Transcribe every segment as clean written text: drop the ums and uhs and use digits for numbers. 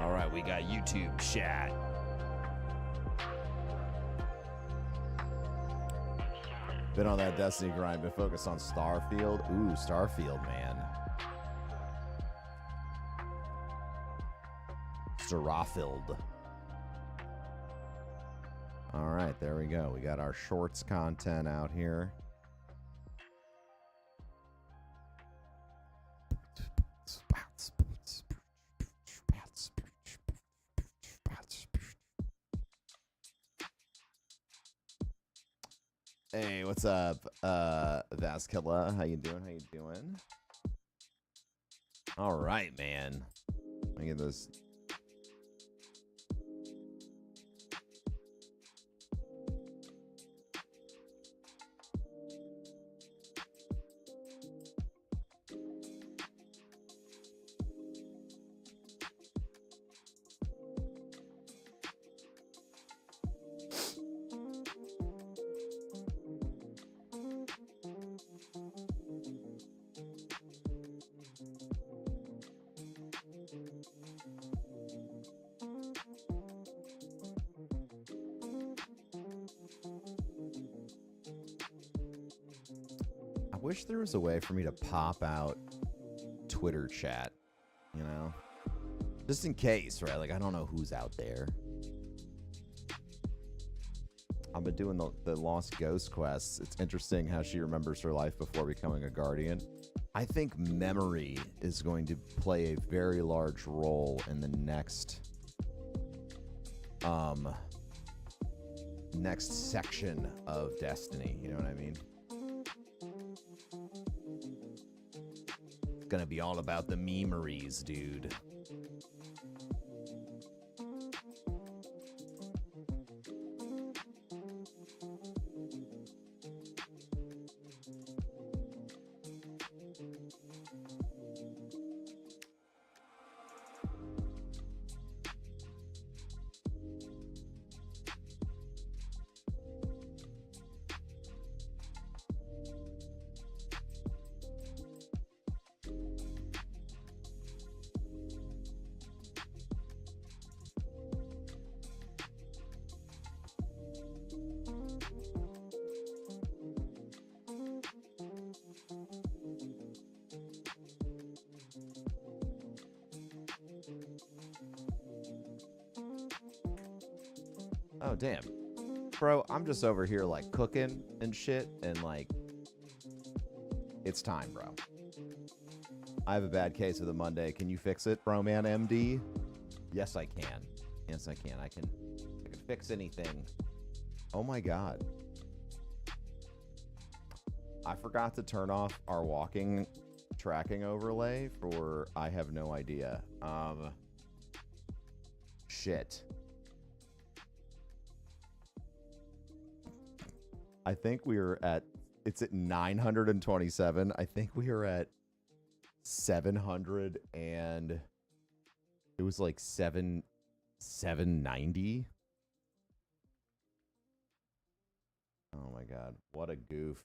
All right, we got YouTube chat. Been on that Destiny grind, been focused on Starfield. Ooh, Starfield, man. Starfield. All right, there we go. We got our shorts content out here. Hey, what's up, Vascula? How you doing? How you doing? All right, man. Let me get this. I wish there was a way for me to pop out Twitter chat, you know? Just in case, right? Like, I don't know who's out there. I've been doing the Lost Ghost quests. It's interesting how she remembers her life before becoming a guardian. I think memory is going to play a very large role in the next section of Destiny, you know what I mean? It's gonna be all about the memories, dude. Oh, damn. Bro, I'm just over here, like, cooking and shit, and, like, it's time, bro. I have a bad case of the Monday. Can you fix it, Broman MD? Yes, I can. Yes, I can. I can fix anything. Oh, my God. I forgot to turn off our walking tracking overlay for I have no idea. Shit. I think we are at, it's at 927. I think we are at 700 and it was like 790. Oh my God. What a goof.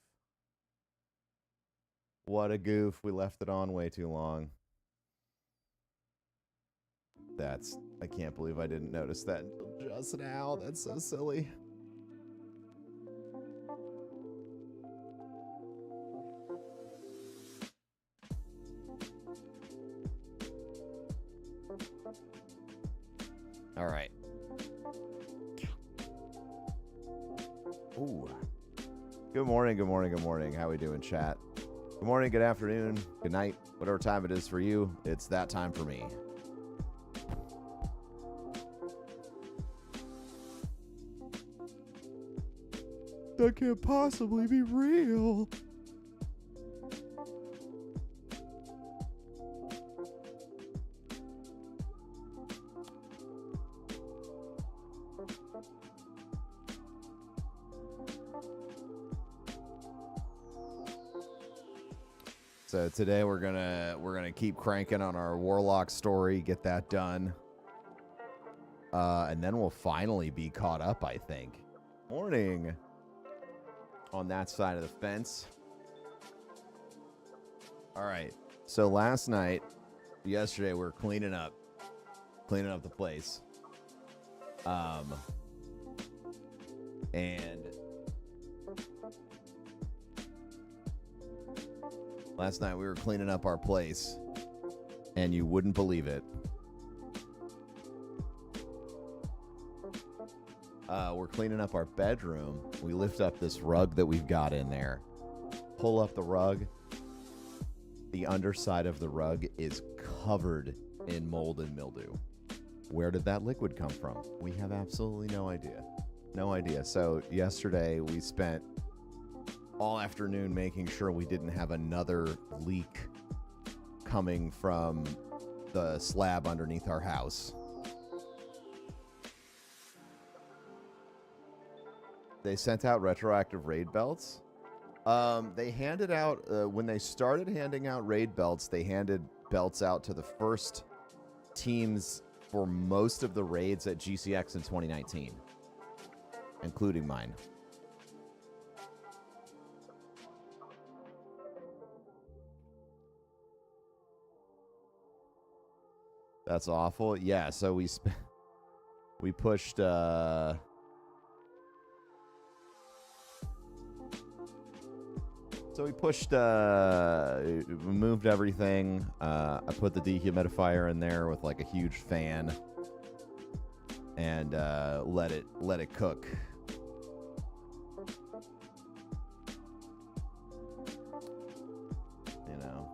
What a goof. We left it on way too long. I can't believe I didn't notice that until just now. That's so silly. All right. Ooh. Good morning, good morning, good morning. How we doing, chat? Good morning, good afternoon, good night, whatever time it is for you. It's that time for me. That can't possibly be real. So today we're gonna keep cranking on our Warlock story, get that done, and then we'll finally be caught up, I think. Morning. On that side of the fence. All right. So yesterday we were cleaning up, cleaning up the place. And last night we were cleaning up our place, and you wouldn't believe it. We're cleaning up our bedroom. We lift up this rug that we've got in there. Pull up the rug. The underside of the rug is covered in mold and mildew. Where did that liquid come from? We have absolutely no idea. No idea. So yesterday we spent all afternoon making sure we didn't have another leak coming from the slab underneath our house. They sent out retroactive raid belts. They handed out, when they started handing out raid belts, they handed belts out to the first teams for most of the raids at GCX in 2019, including mine. That's awful. Yeah, so we pushed we moved everything. I put the dehumidifier in there with like a huge fan and let it cook. You know.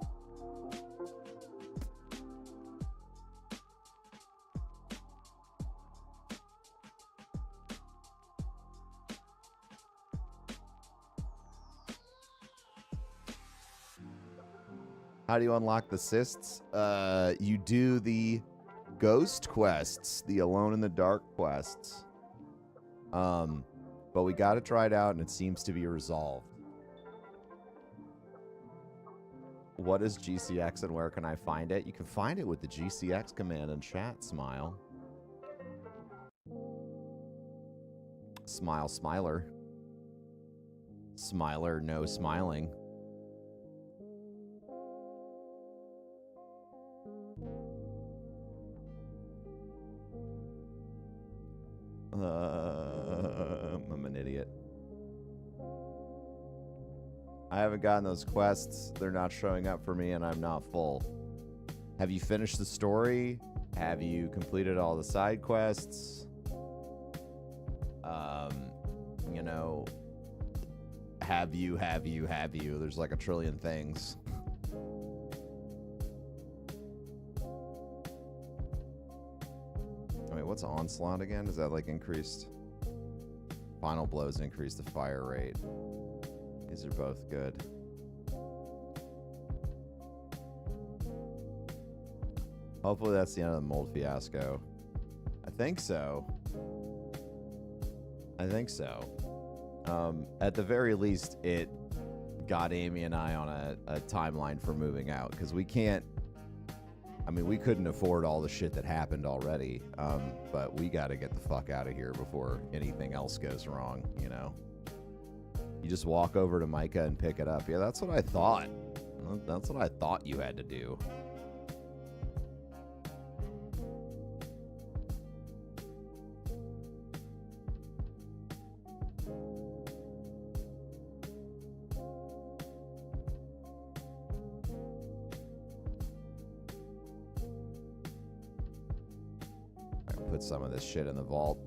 How do you unlock the cysts? You do the ghost quests, the alone in the dark quests. But we got it tried out and it seems to be resolved. What is GCX and where can I find it? You can find it with the GCX command in chat, Smile. Smile, smiler. Smiler, no smiling. I'm an idiot. I haven't gotten those quests. They're not showing up for me and I'm not full. Have you finished the story? Have you completed all the side quests? You know, have you? There's like a trillion things. Wait, what's Onslaught again? Is that like increased? Final blows increase the fire rate. These are both good. Hopefully that's the end of the mold fiasco. I think so. At the very least, it got Amy and I on a timeline for moving out, because we can't. I mean, we couldn't afford all the shit that happened already, but we got to get the fuck out of here before anything else goes wrong, you know? You just walk over to Micah and pick it up. Yeah, that's what I thought. That's what I thought you had to do. Put some of this shit in the vault.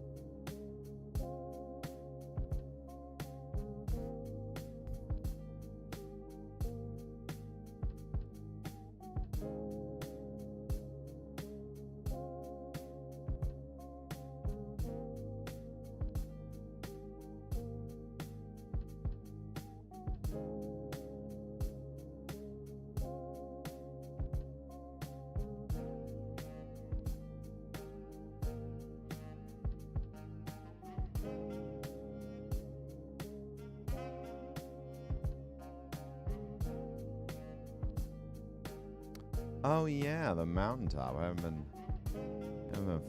Oh yeah, the mountaintop. I haven't been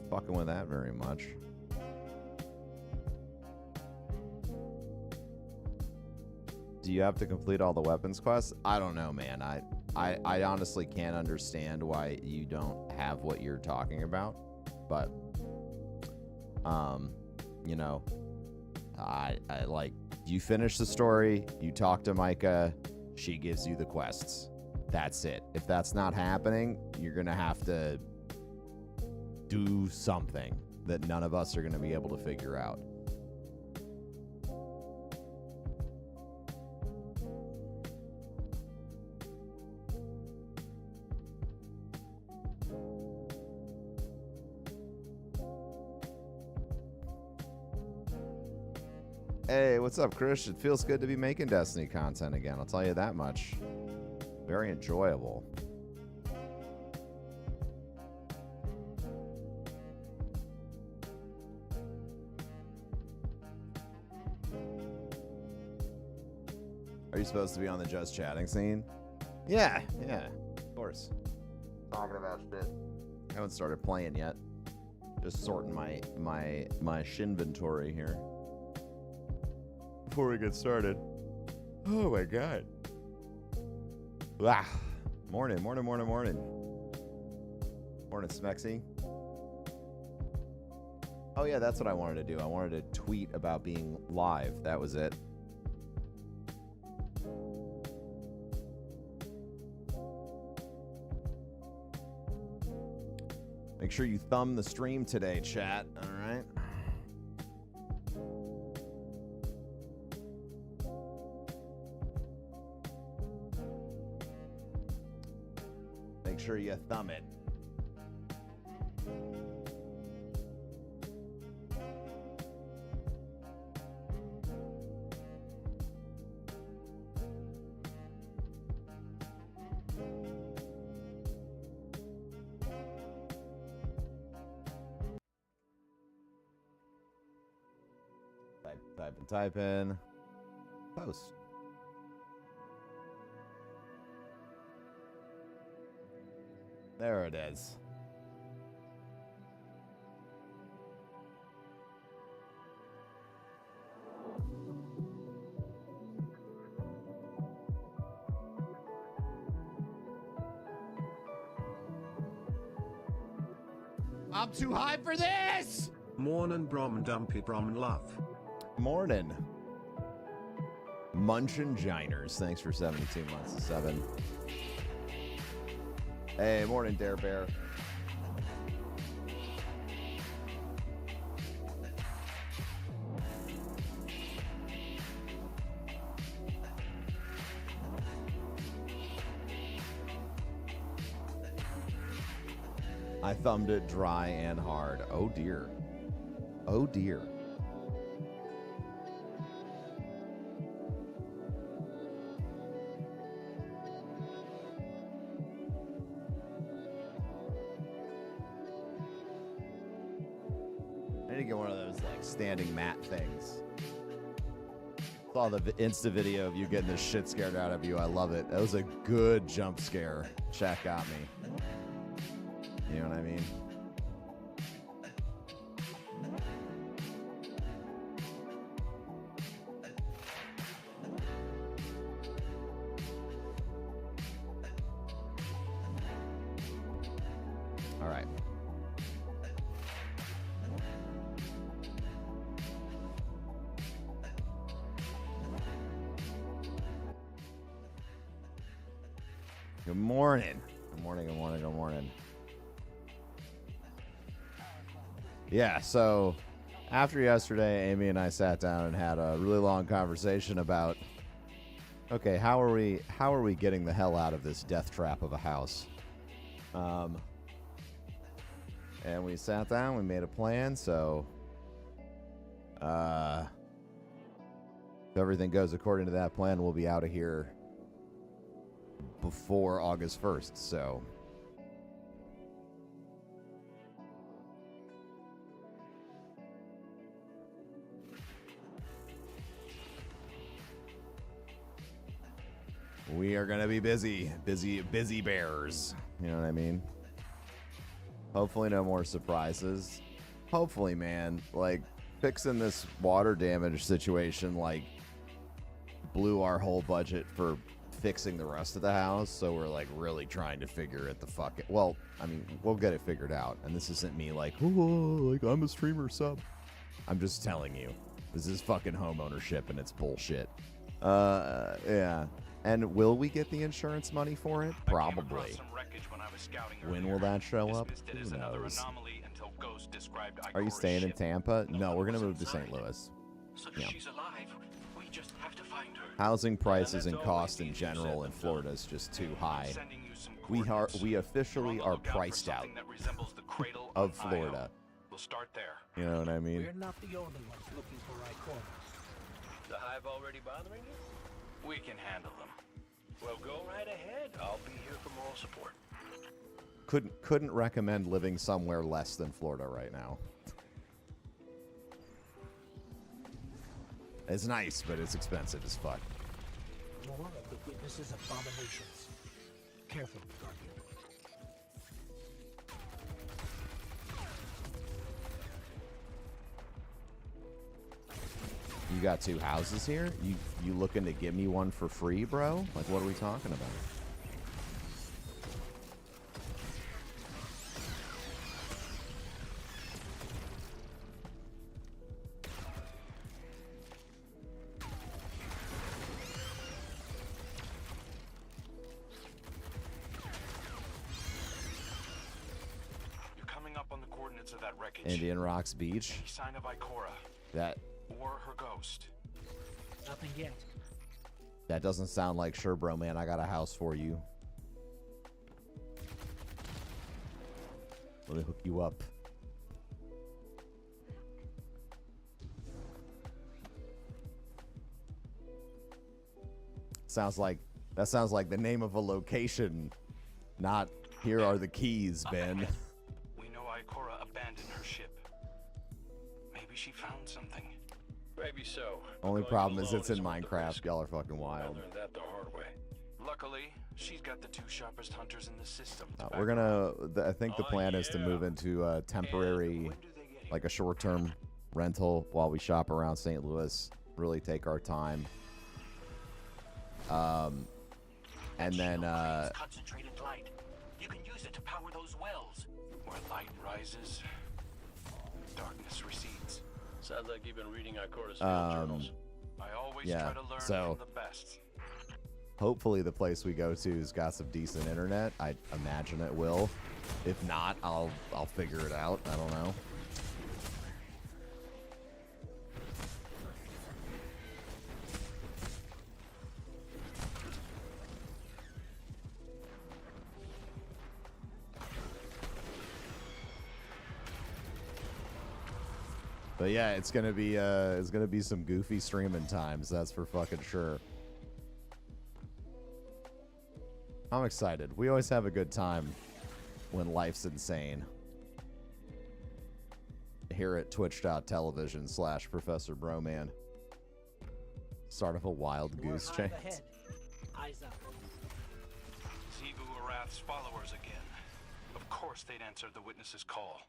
fucking with that very much. Do you have to complete all the weapons quests? I don't know, man. I honestly can't understand why you don't have what you're talking about. But, you know, I like, you finish the story, you talk to Micah, she gives you the quests. That's it. If that's not happening, you're going to have to do something that none of us are going to be able to figure out. Hey, what's up, Chris? It feels good to be making Destiny content again. I'll tell you that much. Very enjoyable. Are you supposed to be on the just chatting scene? Yeah, of course. Talking about shit. I haven't started playing yet. Just sorting my shinventory here before we get started. Oh my god. Ah, morning, Morning, Smexy. Oh yeah, that's what I wanted to do. I wanted to tweet about being live. That was it. Make sure you thumb the stream today, chat. All right. Make sure you thumb it. Type in. Post. There it is. I'm too high for this! Morning, Broman, Dumpy, Broman, love. Morning. Munchin' Giners. Thanks for 72 months to 7. Hey, morning, Dare Bear. I thumbed it dry and hard. Oh dear. Oh dear. I need to get one of those like standing mat things. Saw the Insta video of you getting the shit scared out of you. I love it. That was a good jump scare. Chat got me. You know what I mean? All right. Good morning. Good morning, good morning, good morning. Yeah, so after yesterday, Amy and I sat down and had a really long conversation about, okay, how are we getting the hell out of this death trap of a house? And we sat down, we made a plan, so if everything goes according to that plan, we'll be out of here before August 1st, so we are gonna be busy bears. You know what I mean? Hopefully no more surprises. Hopefully, man, like fixing this water damage situation like blew our whole budget for fixing the rest of the house, so we're like really trying to figure it the fuck. Well, I mean, we'll get it figured out. And this isn't me like, oh, like I'm a streamer sub. I'm just telling you, this is fucking home ownership and it's bullshit. Yeah. And will we get the insurance money for it? Probably. When will that show up? Who knows? Are you staying in Tampa? No, we're gonna move to St. Louis. Yeah. Housing prices and costs in general in Florida is just too high. We officially are priced out of Florida. We'll start there. You know what I mean? We're not the only ones looking for Icora. The hive already bothering you? We can handle them. Well, go right ahead. I'll be here for moral support. Couldn't recommend living somewhere less than Florida right now. It's nice, but it's expensive as fuck. More of the witness's abominations. Careful, Guardian. You got 2 houses here? You looking to give me one for free, bro? Like, what are we talking about? You're coming up on the coordinates of that wreckage. Indian Rocks Beach? Any sign of Icora? That Or her ghost? Nothing yet. that doesn't sound like sure, bro, man. I got a house for you. Let me hook you up. Sounds like the name of a location, not here are the keys, Ben. We know Icora abandoned her ship. Maybe she found something. Maybe so. Only Going problem is alone it's in worth the Minecraft. risk. Y'all are fucking I wild. learned that the hard way. Luckily, she's got the 2 sharpest hunters in the system. to We're back her up. gonna. I think the plan is to move into a temporary, And when do they get here? like a short-term rental while we shop around St. Louis. Really take our time. And then Concentrated light. You can use it to power those wells. Where light rises, darkness recedes. Sounds like you've been reading Icora's journals. I always yeah, try to learn so- from the best. hopefully the place we go to has got some decent internet. I imagine it will. If not, I'll figure it out. I don't know. But yeah, it's gonna be some goofy streaming times. That's for fucking sure. I'm excited. We always have a good time when life's insane. Here at twitch.tv/Professor Broman. Start of a wild More goose hive chase. ahead. Eyes up. Zebu Arath's followers again. Of course they'd answer the witness's call.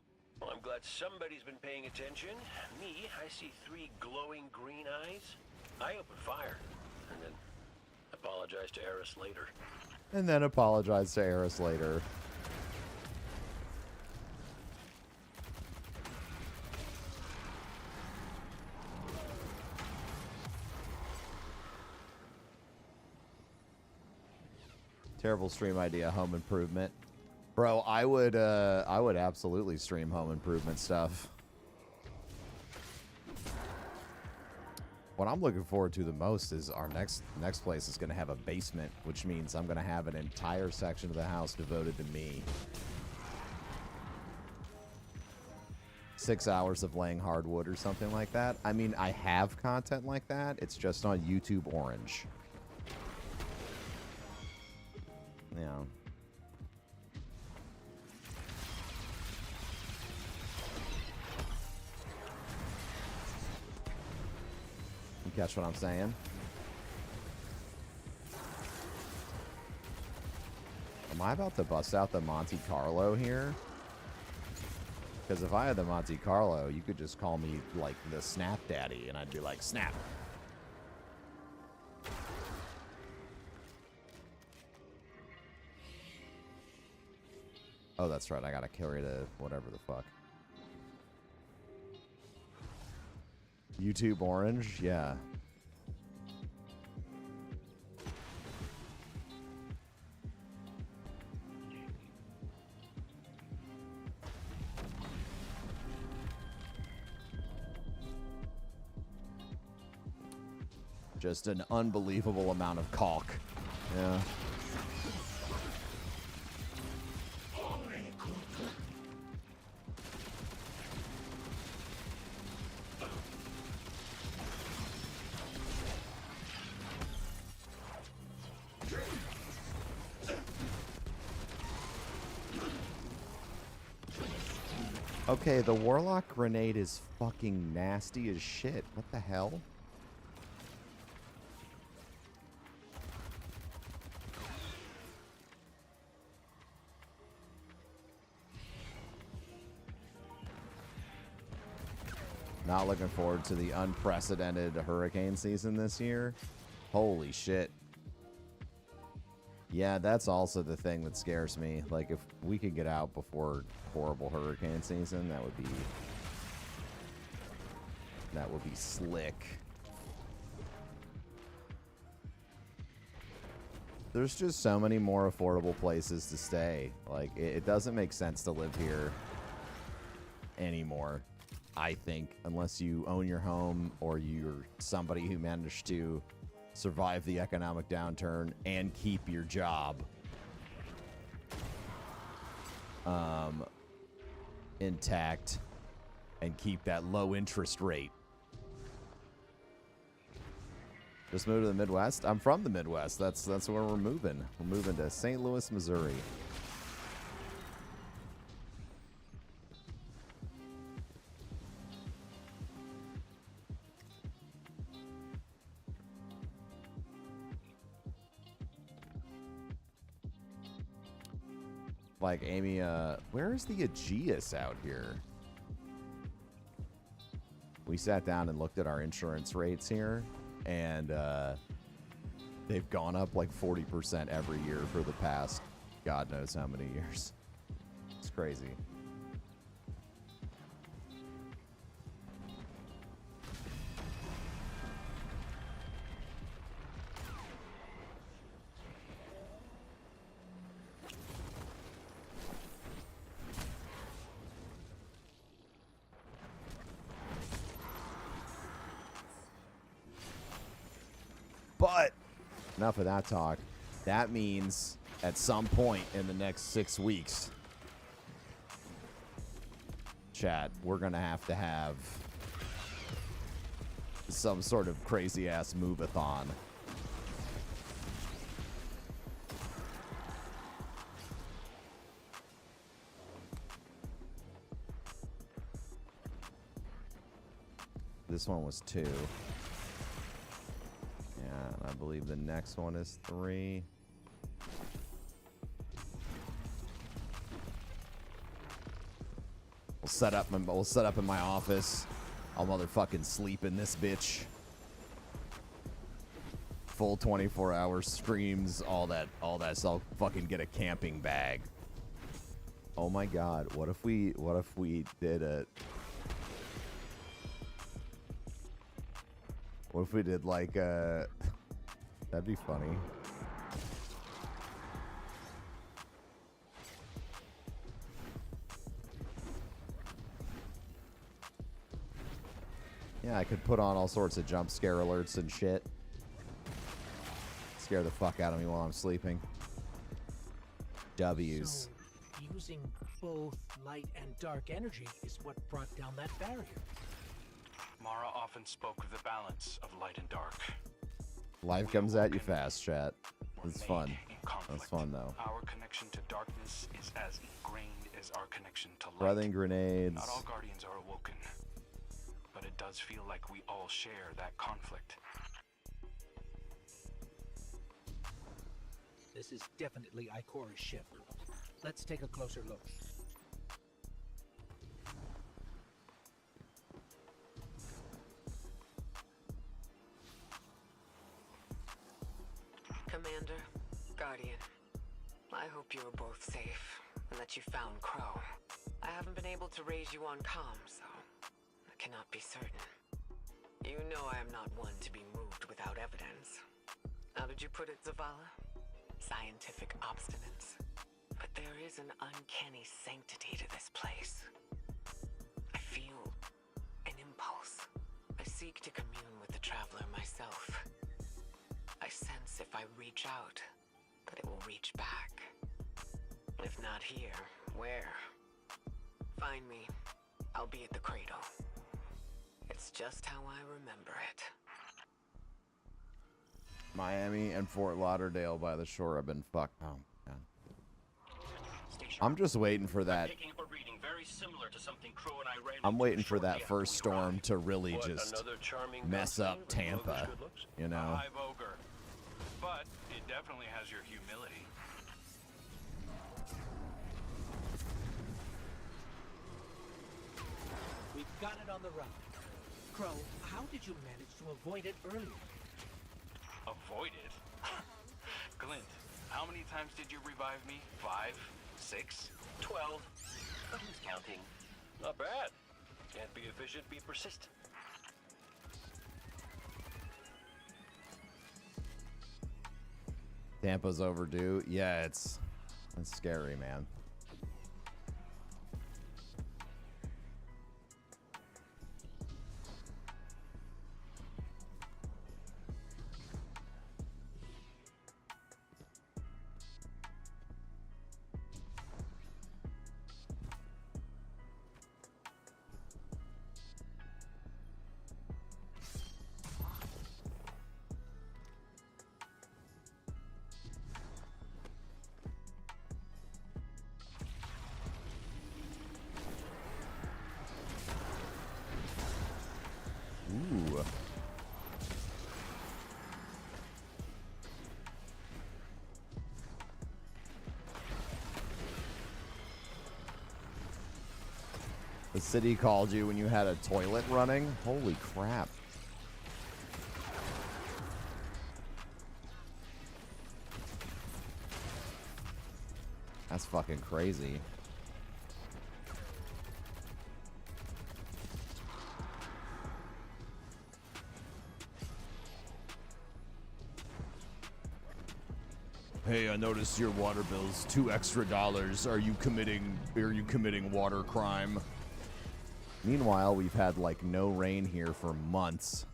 Well, I'm glad somebody's been paying attention. Me, I see 3 glowing green eyes. I open fire, and then apologize to Eris later. And then apologize to Eris later. Terrible stream idea, home improvement. Bro, I would absolutely stream home improvement stuff. What I'm looking forward to the most is our next place is going to have a basement, which means I'm going to have an entire section of the house devoted to me. 6 hours of laying hardwood or something like that. I mean, I have content like that. It's just on YouTube Orange. Yeah. You catch what I'm saying? Am I about to bust out the Monte Carlo here? Because if I had the Monte Carlo, you could just call me, like, the Snap Daddy, and I'd be like, Snap. Oh, that's right. I gotta carry the whatever the fuck. YouTube orange? Yeah. Just an unbelievable amount of caulk. Yeah. Okay, the Warlock grenade is fucking nasty as shit. What the hell? Not looking forward to the unprecedented hurricane season this year. Holy shit. Yeah, that's also the thing that scares me. Like, if we could get out before horrible hurricane season, that would be slick. There's just so many more affordable places to stay. Like, it doesn't make sense to live here anymore, I think, unless you own your home or you're somebody who managed to survive the economic downturn and keep your job intact and keep that low interest rate. Just moved to the Midwest. I'm from the Midwest. That's where we're moving. We're moving to St. Louis, Missouri. Like, Amy, where is the Aegeus out here? We sat down and looked at our insurance rates here, and they've gone up like 40% every year for the past God knows how many years. It's crazy. But enough of that talk. That means at some point in the next 6 weeks, chat, we're going to have some sort of crazy ass move-a-thon. This one was 2. I believe the next one is 3. We'll set up in my office. I'll motherfucking sleep in this bitch. Full 24-hour streams, all that. So I'll fucking get a camping bag. Oh my god, what if we did a... What if we did like a... That'd be funny. Yeah, I could put on all sorts of jump scare alerts and shit. Scare the fuck out of me while I'm sleeping. W's. So, using both light and dark energy is what brought down that barrier. Mara often spoke of the balance of light and dark. Life comes at you fast, chat. It's fun. That's fun, though. Our connection to darkness is as ingrained as our connection to light. Breathing grenades. Not all guardians are awoken, but it does feel like we all share that conflict. This is definitely Ikora's ship. Let's take a closer look. Commander, Guardian, I hope you are both safe. and that you found Crow. I haven't been able to raise you on comm, so I cannot be certain. You know I am not one to be moved without evidence. How did you put it, Zavala? Scientific obstinance. But there is an uncanny sanctity to this place. I feel an impulse. I seek to commune with the traveler myself. I sense if I reach out, that it will reach back. If not here, where? Find me. I'll be at the cradle. It's just how I remember it. Miami and Fort Lauderdale by the shore have been fucked. Oh, God. I'm just waiting for that. I'm waiting for that first storm to really just mess up Tampa, you know? But it definitely has your humility. We've got it on the run. Crow, how did you manage to avoid it earlier? Avoid it? Glint, how many times did you revive me? 5? 6? 12? But who's counting? Not bad. Can't be efficient, be persistent. Tampa's overdue. Yeah, it's scary, man. Ooh. The city called you when you had a toilet running? Holy crap. That's fucking crazy. Hey, I noticed your water bill's $2 extra. Are you committing water crime? Meanwhile, we've had like no rain here for months.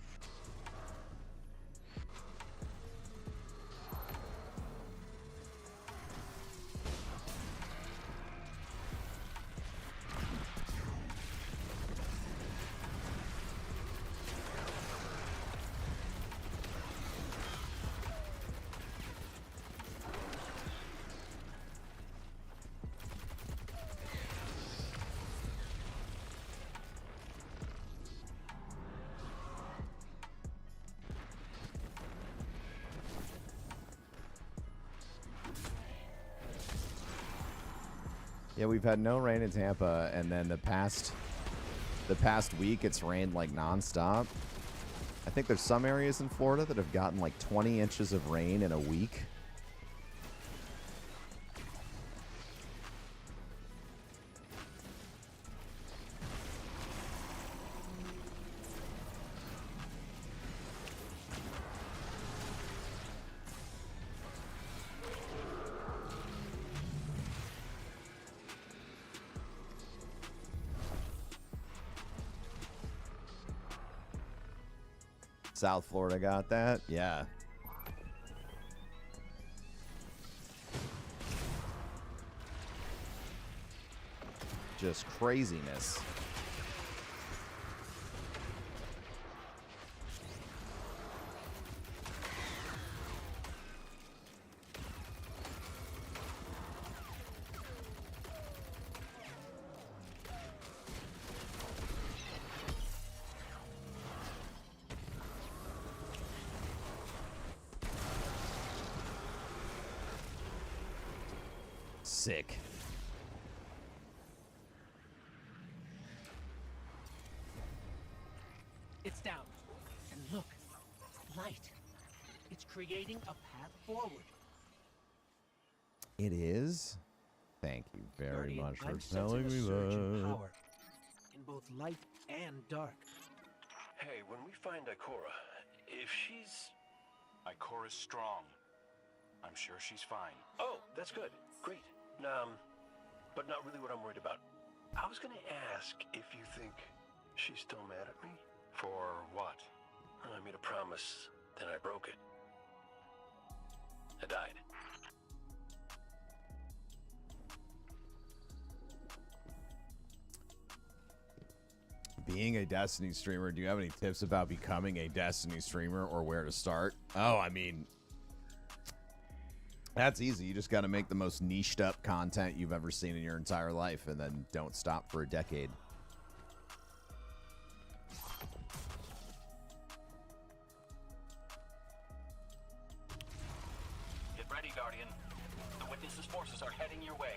Yeah, we've had no rain in Tampa, and then the past week it's rained like nonstop. I think there's some areas in Florida that have gotten like 20 inches of rain in a week. South Florida got that? Yeah. Just craziness. Sick. It's down. And look, light. It's creating a path forward. It is? Thank Thank you very Guardian, much for I'm telling sensing me a surge in that. power, in both light and dark. Hey, when we find Ikora, if she's... Ikora's strong. I'm sure she's fine. Oh, that's good. Great. But not really what I'm worried about. I was gonna ask if you think she's still mad at me? For what? I made a promise, then I broke it. I died. Being a Destiny streamer, do you have any tips about becoming a Destiny streamer or where to start? Oh, I mean, that's easy. You just got to make the most niched up content you've ever seen in your entire life and then don't stop for a decade. Get ready, Guardian. The Witness's forces are heading your way.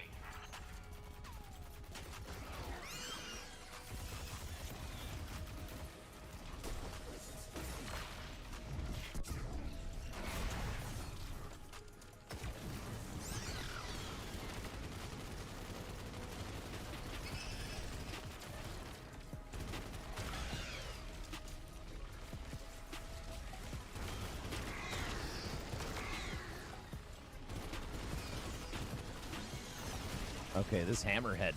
Okay, this hammerhead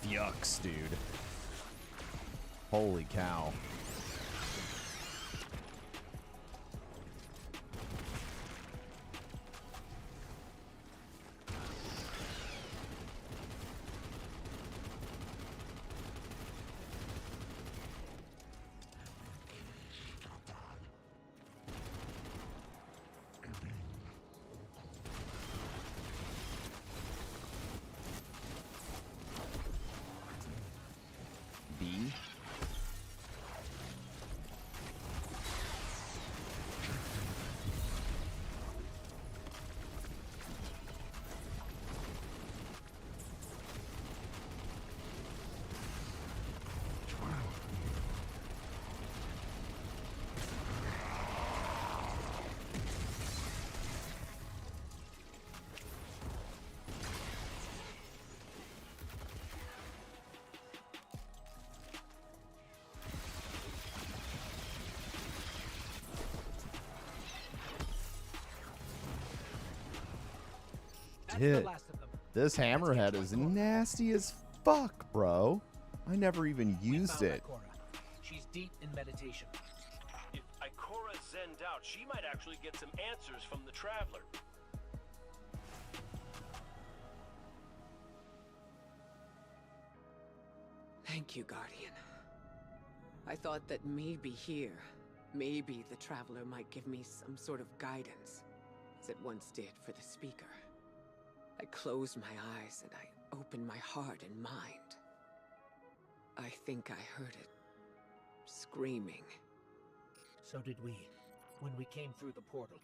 yucks, dude. Holy cow. B. That's the Dude, last of them. this hammerhead is nasty as fuck, bro. I never even We used found it. Ikora. She's deep in meditation. If Ikora zenned out, she might actually get some answers from the Traveler. Thank you, Guardian. I thought that maybe here, maybe the Traveler might give me some sort of guidance, as it once did for the Speaker. I closed my eyes and I opened my heart and mind. I think I heard it screaming. So did we, when we came through the portal.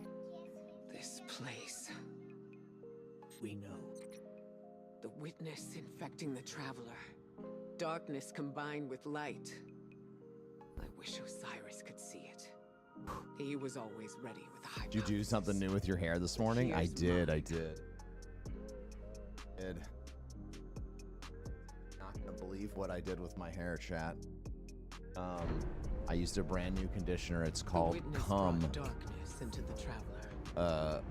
This place. We know. The Witness infecting the Traveler. Darkness combined with light. I wish Osiris could see it. He was always ready with a hypothesis. Did you do something new with your hair this morning? I Here's did. mine. Not gonna believe what I did with my hair, chat. I used a brand new conditioner. It's The called Witness Cum. brought darkness into the Traveler.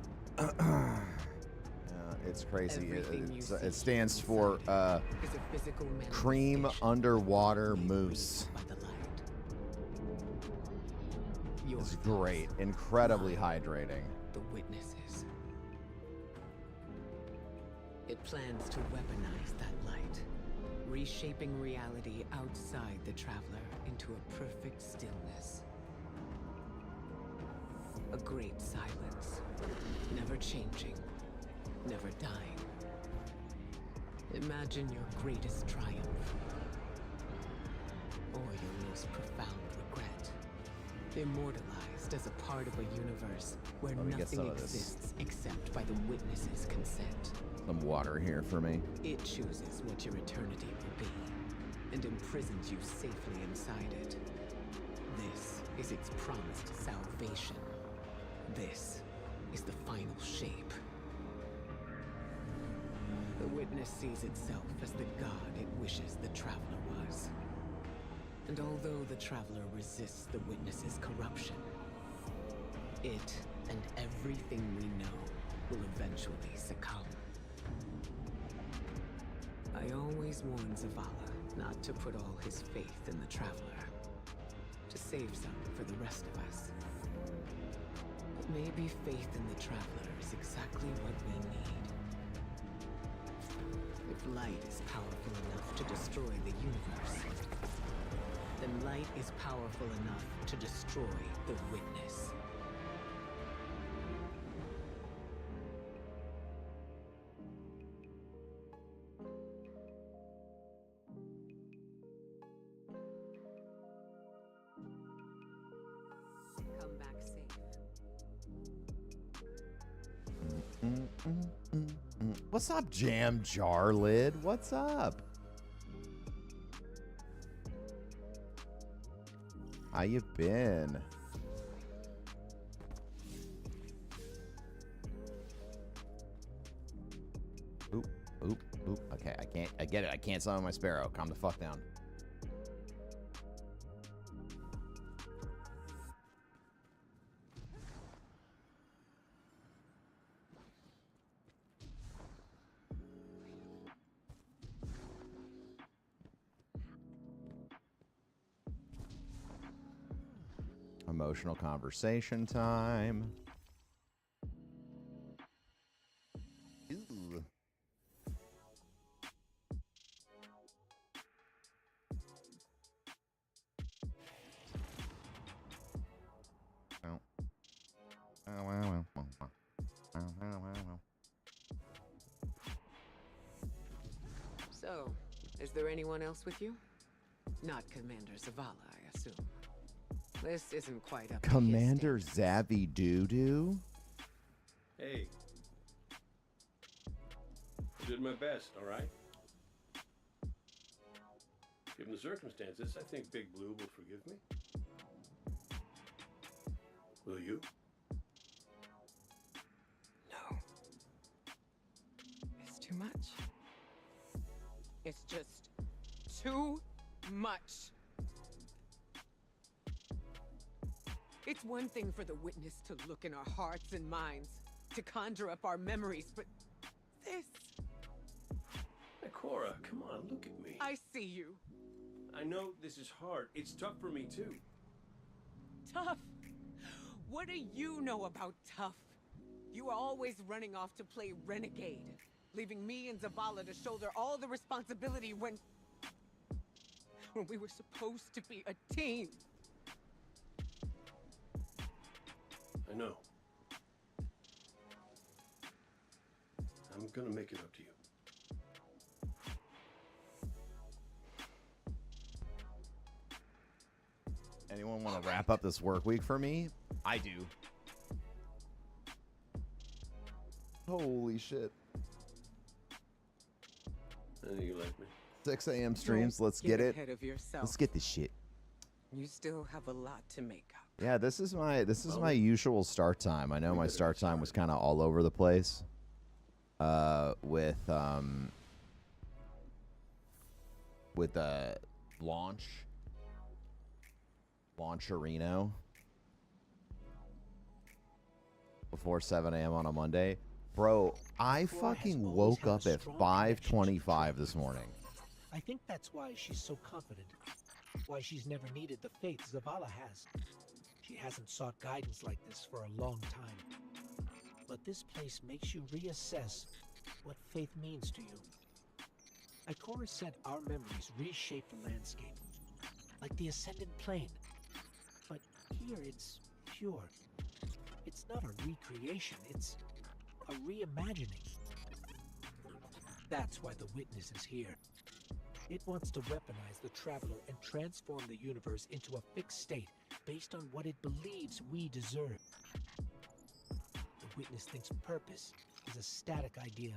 It's crazy. Everything you see It stands for inside is a physical cream manifestation underwater made mousse. real by the light. Your It's thoughts, great, incredibly mine, hydrating. The Witnesses. It plans to weaponize that light, reshaping reality outside the Traveler into a perfect stillness. A great silence, never changing, never dying. Imagine your greatest triumph, or your most profound regret. Immortalized as a part of a universe where Let me get some nothing of this. exists except by the Witness's consent. Some water here for me. It chooses what your eternity will be, and imprisons you safely inside it. This is its promised salvation. This is the final shape. The Witness sees itself as the god it wishes the Traveler was. And although the Traveler resists the Witness's corruption, it and everything we know will eventually succumb. I always warn Zavala not to put all his faith in the Traveler, to save some for the rest of us. But maybe faith in the Traveler is exactly what we need. If light is powerful enough to destroy the universe, then light is powerful enough to destroy the Witness. Come back safe. What's up, Jam Jar Lid? What's up? How you been? Oop, oop, oop. Okay, I get it. I can't summon my sparrow. Calm the fuck down. Emotional conversation time. Ooh. So, is there anyone else with you? Not Commander Zavala, I assume. This isn't quite up to his Commander standards. Zavi Doodoo? Hey. I did my best, all right? Given the circumstances, I think Big Blue will forgive me. Will you? No. It's too much. It's just too much. It's one thing for the Witness to look in our hearts and minds, to conjure up our memories, but this... Hey, Cora, come on, look at me. I see you. I know this is hard. It's tough for me, too. Tough? What do you know about tough? You were always running off to play renegade, leaving me and Zavala to shoulder all the responsibility when we were supposed to be a team. I know. I'm gonna make it up to you. Anyone want to wrap up this work week for me? I do. Holy shit. I think you like me. 6 a.m. streams. Don't Let's get it. ahead of yourself. Let's get this shit. You still have a lot to make up. Yeah, this is my usual start time. I know my start time was kind of all over the place. With Launcherino before 7 a.m. on a Monday. Bro, I fucking woke up at 5:25 this morning. I think that's why she's so confident. Why she's never needed the faith Zavala has. She hasn't sought guidance like this for a long time. But this place makes you reassess what faith means to you. Ikora said our memories reshape the landscape, like the ascendant plane. But here it's pure. It's not a recreation, it's a reimagining. That's why the Witness is here. It wants to weaponize the Traveler and transform the universe into a fixed state based on what it believes we deserve. The Witness thinks purpose is a static idea.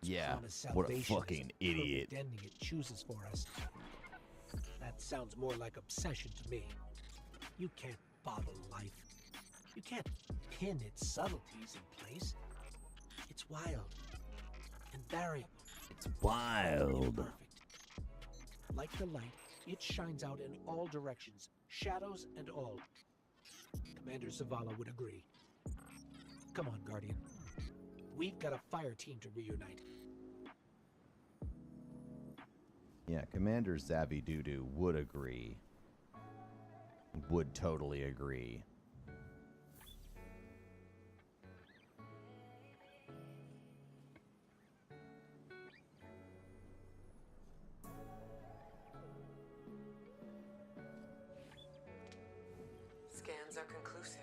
Its Yeah, promised what a salvation is fucking a idiot. perfect ending it chooses for us. That sounds more like obsession to me. You can't bottle life. You can't pin its subtleties in place. It's wild invariable. It's wild. Perfect. Like the light, it shines out in all directions, shadows and all. Commander Zavala would agree. Come on, Guardian. We've got a fire team to reunite. Yeah, Commander Zavi Doodoo would agree. Would totally agree. Scans are conclusive.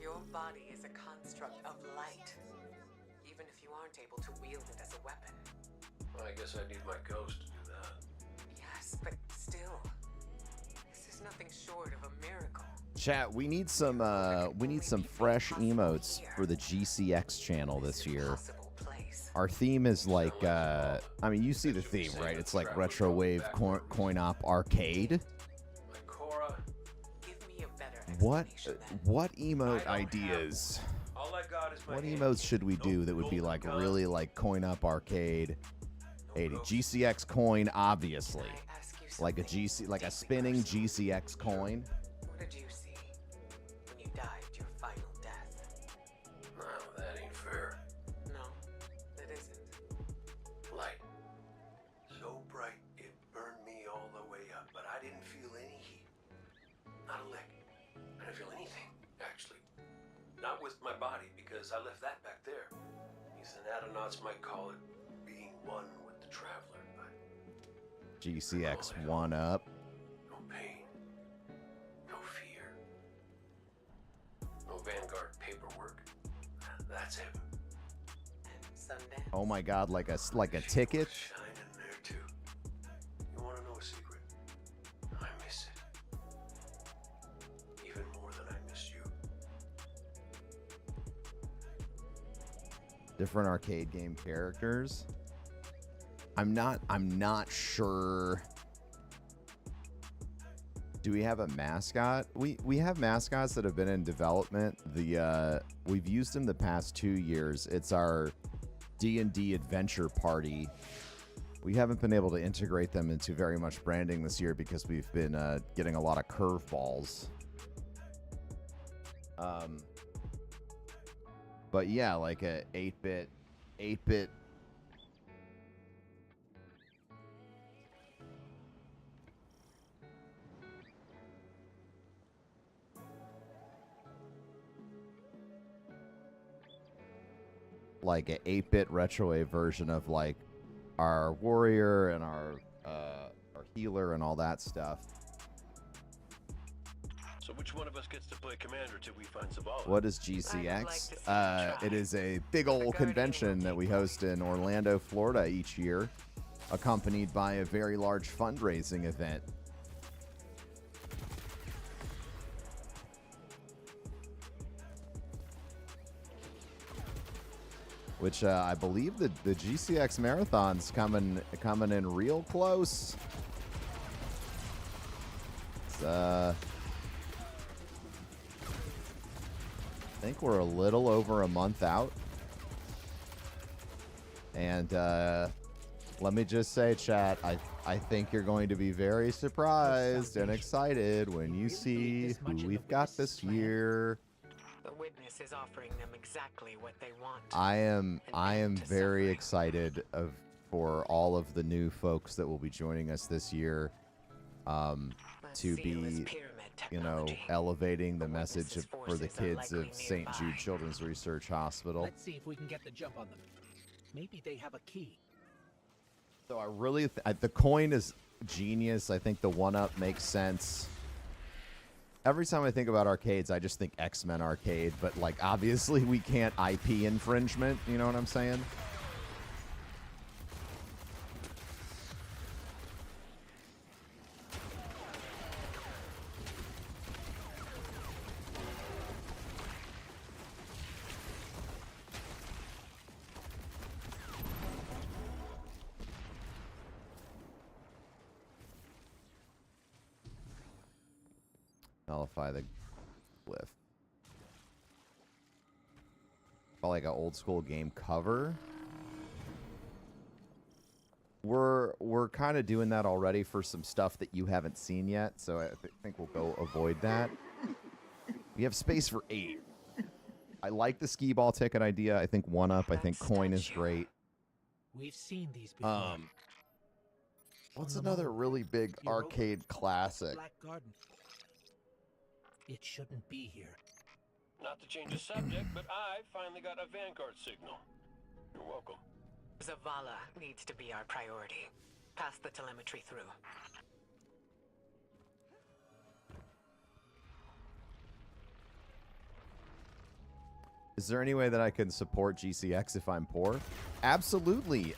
Your body is a construct of light, even if you aren't able to wield it as a weapon. Well, I guess I need my ghost to do that. Yes, but still, this is nothing short of a miracle. Chat, we need some fresh emotes for the GCX channel this year. Our theme is like, I mean, you see the theme, right? It's like retro wave coin-op arcade. What emote ideas? What emotes should we do that would be like really like coin-up arcade? 80 GCX coin, obviously, like a spinning GCX coin. What did you see when you died your final death? No, that ain't fair. No, it isn't. Light. So bright it burned me all the way up, but I didn't feel any heat. Not a lick. I didn't feel anything, actually. Not with my body, because I left that back there. These anatonautes might call it being one with the Traveler, but GCX one up. no pain. No fear. No Vanguard paperwork. That's heaven. And Sundance. Oh my God, like a ticket. Shine in there too. You want to know a secret? I miss it. Even more than I miss you. Different arcade game characters. I'm not sure. Do we have a mascot? We have mascots that have been in development. We've used them the past 2 years. It's our D&D adventure party. We haven't been able to integrate them into very much branding this year because we've been getting a lot of curveballs. But yeah, like a 8-bit like an 8-bit retrowave version of like our warrior and our healer and all that stuff. So which one of us gets to play commander till we find Zavala? What is I would like GCX? to see you try. It is a big old convention that we host in Orlando, Florida each year, accompanied by a very large fundraising event. Which I believe the GCX marathon's coming in real close. It's, I think we're a little over a month out. And let me just say, chat, I think you're going to be very surprised and excited when you see who we've got this year. The witness is offering them exactly what they want. I am very excited for all of the new folks that will be joining us this year to be, you know, elevating the message for the kids of St. Jude Children's Research Hospital. Let's see if we can get the jump on them. Maybe they have a key. So I really, the coin is genius. I think the 1-up makes sense. Every time I think about arcades, I just think X-Men arcade, but like obviously we can't IP infringement, you know what I'm saying? Nullify the glyph. Probably like an old school game cover. we're kind of doing that already for some stuff that you haven't seen yet, so I think we'll go avoid that. We have space for 8. I like the skee ball ticket idea. I think 1-Up. I think coin is great. We've seen these before. What's another really big arcade classic? Black Garden. It shouldn't be here. Not to change the subject, but I finally got a Vanguard signal. You're welcome. Zavala needs to be our priority. Pass the telemetry through. Is there any way that I can support GCX if I'm poor? Absolutely.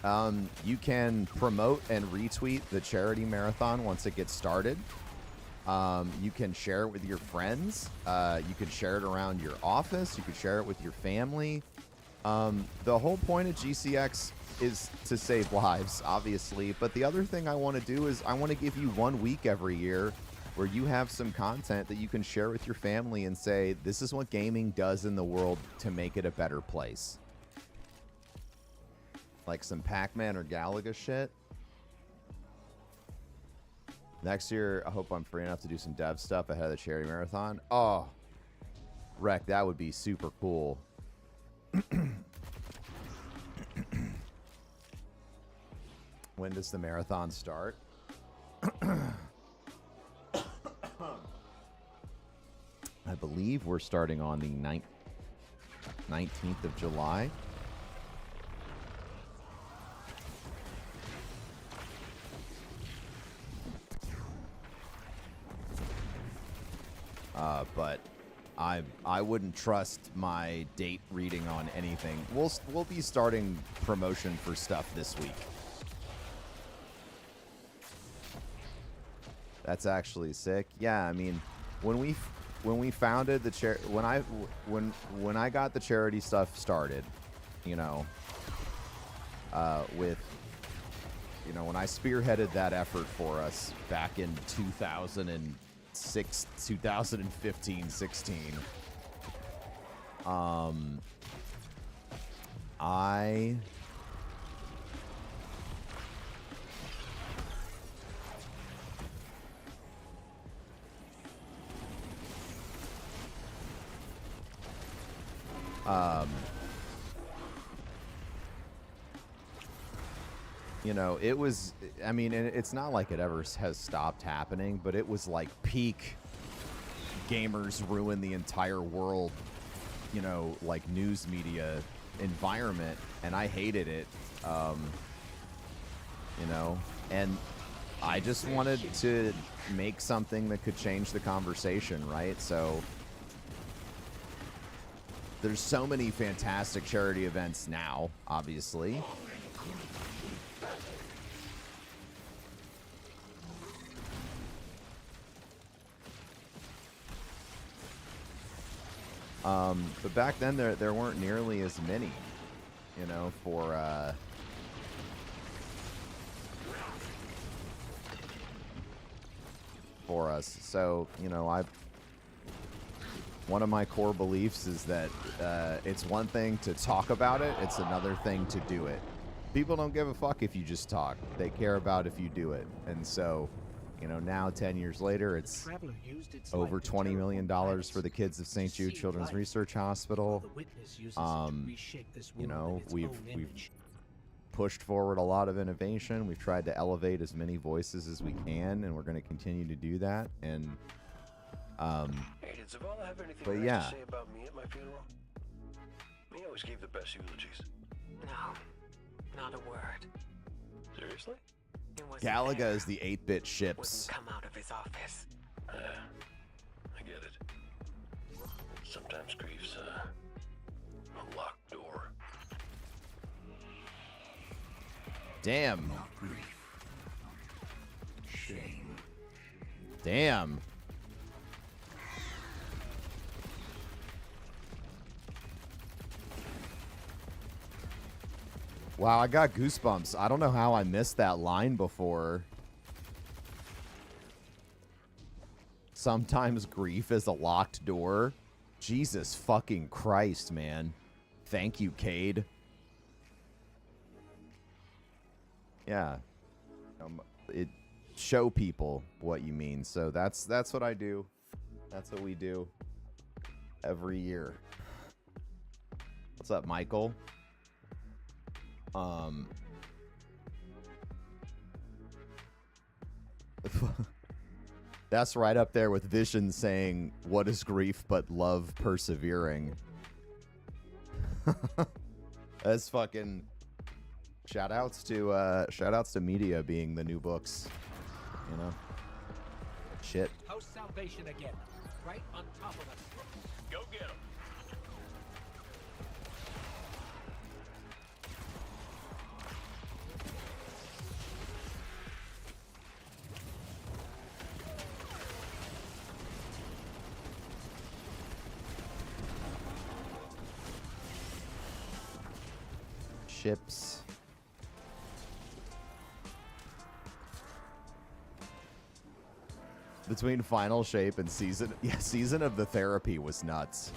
You can promote and retweet the charity marathon once it gets started. You can share it with your friends. You can share it around your office. You can share it with your family. The whole point of GCX is to save lives, obviously. But the other thing I want to do is I want to give you 1 week every year where you have some content that you can share with your family and say, this is what gaming does in the world to make it a better place. Like some Pac-Man or Galaga shit. Next year, I hope I'm free enough to do some dev stuff ahead of the charity marathon. Oh, Rec, that would be super cool. When does the marathon start? I believe we're starting on the 19th of July. But I wouldn't trust my date reading on anything. We'll be starting promotion for stuff this week. That's actually sick. Yeah, I mean, when we founded the when I got the charity stuff started, you know, with, you know, when I spearheaded that effort for us back in 2006, 2015, 16, you know, it was, I mean, and it's not like it ever has stopped happening, but it was like peak gamers ruin the entire world, you know, like news media environment, and I hated it, you know, and I just wanted to make something that could change the conversation, right? So there's so many fantastic charity events now, obviously. But back then there weren't nearly as many, you know, for us. So, you know, one of my core beliefs is that it's one thing to talk about it, it's another thing to do it. People don't give a fuck if you just talk. They care about if you do it. And so, you know, now 10 years later, it's over $20 million for the kids of St. Jude Children's Research Hospital. You know, we've pushed forward a lot of innovation. We've tried to elevate as many voices as we can, and we're going to continue to do that. And Hey, did Zavala have anything but nice yeah. to say about me at my funeral? He always gave the best eulogies. No, not a word. Seriously? He was Galaga there. is the 8-bit ships. Wouldn't come out of his office. I get it. Sometimes grief's a locked door. Damn. Shame. Damn. Wow, I got goosebumps. I don't know how I missed that line before. Sometimes grief is a locked door. Jesus fucking Christ, man. Thank you, Cade. Yeah. it show people what you mean. So that's what I do. That's what we do every year. What's up, Michael? That's right up there with Vision saying, "What is grief but love persevering?" That's fucking shout outs to media being the new books, you know. Shit. House salvation again, right on top of us. Go get him. Ships. Between Final Shape and Season of the Therapy was nuts.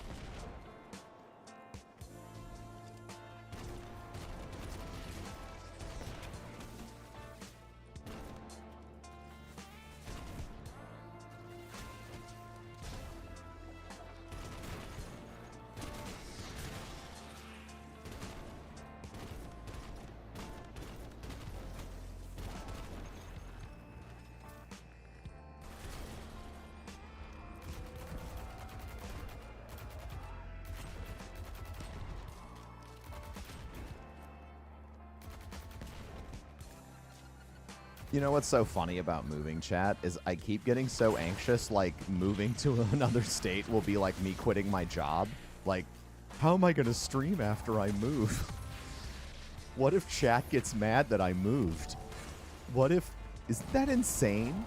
You know what's so funny about moving, chat, is I keep getting so anxious, like, moving to another state will be like me quitting my job. Like, how am I going to stream after I move? What if chat gets mad that I moved? What if... Isn't that insane?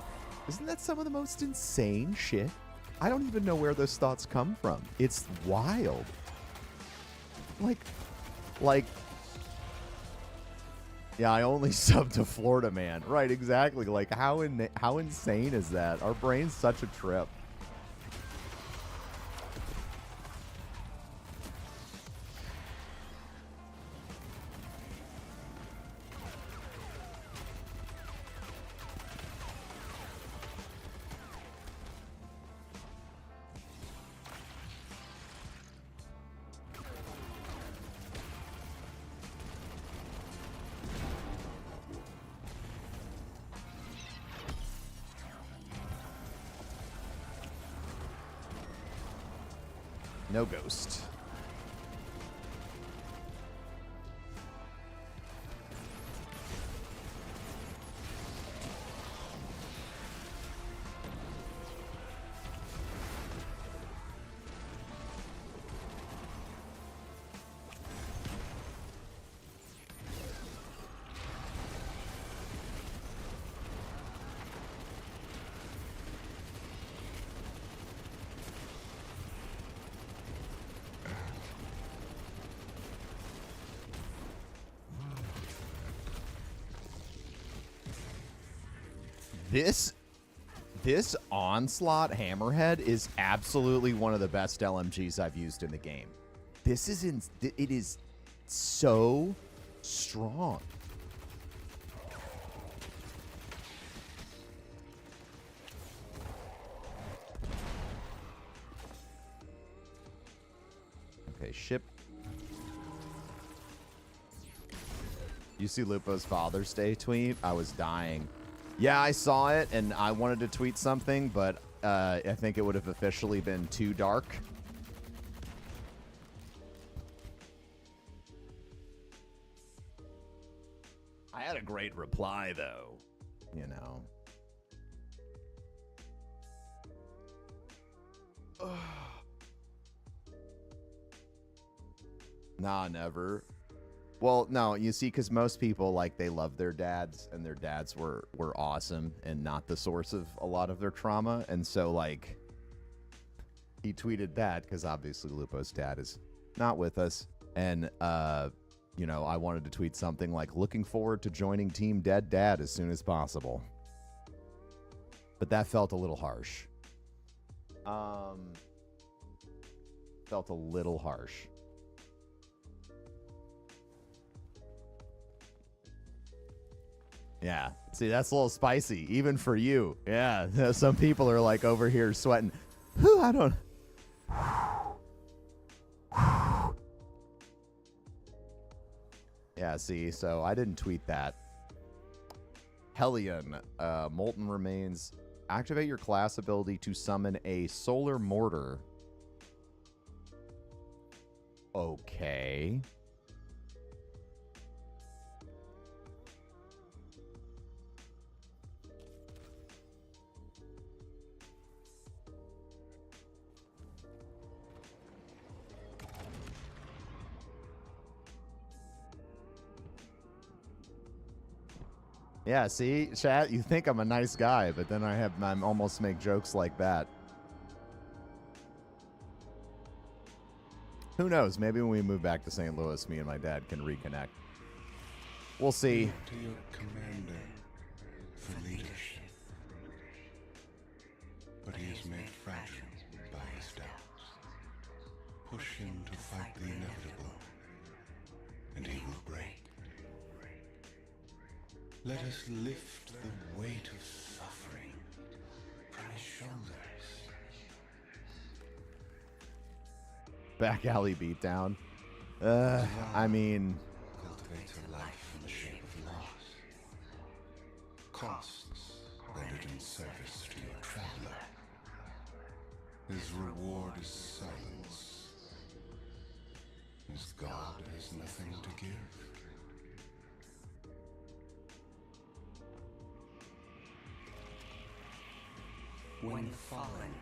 Isn't that some of the most insane shit? I don't even know where those thoughts come from. It's wild. Like... Yeah, I only subbed to Florida Man. Right, exactly. Like, how insane is that? Our brain's such a trip. No ghost. This Onslaught Hammerhead is absolutely one of the best LMGs I've used in the game. This is it is so strong. Okay, ship. You see Lupo's Father's Day tweet? I was dying. Yeah, I saw it, and I wanted to tweet something, but I think it would have officially been too dark. I had a great reply, though. You know. Nah, never. Well, no, you see, because most people, like, they love their dads, and their dads were awesome and not the source of a lot of their trauma. And so, like, he tweeted that because obviously Lupo's dad is not with us. And, you know, I wanted to tweet something like, looking forward to joining Team Dead Dad as soon as possible. But that felt a little harsh. Felt a little harsh. Yeah. See, that's a little spicy, even for you. Yeah. Some people are like over here sweating. Whew, I don't. Yeah, see, so I didn't tweet that. Hellion, Molten Remains. Activate your class ability to summon a solar mortar. Okay. Yeah, see, chat, you think I'm a nice guy, but then I'm almost make jokes like that. Who knows? Maybe when we move back to St. Louis, me and my dad can reconnect. We'll see. To your commander for leadership. But he is made fragile by his doubts. Push him to fight the inevitable, and he will break. Let us lift the weight of suffering from his shoulders. Back alley beatdown. I mean, Cultivates a life in the shape of loss. Costs rendered in service to your traveler. His reward is silence. His God has nothing to give. When the fallen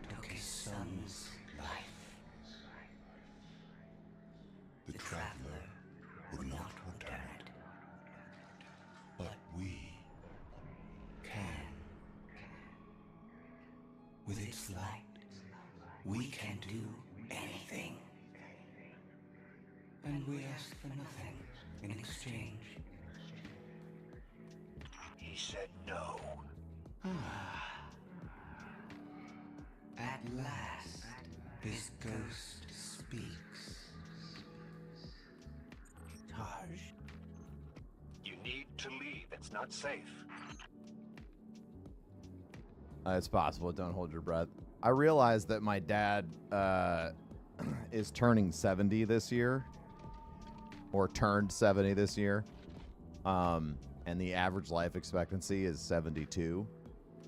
took his son's life, the traveler would not return it. But we can. With its light, we can do anything. And we ask for nothing in exchange. He said no. At last, his ghost speaks. Taj, You need to leave. It's not safe. it's possible. Don't hold your breath. I realized that my dad is turning 70 this year, or turned 70 this year, and the average life expectancy is 72.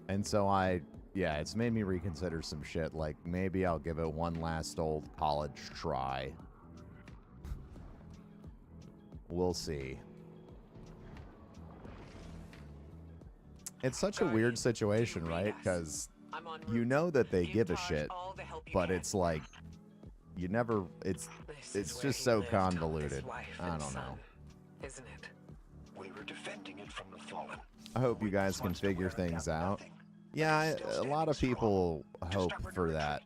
And so it's made me reconsider some shit. Like, maybe I'll give it one last old college try. We'll see. It's such a weird situation, right? Because you know that they give a shit, but it's like, you never, it's just so convoluted. I don't know. Isn't it? We were defending it from the fallen. I hope you guys can figure things out. Yeah, a lot of people hope for that,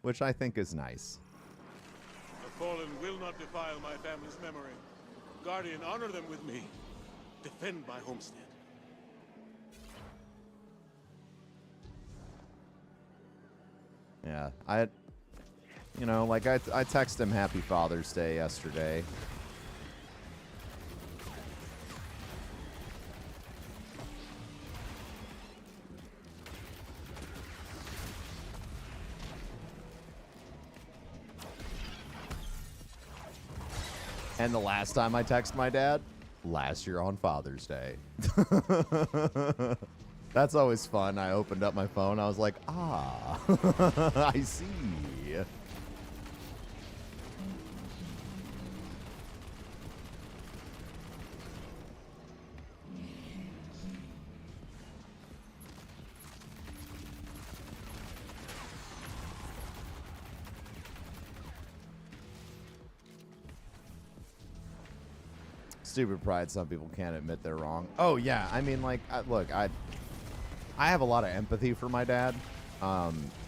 which I think is nice. The fallen will not defile my family's memory. Guardian, honor them with me. Defend my homestead. Yeah, I texted him Happy Father's Day yesterday. And the last time I texted my dad, last year on Father's Day. That's always fun. I opened up my phone. I was like, I see. Stupid pride. Some people can't admit they're wrong. Oh yeah, I mean, like, look, I have a lot of empathy for my dad.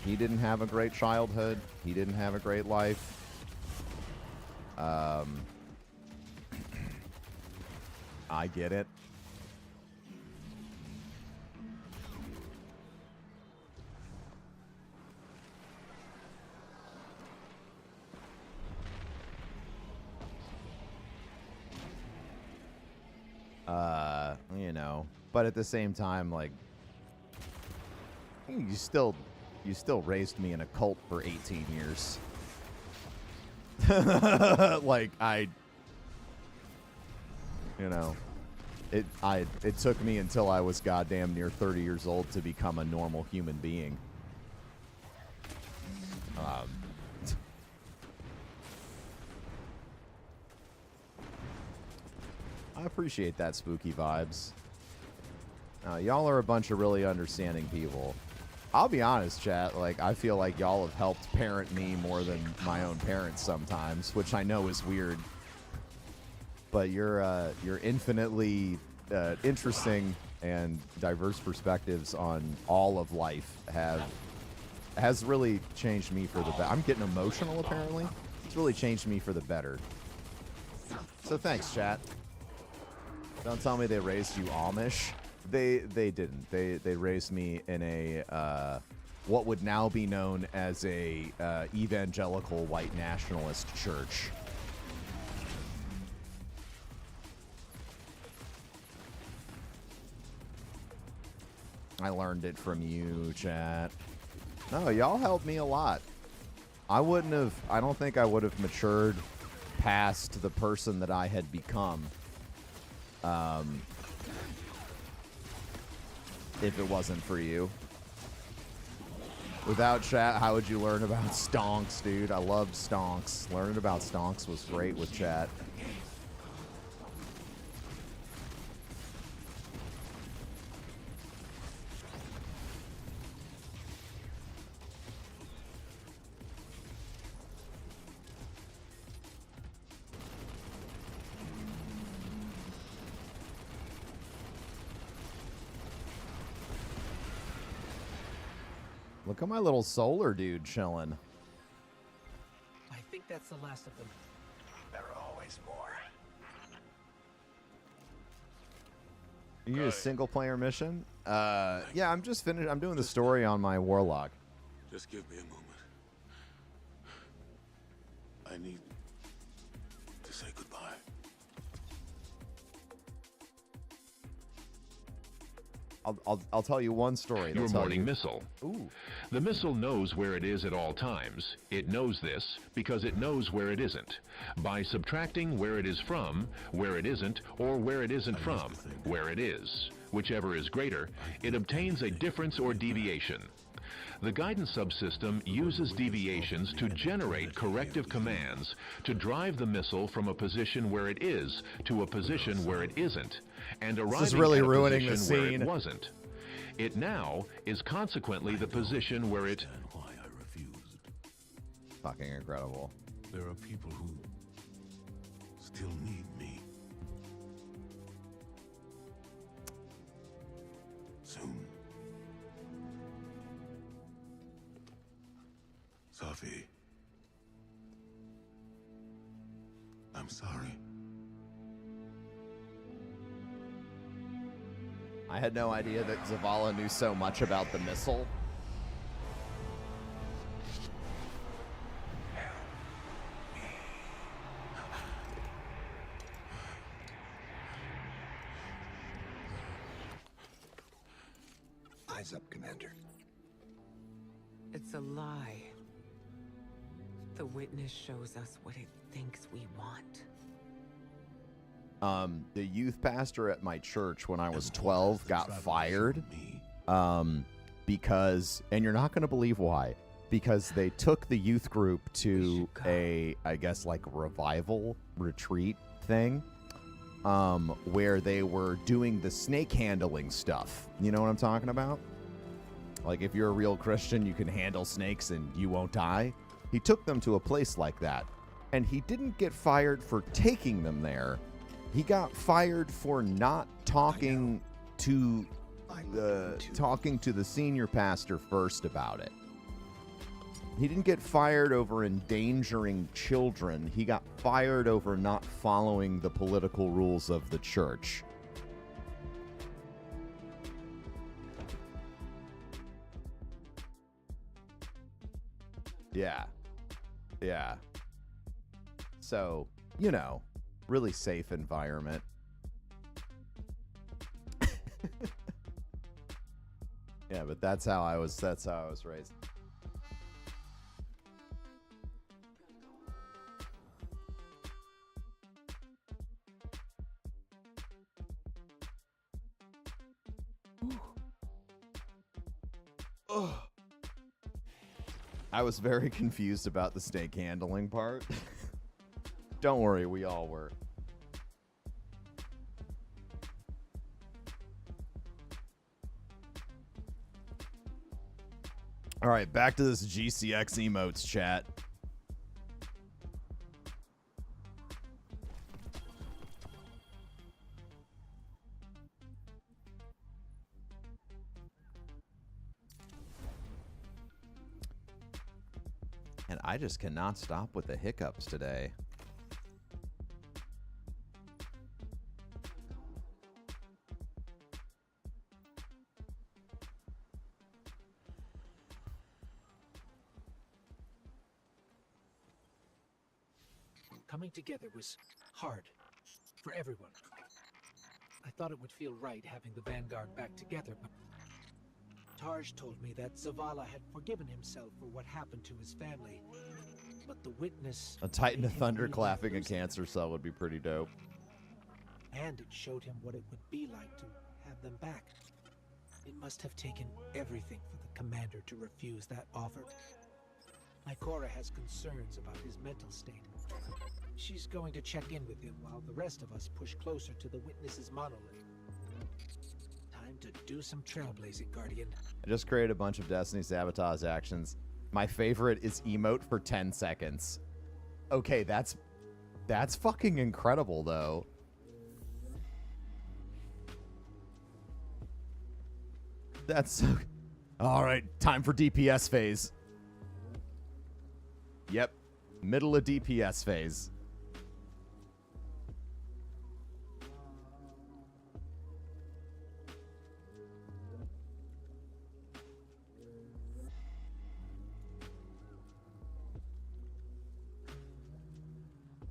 He didn't have a great childhood. He didn't have a great life. I get it. You know, but at the same time, like, you still raised me in a cult for 18 years. Like, you know, it took me until I was goddamn near 30 years old to become a normal human being. I appreciate that, spooky vibes. Y'all are a bunch of really understanding people. I'll be honest, chat. Like, I feel like y'all have helped parent me more than my own parents sometimes, which I know is weird. But your infinitely interesting and diverse perspectives on all of life has really changed me for the better. I'm getting emotional, apparently. It's really changed me for the better. So thanks, chat. Don't tell me they raised you Amish. They didn't. They raised me in a what would now be known as a evangelical white nationalist church. I learned it from you, chat. No, y'all helped me a lot. I don't think I would have matured past the person that I had become if it wasn't for you. Without chat, how would you learn about stonks, dude? I loved stonks. Learning about stonks was great with chat. Look at my little solar dude chilling. I think that's the last of them. There are always more. You need a single player mission? Yeah, I'm just finished. I'm doing the story on my warlock. Just give me a moment. I need to say goodbye. I'll tell you one story. Your morning missile. Ooh. The missile knows where it is at all times. It knows this because it knows where it isn't. By subtracting where it is from, where it isn't, or where it isn't from, where it is, whichever is greater, it obtains a difference or deviation. The guidance subsystem uses deviations to generate corrective commands to drive the missile from a position where it is to a position where it isn't, and arriving really at a ruining the position where scene. it wasn't. It now is consequently the position where it... Why I refused. Fucking incredible. There are people who still need me. Soon. Safi. I'm sorry. I had no idea that Zavala knew so much about the missile. Eyes up, Commander. It's a lie. The witness shows us what it thinks we want. The youth pastor at my church when I was 12 got fired because, and you're not going to believe why, because they took the youth group to a, I guess, like revival retreat thing where they were doing the snake handling stuff. You know what I'm talking about? Like, if you're a real Christian, you can handle snakes and you won't die. He took them to a place like that, and he didn't get fired for taking them there. He got fired for not talking to the senior pastor first about it. He didn't get fired over endangering children. He got fired over not following the political rules of the church. Yeah. Yeah. So, you know, really safe environment. Yeah, but that's how I was raised. Ugh. I was very confused about the snake handling part. Don't worry, we all were. All right, back to this GCX emotes chat. And I just cannot stop with the hiccups today. Coming together was hard for everyone. I thought it would feel right having the Vanguard back together, but Tarj told me that Zavala had forgiven himself for what happened to his family. But the witness... A Titan made of him Thunder really clapping a lose it. cancer cell would be pretty dope. And it showed him what it would be like to have them back. It must have taken everything for the commander to refuse that offer. My Cora has concerns about his mental state. She's going to check in with him while the rest of us push closer to the witness's monolith. Time to do some trailblazing, Guardian. I just created a bunch of Destiny sabotage actions. My favorite is emote for 10 seconds. Okay, that's fucking incredible, though. That's so... All right, time for DPS phase. Yep, middle of DPS phase.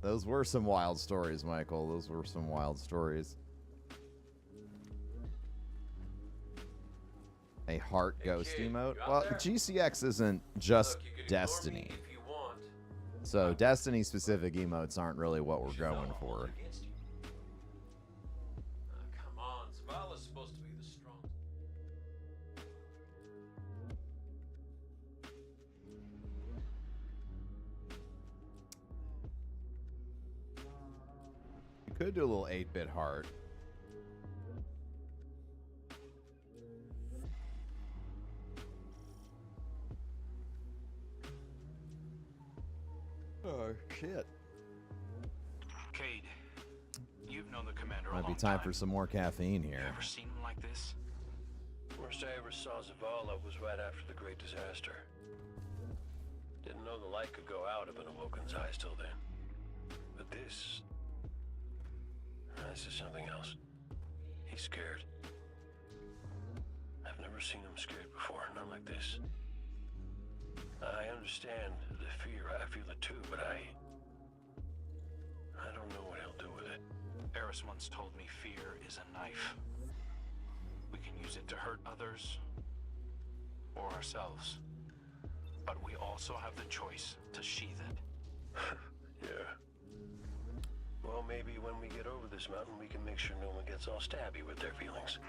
Those were some wild stories, Michael. Those were some wild stories. A heart ghost emote? Well, GCX isn't just Destiny. So Destiny-specific emotes aren't really what we're going for. Come on, Zavala's supposed to be the strong. You could do a little 8-bit heart. Oh, shit. Cade, you've known the commander a Might be long time for some more caffeine You here. ever seen him like this? Worst I ever saw Zavala was right after the Great Disaster. Didn't know the light could go out of an Awoken's eyes till then. But this is something else. He's scared. I've never seen him scared before, not like this. I understand the fear, I feel it too, but I don't know what he'll do with it. Eris once told me fear is a knife. We can use it to hurt others or ourselves. But we also have the choice to sheath it. Yeah. Well, maybe when we get over this mountain, we can make sure no one gets all stabby with their feelings.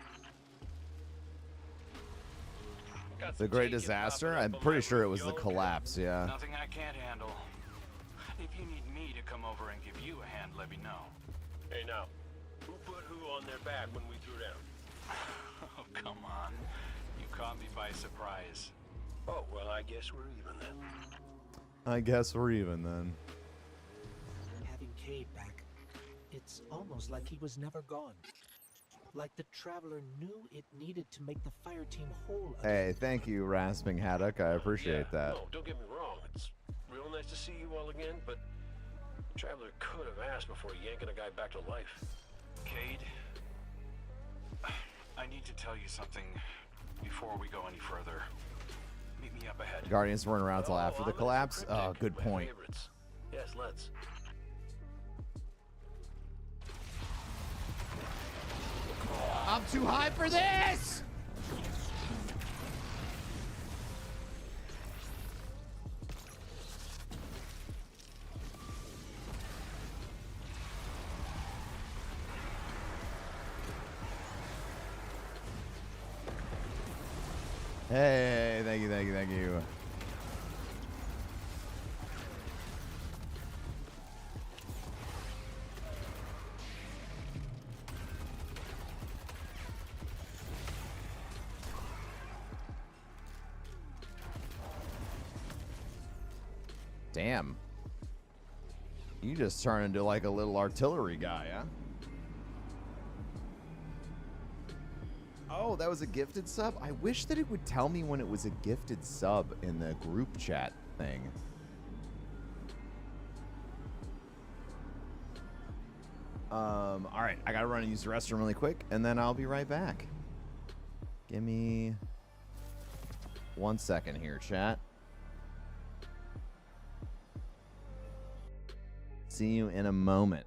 The Great Disaster? I'm pretty sure it was the collapse, yeah. Nothing I can't handle. If you need me to come over and give you a hand, let me know. Hey, now, who put who on their back when we threw down? Oh, come on. You caught me by surprise. Oh, well, I guess we're even then. I guess we're even then. Having Cade back, it's almost like he was never gone. Like the Traveler knew it needed to make the fire team whole again. Hey, thank you, Rasping Haddock. I appreciate that. No, don't get me wrong. It's real nice to see you all again, but the Traveler could have asked before yanking a guy back to life. Cade, I need to tell you something before we go any further. Meet me up ahead. Guardians weren't around till after the collapse? Oh, good point. Favorites. Yes, let's. I'm too high for this! Hey, thank you, thank you, thank you. Damn. You just turned into like a little artillery guy, huh? Oh, that was a gifted sub? I wish that it would tell me when it was a gifted sub in the group chat thing. All right, I gotta run and use the restroom really quick, and then I'll be right back. Give me 1 second here, chat. See you in a moment.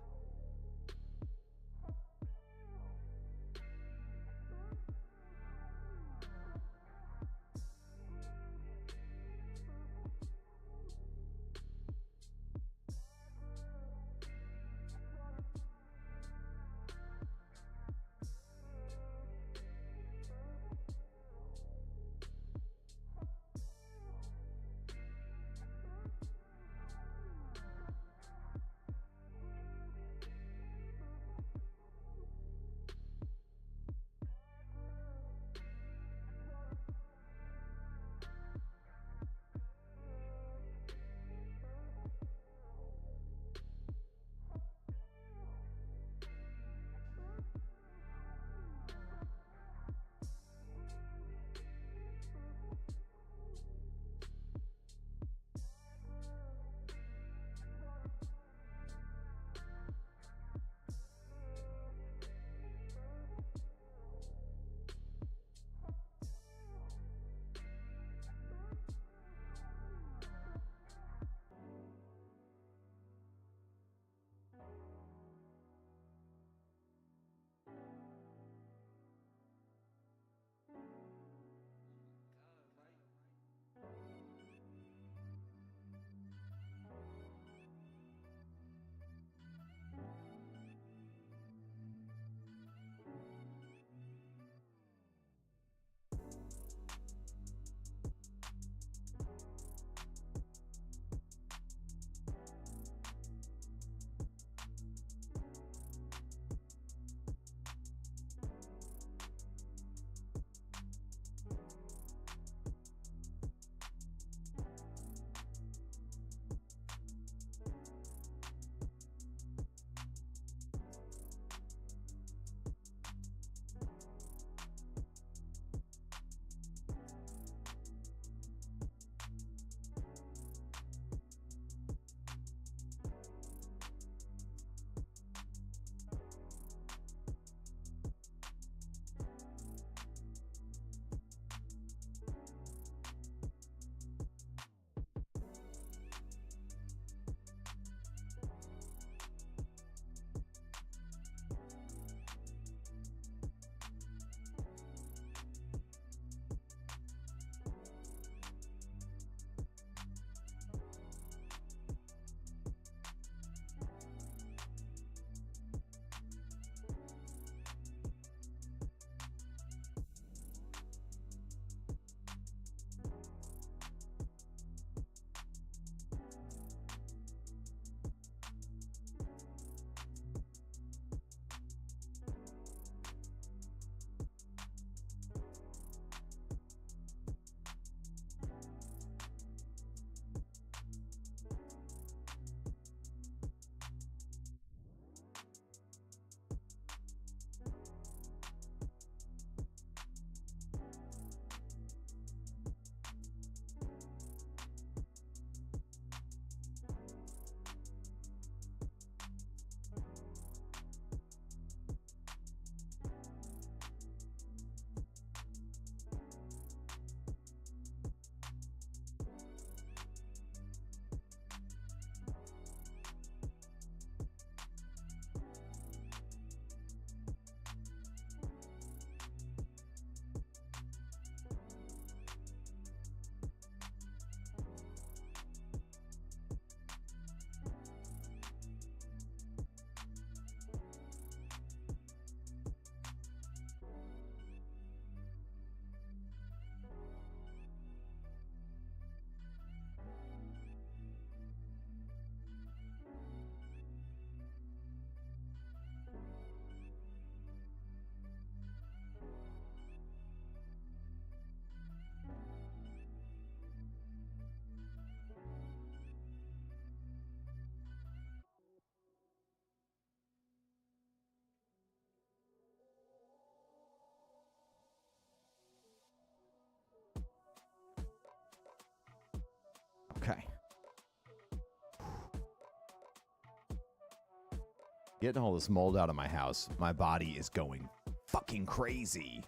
Getting all this mold out of my house, my body is going fucking crazy.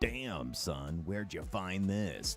Damn, son, where'd you find this?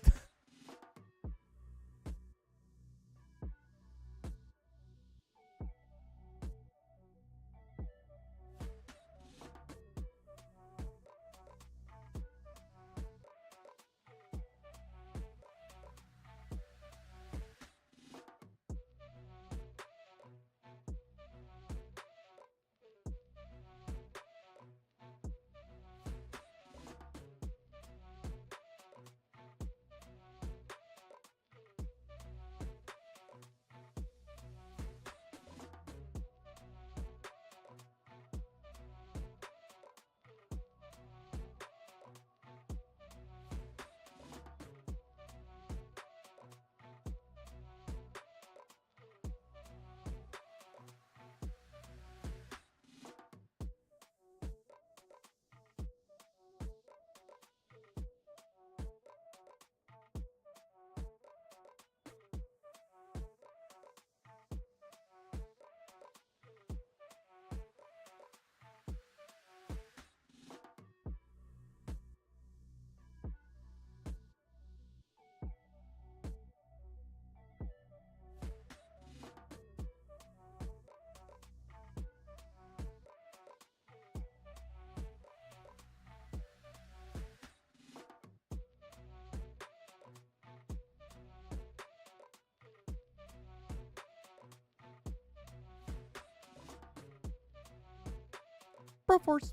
Force.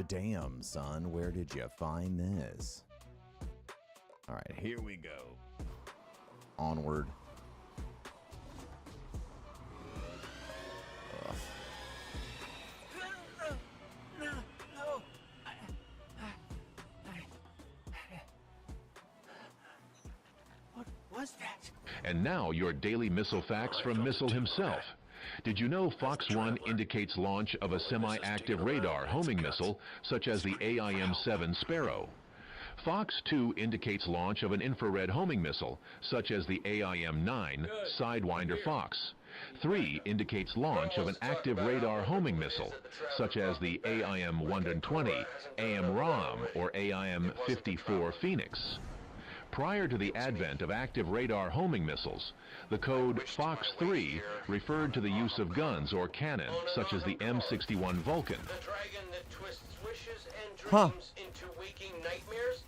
Damn, son, where did you find this? All right, here we go. Onward. Ugh. No. What was that? And now your daily missile facts from Missile himself. Did you know Fox 1 indicates launch of a semi-active radar homing missile such as the AIM-7 Sparrow? Fox 2 indicates launch of an infrared homing missile such as the AIM-9 Sidewinder Fox. 3 indicates launch of an active radar homing missile such as the AIM-120, AIM-ROM, or AIM-54 Phoenix. Prior to the advent of active radar homing missiles, the code Fox 3 referred to the use of guns or cannon, such as the M61 Vulcan. The dragon that twists wishes and dreams into waking nightmares?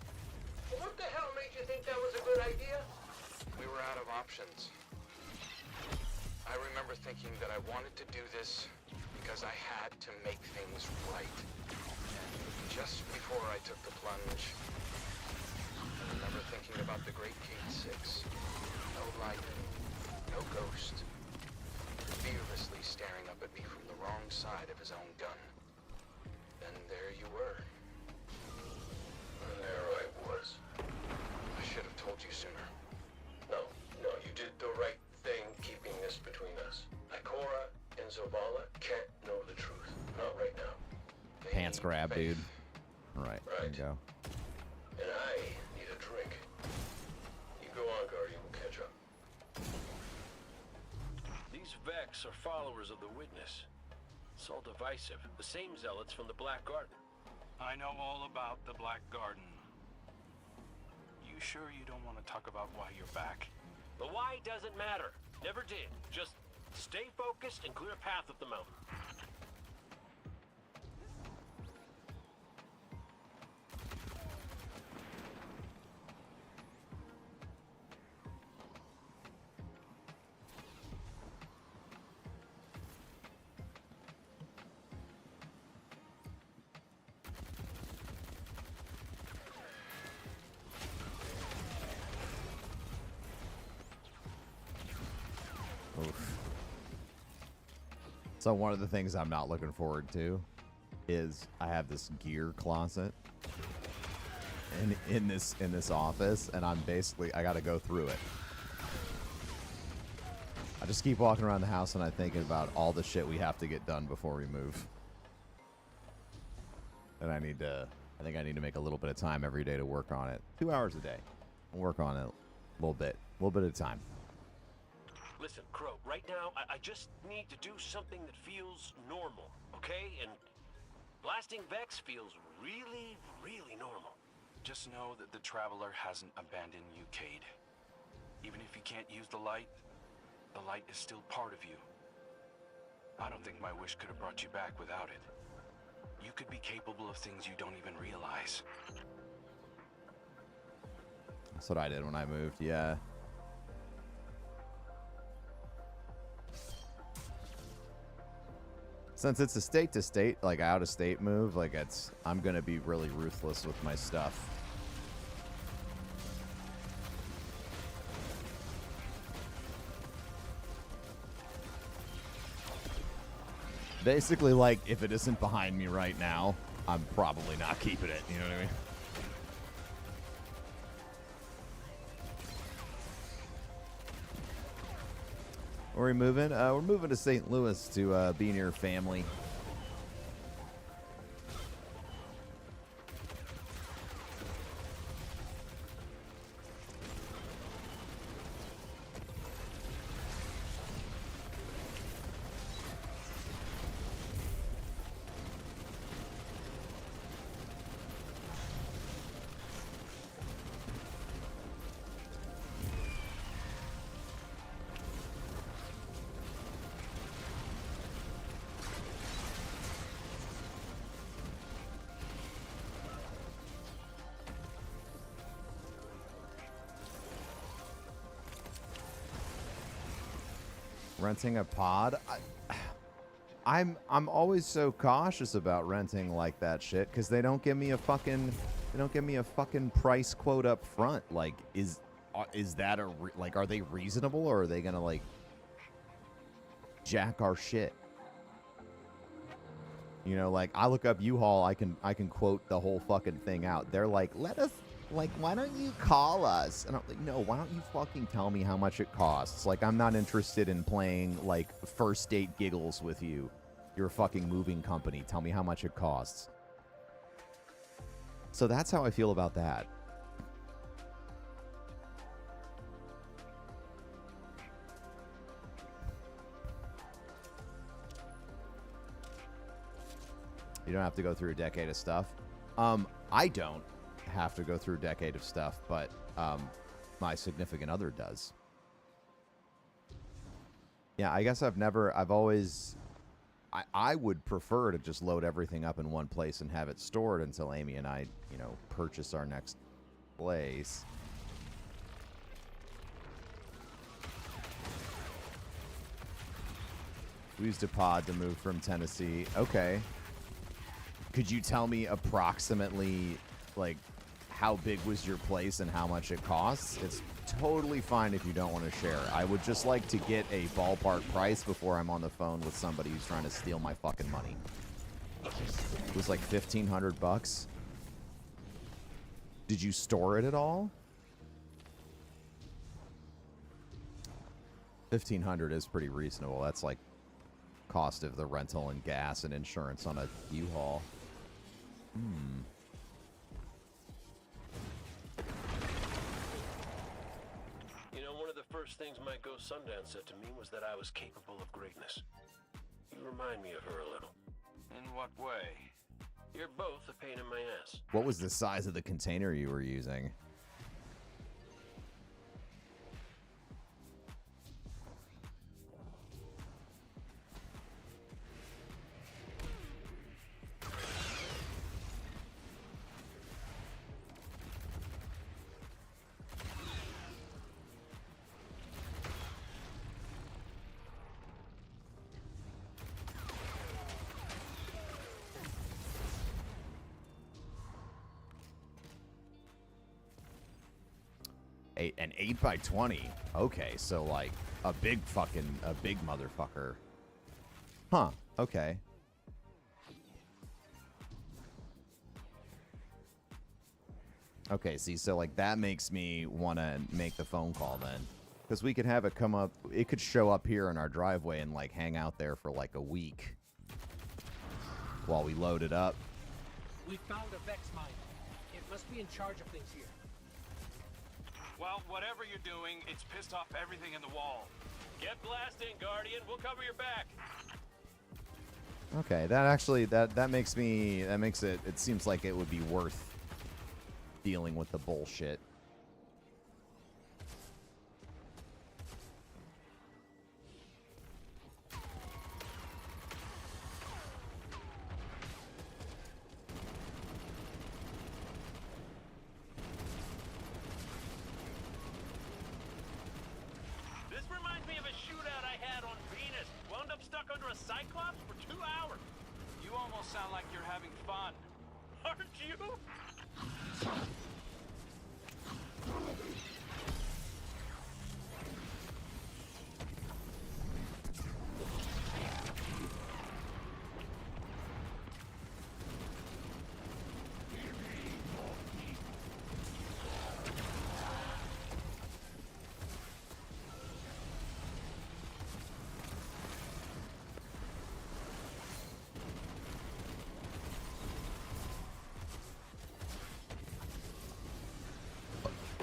What the hell made you think that was a good idea? We were out of options. I remember thinking that I wanted to do this because I had to make things right. Just before I took the plunge, I remember thinking about the Great Gate 6. No light, no ghost. Fearlessly staring up at me from the wrong side of his own gun. Then there you were. And there I was. I should have told you sooner. No, you did the right thing keeping this between us. Ikora and Zavala can't know the truth. Not right now. They Pants need grab, faith. dude. All right, there you go. And I need a drink. You go on, Guardian. We'll catch up. These Vex are followers of the Witness. It's all divisive. The same zealots from the Black Garden. I know all about the Black Garden. You sure you don't want to talk about why you're back? The why doesn't matter. Never did. Just stay focused and clear a path up the mountain. Oof. So one of the things I'm not looking forward to is I have this gear closet in this office, and I got to go through it. I just keep walking around the house and I think about all the shit we have to get done before we move. And I think I need to make a little bit of time every day to work on it. 2 hours a day. I'll work on it a little bit at a time. Listen, Crow, right now, I just need to do something that feels normal, okay? And blasting Vex feels really, really normal. Just know that the Traveler hasn't abandoned you, Cade. Even if you can't use the light is still part of you. I don't think my wish could have brought you back without it. You could be capable of things you don't even realize. That's what I did when I moved, yeah. Since it's a state-to-state, like out-of-state move, like I'm gonna be really ruthless with my stuff. Basically, like, if it isn't behind me right now, I'm probably not keeping it, you know what I mean? Where are we moving? We're moving to St. Louis to be near family. Renting a pod, I'm always so cautious about renting like that shit because they don't give me a fucking price quote up front. Like, is that like, are they reasonable, or are they gonna like jack our shit? You know, like, I look up U-Haul, I can quote the whole fucking thing out. They're like, why don't you call us? And I'm like, no, why don't you fucking tell me how much it costs? Like, I'm not interested in playing, like, first date giggles with you. You're a fucking moving company. Tell me how much it costs. So that's how I feel about that. You don't have to go through a decade of stuff. I don't have to go through a decade of stuff, but my significant other does. Yeah, I guess I would prefer to just load everything up in one place and have it stored until Amy and I, you know, purchase our next place. We used a pod to move from Tennessee. Okay. Could you tell me approximately, like, how big was your place and how much it costs? It's totally fine if you don't want to share. I would just like to get a ballpark price before I'm on the phone with somebody who's trying to steal my fucking money. It was like $1,500. Did you store it at all? $1,500 is pretty reasonable. That's like cost of the rental and gas and insurance on a U-Haul. You know, one of the first things my ghost Sundance said to me was that I was capable of greatness. You remind me of her a little. In what way? You're both a pain in my ass. What was the size of the container you were using? An 8x20. Okay, so like a big motherfucker. Huh, okay. Okay, see, so like that makes me want to make the phone call then. Because we could have it come up, it could show up here in our driveway and like hang out there for like a week while we load it up. We found a Vex mine. It must be in charge of things here. Well, whatever you're doing, it's pissed off everything in the wall. Get blasting, Guardian. We'll cover your back. Okay, that actually, that makes it seems like it would be worth dealing with the bullshit. This reminds me of a shootout I had on Venus. Wound up stuck under a Cyclops for 2 hours. You almost sound like you're having fun. Aren't you?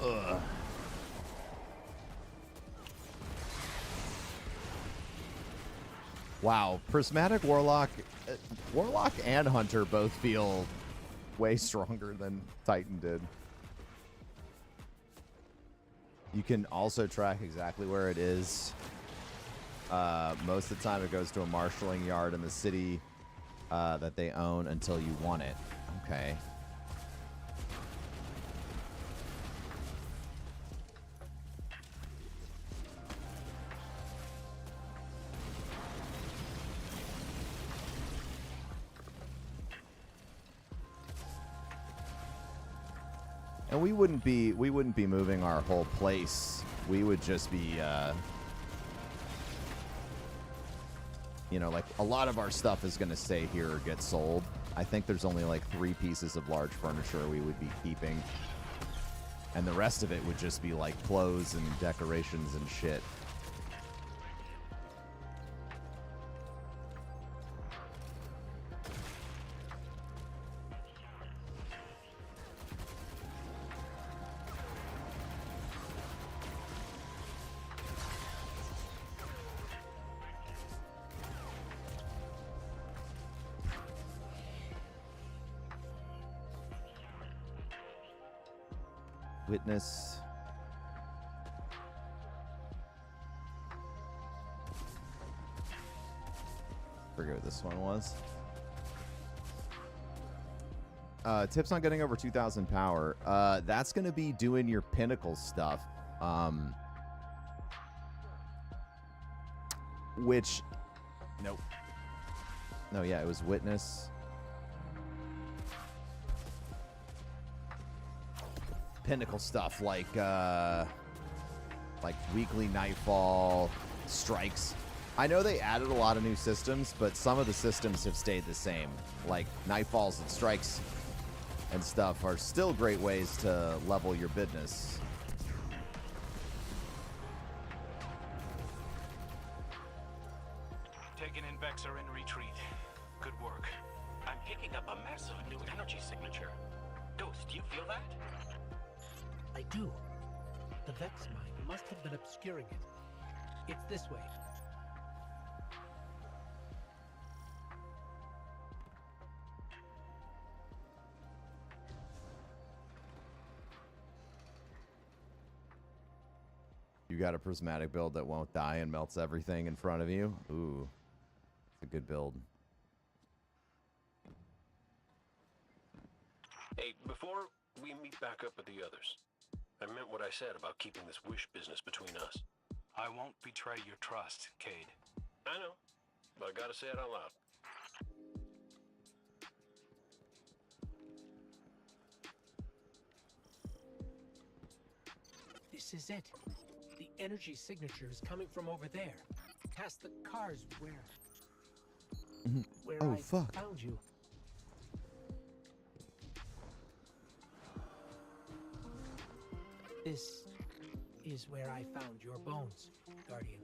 Ugh. Wow, Prismatic Warlock and Hunter both feel way stronger than Titan did. You can also track exactly where it is. Most of the time it goes to a marshalling yard in the city that they own until you want it. Okay. And we wouldn't be moving our whole place. We would just be you know, like a lot of our stuff is going to stay here or get sold. I think there's only like 3 pieces of large furniture we would be keeping. And the rest of it would just be like clothes and decorations and shit. Witness. Forget what this one was. Tips on getting over 2,000 power. That's going to be doing your pinnacle stuff. Which, nope. No, yeah, it was Witness. Pinnacle stuff like weekly Nightfall, strikes. I know they added a lot of new systems, but some of the systems have stayed the same. Like Nightfalls and strikes and stuff are still great ways to level your business. Taking in Vex are in retreat. Good work. I'm picking up a massive new energy signature. Ghost, do you feel that? I do. The Vex mine must have been obscuring it. It's this way. You got a prismatic build that won't die and melts everything in front of you? Ooh, it's a good build. Hey, before we meet back up with the others, I meant what I said about keeping this wish business between us. I won't betray your trust, Cade. I know, but I gotta say it out loud. This is it. The energy signature is coming from over there, past the cars where Oh, I fuck. found you. This is where I found your bones, Guardian.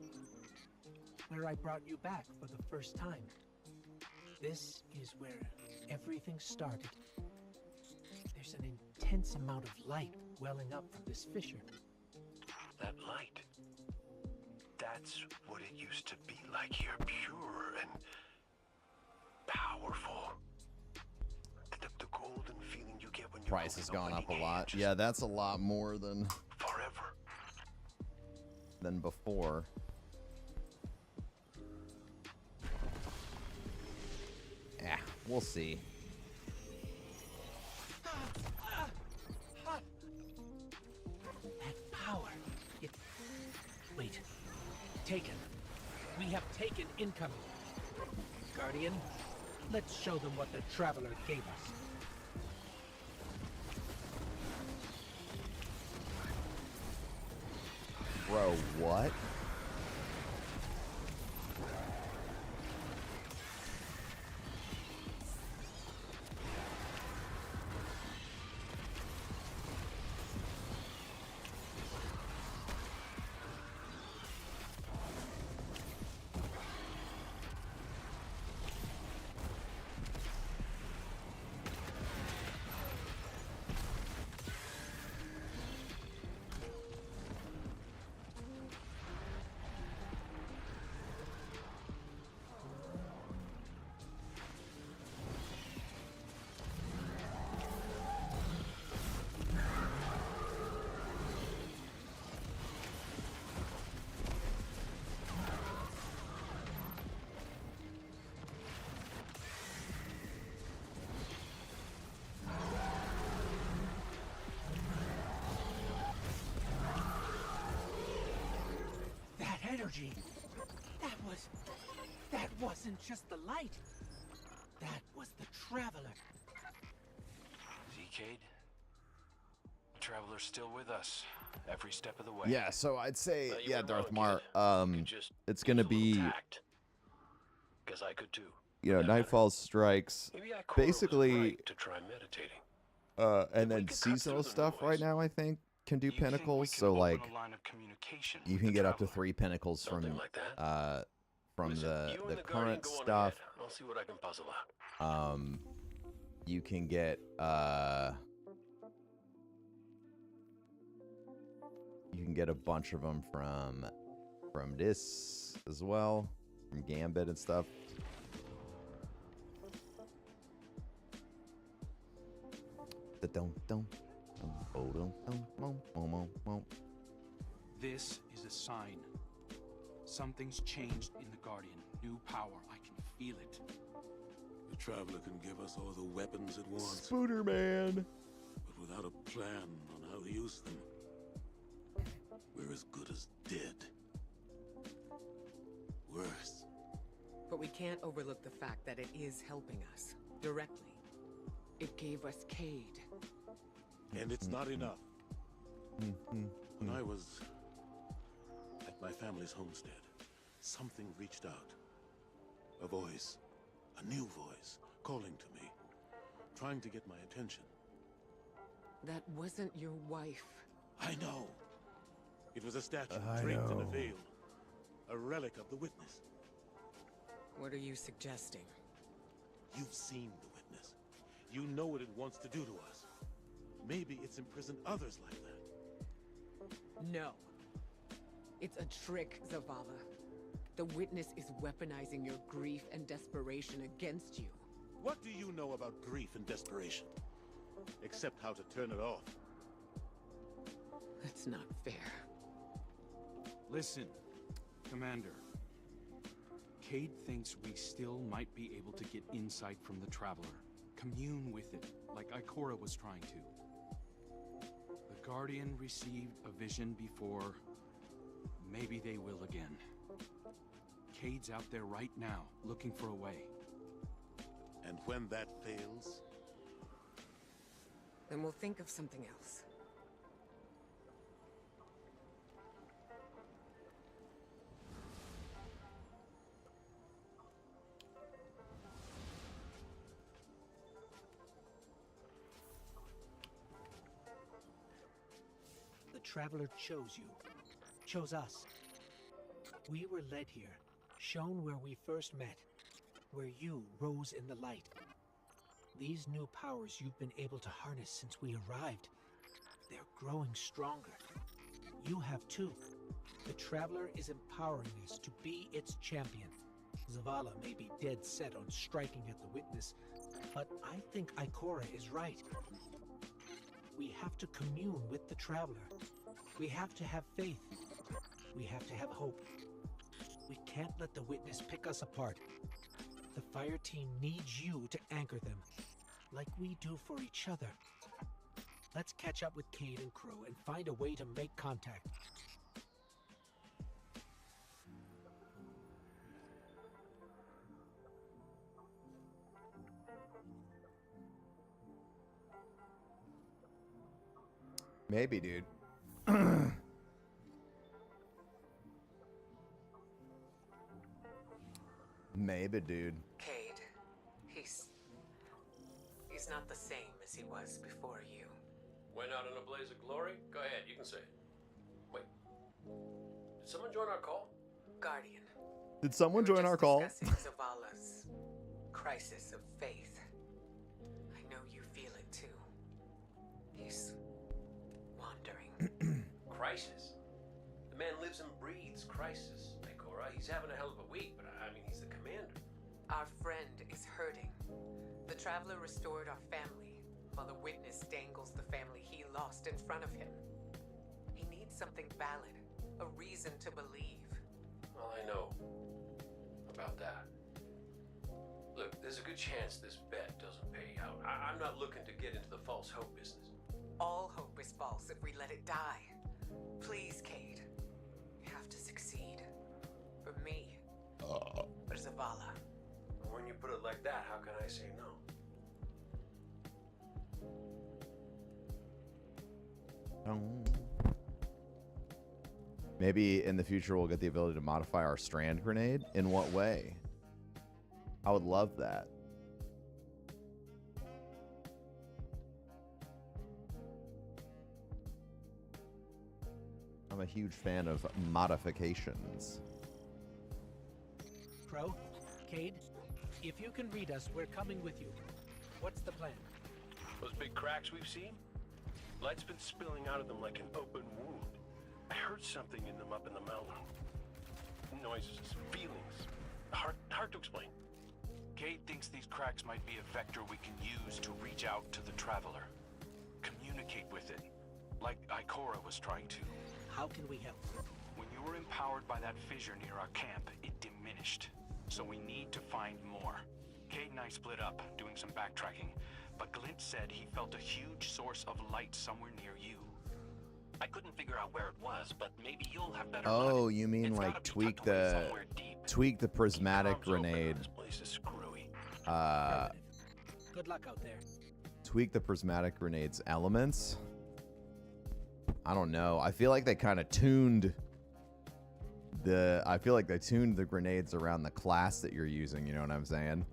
Where I brought you back for the first time. This is where everything started. There's an intense amount of light welling up from this fissure. That light. That's what it used to be like here. Pure and powerful. The golden feeling you get when you're Price has gone up a lot. Yeah, that's a lot more than forever. Than before. Yeah, we'll see. That power. Wait. Taken. We have taken incoming. Guardian, let's show them what the Traveler gave us. Bro, what? Energy. That wasn't just the light. That was the Traveler. Zcade, the Traveler's still with us every step of the way. Yeah, so I'd say, yeah, Darth Mar, just it's gonna be, because I could too. you know, Nightfall strikes, basically, to try meditating. and then seasonal stuff right now, I think, can do pinnacles. So like, you can get up to 3 pinnacles from the current stuff. I'll see what I can puzzle out. You can get a bunch of them from this as well, from Gambit and stuff. This is a sign. Something's changed in the Guardian. New power. I can feel it. The Traveler can give us all the weapons it wants. Spooderman! But without a plan on how to use them, we're as good as dead. Worse. But we can't overlook the fact that it is helping us. Directly. It gave us Cade. And it's not enough. When I was at my family's homestead, something reached out. A voice. A new voice. Calling to me. Trying to get my attention. That wasn't your wife. I know. It was a statue draped in a veil. A relic of the witness. What are you suggesting? You've seen the witness. You know what it wants to do to us. Maybe it's imprisoned others like that. No. It's a trick, Zavala. The witness is weaponizing your grief and desperation against you. What do you know about grief and desperation? Except how to turn it off. That's not fair. Listen, Commander. Cade thinks we still might be able to get insight from the Traveler. Commune with it, like Ikora was trying to. The Guardian received a vision before. Maybe they will again. Cade's out there right now, looking for a way. And when that fails? Then we'll think of something else. The Traveler chose you, chose us. We were led here, shown where we first met, where you rose in the light. These new powers you've been able to harness since we arrived, they're growing stronger. You have too. The Traveler is empowering us to be its champion. Zavala may be dead set on striking at the Witness, but I think Ikora is right. We have to commune with the Traveler. We have to have faith. We have to have hope. We can't let the Witness pick us apart. The fire team needs you to anchor them, like we do for each other. Let's catch up with Cade and Crow and find a way to make contact. Maybe, dude. Maybe, dude. Cade, he's not the same as he was before you. Went out in a blaze of glory? Go ahead, you can say it. Wait. Did someone join our call? Guardian. Did someone join our call? Discussing Zavala's crisis of faith. I know you feel it too. He's wandering. Crisis? The man lives and breathes crisis, Ikora. He's having a hell of a week, but I mean, he's the commander. Our friend is hurting. The Traveler restored our family, while the Witness dangles the family he lost in front of him. He needs something valid, a reason to believe. Well, I know about that. Look, there's a good chance this bet doesn't pay out. I'm not looking to get into the false hope business. All hope is false if we let it die. Please, Cade. You have to succeed. For me. For Zavala. When you put it like that, how can I say no? Maybe in the future we'll get the ability to modify our strand grenade. In what way? I would love that. I'm a huge fan of modifications. Crow, Cade, if you can read us, we're coming with you. What's the plan? Those big cracks we've seen? Light's been spilling out of them like an open wound. I heard something in them up in the mountain. Noises, feelings. Hard to explain. Cade thinks these cracks might be a vector we can use to reach out to the Traveler. Communicate with it, like Ikora was trying to. How can we help? When you were empowered by that fissure near our camp, it diminished. So we need to find more. Cade and I split up, doing some backtracking, but Glint said he felt a huge source of light somewhere near you. I couldn't figure out where it was, but maybe you'll have better luck. Oh, you mean like tweak the prismatic grenade? This place is screwy. Good luck out there. Tweak the prismatic grenade's elements? I don't know. I feel like they kind of tuned the grenades around the class that you're using, you know what I'm saying?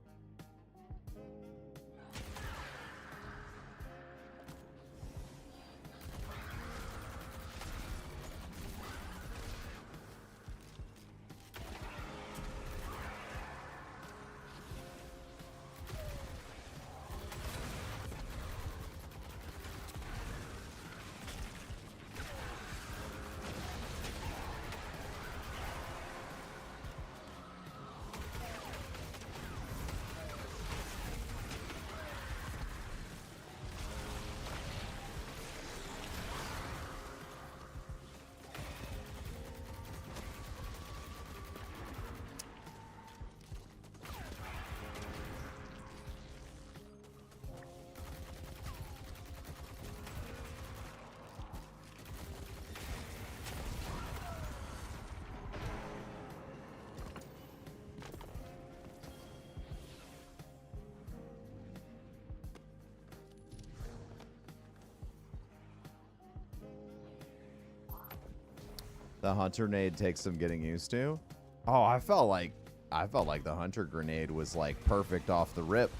The hunter nade takes some getting used to. Oh, I felt like the hunter grenade was like perfect off the rip.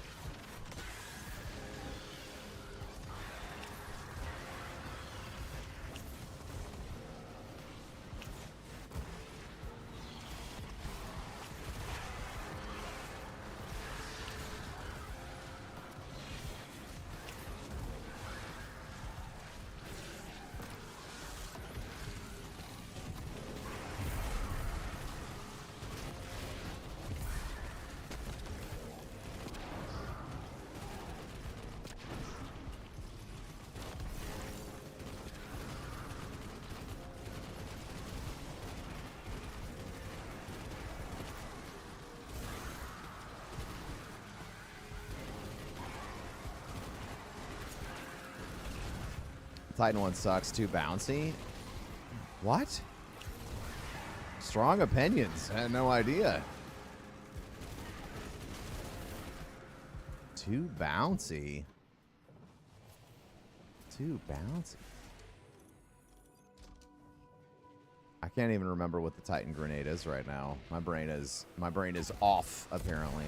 Titan 1 sucks, too bouncy. What? Strong opinions. I had no idea. Too bouncy. Too bouncy. I can't even remember what the Titan grenade is right now. My brain is off, apparently.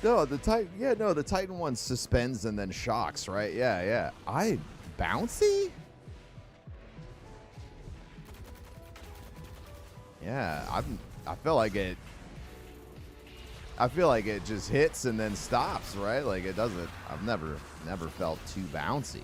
No, the Titan. Yeah, no, the Titan one suspends and then shocks, right? Yeah, yeah. Bouncy? Yeah, I feel like it. I feel like it just hits and then stops, right? Like it doesn't. I've never felt too bouncy.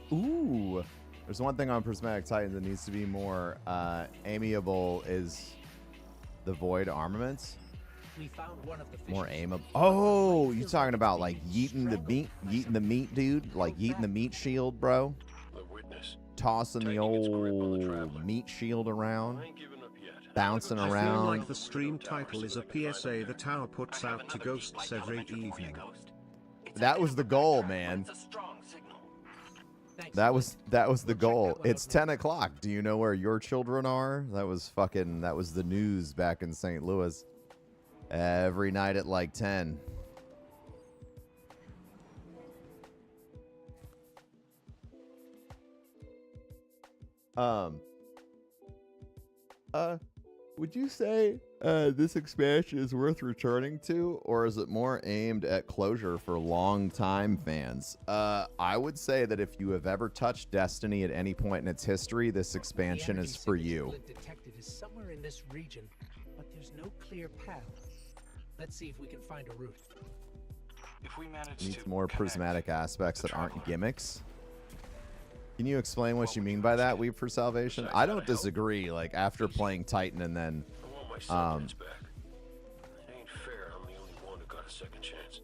Ooh. There's one thing on Prismatic Titans that needs to be more amiable is the Void armaments. We found one of the More amiable. Oh, you talking about like yeeting the meat, dude? Like yeeting the meat shield, bro? The witness. Tossing the old meat shield around. Bouncing I feel around. like the stream title is a PSA the tower puts out to ghosts every evening. That was the goal, man. That was the goal. It's 10 o'clock. Do you know where your children are? That was the news back in St. Louis. Every night at like 10. Would you say this expansion is worth returning to, or is it more aimed at closure for long-time fans? I would say that if you have ever touched Destiny at any point in its history, this expansion is for you. Detected is somewhere in this region, but there's no clear path. Let's see if we can find a route. If we manage Needs to more connect prismatic aspects the that aren't traveler. gimmicks. Can you explain what you mean by that, Weep for Salvation? I don't disagree. Like, after playing Titan and then... I want my sentence back. It ain't fair I'm the only one who got a second chance.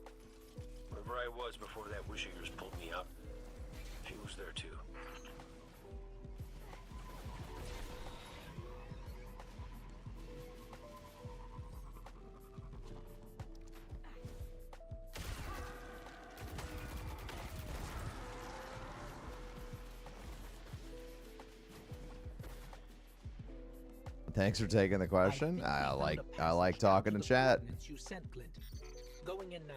Wherever I was before that wish of yours pulled me up, he was there too. Thanks for taking the question. I like talking to chat. You sent, Clint. Going in now.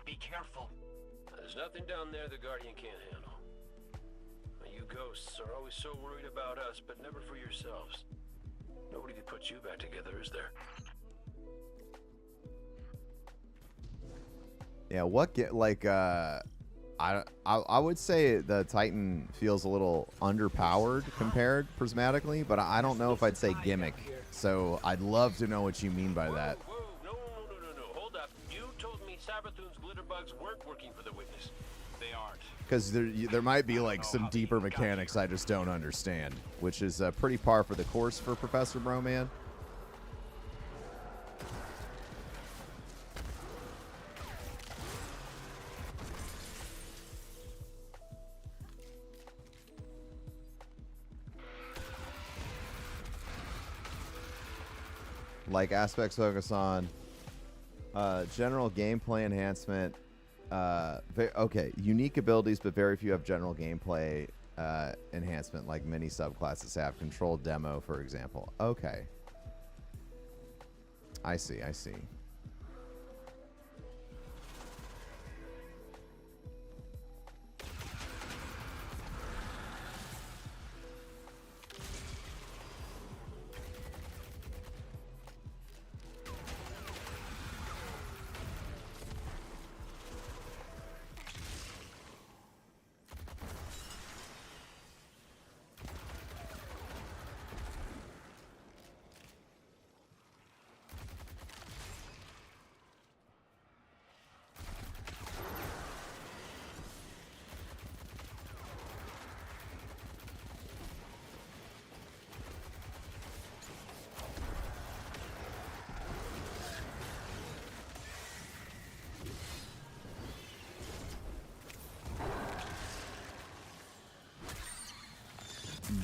Be careful. There's nothing down there the Guardian can't handle. You ghosts are always so worried about us, but never for yourselves. Nobody could put you back together, is there? Yeah, what get like I would say the Titan feels a little underpowered compared prismatically, but I don't know if I'd say gimmick. So I'd love to know what you mean by that. Whoa, no. Hold up. You told me Sabathun's glitter bugs weren't working for the Witness. They aren't. Because there might be like some deeper mechanics I just don't understand, which is pretty par for the course for Professor Broman. Like aspects focus on general gameplay enhancement. Okay, unique abilities, but very few have general gameplay enhancement, like many subclasses have. Controlled demo, for example. Okay. I see.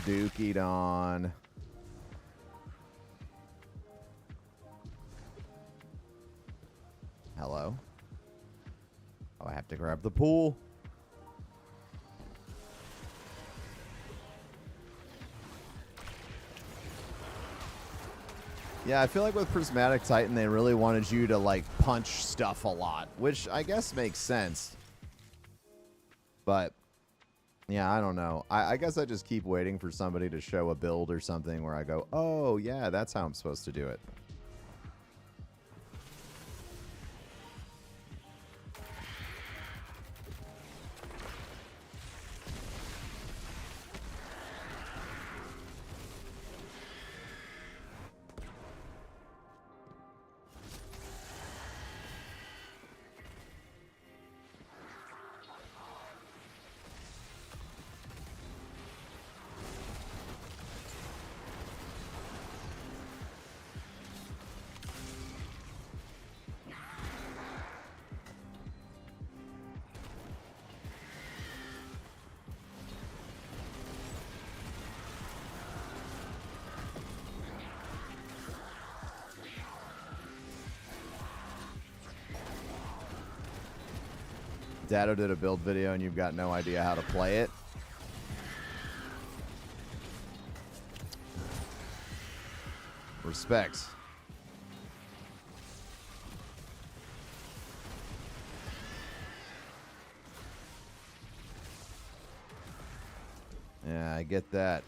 Dookie Don. Hello. Oh, I have to grab the pool. Yeah, I feel like with Prismatic Titan, they really wanted you to, like, punch stuff a lot, which I guess makes sense. But, yeah, I don't know. I guess I just keep waiting for somebody to show a build or something where I go, oh, yeah, that's how I'm supposed to do it. Dado did a build video and you've got no idea how to play it. Respect. Yeah, I get that.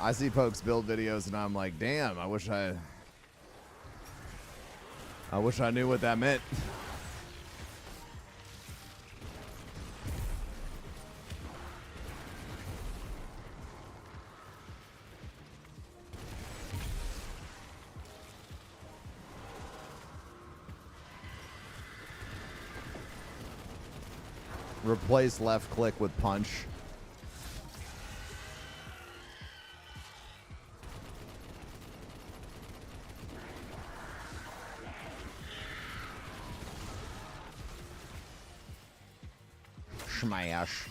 I see folks build videos and I'm like, damn, I wish I knew what that meant. Replace left click with punch. Smash.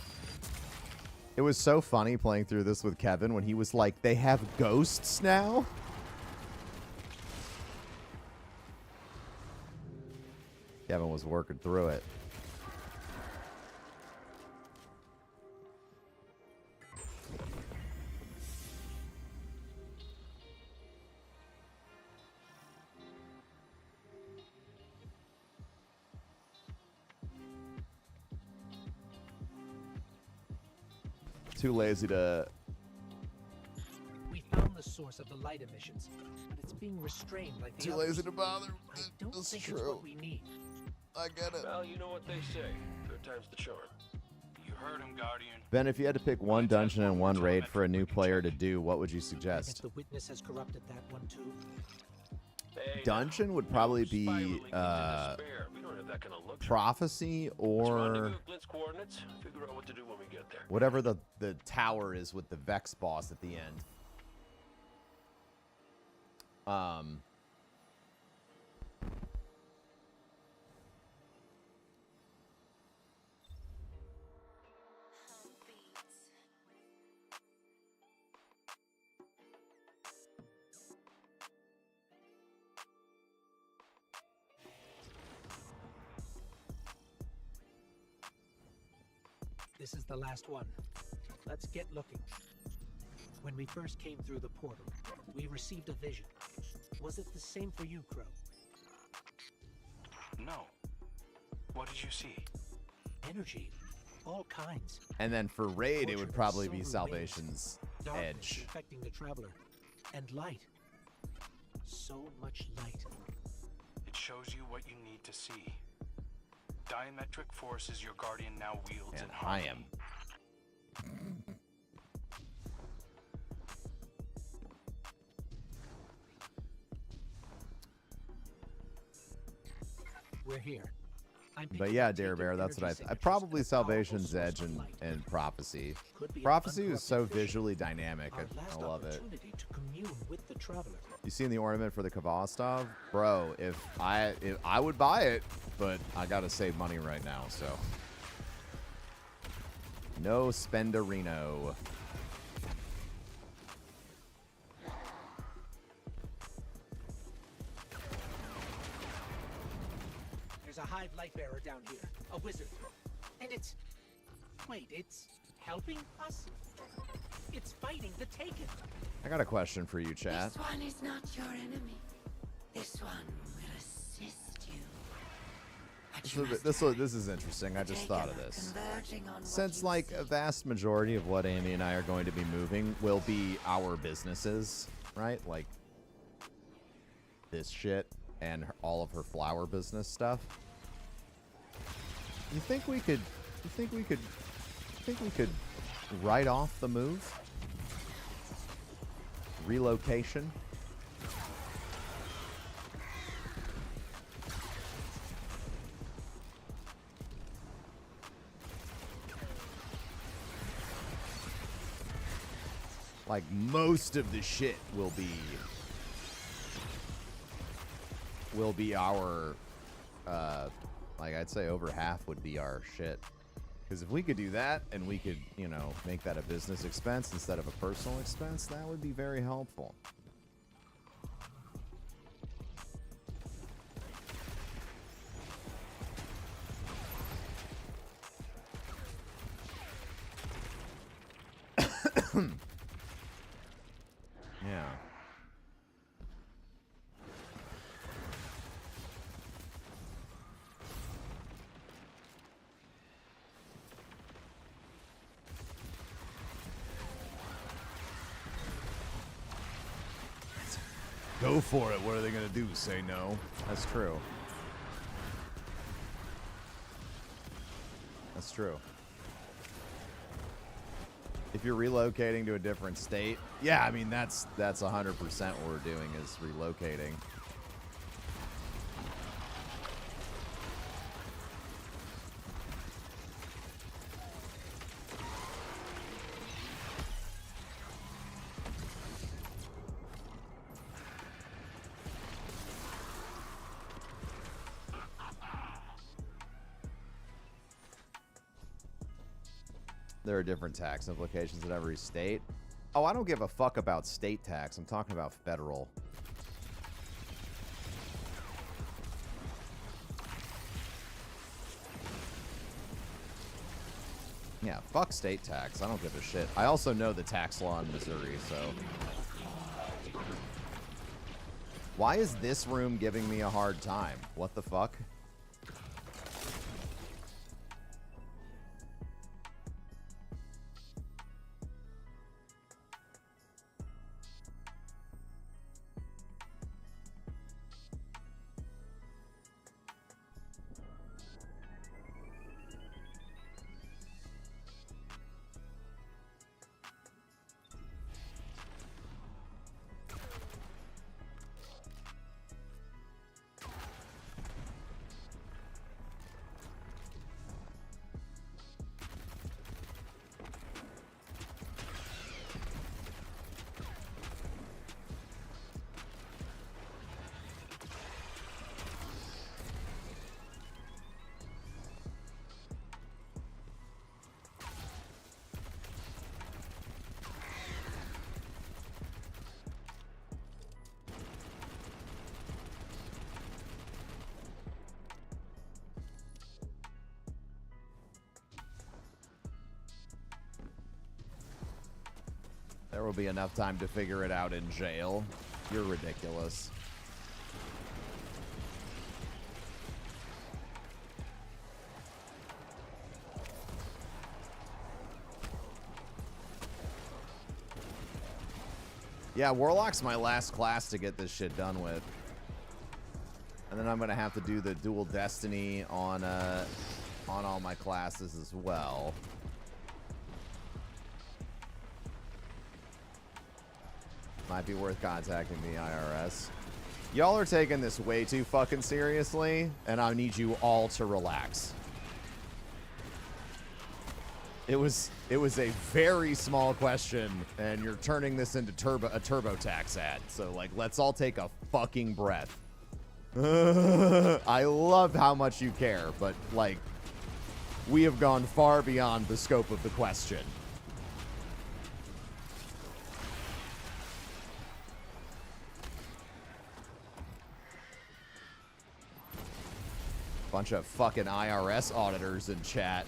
It was so funny playing through this with Kevin when he was like, they have ghosts now? Kevin was working through it. too lazy to... We found the source of the light emissions, but it's being restrained like the Too others. lazy to bother. I don't That's think true. it's what we need. I get it. Well, you know what they say. Third time's the charm. You heard him, Guardian. Ben, if you had to pick one dungeon and one raid for a new player to do, what would you And if suggest? the witness has corrupted that one too, Hey, Dungeon would probably be spiraling into despair. We don't have that kind of luxury. Prophecy Let's or rendezvous at Glint's coordinates. Figure out what to do when we get there. whatever the tower is with the Vex boss at the end. this is the last one. Let's get looking. When we first came through the portal, we received a vision. Was it the same for you, Crow? No. What did you see? Energy, all kinds. And then for raid, it would Tortured probably be silver Salvation's Darkness Edge. infecting the traveler, and light. So much light. It shows you what you need to see. Diametric forces your Guardian now wields And in I harmony. am. We're here. I'm But picking yeah, up Dare taken Bear, that's what energy I signatures probably and a powerful Salvation's source Edge of and, light. and Prophecy. Could be an Prophecy is so uncorrupted vision. visually dynamic. Our last I love it. opportunity to commune with the traveler. You seen the ornament for the Kavastov? Bro, if I would buy it, but I gotta save money right now, so. No spenderino. There's a hive light bearer down here, a wizard, and it's. Wait, it's helping us. It's fighting the Taken. I got a question for you, chat. This one is not your enemy. This one will assist you. But you must This is interesting. I just thought of this. converging on what Since you like see. a vast majority of what Amy and I are going to be moving will be our businesses, right? Like this shit and all of her flower business stuff. You think we could write off the move? Relocation? Like most of the shit will be our like I'd say over half would be our shit. Because if we could do that and we could, you know, make that a business expense instead of a personal expense, that would be very helpful. Yeah. Go for it. What are they going to do? Say no? That's true. That's true. If you're relocating to a different state, yeah, I mean that's 100% what we're doing is relocating. There are different tax implications in every state. Oh, I don't give a fuck about state tax. I'm talking about federal. Yeah, fuck state tax. I don't give a shit. I also know the tax law in Missouri, so. Why is this room giving me a hard time? What the fuck? There will be enough time to figure it out in jail. You're ridiculous. Yeah, Warlock's my last class to get this shit done with. And then I'm gonna have to do the dual destiny on all my classes as well. Might be worth contacting the IRS. Y'all are taking this way too fucking seriously, and I need you all to relax. It was a very small question, and you're turning this into a TurboTax ad. So, like, let's all take a fucking breath. I love how much you care, but, like, we have gone far beyond the scope of the question. Bunch of fucking IRS auditors in chat.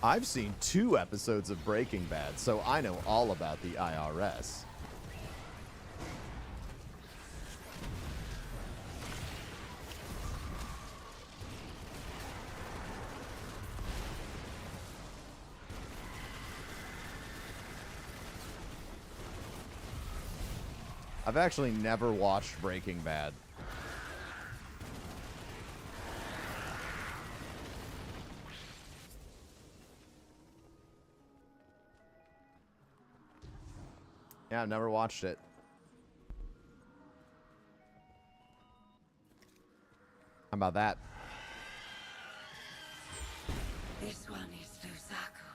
I've seen 2 episodes of Breaking Bad, so I know all about the IRS. I've actually never watched Breaking Bad. Yeah, I've never watched it. How about that? This one is Lusaku.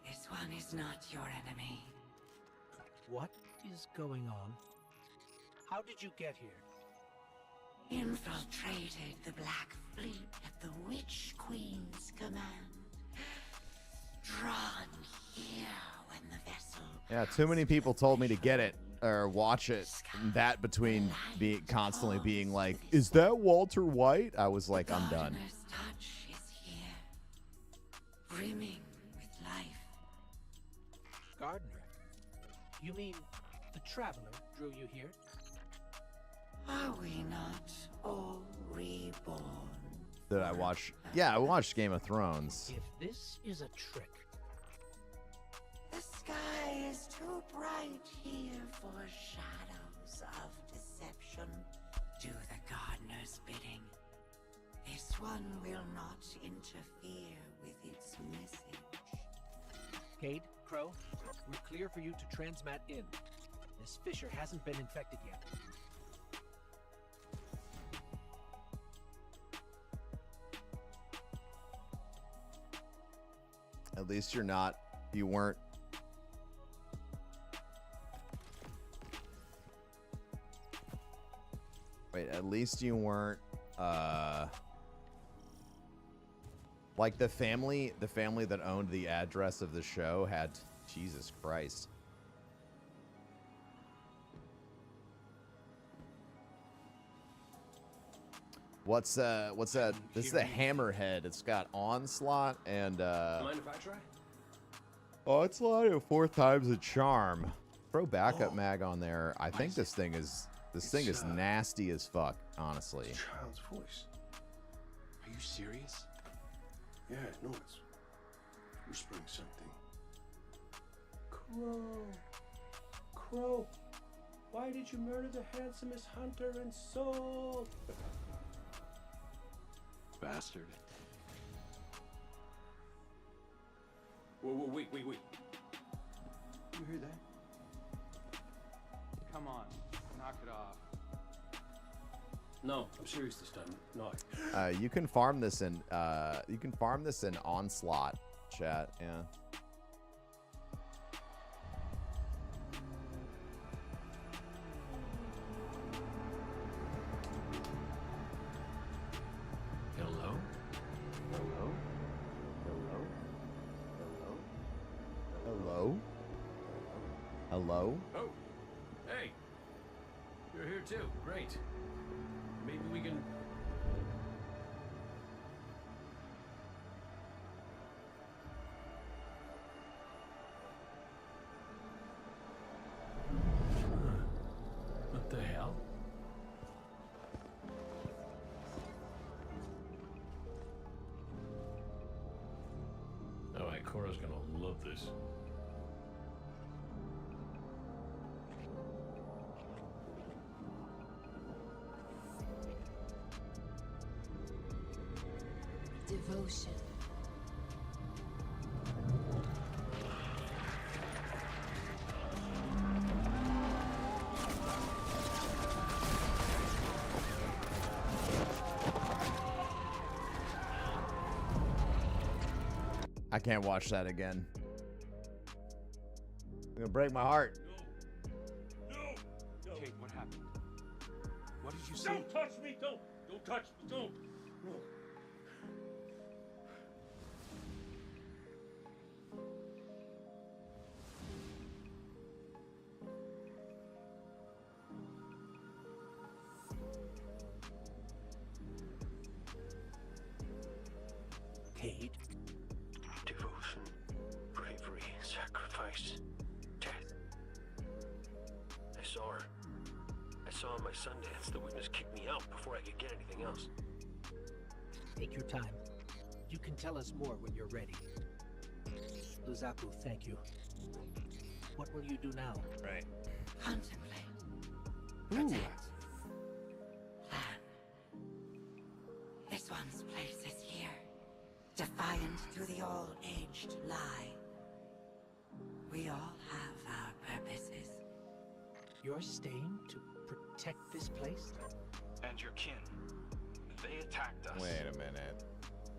This one is not your enemy. What is going on? How did you get here? Infiltrated the Black Fleet at the Witch Queen's command. Drawn here when the vessel... Yeah, too many people told me to get it or watch it. That between constantly being like, is that Walter White? I was like, I'm done. Touch is here, brimming with life. Gardener? You mean the Traveler drew you here? Are we not all reborn? Did I watch? Yeah, I watched Game of Thrones. If this is a trick... The sky is too bright here for shadows of deception. Do the gardener's bidding. This one will not interfere with its message. Cade, Crow, we're clear for you to transmat in. This fissure hasn't been infected yet. At least you weren't. Wait, at least you weren't, like the family that owned the address of the show had, Jesus Christ. What's that? This is the Hammerhead. It's got Onslaught and, Mind if I try? Onslaught and 4 times a charm. Throw backup mag on there. I think this thing is nasty as fuck, honestly. Child's voice. Are you serious? Yeah, no, it's whispering something. Crow, why did you murder the handsomest hunter in Seoul? Bastard. Whoa, wait. You heard that? Come on, knock it off. No, I'm serious this time. No. You can farm this in Onslaught, chat. Yeah. Hello? Hello? Hello? Oh, hey. You You're here too. Great. Maybe we can... What the hell? Oh, Ikora's gonna love this. Devotion. I can't watch that again. It's gonna break my heart. No. Kate, what happened? What did you see? Don't touch me! Don't touch me! Don't! No. Cade? Devotion, bravery, sacrifice, death. I saw her. I saw on my Sundance the witness kicked me out before I could get anything else. Take your time. You can tell us more when you're ready. Luzaku, thank you. What will you do now? Right. Contemplate. Ooh. Protect. Plan. This one's place is here. Defiant to the all-aged lie. We all have our purposes. You're staying to protect this place? And your kin. They attacked us. Wait a minute.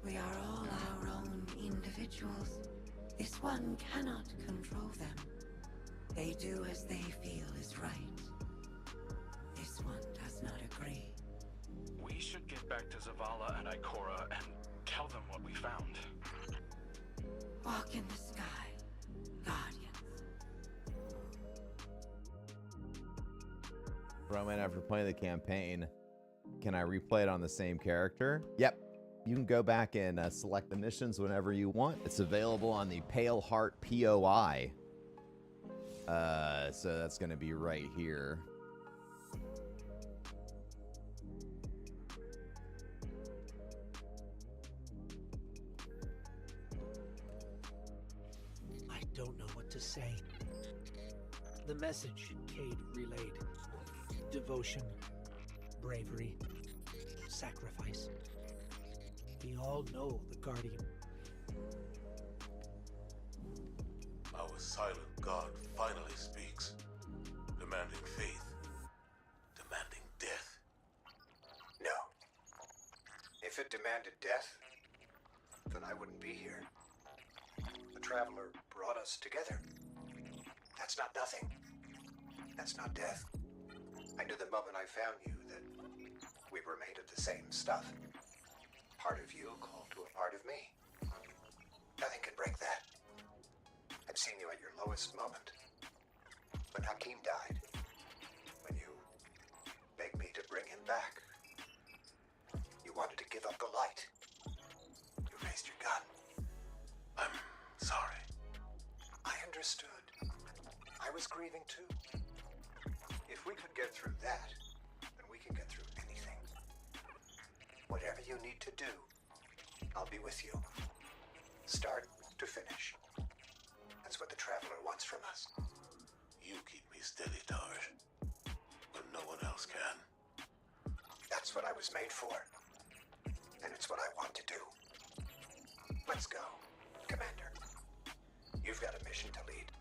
We are all our own individuals. This one cannot control them. They do as they feel is right. This one does not agree. We should get back to Zavala and Ikora and tell them what we found. Walk in the sky, Guardians. Broman, after playing the campaign, can I replay it on the same character? Yep. You can go back and select the missions whenever you want. It's available on the Pale Heart POI. So that's going to be right here. I don't know what to say. The message Cade relayed. Devotion, bravery, sacrifice. We all know the Guardian. Our silent God finally speaks, demanding faith, demanding death. No. If it demanded death, then I wouldn't be here. The Traveler brought us together. That's not nothing. That's not death. I knew the moment I found you that we were made of the same stuff. Part of you called to a part of me. Nothing can break that. I've seen you at your lowest moment. When Hakim died. When you begged me to bring him back. You wanted to give up the light. You raised your gun. I'm sorry. I understood. I was grieving too. If we could get through that, then we can get through anything. Whatever you need to do, I'll be with you. Start to finish. That's what the Traveler wants from us. You keep me steady, Tarj, but no one else can. That's what I was made for. And it's what I want to do. Let's go, Commander. You've got a mission to lead.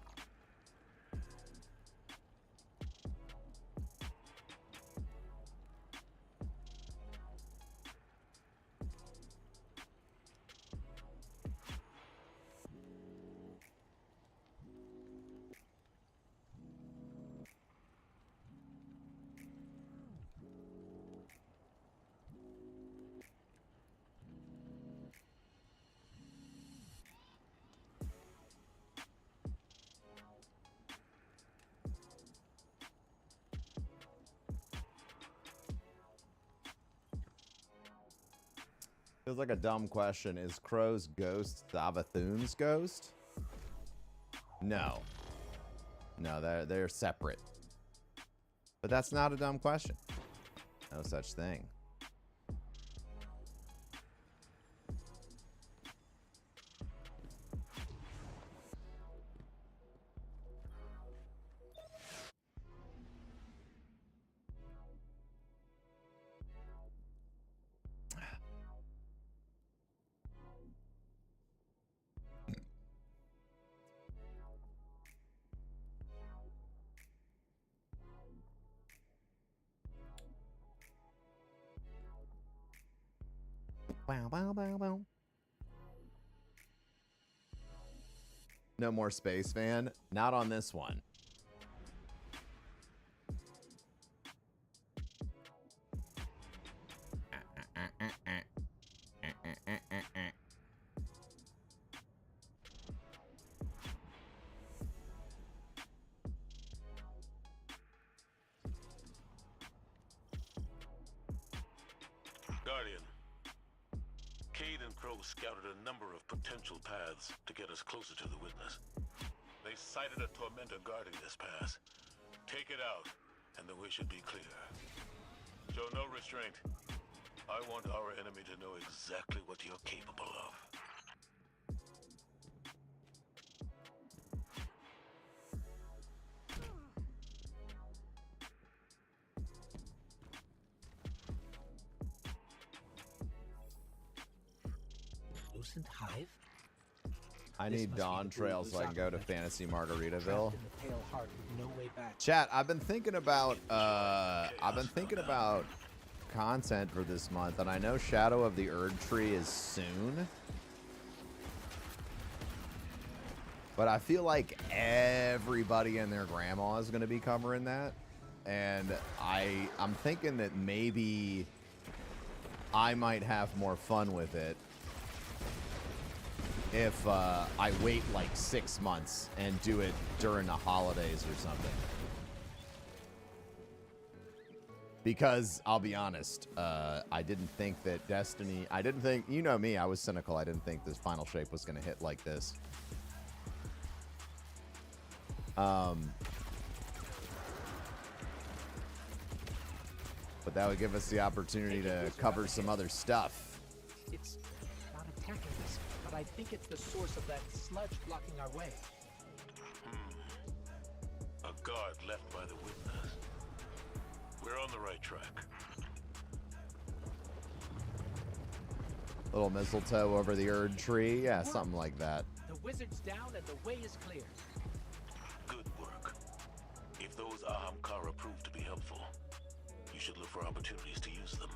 Feels like a dumb question. Is Crow's ghost Savathun's ghost? No. No, they're separate. But that's not a dumb question. No such thing. Bow, bow, bow, bow. No more Space Van. Not on this one. Guardian, Cade and Crow scouted a number of potential paths to get us closer to the witness. They sighted a tormentor guarding this pass. Take it out, and the way should be clear. Show no restraint. I want our enemy to know exactly what you're capable of. Lucent Hive? I This need must be Dawn the Trail so I can go to Zaku Fantasy trapped Margaritaville. in the pale heart with no way back. Chat, I've been thinking about content for this month, and I know Shadow of the Erd Tree is soon. But I feel like everybody and their grandma is going to be covering that. And I'm thinking that maybe I might have more fun with it if I wait like 6 months and do it during the holidays or something. Because I'll be honest, I didn't think that Destiny, you know me, I was cynical. I didn't think this Final Shape was going to hit like this. But that would give us the opportunity to cover some other stuff. It's not attacking us, but I think it's the source of that sludge blocking our way. A guard left by the witness. We're on the right track. Little mistletoe over the Erd Tree. Yeah, something like that. The wizard's down and the way is clear. Good work. If those Ahamkara prove to be helpful, you should look for opportunities to use them.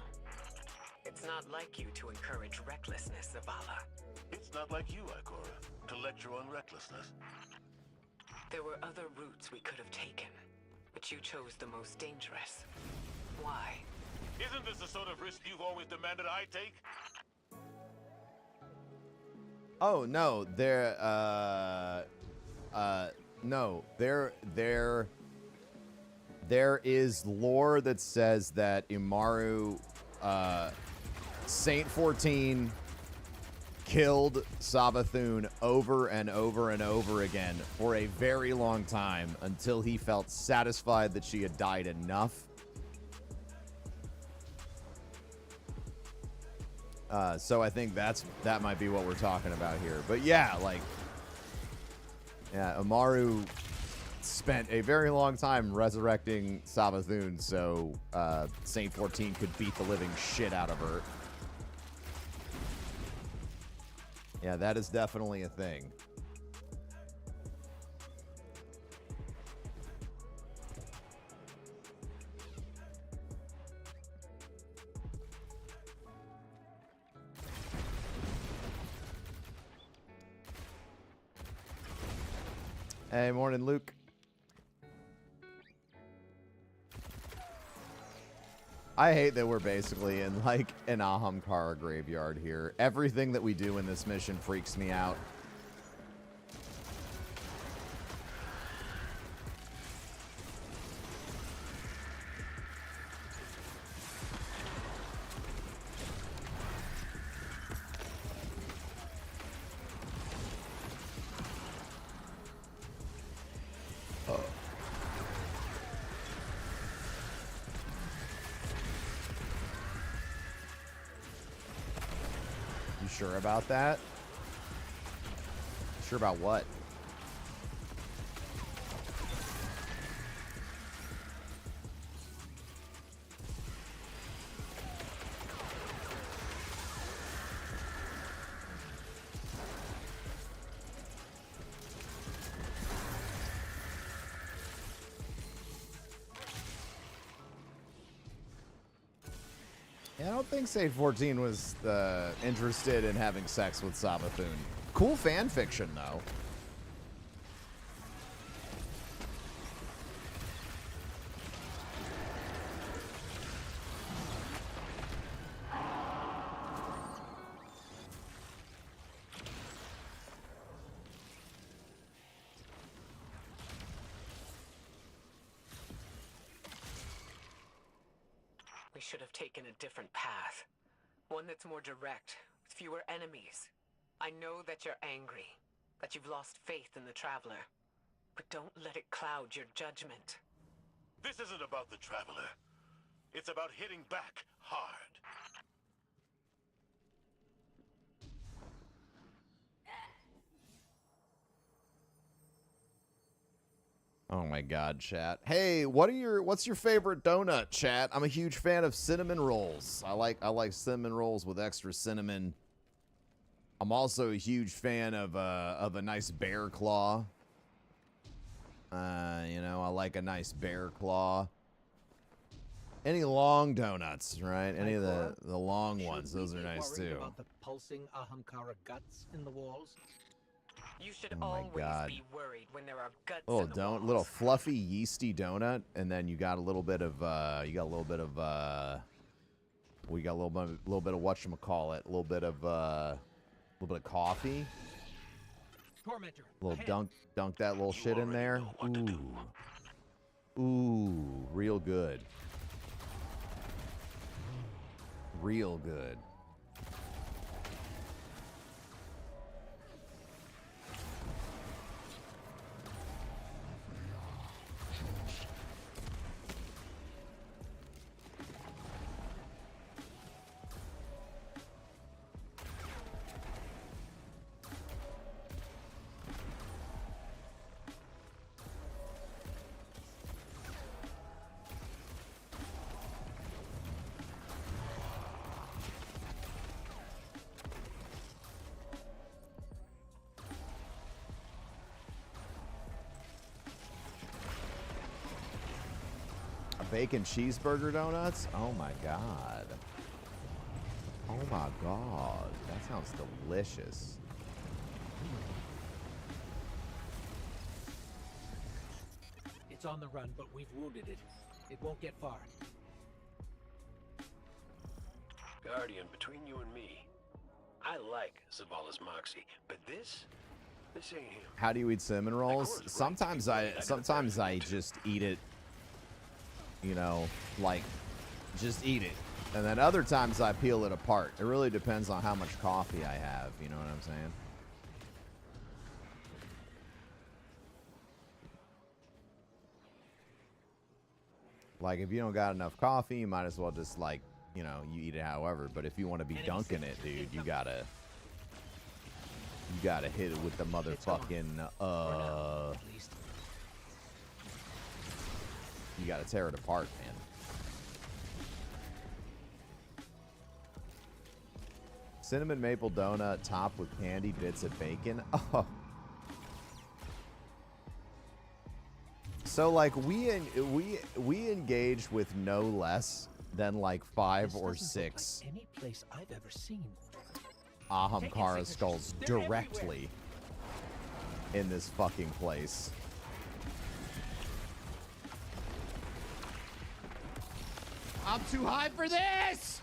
It's not like you to encourage recklessness, Zavala. It's not like you, Ikora, to lecture on recklessness. There were other routes we could have taken, but you chose the most dangerous. Why? Isn't this the sort of risk you've always demanded I take? Oh no, there is lore that says that Imaru, Saint 14 killed Savathun over and over and over again for a very long time until he felt satisfied that she had died enough. So I think that might be what we're talking about here. But yeah, Imaru spent a very long time resurrecting Savathun so Saint 14 could beat the living shit out of her. Yeah, that is definitely a thing. Hey, morning, Luke. I hate that we're basically in like an Ahamkara graveyard here. Everything that we do in this mission freaks me out. You sure about that? Sure about what? Yeah, I don't think Sage 14 was interested in having sex with Savathun. Cool fan fiction, though. We should have taken a different path. One that's more direct, with fewer enemies. I know that you're angry, that you've lost faith in the Traveler. But don't let it cloud your judgment. This isn't about the Traveler. It's about hitting back hard. Oh my god, chat. Hey, what's your favorite donut, chat? I'm a huge fan of cinnamon rolls. I like cinnamon rolls with extra cinnamon. I'm also a huge fan of a nice bear claw. You know, I like a nice bear claw. Any long donuts, right? Any of the long ones, those are nice too. About the pulsing Ahamkara guts in the walls? You should Oh my always God. be worried when there are guts Little in the walls. little fluffy yeasty donut, and then you got a little bit of we got a little bit of whatchamacallit, a little bit of coffee. Tormentor, A little ahead. dunk that little shit in there. Ooh, real good. Real good. Bacon cheeseburger donuts? Oh my god. Oh my god. That sounds delicious. It's on the run, but we've wounded it. It won't get far. Guardian, between you and me, I like Zavala's moxie, but this ain't him. How do you eat cinnamon rolls? Sometimes I just eat it, you know, like just eat it. And then other times I peel it apart. It really depends on how much coffee I have, you know what I'm saying? Like, if you don't got enough coffee, you might as well just, like, you know, you eat it however. But if you want to be dunking it, dude, you gotta hit it with the motherfucking, you gotta tear it apart, man. Cinnamon maple donut topped with candied bits of bacon. Oh. So like we engaged with no less than like 5 or 6 Any place I've ever seen. Ahamkara skulls directly in this fucking place. I'm too high for this!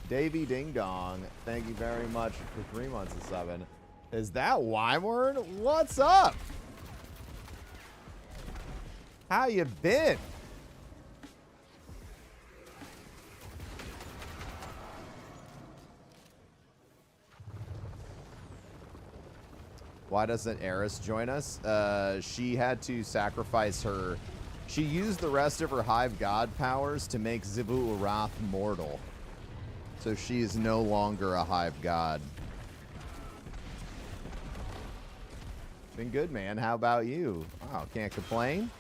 Davey Ding Dong, thank you very much for 3 months and 7. Is that Wymord? What's up? How you been? Why doesn't Eris join us? She had to sacrifice her. She used the rest of her Hive God powers to make Zibu Urath mortal. So she is no longer a hive god. Been good, man. How about you? Oh, can't complain.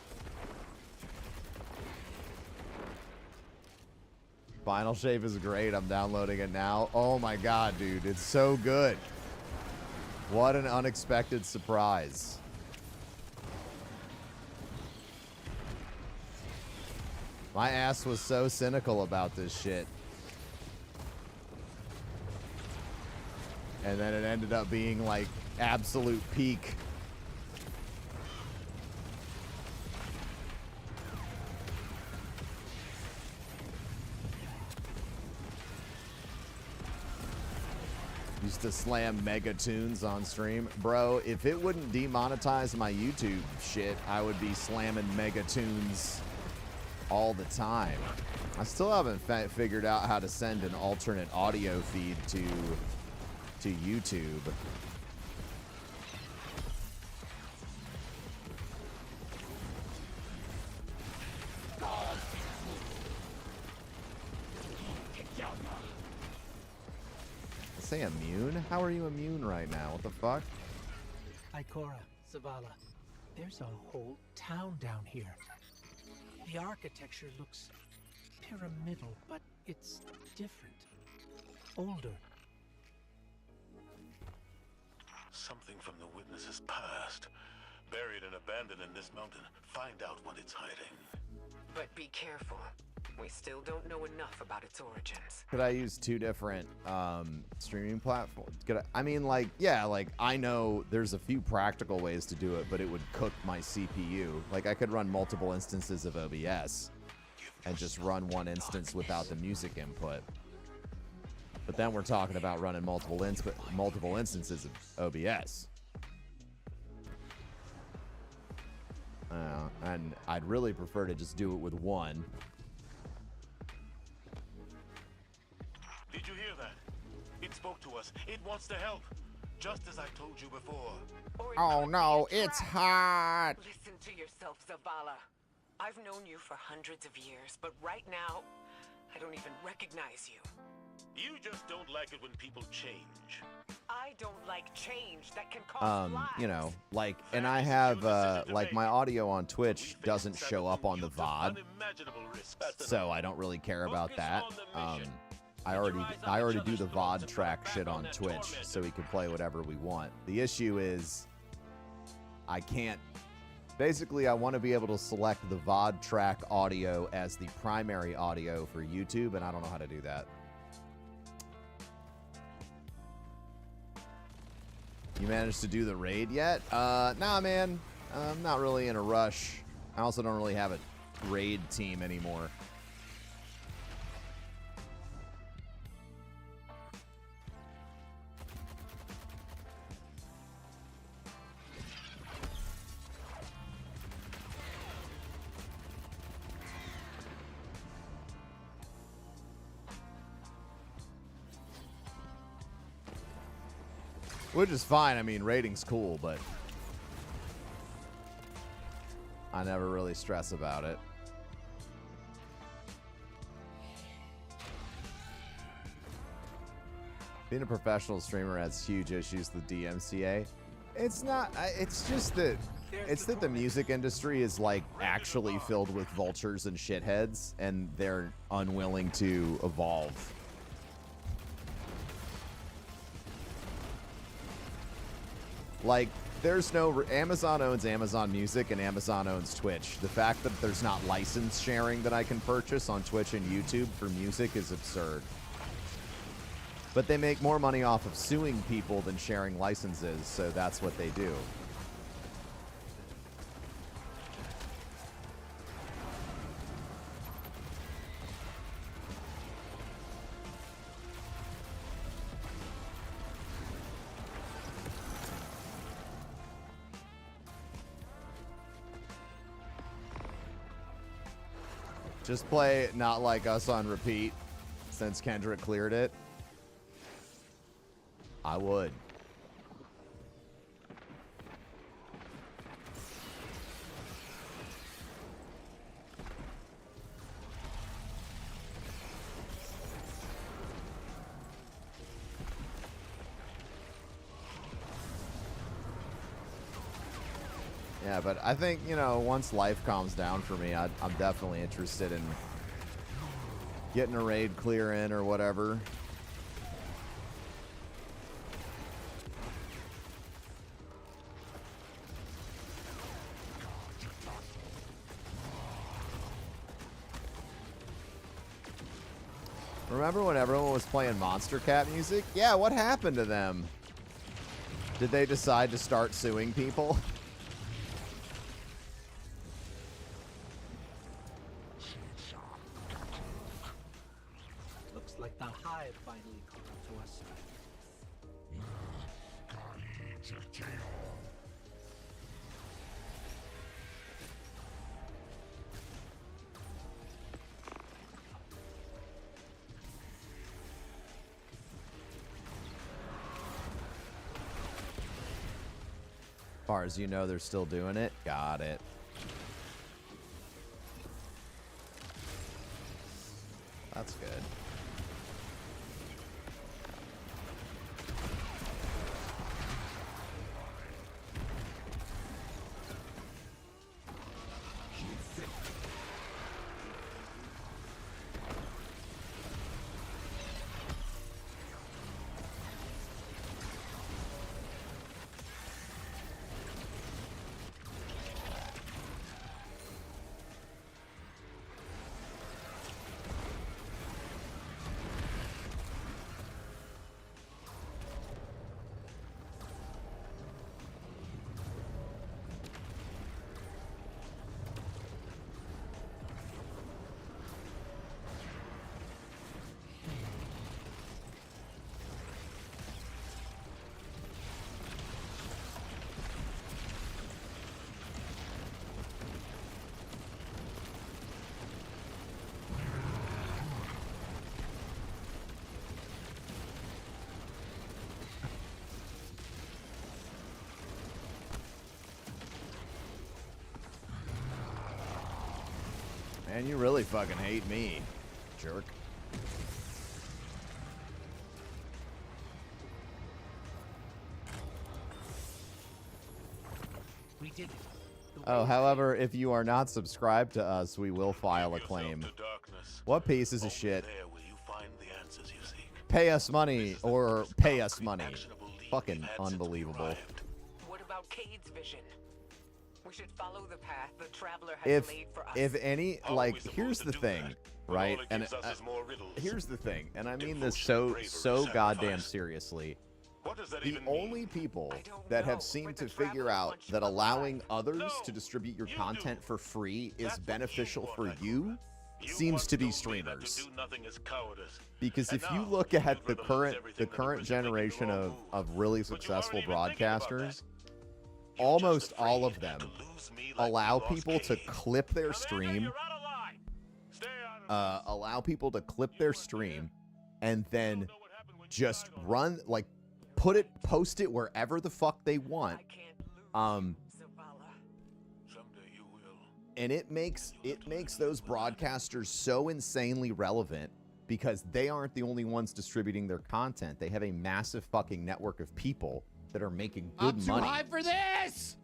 Final Shape is great. I'm downloading it now. Oh my god, dude. It's so good. What an unexpected surprise. My ass was so cynical about this shit. And then it ended up being like absolute peak. Used to slam mega tunes on stream. Bro, if it wouldn't demonetize my YouTube shit, I would be slamming mega tunes all the time. I still haven't figured out how to send an alternate audio feed to YouTube. Say immune? How are you immune right now? What the fuck? Ikora, Zavala, there's a whole town down here. The architecture looks pyramidal, but it's different. Older. Something from the witness's past. Buried and abandoned in this mountain. Find out what it's hiding. But be careful. We still don't know enough about its origins. Could I use two different streaming platforms? I mean, like, yeah, like, I know there's a few practical ways to do it, but it would cook my CPU. Like, I could run multiple instances of OBS and just run one instance without the music input. But then we're talking about running multiple instances of OBS. And I'd really prefer to just do it with one. Did you hear that? It spoke to us. It wants to help. Just as I told you before. Oh no, it's hot. Listen to yourself, Zavala. I've known you for hundreds of years, but right now, I don't even recognize you. You just don't like it when people change. I don't like change that can cause lives. You know, like, and I have, like, my audio on Twitch doesn't show up on the VOD, so I don't really care about that. I already do the VOD track shit on Twitch, so we can play whatever we want. The issue is, I can't. Basically, I want to be able to select the VOD track audio as the primary audio for YouTube, and I don't know how to do that. You managed to do the raid yet? Nah, man. I'm not really in a rush. I also don't really have a raid team anymore. Which is fine. I mean, rating's cool, but I never really stress about it. Being a professional streamer has huge issues with DMCA. It's not. It's just that. It's that the music industry is like actually filled with vultures and shitheads, and they're unwilling to evolve. Like, there's no... Amazon owns Amazon Music and Amazon owns Twitch. The fact that there's not license sharing that I can purchase on Twitch and YouTube for music is absurd. But they make more money off of suing people than sharing licenses, so that's what they do. Just play Not Like Us on repeat since Kendrick cleared it. I would. Yeah, but I think, you know, once life calms down for me, I'm definitely interested in getting a raid clear in or whatever. Remember when everyone was playing Monster Cat music? Yeah, what happened to them? Did they decide to start suing people? Looks like the hive finally caught up to us. As far as you know, they're still doing it. Got it. That's good. Man, you really fucking hate me, jerk. We did it. Oh, however, if you are not subscribed to us, we will file a claim. What pieces of shit? Pay us money or pay us money. Fucking unbelievable. What about Cade's vision? We should follow the path the Traveler has laid for us. If any, like, here's the thing, right? And here's the thing, and I mean this so goddamn seriously. The only people that have seemed to figure out that allowing others to distribute your content for free is beneficial for you seems to be streamers. Because if you look at the current generation of really successful broadcasters, almost all of them allow people to clip their stream, and then just run, like, post it wherever the fuck they want. And it makes those broadcasters so insanely relevant because they aren't the only ones distributing their content. They have a massive fucking network of people that are making good money. I'm too high for this!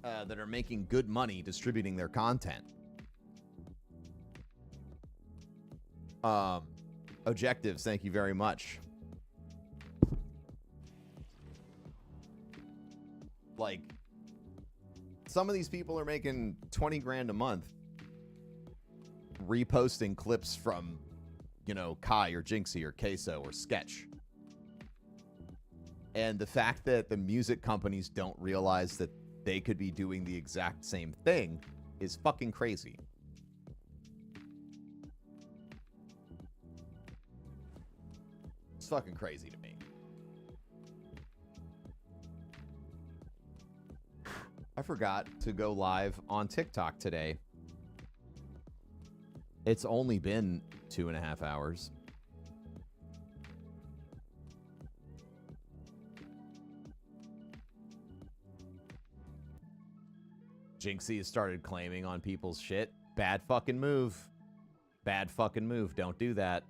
That are making good money distributing their content. Objectives, thank you very much. Like, some of these people are making 20 grand a month reposting clips from, you know, Kai or Jinxie or Queso or Sketch. And the fact that the music companies don't realize that they could be doing the exact same thing is fucking crazy. It's fucking crazy to me. I forgot to go live on TikTok today. It's only been 2.5 hours. Jinxie has started claiming on people's shit. Bad fucking move. Bad fucking move. Don't do that.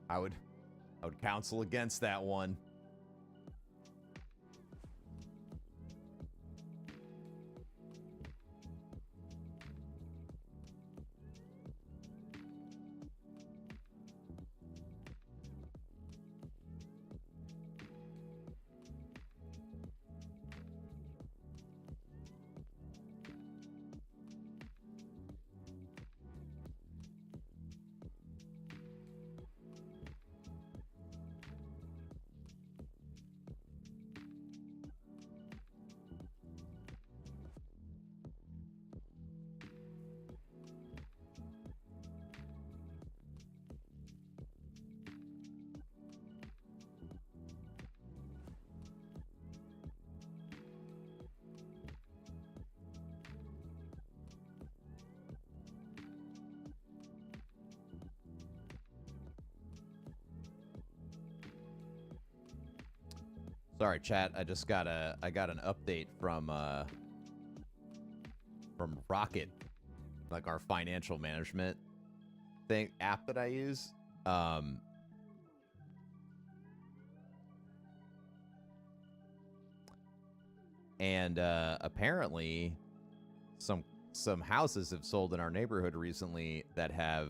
I would counsel against that one. Sorry, chat. I got an update from Rocket, like our financial management app that I use. And apparently some houses have sold in our neighborhood recently that have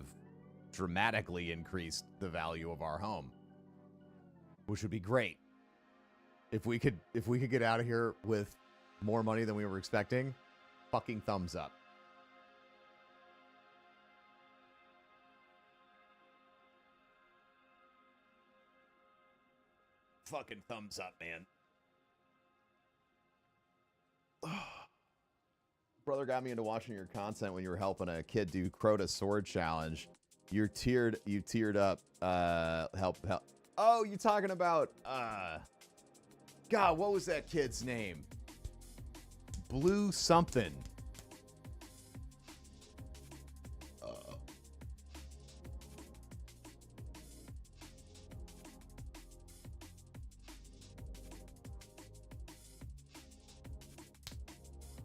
dramatically increased the value of our home, which would be great. If we could get out of here with more money than we were expecting, fucking thumbs up. Fucking thumbs up, man. Brother got me into watching your content when you were helping a kid do Crota Sword Challenge. You teared up. Help. Oh, you talking about God, what was that kid's name? Blue something.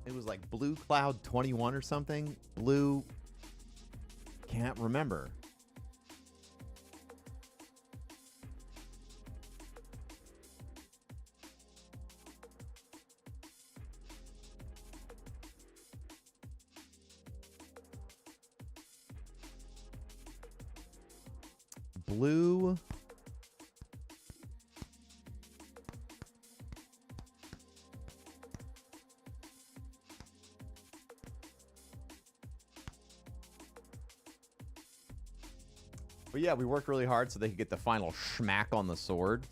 It was like Blue Cloud 21 or something. Blue. Can't remember. Blue. But yeah, we worked really hard so they could get the final schmack on the sword.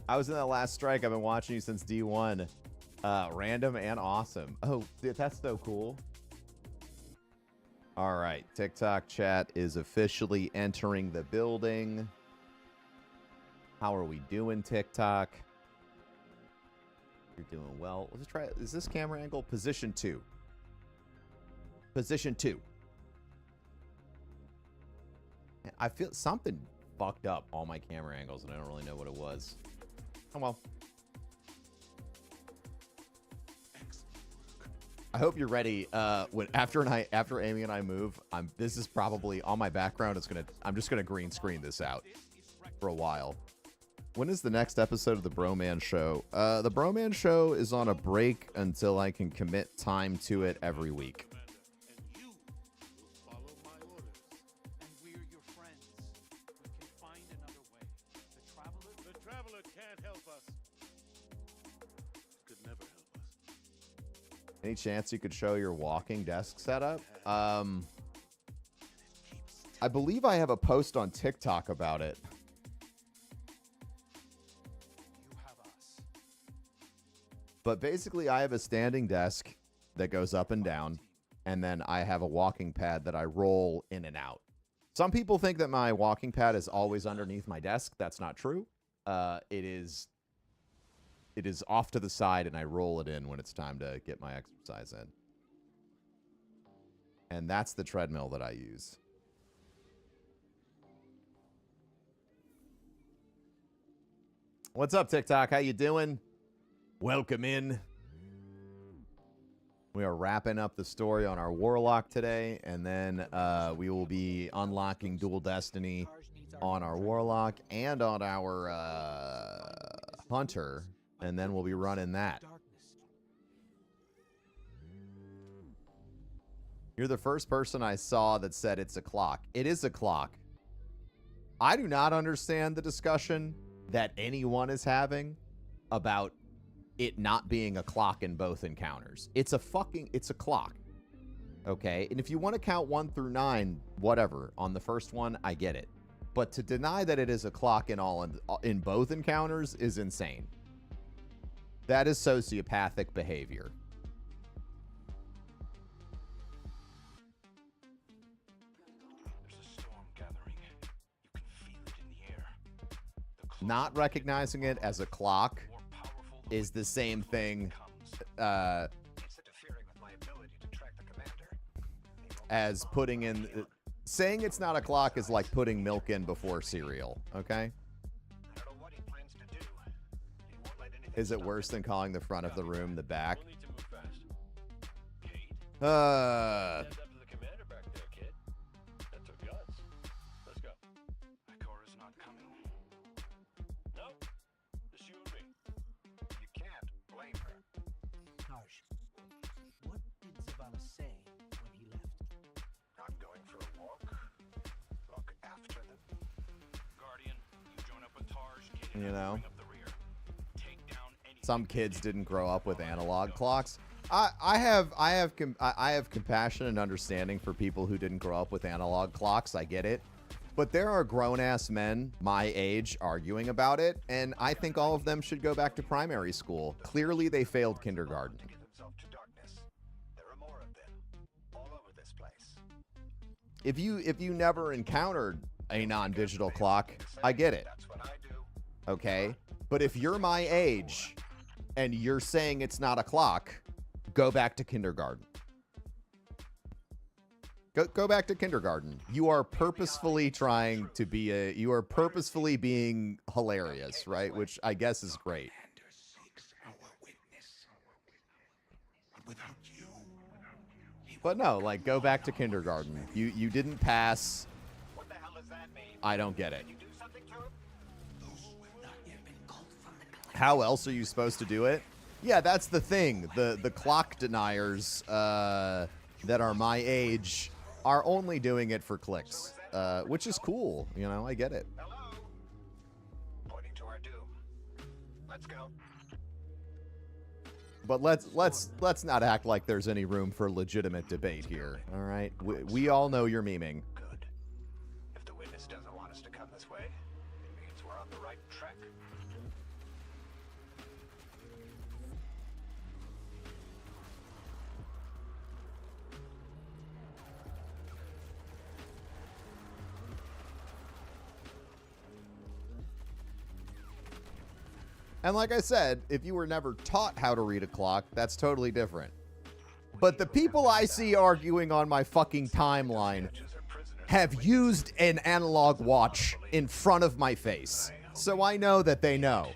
I was in that last strike. I've been watching you since D1. Random and awesome. Oh, dude, that's so cool. All right. TikTok chat is officially entering the building. How are we doing, TikTok? You're doing well. Let's try. Is this camera angle? Position 2. Position 2. I feel something fucked up all my camera angles, and I don't really know what it was. Oh well. I hope you're ready. After Amy and I move, this is probably on my background. I'm just gonna green screen this out for a while. When is the next episode of the Broman show? The Broman show is on a break until I can commit time to it every week. Any chance you could show your walking desk setup? I believe I have a post on TikTok about it. But basically, I have a standing desk that goes up and down, and then I have a walking pad that I roll in and out. Some people think that my walking pad is always underneath my desk. That's not true. It is off to the side, and I roll it in when it's time to get my exercise in. And that's the treadmill that I use. What's up, TikTok? How you doing? Welcome in. We are wrapping up the story on our Warlock today, and then we will be unlocking Dual Destiny on our Warlock and on our Hunter, and then we'll be running that. You're the first person I saw that said it's a clock. It is a clock. I do not understand the discussion that anyone is having about it not being a clock in both encounters. It's a clock. Okay? And if you want to count 1 through 9, whatever, on the first one, I get it. But to deny that it is a clock in both encounters is insane. That is sociopathic behavior. Not recognizing it as a clock is the same thing as putting in... Saying it's not a clock is like putting milk in before cereal, okay? Is it worse than calling the front of the room the back? You know, some kids didn't grow up with analog clocks. I have compassion and understanding for people who didn't grow up with analog clocks. I get it, but there are grown-ass men my age arguing about it, and I think all of them should go back to primary school. Clearly, they failed kindergarten. If you never encountered a non-digital clock, I get it. Okay, but if you're my age and you're saying it's not a clock, go back to kindergarten. Go back to kindergarten. You are purposefully trying to be you are purposefully being hilarious, right? Which I guess is great. But no, like, go back to kindergarten. You didn't pass. I don't get it. How else are you supposed to do it? Yeah, that's the thing. The clock deniers that are my age are only doing it for clicks, which is cool. You know, I get it. Hello. Pointing to our doom. Let's go. But let's not act like there's any room for legitimate debate here. All right, we all know you're memeing. Good. If the witness doesn't want us to come this way, it means we're on the right track. And like I said, if you were never taught how to read a clock, that's totally different. But the people I see arguing on my fucking timeline have used an analog watch in front of my face. So I know that they know.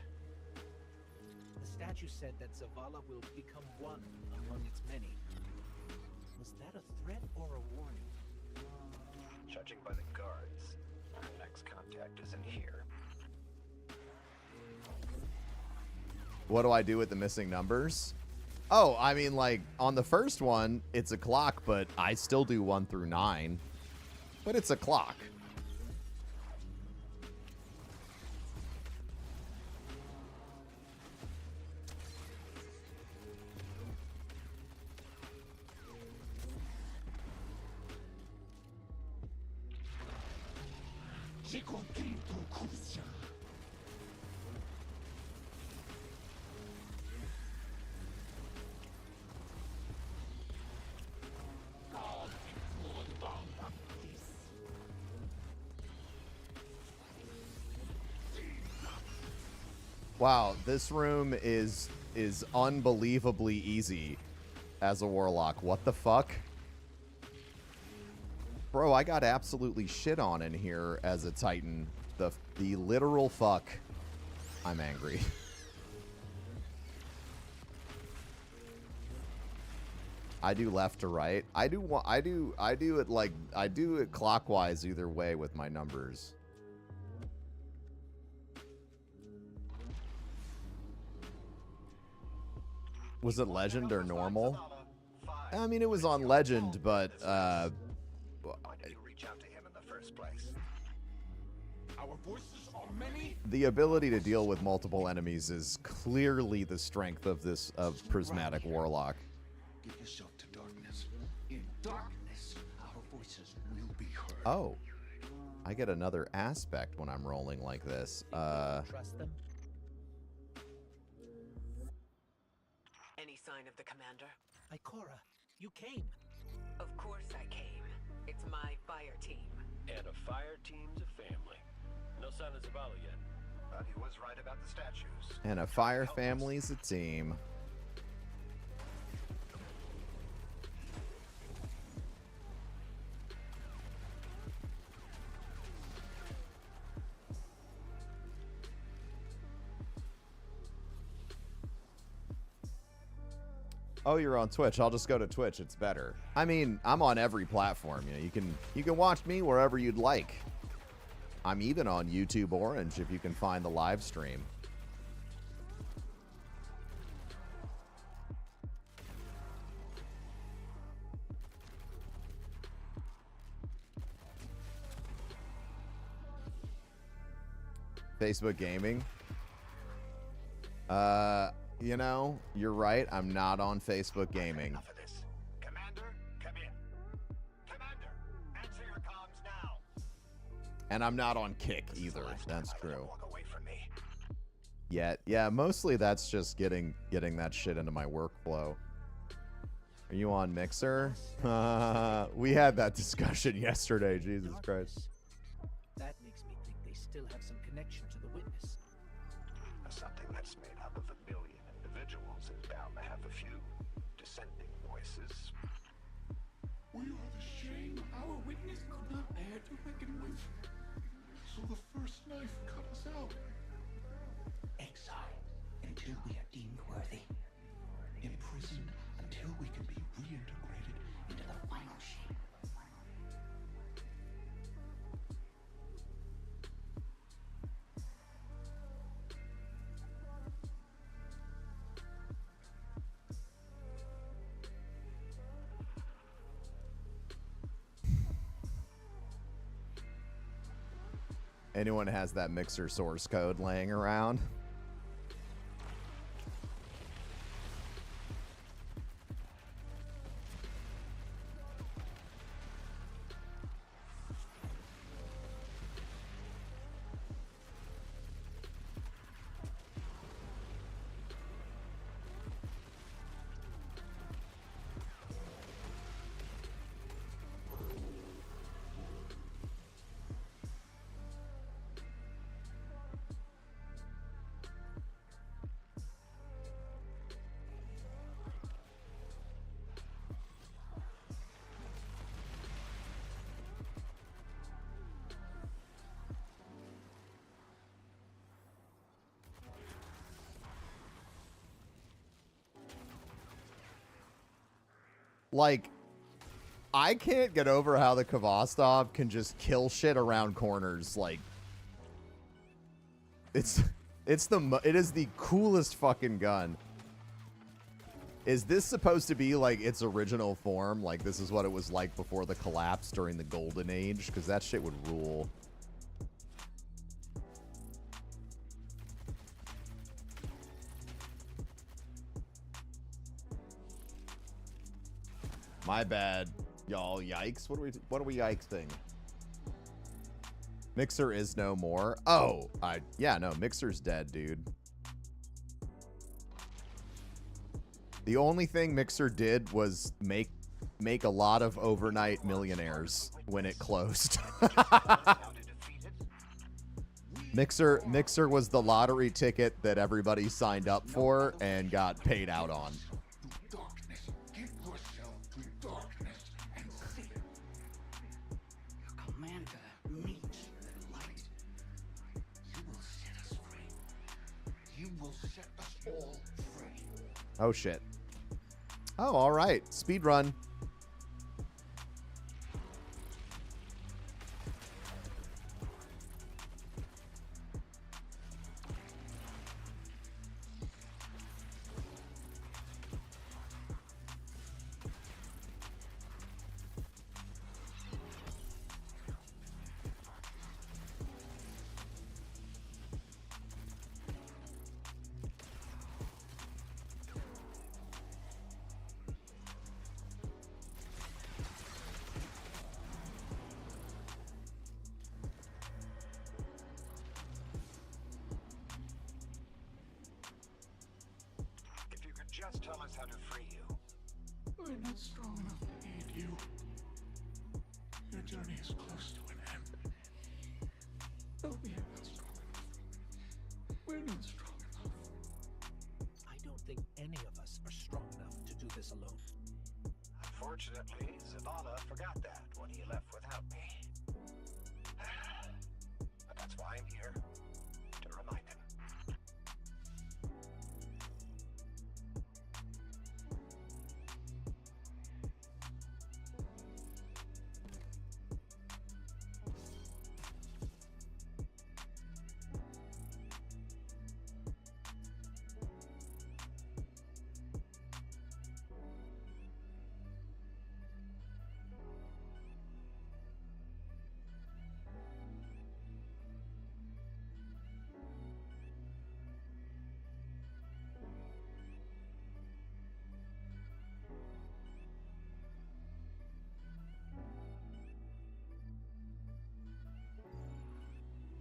The statue said that Zavala will become one among its many. Was that a threat or a warning? Judging by the guards, our next contact isn't here. What do I do with the missing numbers? Oh, I mean, like, on the first one, it's a clock, but I still do 1 through 9. But it's a clock. Wow, this room is unbelievably easy as a warlock. What the fuck? Bro, I got absolutely shit on in here as a Titan. The literal fuck. I'm angry. I do left to right. I do it clockwise either way with my numbers. Was it legend or normal? I mean, it was on legend, but Why did you reach out to him in the first place? Our voices are many. the ability to deal with multiple enemies is clearly the strength of Prismatic Warlock. Give yourself to darkness. In darkness, our voices will be heard. Oh, I get another aspect when I'm rolling like this. Trust them? Any sign of the commander? Ikora, you came. Of course I came. It's my fire team. And a fire team's a family. No sign of Zavala yet. But he was right about the statues. And a fire family's a team. Oh, you're on Twitch. I'll just go to Twitch. It's better. I mean, I'm on every platform. You know, you can watch me wherever you'd like. I'm even on YouTube Orange if you can find the live stream. Facebook Gaming. You know, you're right. I'm not on Facebook Gaming. Enough of this. Commander, come in. Commander, answer your comms now. And I'm not on Kick either. That's true. Walk away from me. Yet, yeah, mostly that's just getting that shit into my workflow. Are you on Mixer? We had that discussion yesterday. Jesus Christ. That makes me think they still have some connection to the witness. Something that's made up of 1 billion individuals is bound to have a few dissenting voices. We are the shame our witness could not bear to reckon with. So the first knife cut us out. Exile until we are deemed worthy. Imprisoned until we can be reintegrated into the final shape. Anyone has that Mixer source code laying around? Like, I can't get over how the Kvostov can just kill shit around corners. Like, it is the coolest fucking gun. Is this supposed to be like its original form? Like, this is what it was like before the collapse during the Golden Age? Because that shit would rule. My bad, y'all. Yikes! What are we yikesing? Mixer is no more. Oh, yeah, no, Mixer's dead, dude. The only thing Mixer did was make a lot of overnight millionaires when it closed. Mixer was the lottery ticket that everybody signed up for and got paid out on. all free. Oh, shit. Oh, all right. Speed run. If you could just tell us how to free you. We're not strong enough to aid you. Your journey is close to an end. Though we are not strong enough. We're not strong enough. I don't think any of us are strong enough to do this alone. Unfortunately, Zavala forgot that when he left without me. But that's why I'm here, to remind him.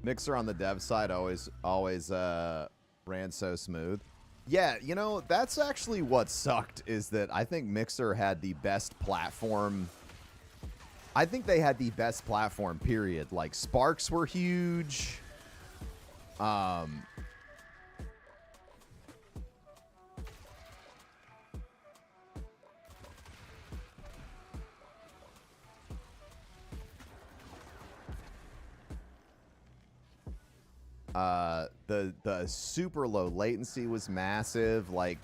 Mixer on the dev side always ran so smooth. Yeah, you know, that's actually what sucked, is that I think Mixer had the best platform. I think they had the best platform, period. Like, sparks were huge. The super low latency was massive. Like,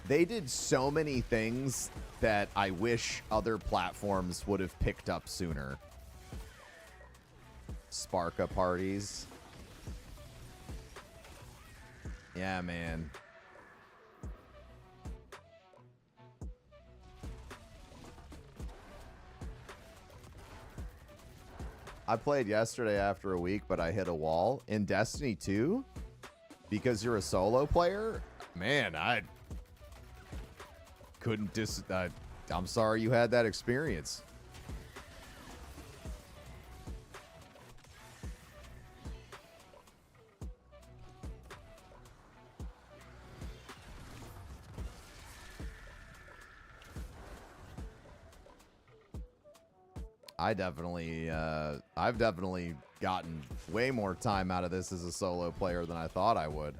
they did so many things that I wish other platforms would have picked up sooner. Sparka parties. Yeah, man. I played yesterday after a week, but I hit a wall. In Destiny 2, because you're a solo player, man, I couldn't I'm sorry you had that experience. I've definitely gotten way more time out of this as a solo player than I thought I would.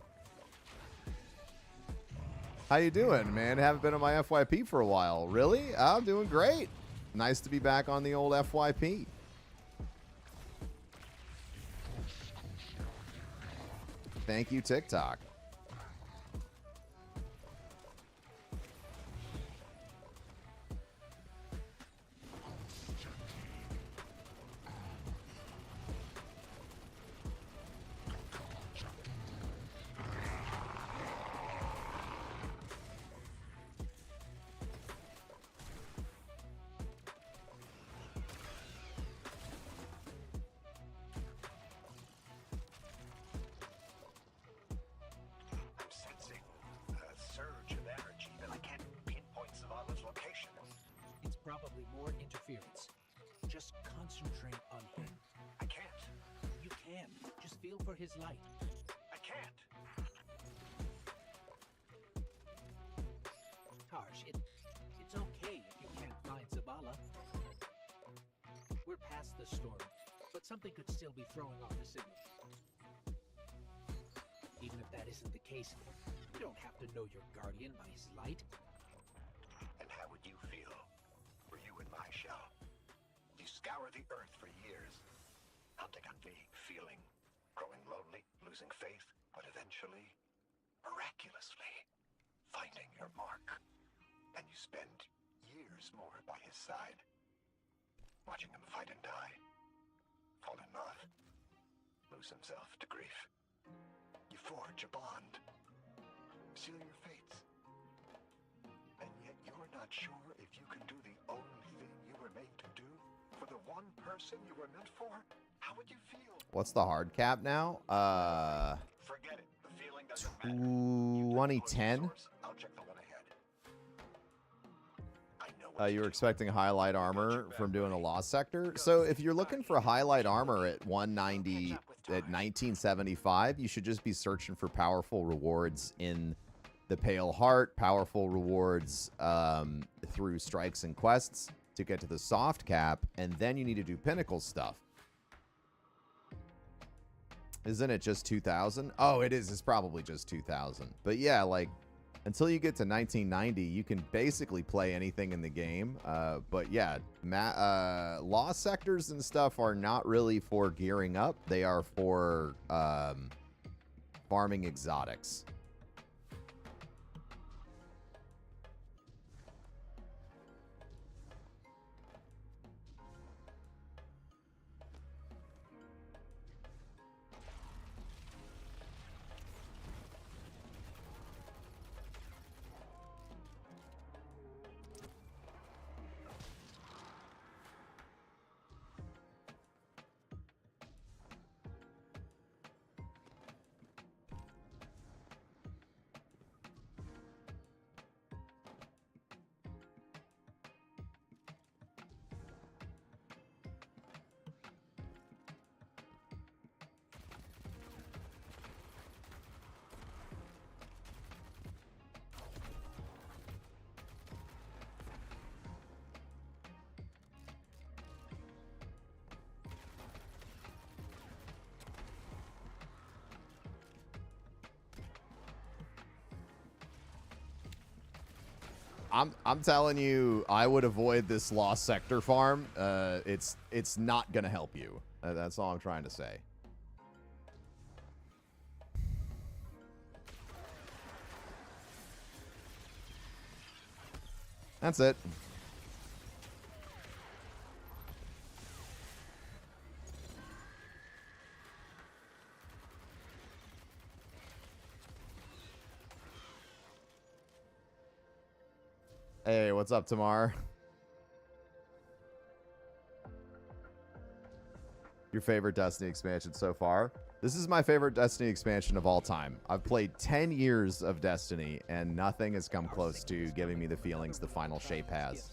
How you doing, man? Haven't been on my FYP for a while. Really? I'm doing great. Nice to be back on the old FYP. Thank you, TikTok. I'm sensing a surge of energy, but I can't pinpoint Zavala's location. It's probably more interference. Just concentrate on him. I can't. You can. Just feel for his light. I can't. Harsh, it's okay if you can't find Zavala. We're past the storm, but something could still be throwing off the signal. Even if that isn't the case, you don't have to know your guardian by his light. And how would you feel were you in my shell? You scour the earth for years, hunting on vague feeling, growing lonely, losing faith, but eventually, miraculously finding your mark. And you spend years more by his side, watching him fight and die, fall in love, lose himself to grief. You forge a bond, seal your fates. And yet you're not sure if you can do the only thing you were made to do for the one person you were meant for. How would you feel? What's the hard cap now? Forget it. The feeling doesn't matter. 2010. I'll check the one ahead. You were expecting highlight armor from doing a Lost Sector. So if you're looking for highlight armor at 190 at 1975, you should just be searching for powerful rewards in the Pale Heart, powerful rewards through strikes and quests to get to the soft cap, and then you need to do pinnacle stuff. Isn't it just 2000? Oh, it is. It's probably just 2000. But yeah, like, until you get to 1990, you can basically play anything in the game. But yeah, Lost Sectors and stuff are not really for gearing up. They are for farming exotics. I'm telling you, I would avoid this Lost Sector farm. It's not gonna help you. That's all I'm trying to say. That's it. Hey, what's up, Tamar? Your favorite Destiny expansion so far? This is my favorite Destiny expansion of all time. I've played 10 years of Destiny, and nothing has come close to giving me the feelings the final shape has.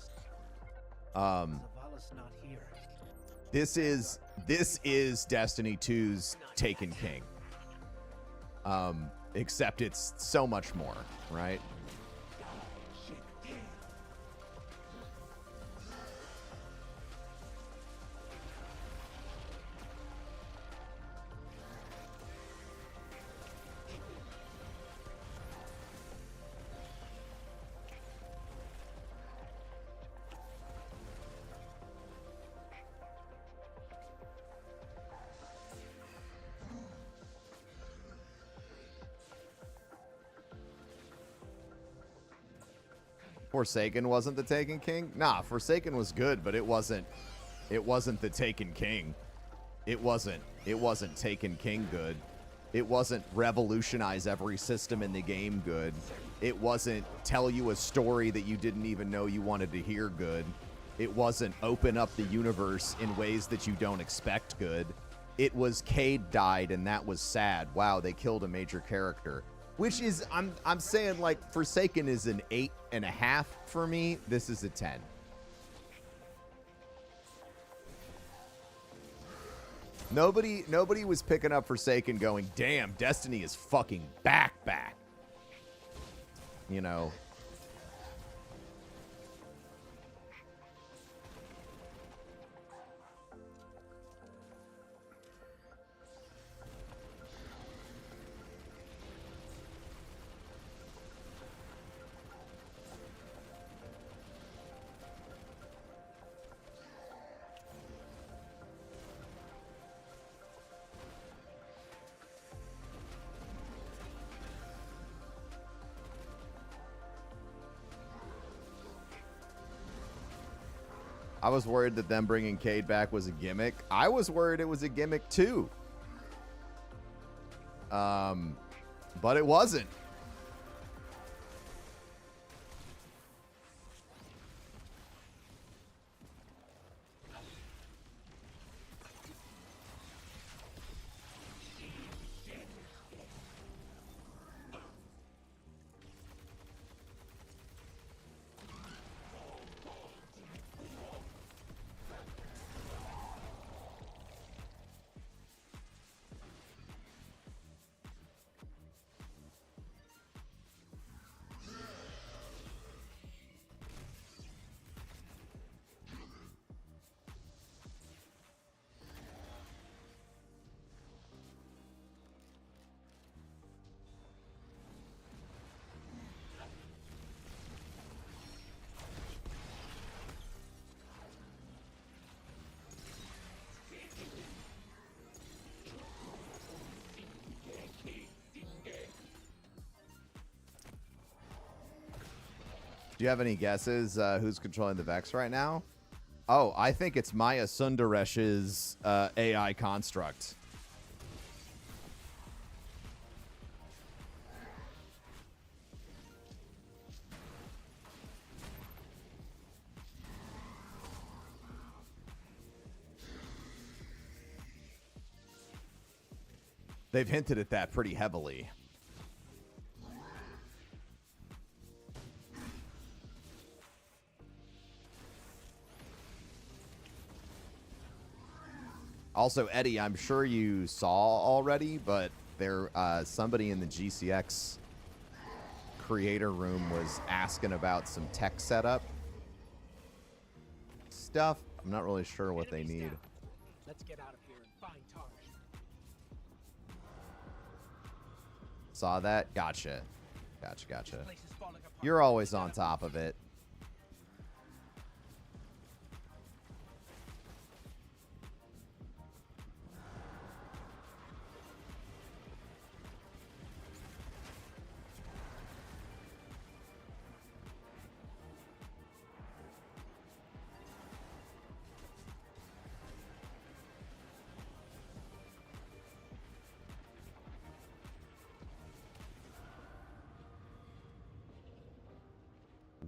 This is Destiny 2's Taken King. Except it's so much more, right? Forsaken wasn't the Taken King? Nah, Forsaken was good, but it wasn't the Taken King. It wasn't Taken King good. It wasn't revolutionize every system in the game good. It wasn't tell you a story that you didn't even know you wanted to hear good. It wasn't open up the universe in ways that you don't expect good. It was Cade died and that was sad. Wow, they killed a major character. Which is, I'm saying, like, Forsaken is an 8.5 for me. This is a 10. Nobody was picking up Forsaken going, damn, Destiny is fucking back. You know. I was worried that them bringing Cade back was a gimmick. I was worried it was a gimmick too. But it wasn't. Do you have any guesses who's controlling the Vex right now? Oh, I think it's Maya Sundaresh's AI construct. They've hinted at that pretty heavily. Also, Eddie, I'm sure you saw already, but there somebody in the GCX creator room was asking about some tech setup stuff. I'm not really sure what they need. Let's get out of here and find Tarsh. Saw that? Gotcha. Gotcha. You're always on top of it.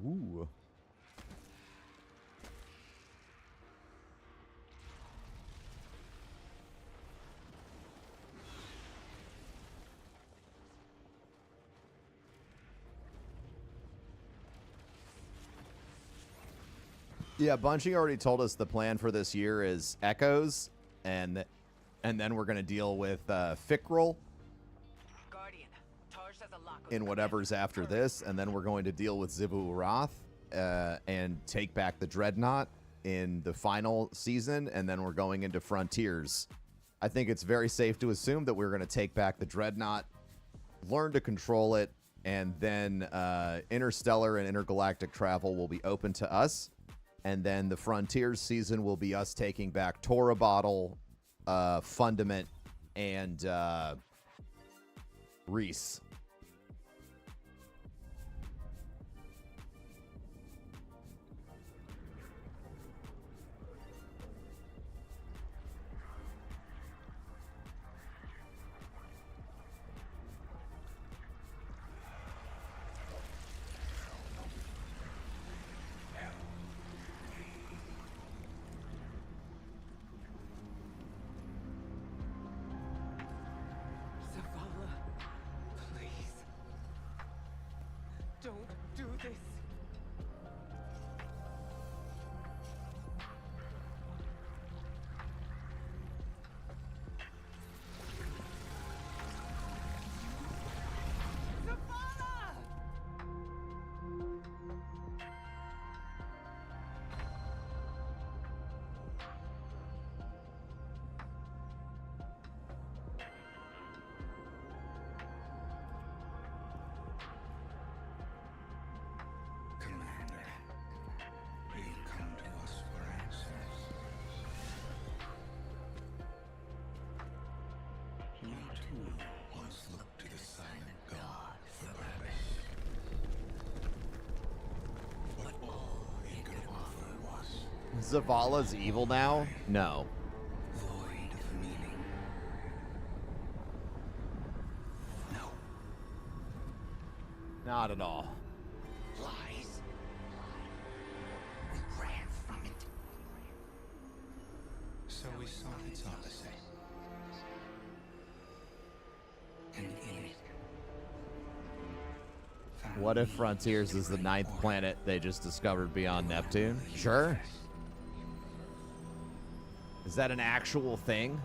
Ooh. Yeah, Bungie already told us the plan for this year is Echoes, and then we're going to deal with Fickrel in whatever's after this, and then we're going to deal with Zibu Urath and take back the Dreadnought in the final season, and then we're going into Frontiers. I think it's very safe to assume that we're going to take back the Dreadnought, learn to control it, and then interstellar and intergalactic travel will be open to us. And then the Frontiers season will be us taking back Tora Bottle, Fundament, and Reese. Don't do this. Zavala's evil now? No. Void of meaning. No. Not at all. Lies. We ran from it. So we sought its opposite. And in it. What if Frontiers is the 9th planet they just discovered beyond Neptune? Sure. Is that an actual thing?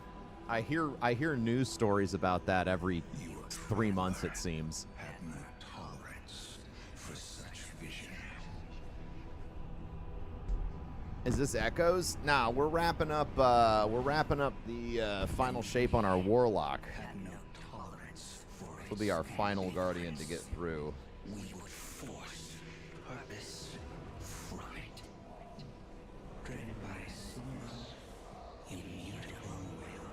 I hear news stories about that every 3 months, it seems. Had no tolerance for such vision. Is this Echoes? Nah, we're wrapping up the final shape on our Warlock. This will be our final Guardian to get through. We would force purpose from it. Driven by a single, immutable will.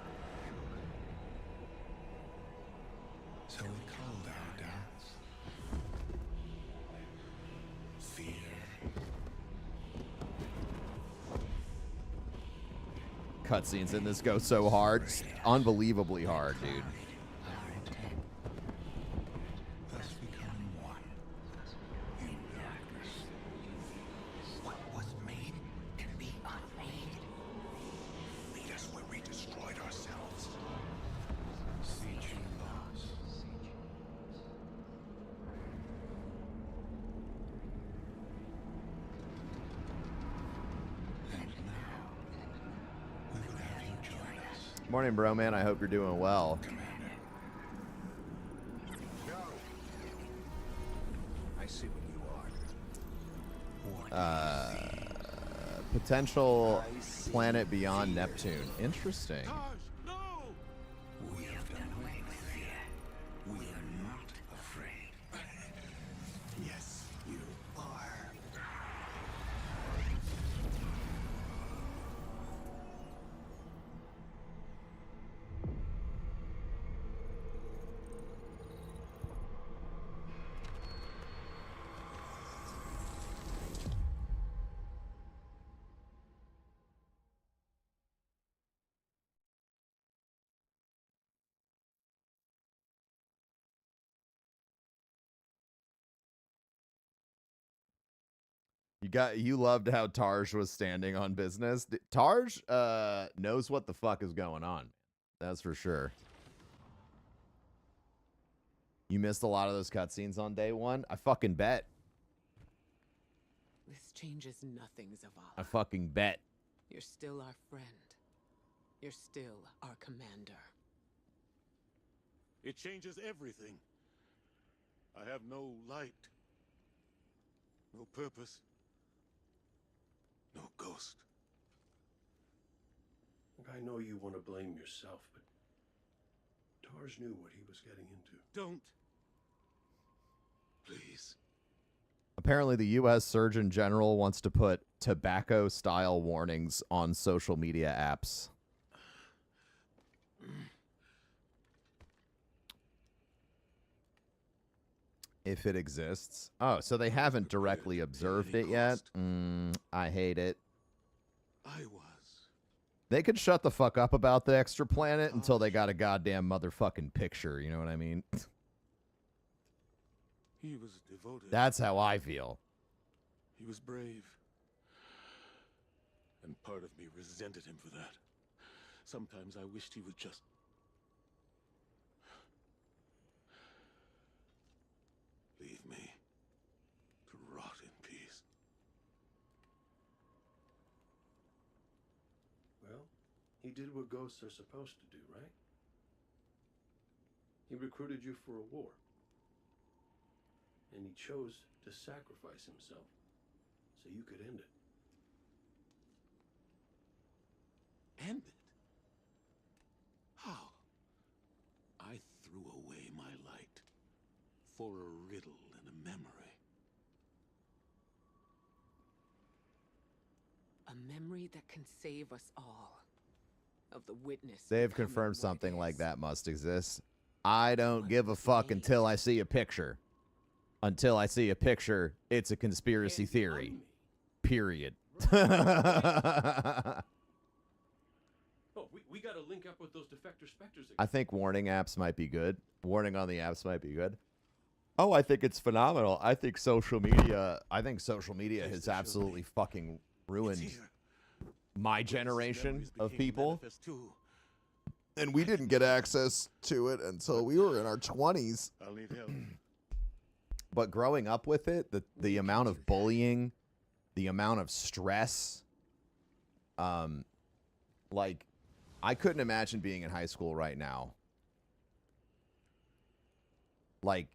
So we culled our doubts. Fear. Cutscenes in this go so hard. It's unbelievably hard, dude. Thus becoming one in darkness. What was made can be unmade. Lead us where we destroyed ourselves. Siege and loss. And now, we would have you join us. Morning, Broman. I hope you're doing well. I see what you are. Potential planet beyond Neptune. Interesting. We have done away with fear. We are not afraid. Yes, you are. You loved how Tarj was standing on business. Tarj knows what the fuck is going on. That's for sure. You missed a lot of those cutscenes on day one? I fucking bet. This changes nothing, Zavala. I fucking bet. You're still our friend. You're still our commander. It changes everything. I have no light. No purpose. No ghost. I know you want to blame yourself, but Tarj knew what he was getting into. Don't. Please. Apparently, the U.S. Surgeon General wants to put tobacco-style warnings on social media apps. If it exists. Oh, so they haven't directly observed it yet? I hate it. I was. They could shut the fuck up about the extra planet until they got a goddamn motherfucking picture. You know what I mean? He was devoted. That's how I feel. He was brave. And part of me resented him for that. Sometimes I wished he would just... leave me to rot in peace. Well, he did what ghosts are supposed to do, right? He recruited you for a war. And he chose to sacrifice himself so you could end it. End it? How? I threw away my light for a riddle and a memory. A memory that can save us all. Of the witness. They've confirmed something like that must exist. I don't give a fuck until I see a picture. Until I see a picture, it's a conspiracy theory. Period. Oh, we gotta link up with those defector specters again. I think warning apps might be good. Warning on the apps might be good. Oh, I think it's phenomenal. I think social media has absolutely fucking ruined my generation of people. And we didn't get access to it until we were in our 20s. I'll need help. But growing up with it, the amount of bullying, the amount of stress, like, I couldn't imagine being in high school right now. Like,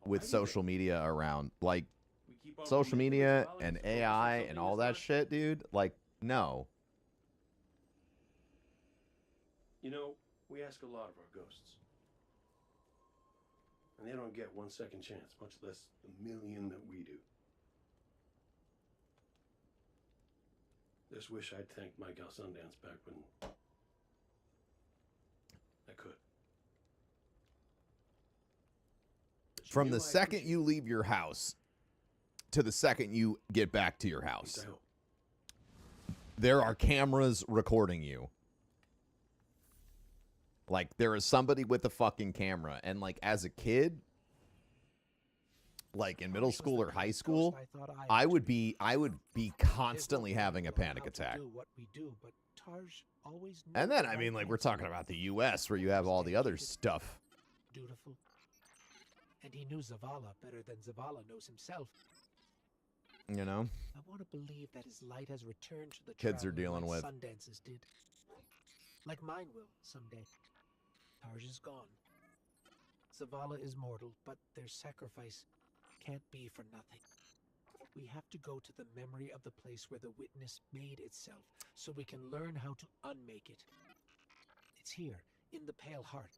with social media around. Like, social media and AI and all that shit, dude. Like, no. You know, we ask a lot of our ghosts. And they don't get 1 second chance, much less the million that we do. Just wish I'd thanked my gal Sundance back when I could. From the second you leave your house to the second you get back to your house, there are cameras recording you. Like, there is somebody with a fucking camera. And, like, as a kid, like in middle school or high school, I would be constantly having a panic attack. And then, I mean, like, we're talking about the U.S. where you have all the other stuff. Dutiful. And he knew Zavala better than Zavala knows himself. You know? I want to believe that his light has returned to the Kids are traveler dealing like with. Sundance's did. Like mine will someday. Tarj is gone. Zavala is mortal, but their sacrifice can't be for nothing. We have to go to the memory of the place where the witness made itself, so we can learn how to unmake it. It's here, in the Pale Heart.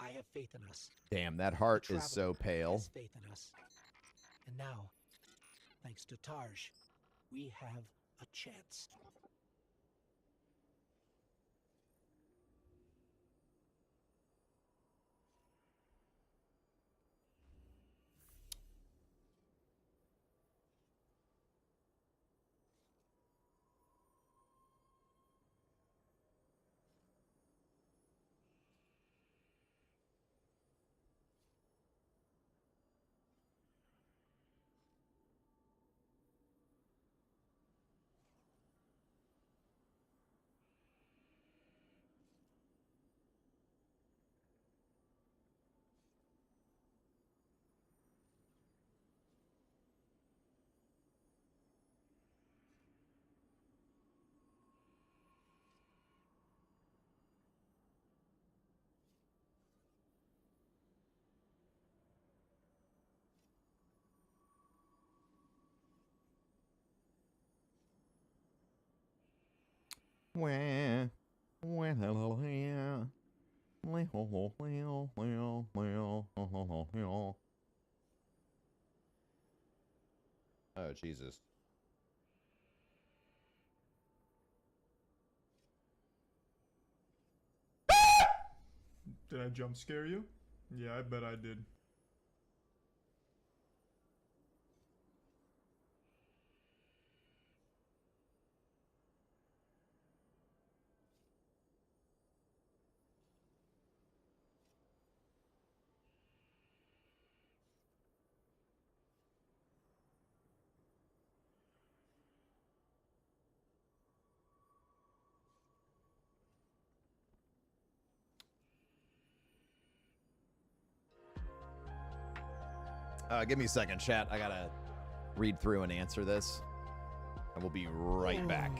I have faith in us. Damn, that heart is so pale. Has faith in us. And now, thanks to Tarj, we have a chance. Oh, Jesus. Did I jump scare you? Yeah, I bet I did. Give me a second, chat. I gotta read through and answer this. And we'll be right back.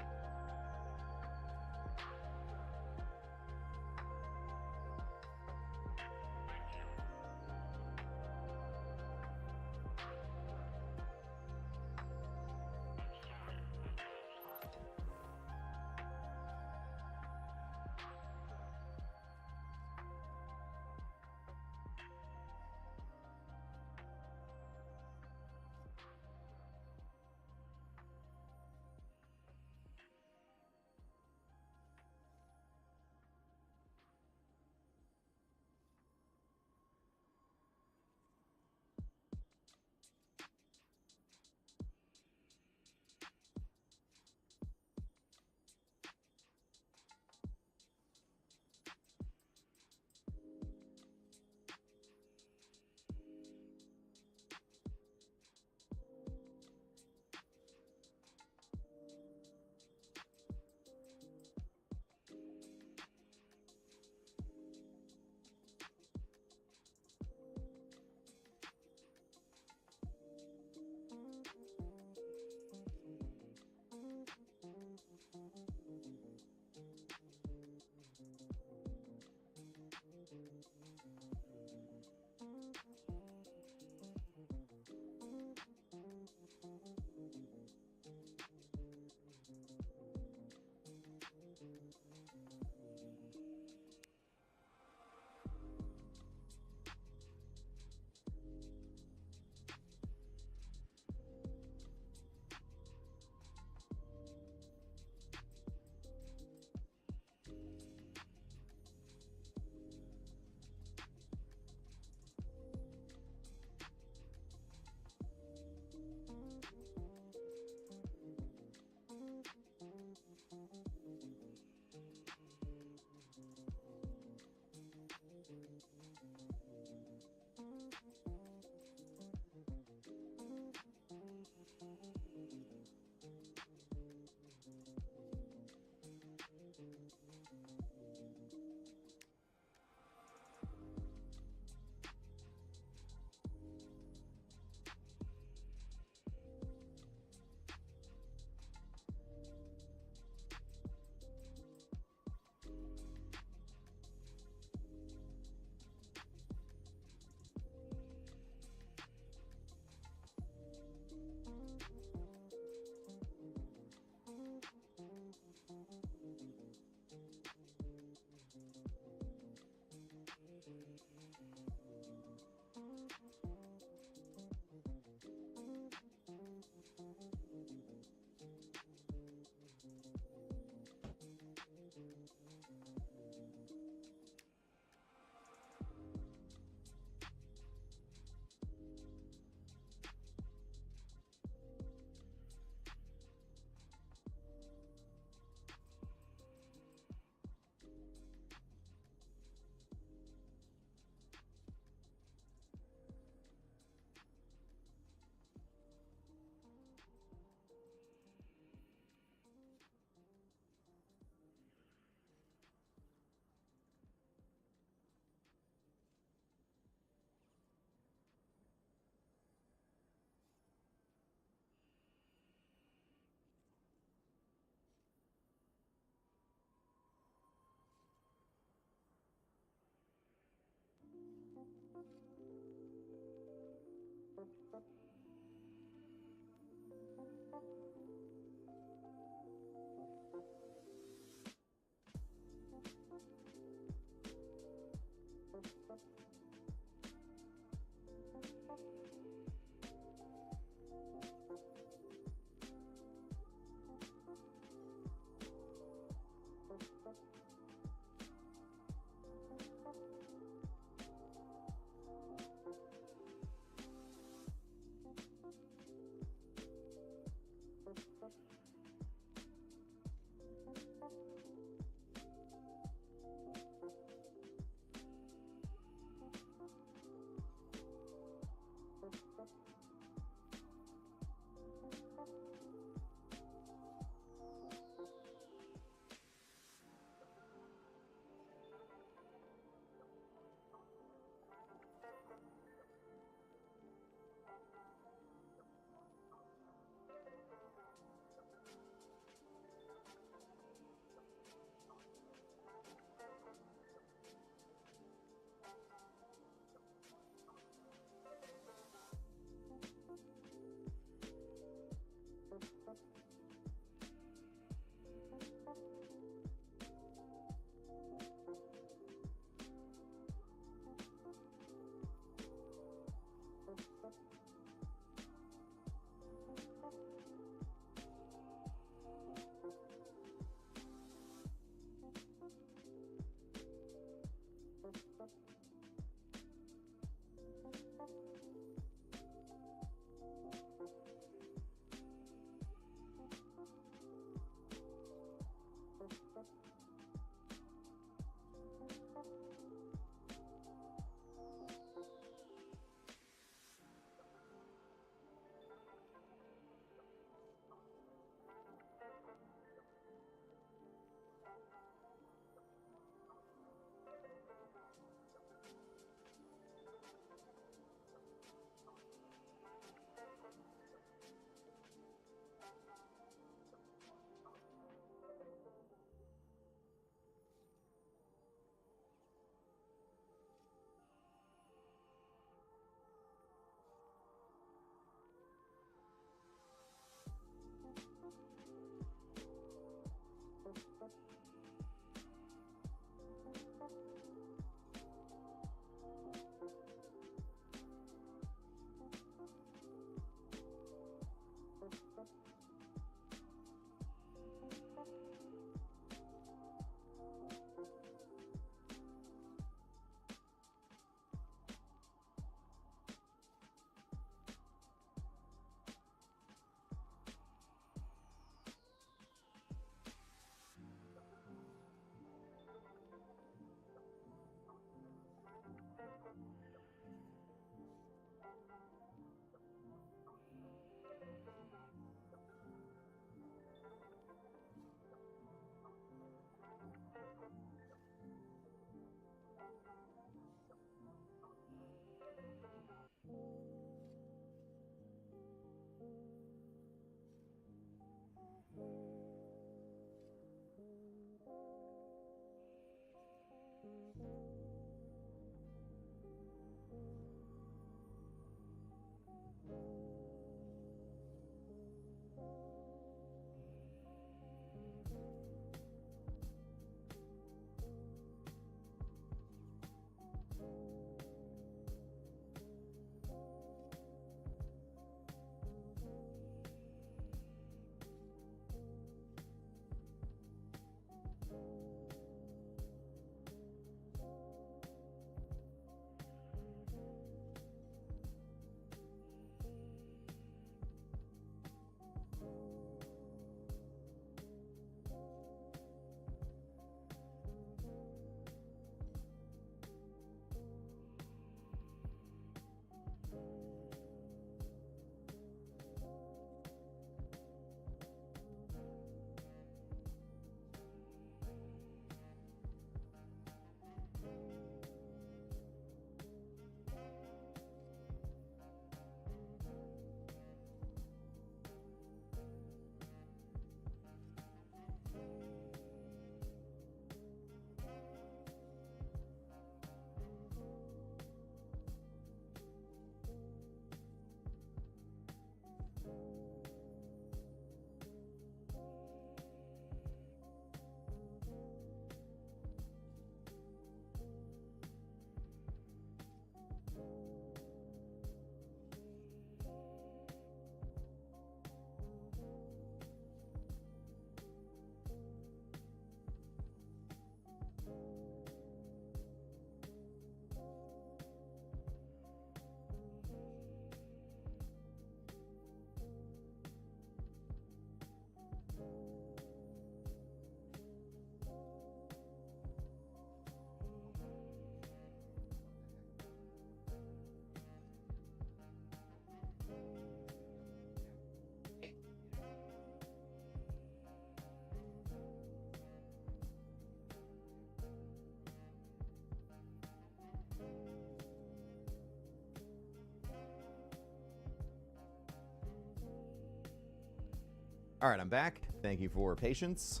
All right, I'm back. Thank you for patience.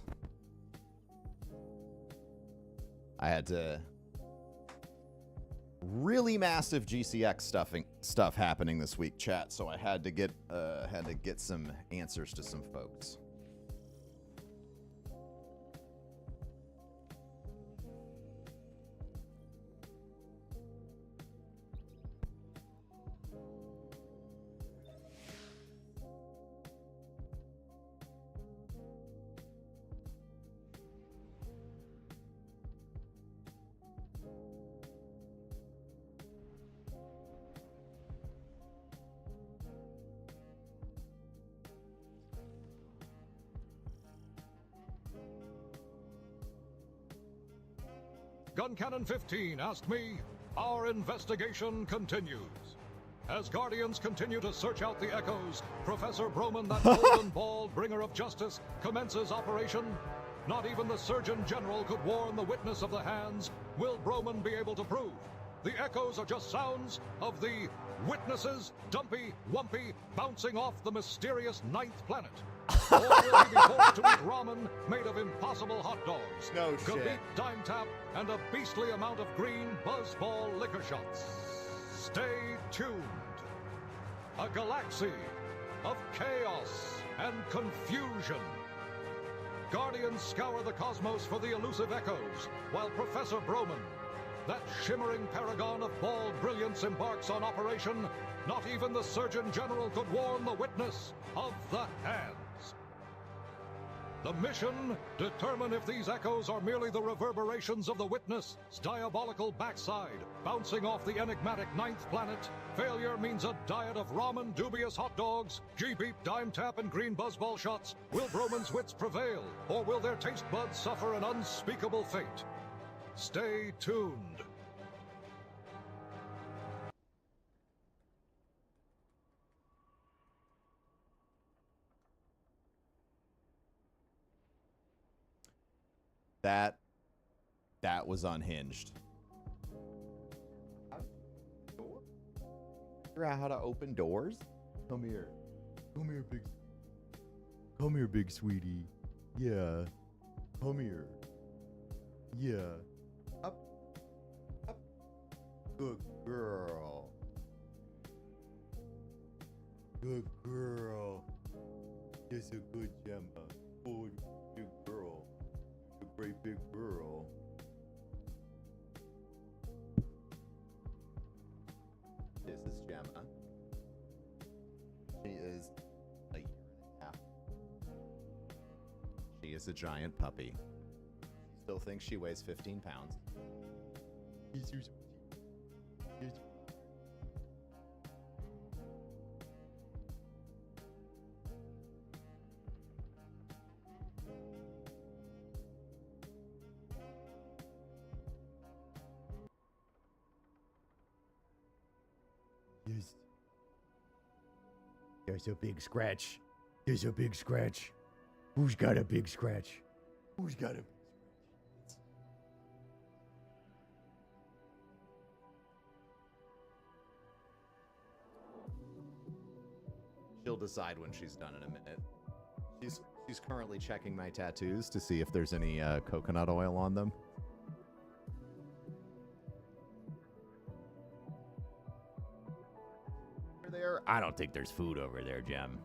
I had to really massive GCX stuff happening this week, chat. So I had to get some answers to some folks. Gun Cannon 15 asked me, our investigation continues. As Guardians continue to search out the echoes, Professor Broman, that golden ball bringer of justice, commences operation. Not even the Surgeon General could warn the witness of the hands. Will Broman be able to prove? The echoes are just sounds of the witnesses, dumpy, wumpy, bouncing off the mysterious ninth planet. Or will he be forced to eat ramen made of impossible hot dogs, no Khabib dime tap, and a beastly amount of green buzzball liquor shots? Stay tuned. A galaxy of chaos and confusion. Guardians scour the cosmos for the elusive echoes, while Professor Broman, that shimmering paragon of bald brilliance, embarks on operation. Not even the Surgeon General could warn the witness of the hands. The mission: determine if these echoes are merely the reverberations of the witness's diabolical backside, bouncing off the enigmatic ninth planet. Failure means a diet of ramen, dubious hot dogs, G-beep, dime tap, and green buzzball shots. Will Broman's wits prevail, or will their taste buds suffer an unspeakable fate? Stay tuned. That was unhinged. Figure out how to open doors? Come here. Come here, big. Come here, big sweetie. Yeah. Come here. Yeah. Up. Up. Good girl. Good girl. Just a good Gemma. Oh, big girl. A great big girl. This is Gemma. She is a year and a half. She is a giant puppy. Still thinks she weighs 15 pounds. There's a big scratch. There's a big scratch. Who's got a big scratch? Who's got a big scratch? She'll decide when she's done in a minute. She's currently checking my tattoos to see if there's any coconut oil on them. There? I don't think there's food over there, Gem.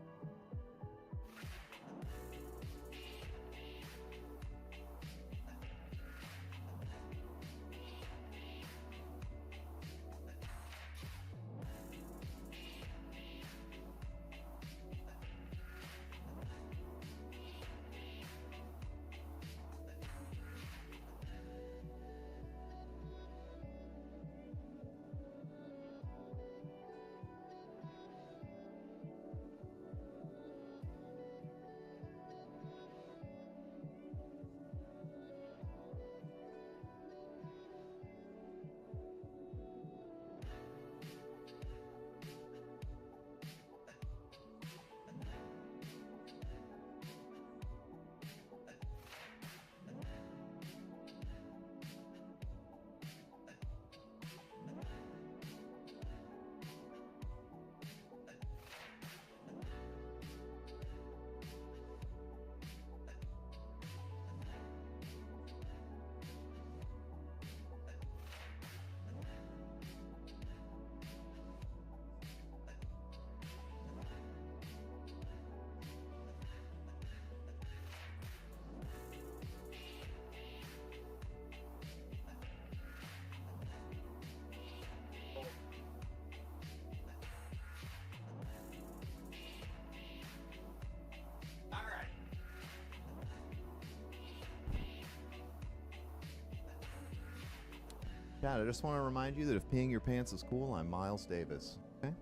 Chad, I just want to remind you that if peeing your pants is cool, I'm Miles Davis. Okay?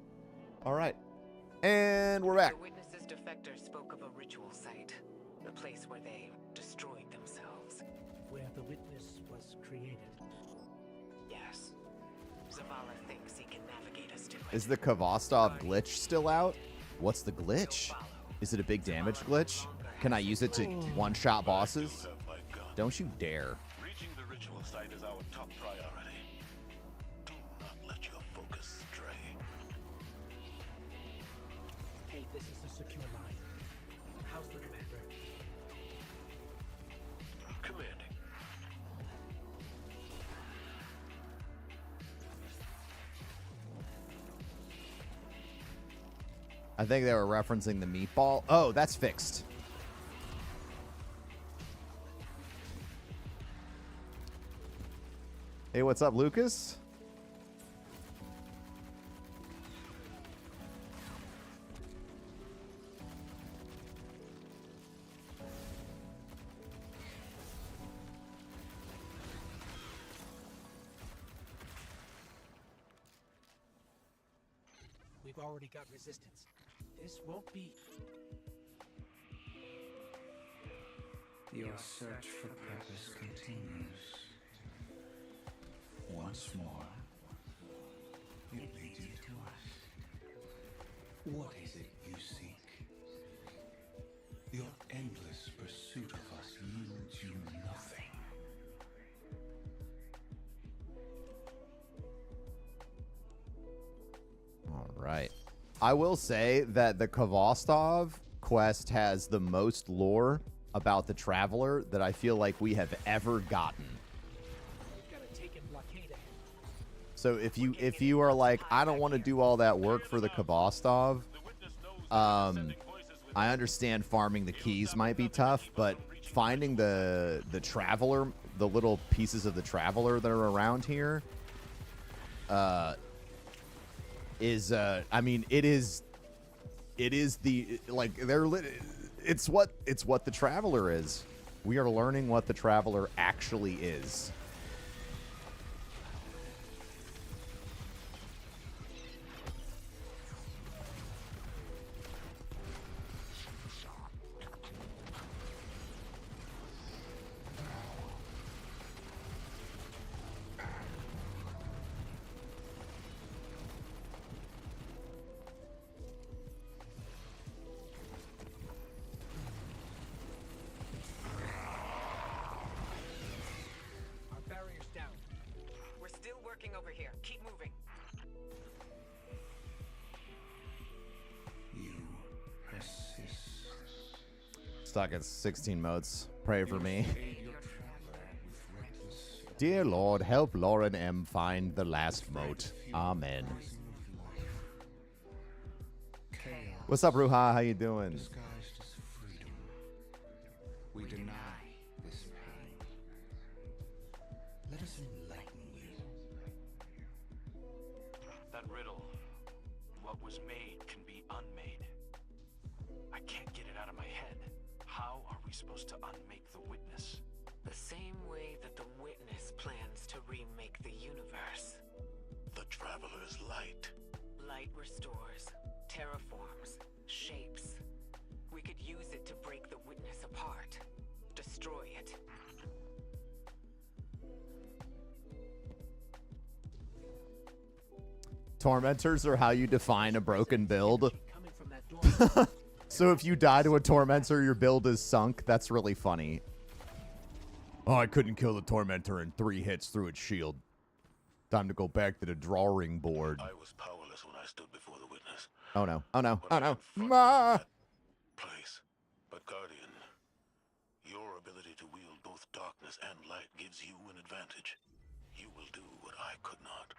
All right. And we're back. The witness's defector spoke of a ritual site, the place where they destroyed themselves. Where the witness was created. Yes. Zavala thinks he can navigate us to it. Is the Kvostov glitch still out? What's the glitch? Is it a big damage glitch? Can I use it to one-shot bosses? Don't you dare. Reaching the ritual site is our top priority. Do not let your focus stray. Hey, this is a secure line. How's the commander? Commanding. I think they were referencing the meatball. Oh, that's fixed. Hey, what's up, Lucas? We've already got resistance. This won't be... Your search for purpose continues. Once more, it leads you to us. What is it you seek? Your endless pursuit of us yields you nothing. All right. I will say that the Kvostov quest has the most lore about the Traveler that I feel like we have ever gotten. So if you are like, I don't want to do all that work for the Kvostov, I understand farming the keys might be tough, but finding the Traveler, the little pieces of the Traveler that are around here, is I mean, it is the, like, it's what the Traveler is. We are learning what the Traveler actually is. Over here. Keep moving. You persist. Stuck at 16 modes. Pray for me. Dear Lord, help Lauren M. find the last moat. Amen. What's up, Ruha? How you doing? Disguised as freedom. We deny this pain. Let us enlighten you. That riddle, what was made can be unmade. I can't get it out of my head. How are we supposed to unmake the witness? The same way that the witness plans to remake the universe. The Traveler's light. Light restores, terraforms, shapes. We could use it to break the witness apart. Destroy it. Tormentors are how you define a broken build. So if you die to a Tormentor, your build is sunk. That's really funny. Oh, I couldn't kill the Tormentor in 3 hits through its shield. Time to go back to the drawing board. I was powerless when I stood before the witness. Oh no, oh no, oh no. Ma! Place. But Guardian, your ability to wield both darkness and light gives you an advantage. You will do what I could not.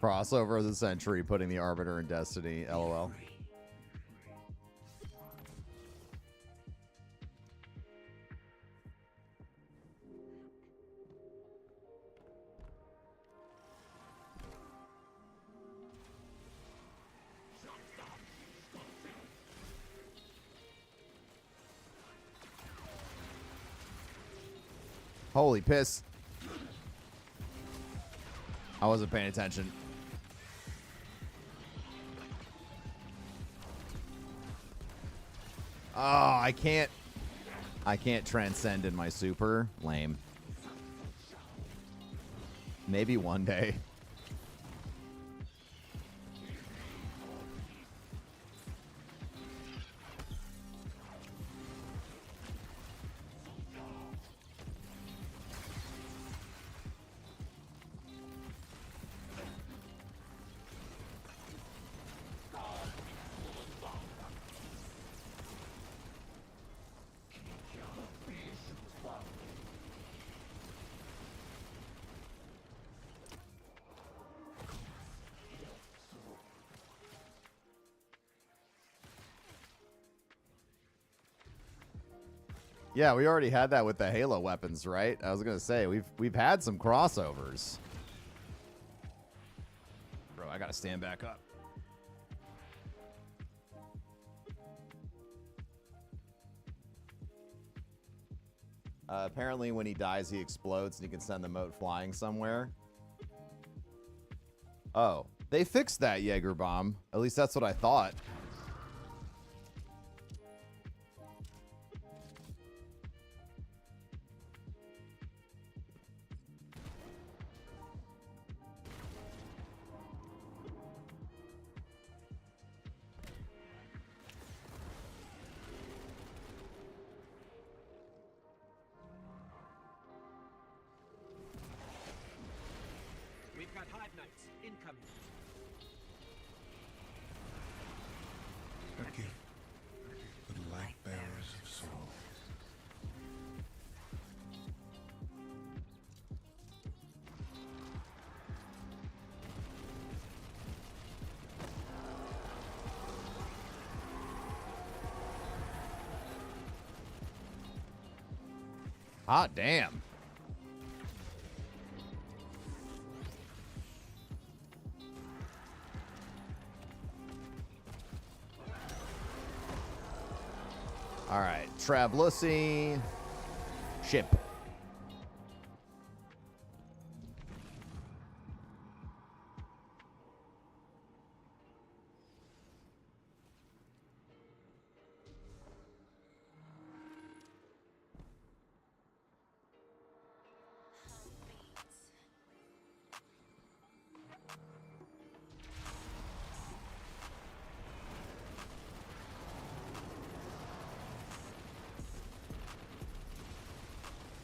Crossover of the century, putting the Arbiter in Destiny. LOL. Holy piss. I wasn't paying attention. Oh, I can't transcend in my super. Lame. Maybe one day. Yeah, we already had that with the Halo weapons, right? I was gonna say we've had some crossovers. Bro, I gotta stand back up. Apparently, when he dies, he explodes, and he can send the moat flying somewhere. Oh, they fixed that Jaeger bomb. At least that's what I thought. We've got Hive Knights incoming. A gift for the light bearers of soul. Hot damn. All right, Travlussy ship.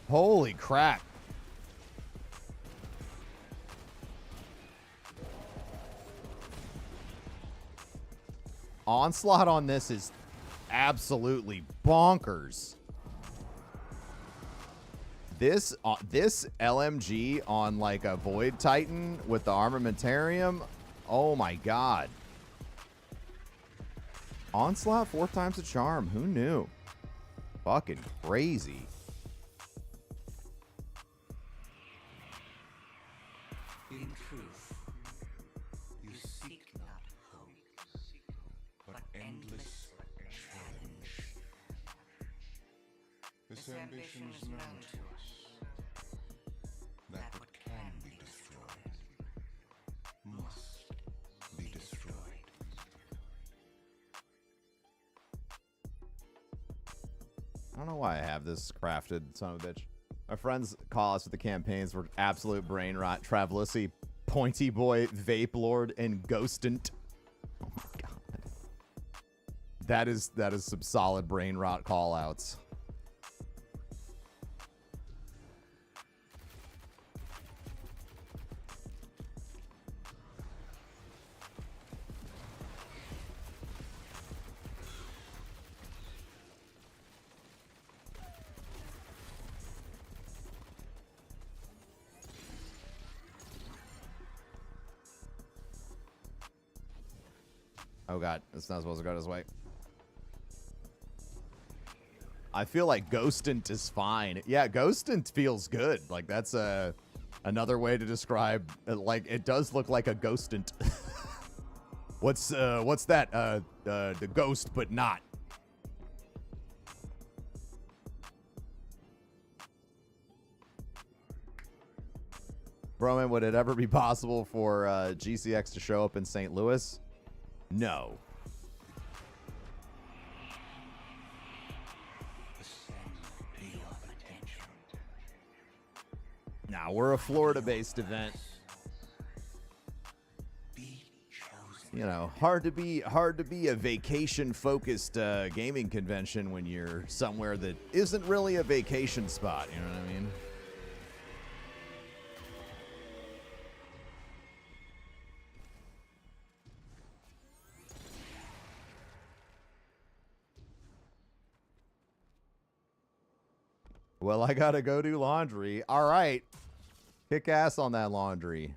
Holy crap. Onslaught on this is absolutely bonkers. This LMG on like a Void Titan with the armamentarium, oh my god. Onslaught 4 times the charm, who knew? Fucking crazy. In truth, you seek not hope, but endless challenge. This ambition is known to us. That what can be destroyed must be destroyed. I don't know why I have this crafted, son of a bitch. My friends call us with the campaigns for absolute brain rot. Travlussy, Pointy Boy, Vape Lord, and Ghostant. Oh my god. That is some solid brain rot call outs. Oh god, it's not supposed to go this way. I feel like ghostant is fine. Yeah, ghostant feels good. Like that's another way to describe. Like it does look like a ghostant. What's that? The ghost, but not. Broman, would it ever be possible for GCX to show up in St. Louis? No. Nah, we're a Florida-based event. You know, hard to be a vacation-focused gaming convention when you're somewhere that isn't really a vacation spot. You know what I mean? Well, I gotta go do laundry. All right. Kick ass on that laundry.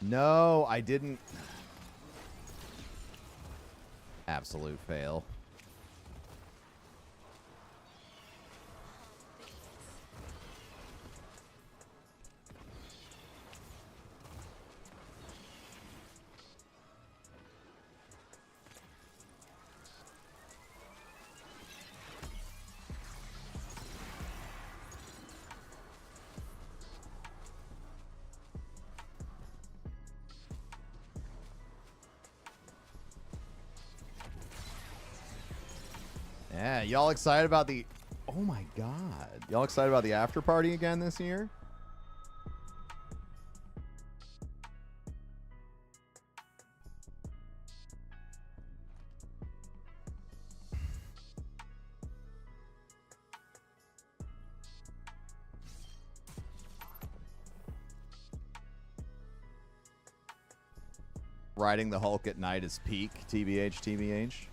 No, I didn't. Absolute fail. Yeah, y'all excited about the... Oh my god. Y'all excited about the after party again this year? Riding the Hulk at night is peak. TBH, TBH.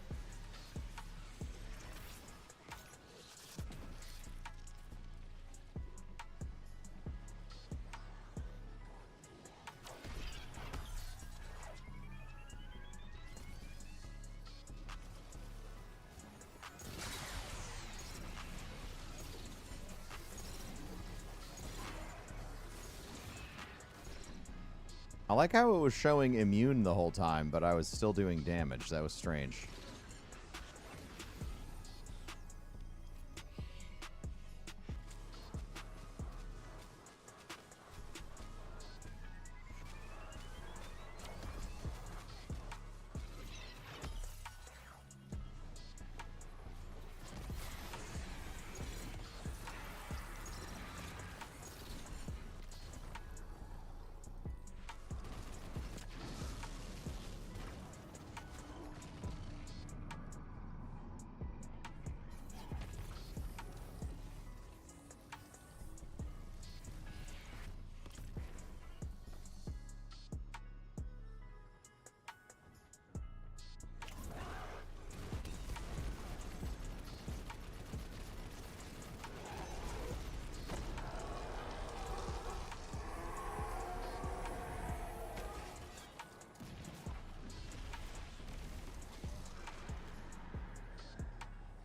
I like how it was showing immune the whole time, but I was still doing damage. That was strange.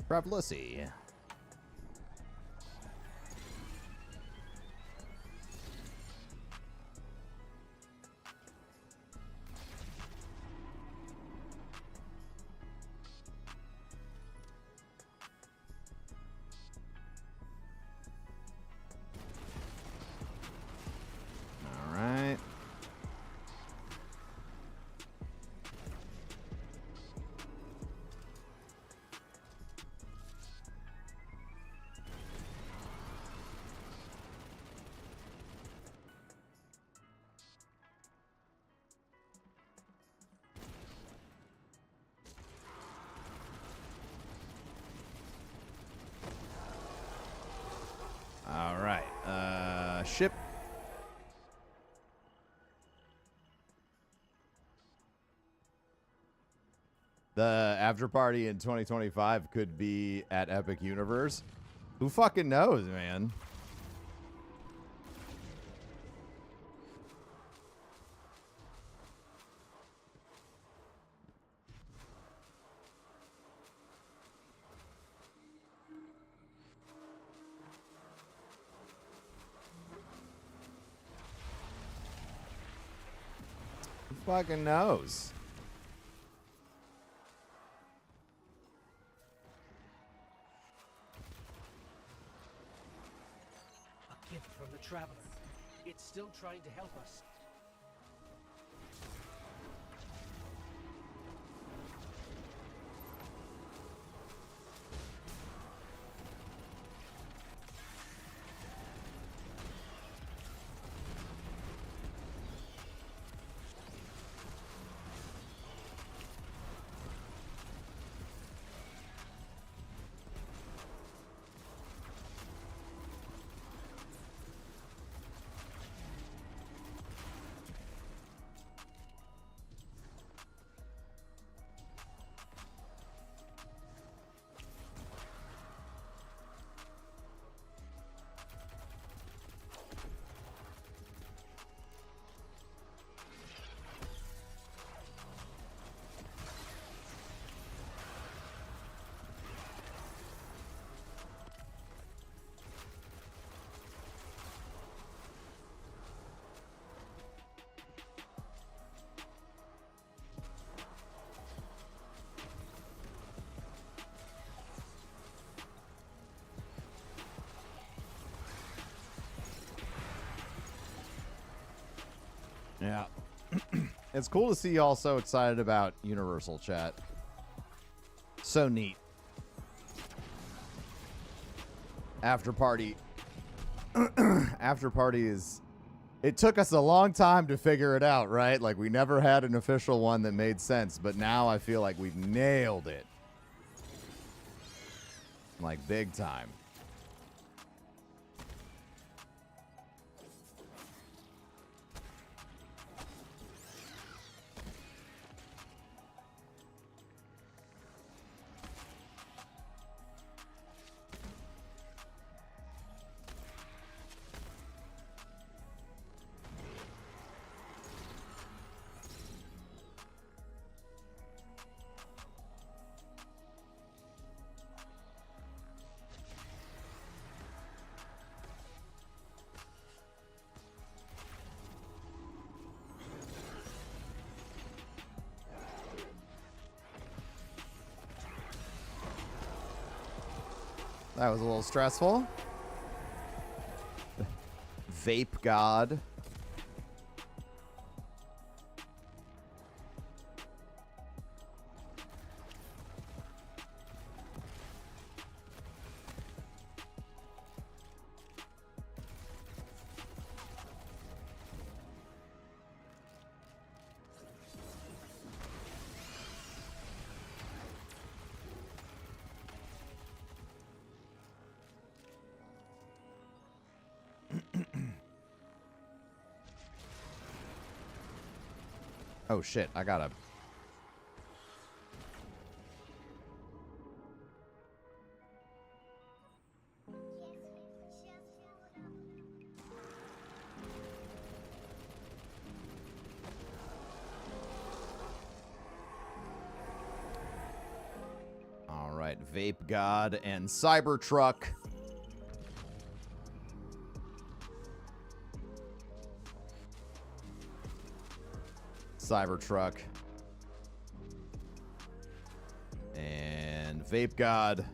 Bravlussy. All right. All right. Ship. The after party in 2025 could be at Epic Universe. Who fucking knows, man? fucking knows? A gift from the Traveler. It's still trying to help us. Yeah. It's cool to see y'all so excited about Universal Chat. So neat. After party. After party is... It took us a long time to figure it out, right? Like, we never had an official one that made sense, but now I feel like we've nailed it. Like, big time. That was a little stressful. Vape God. Oh shit, I gotta... Alright, Vape God and Cybertruck. Cybertruck. And Vape God.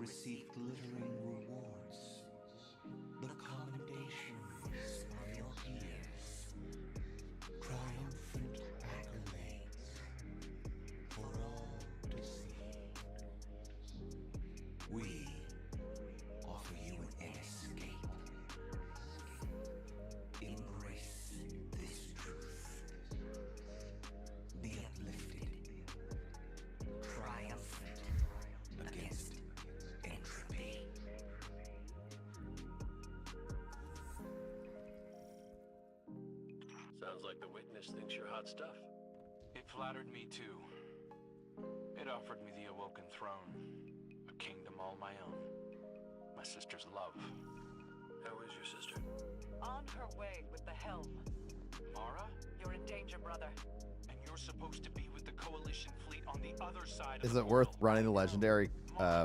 receive glittering rewards, the commendations of your peers, triumphant accolades for all to see. We offer you an escape. Embrace this truth. Be uplifted, triumphant against entropy. Sounds like the witness thinks you're hot stuff. It flattered me too. It offered me the awoken throne, a kingdom all my own, my sister's love. How is your sister? On her way with the helm. Mara? You're in danger, brother. And you're supposed to be with the Coalition fleet on the other side of Is the it worth running the legendary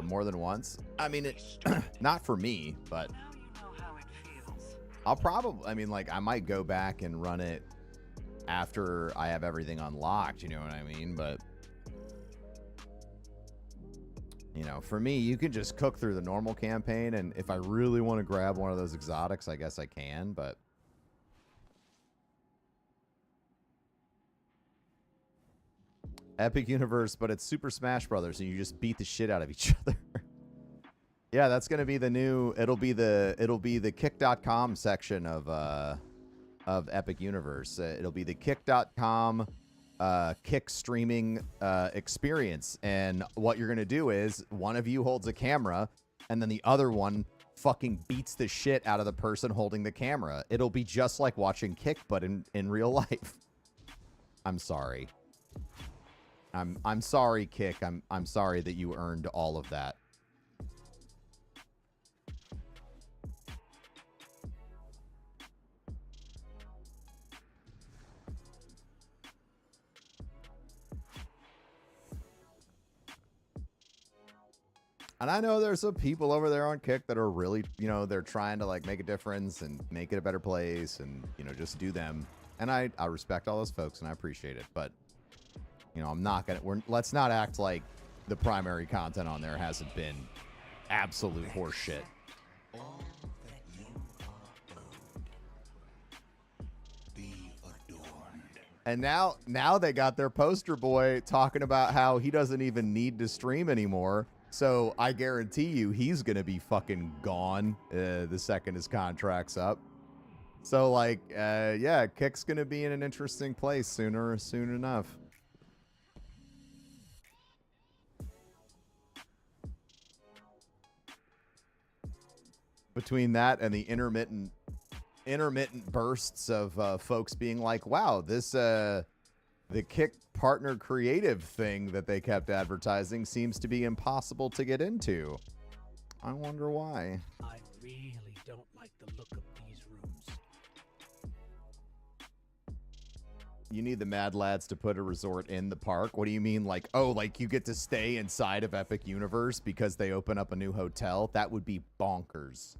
more than once? I mean, it not for me, but I'll probably, I mean, like, I might go back and run it after I have everything unlocked, you know what I mean? But, you know, for me, you can just cook through the normal campaign, and if I really want to grab one of those exotics, I guess I can, but... Epic Universe, but it's Super Smash Brothers, and you just beat the shit out of each other. Yeah, that's gonna be the new. It'll be the kick.com section of Epic Universe. It'll be the kick.com kick streaming experience, and what you're gonna do is one of you holds a camera, and then the other one fucking beats the shit out of the person holding the camera. It'll be just like watching Kick, but in real life. I'm sorry. I'm sorry, Kick. I'm sorry that you earned all of that. And I know there's some people over there on Kick that are really, you know, they're trying to like make a difference and make it a better place and, you know, just do them. And I respect all those folks and I appreciate it, but you know, I'm not gonna. Let's not act like the primary content on there hasn't been absolute horse shit. All that you are owed. Be adorned. And now they got their poster boy talking about how he doesn't even need to stream anymore. So I guarantee you, he's gonna be fucking gone the second his contract's up. So like, yeah, Kick's gonna be in an interesting place soon enough. Between that and the intermittent bursts of folks being like, wow, this the Kick partner creative thing that they kept advertising seems to be impossible to get into. I wonder why. I really don't like the look of these rooms. You need the Mad Lads to put a resort in the park? What do you mean? Like, oh, like you get to stay inside of Epic Universe because they open up a new hotel? That would be bonkers.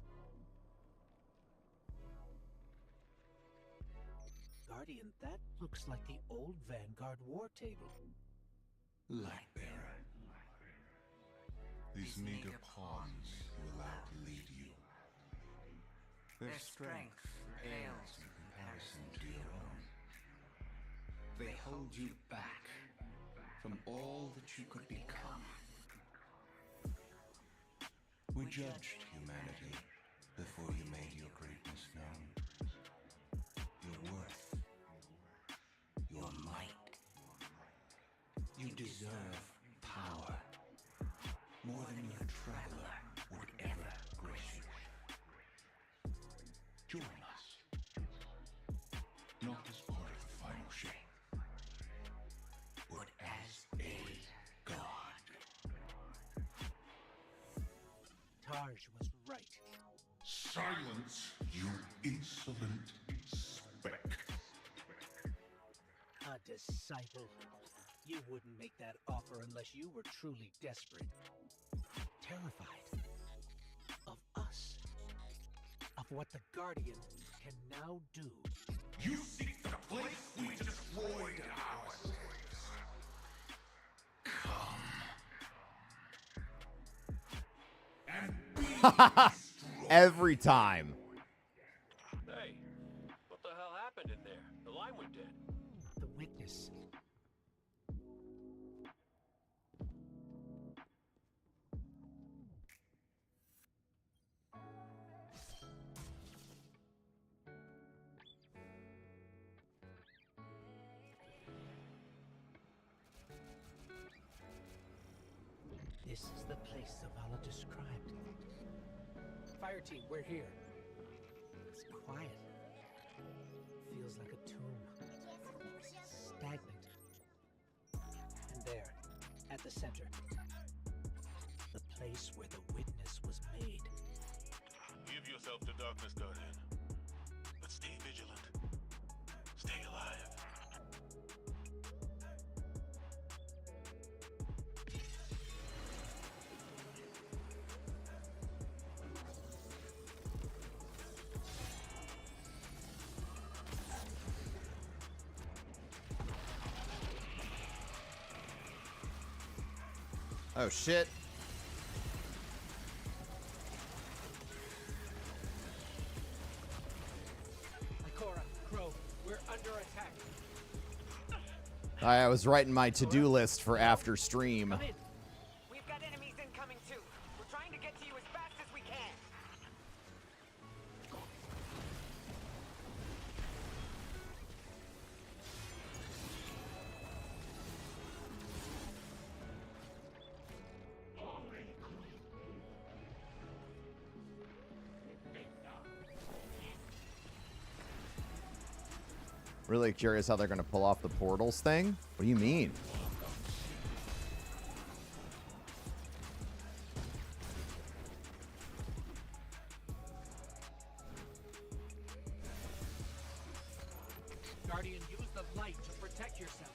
Guardian, that looks like the old Vanguard war table. Lightbearer. These meager pawns you allow to lead you. Their strength pales in comparison to your own. They hold you back from all that you could become. We judged humanity before you made your greatness known. Your worth. Your might. You deserve power. More than your traveler would ever grace you. Join us. Not as part of the final shape, but as a god. Taj was right. Silence, you insolent speck. A disciple. You wouldn't make that offer unless you were truly desperate. Terrified. Of us. Of what the Guardian can now do. You seek the place we destroyed ours. Come. Every time. Hey, what the hell happened in there? The line went dead. The witness. This is the place Zavala described. Fire team, we're here. It's quiet. Feels like a tomb. Stagnant. And there, at the center, the place where the witness was made. Give yourself to darkness, Guardian. But stay vigilant. Stay alive. Oh shit. Ikora, Crow, we're under attack. I was writing my to-do list for after stream. We've got enemies incoming too. We're trying to get to you as fast as we can. Really curious how they're going to pull off the portals thing. What do you mean? Guardian, use the light to protect yourself.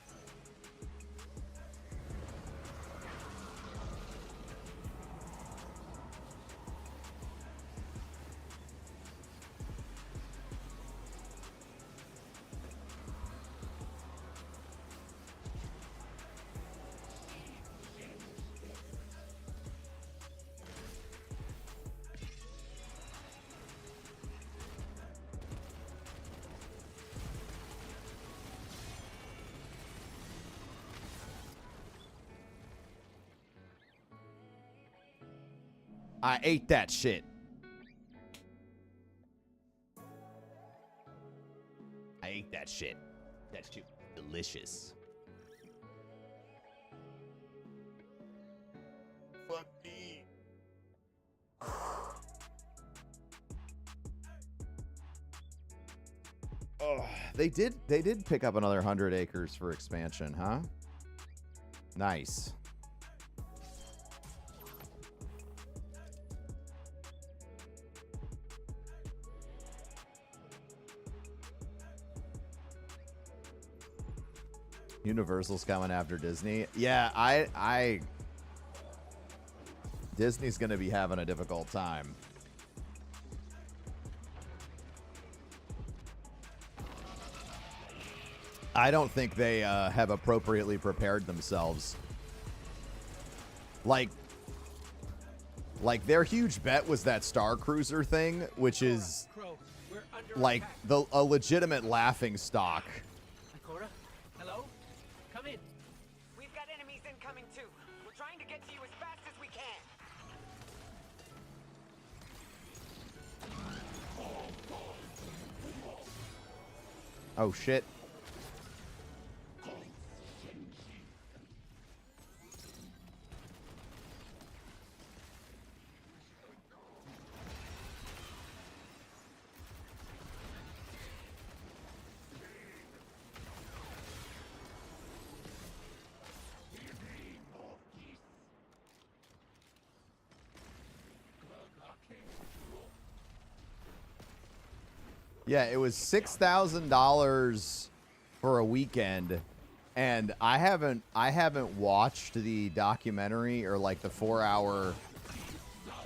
I ate that shit. I ate that shit. That shit was delicious. Fuck me. Oh, they did pick up another 100 acres for expansion, huh? Nice. Universal's coming after Disney. Yeah, I Disney's going to be having a difficult time. I don't think they have appropriately prepared themselves. Like their huge bet was that Star Cruiser thing, which is like a legitimate laughing stock. Ikora, hello? Come in. We've got enemies incoming too. We're trying to get to you as fast as we can. Oh shit. Yeah, it was $6,000 for a weekend, and I haven't watched the documentary or like the 4-hour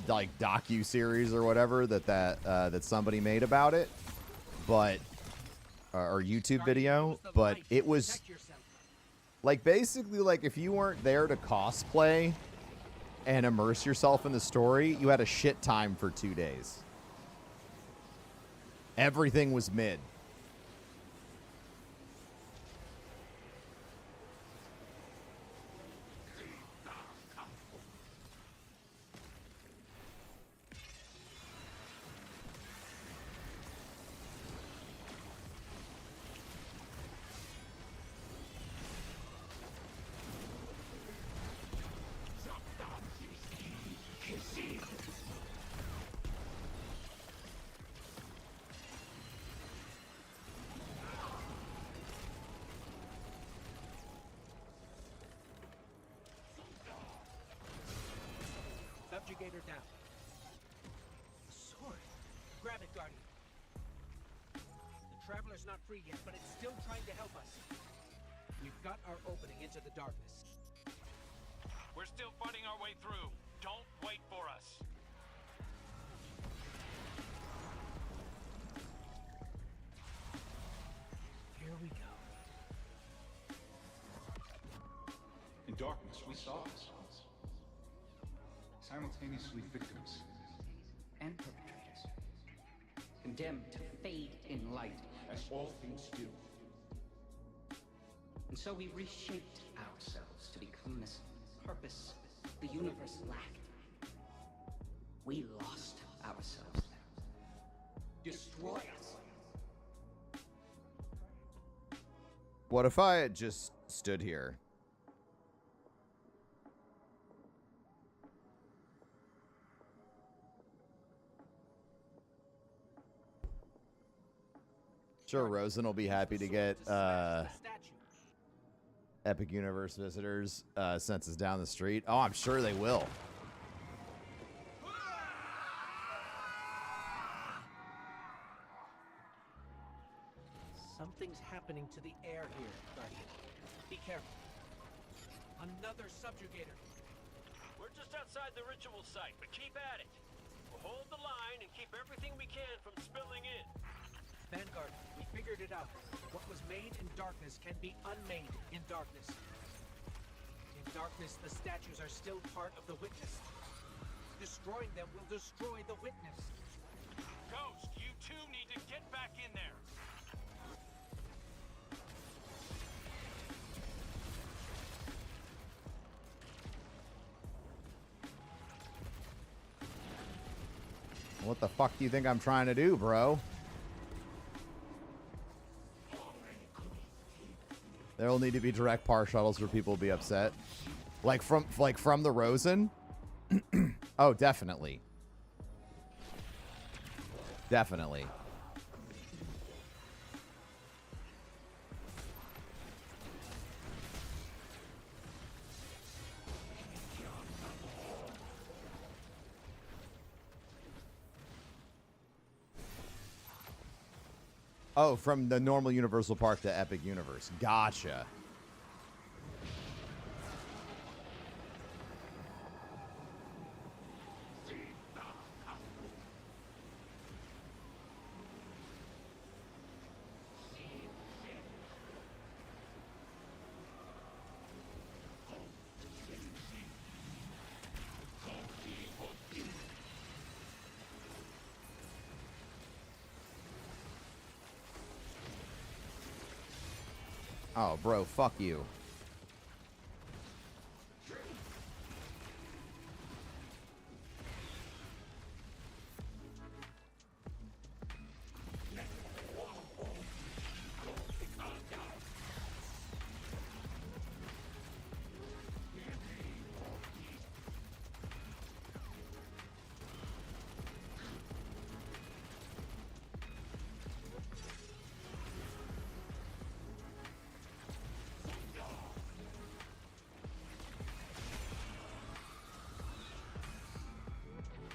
like docu-series or whatever that somebody made about it, but or YouTube video, but it was like basically like if you weren't there to cosplay and immerse yourself in the story, you had a shit time for 2 days. Everything was mid. Subjugator down. A sword. Grab it, Guardian. The Traveler's not free yet, but it's still trying to help us. We've got our opening into the darkness. We're still fighting our way through. Don't wait for us. Here we go. In darkness, we saw ourselves. Simultaneously victims and perpetrators, condemned to fade in light, as all things do. and so we reshaped ourselves to become this purpose the universe lacked. We lost ourselves. Destroy us. What if I had just stood here? Sure, Rosen will be happy to get Epic Universe visitors since it's down the street. Oh, I'm sure they will. Something's happening to the air here, Guardian. Be careful. Another subjugator. We're just outside the ritual site, but keep at it. We'll hold the line and keep everything we can from spilling in. Vanguard, we figured it out. What was made in darkness can be unmade in darkness. In darkness, the statues are still part of the witness. Destroying them will destroy the witness. Ghost, you two need to get back in there. What the fuck do you think I'm trying to do, bro? There will need to be direct par shuttles where people will be upset. Like from the Rosen? Oh, definitely. Definitely. Oh, from the normal Universal Park to Epic Universe. Gotcha. Oh, bro, fuck you.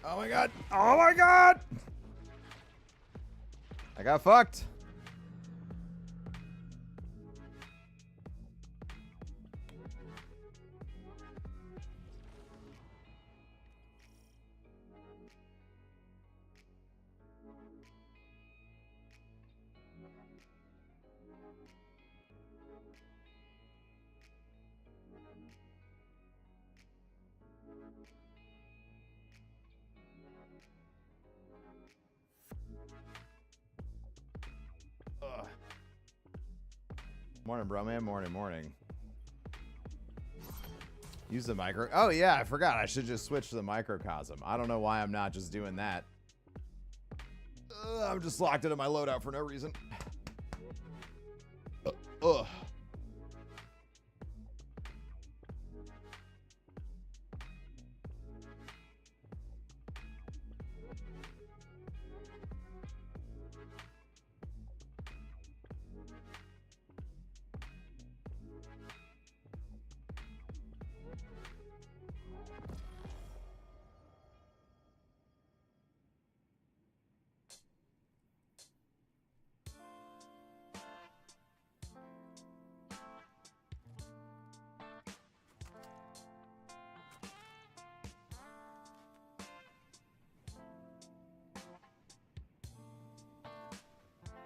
Oh my god. Oh my god! I got fucked. Morning, Broman. Morning. Use the micro. Oh, yeah, I forgot. I should just switch to the microcosm. I don't know why I'm not just doing that. I'm just locked into my loadout for no reason. Ugh.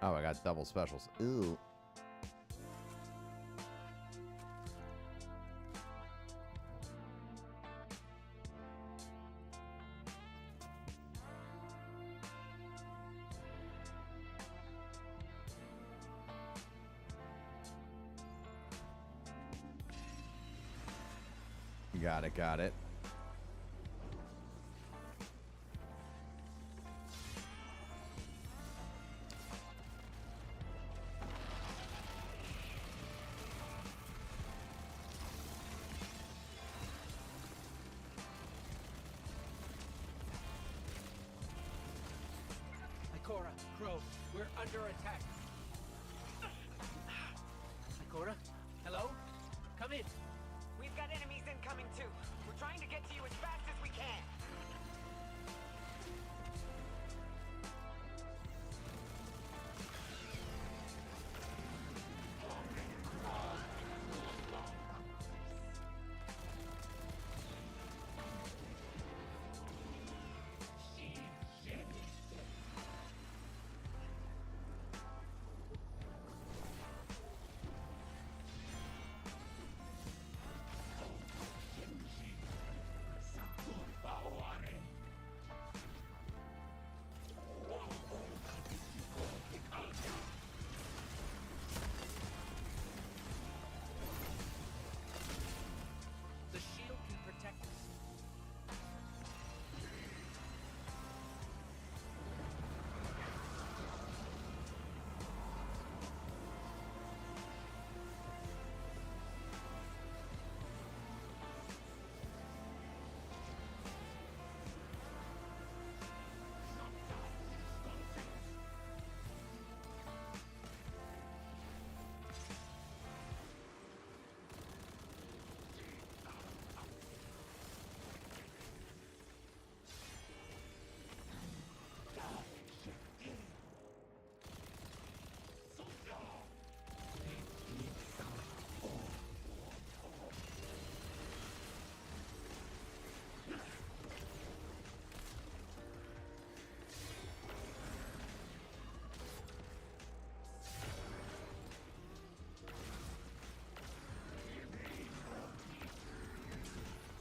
Oh, I got double specials. Ooh. Got it. Ikora, Crow, we're under attack. Ikora, hello? Come in. We've got enemies incoming too. We're trying to get to you as fast as we can. The shield can protect us.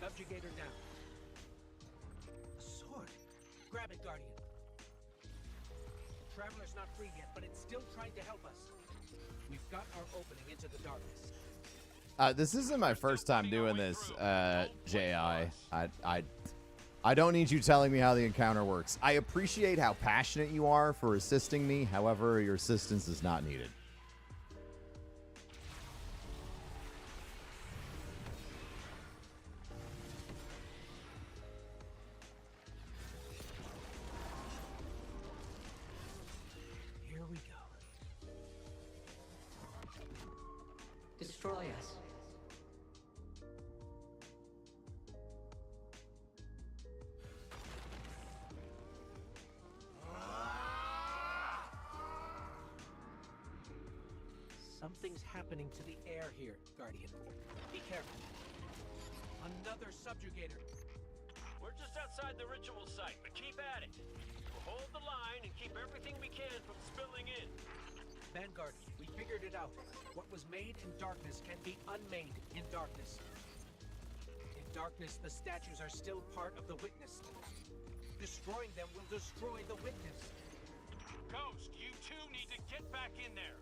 Subjugator down. A sword. Grab it, Guardian. Traveler's not free yet, but it's still trying to help us. We've got our opening into the darkness. This isn't my first time doing this, J.I. I don't need you telling me how the encounter works. I appreciate how passionate you are for assisting me. However, your assistance is not needed. Here we go. Destroy us. Something's happening to the air here, Guardian. Be careful. Another subjugator. We're just outside the ritual site, but keep at it. We'll hold the line and keep everything we can from spilling in. Vanguard, we figured it out. What was made in darkness can be unmade in darkness. In darkness, the statues are still part of the Witness. Destroying them will destroy the Witness. Ghost, you two need to get back in there.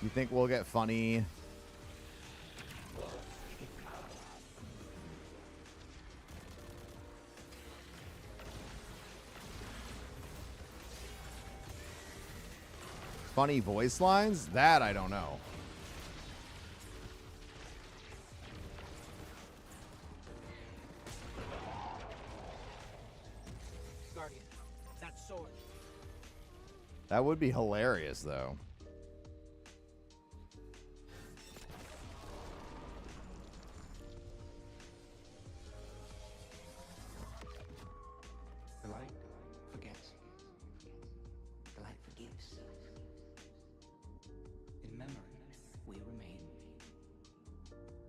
You think we'll get funny? Funny voice lines? That I don't know. Guardian, that sword. That would be hilarious, though. The light forgets. The light forgives. In memory, we remain.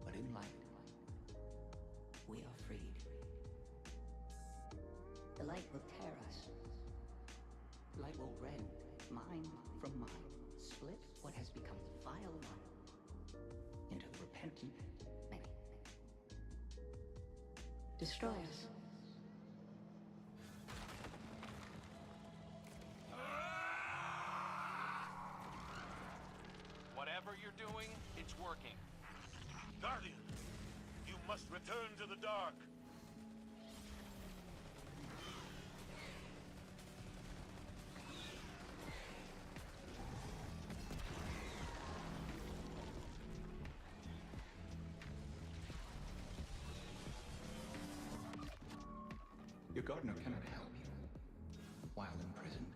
But in light, we are freed. The light will tear us. The light will rend mind from mind, split what has become the vile one into the repentant many. Destroy us. Whatever you're doing, it's working. Guardian, you must return to the dark. Your gardener cannot help you while imprisoned.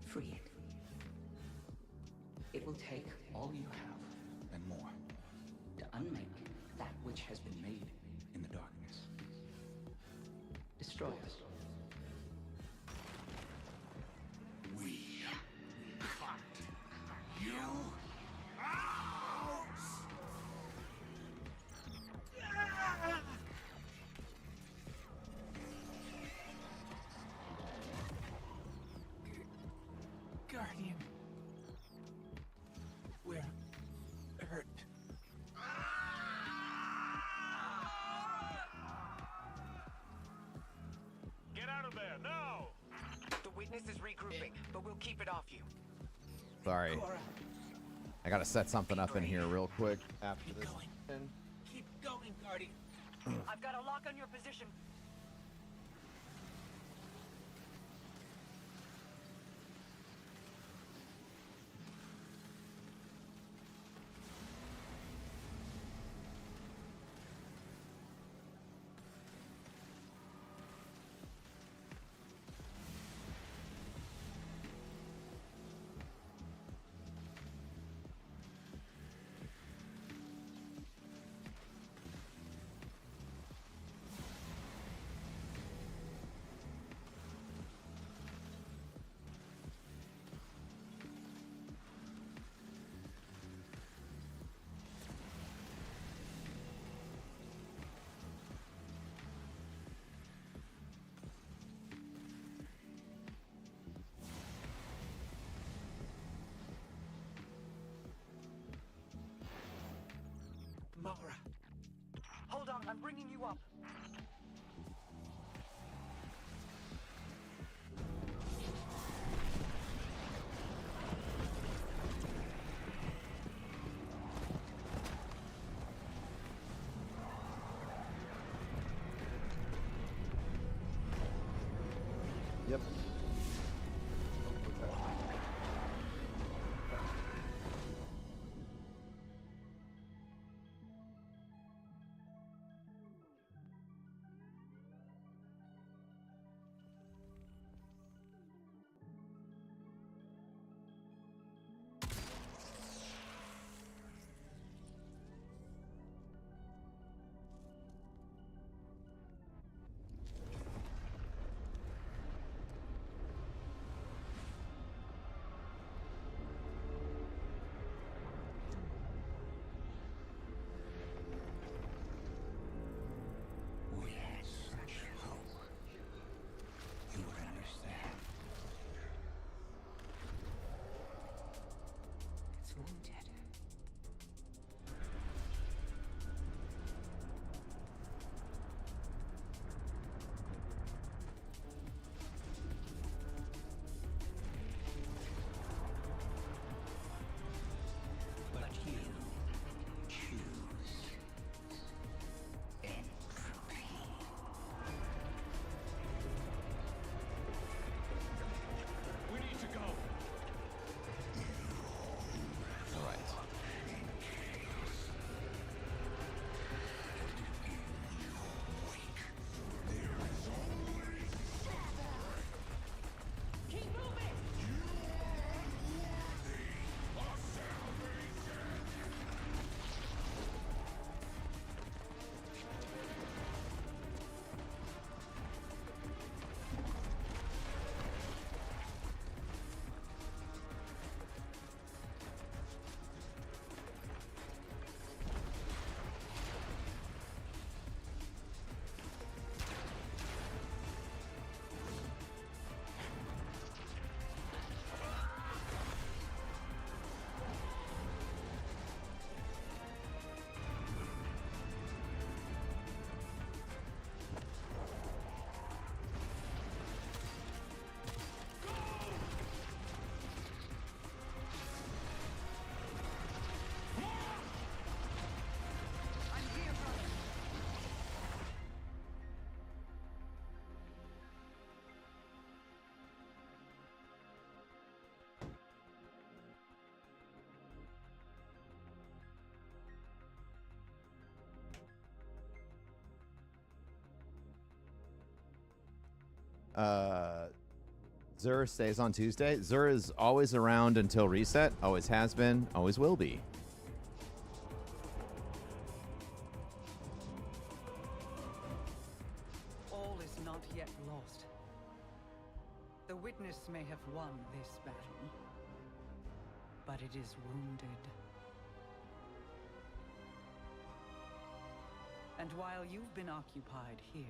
Free it. It will take all you have and more to unmake that which has been made in the darkness. Destroy us. We cut you out! Guardian. We're hurt. Get out of there, now! The witness is regrouping, but we'll keep it off you. Sorry. I gotta set something up in here real quick after this. Keep going, Guardian. I've got a lock on your position. Mara. Hold on, I'm bringing you up. Yep. Zur stays on Tuesday. Zur is always around until reset. Always has been. Always will be. All is not yet lost. The witness may have won this battle, but it is wounded. And while you've been occupied here,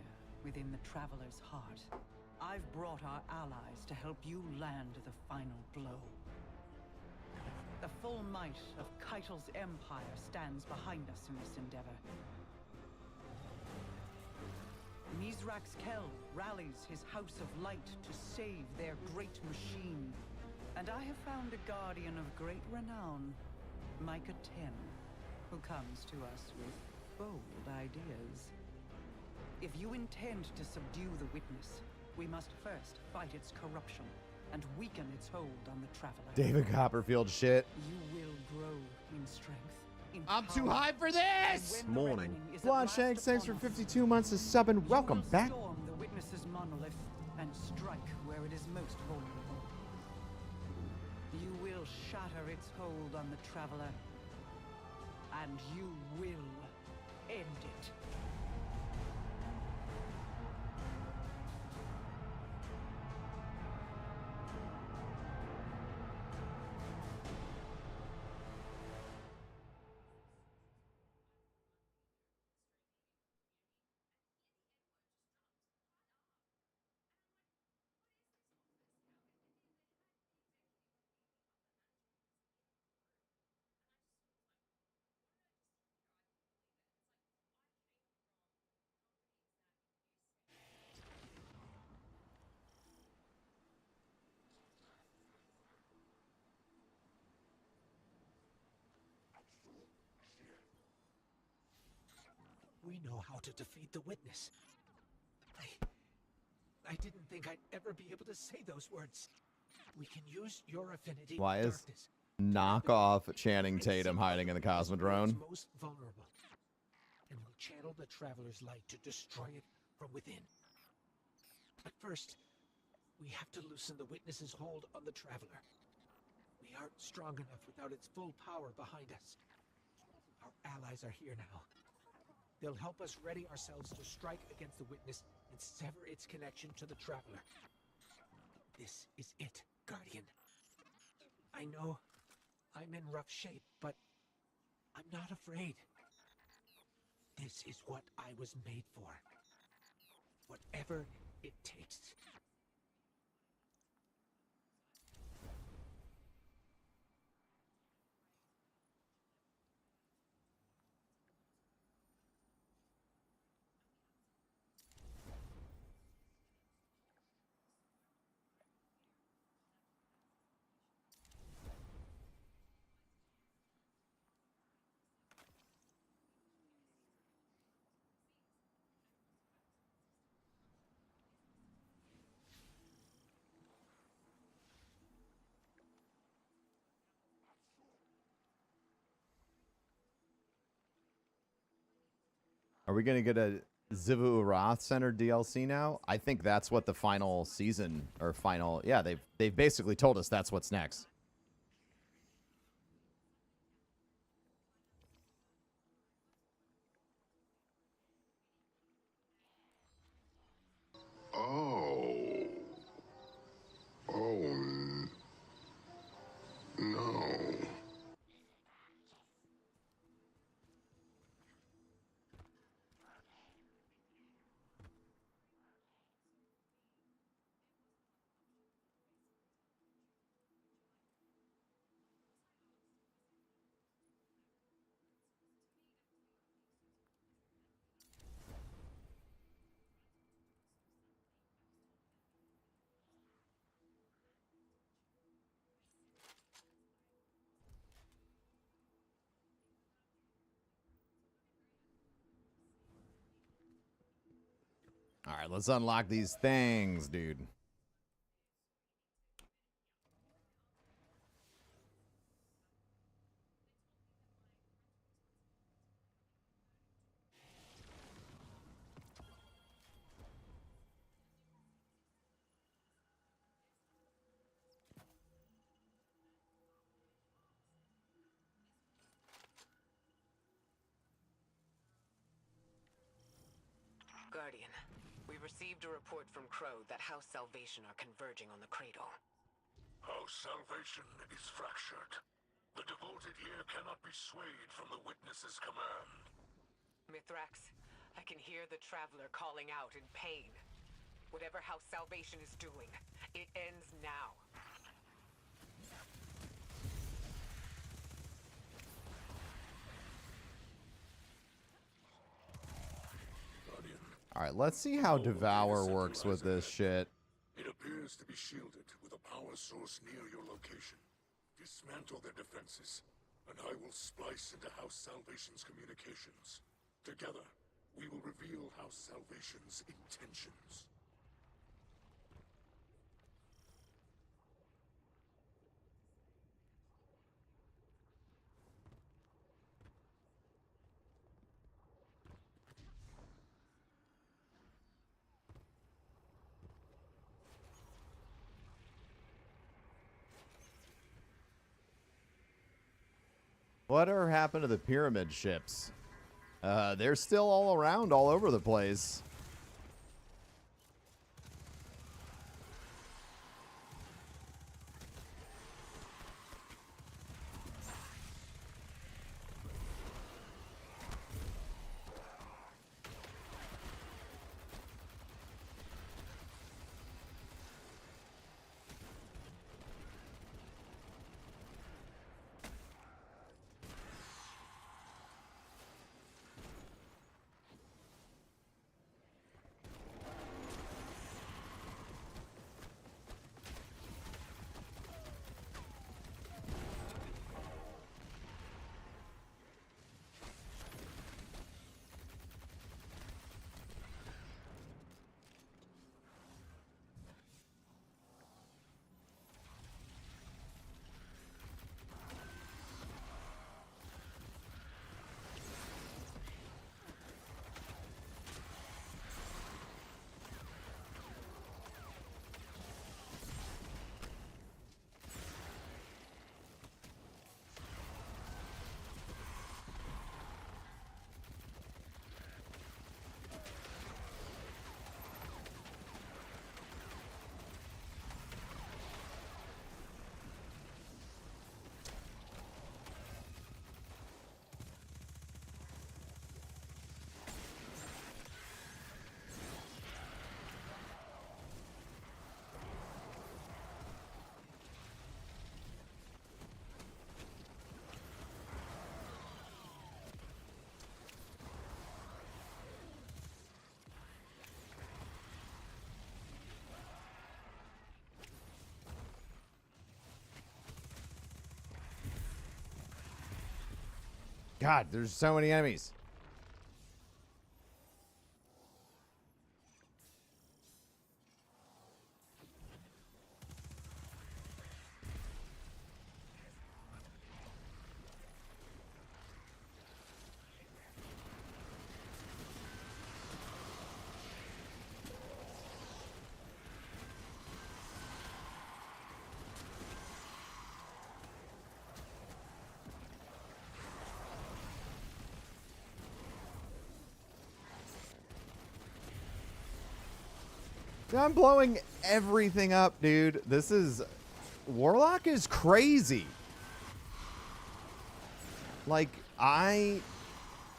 within the Traveler's heart, I've brought our allies to help you land the final blow. The full might of Keitel's empire stands behind us in this endeavor. Mizrax Kel rallies his House of Light to save their great machine. And I have found a guardian of great renown, Micah 10, who comes to us with bold ideas. If you intend to subdue the witness, we must first fight its corruption and weaken its hold on the Traveler. David Copperfield shit. You will grow in strength. I'm too high for this! Morning. Swan Shanks, thanks for 52 months of subbing. Welcome back. Storm the witness's monolith and strike where it is most vulnerable. You will shatter its hold on the Traveler, and you will end it. We know how to defeat the witness. I didn't think I'd ever be able to say those words. We can use your affinity Why with is darkness. knockoff Channing Tatum hiding in the Cosmodrome? Most vulnerable. And we'll channel the Traveler's light to destroy it from within. But first, we have to loosen the witness's hold on the Traveler. We aren't strong enough without its full power behind us. Our allies are here now. They'll help us ready ourselves to strike against the witness and sever its connection to the Traveler. This is it, Guardian. I know I'm in rough shape, but I'm not afraid. This is what I was made for. Whatever it takes. Are we going to get a Zivu Urath Center DLC now? I think that's what the final season or final... Yeah, they've basically told us that's what's next. Oh. Oh, no. All right, let's unlock these things, dude. Guardian, we received a report from Crow that House Salvation are converging on the cradle. House Salvation is fractured. The devoted here cannot be swayed from the Witness's command. Mithrax, I can hear the Traveler calling out in pain. Whatever House Salvation is doing, it ends now. All right, let's see how Devour works with this shit. It appears to be shielded with a power source near your location. Dismantle their defenses, and I will splice into House Salvation's communications. Together, we will reveal House Salvation's intentions. Whatever happened to the pyramid ships? They're still all around, all over the place. God, there's so many enemies. I'm blowing everything up, dude. This is... Warlock is crazy. Like, I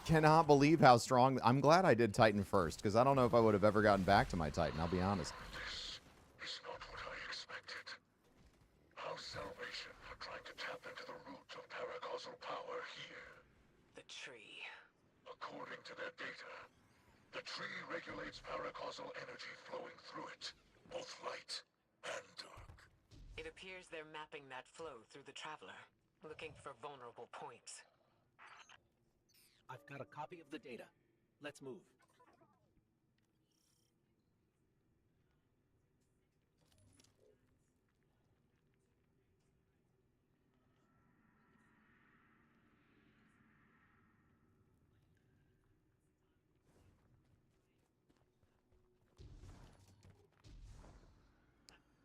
cannot believe how strong... I'm glad I did Titan first, because I don't know if I would have ever gotten back to my Titan, I'll be honest. This is not what I expected. House Salvation are trying to tap into the root of paracausal power here. The tree. According to their data, the tree regulates paracausal energy flowing through it, both light and dark. It appears they're mapping that flow through the Traveler, looking for vulnerable points. I've got a copy of the data. Let's move.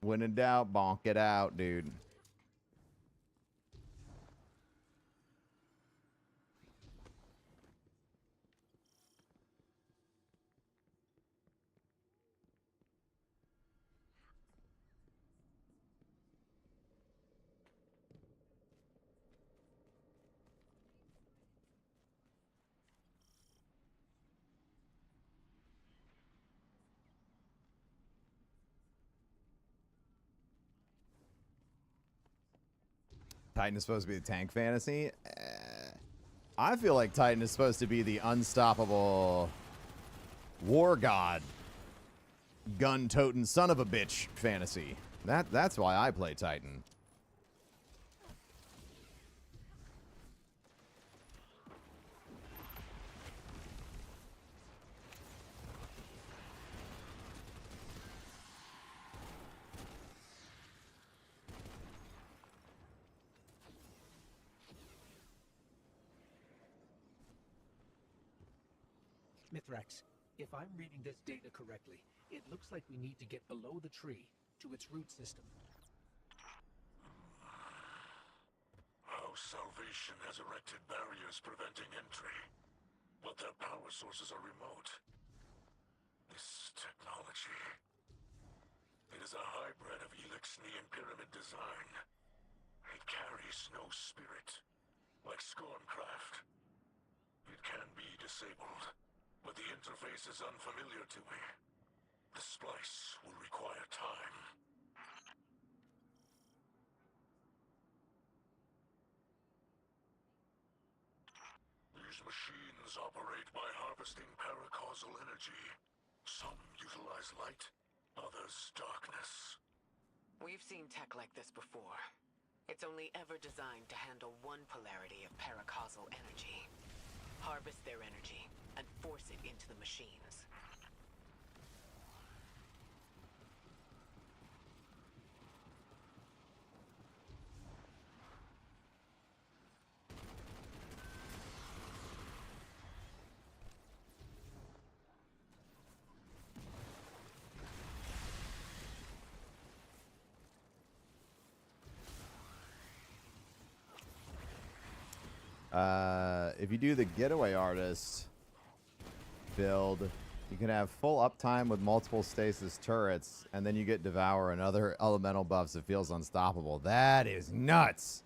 When in doubt, bonk it out, dude. Titan is supposed to be the tank fantasy. I feel like Titan is supposed to be the unstoppable war god, gun-toting son of a bitch fantasy. That's why I play Titan. Mithrax, if I'm reading this data correctly, it looks like we need to get below the tree to its root system. House Salvation has erected barriers preventing entry, but their power sources are remote. This technology... It is a hybrid of Elixni and Pyramid design. It carries no spirit, like Scorncraft. It can be disabled, but the interface is unfamiliar to me. The splice will require time. These machines operate by harvesting paracausal energy. Some utilize light, others darkness. We've seen tech like this before. It's only ever designed to handle one polarity of paracausal energy. Harvest their energy and force it into the machines. If you do the Getaway Artist build, you can have full uptime with multiple stasis turrets, and then you get Devour and other elemental buffs. It feels unstoppable. That is nuts.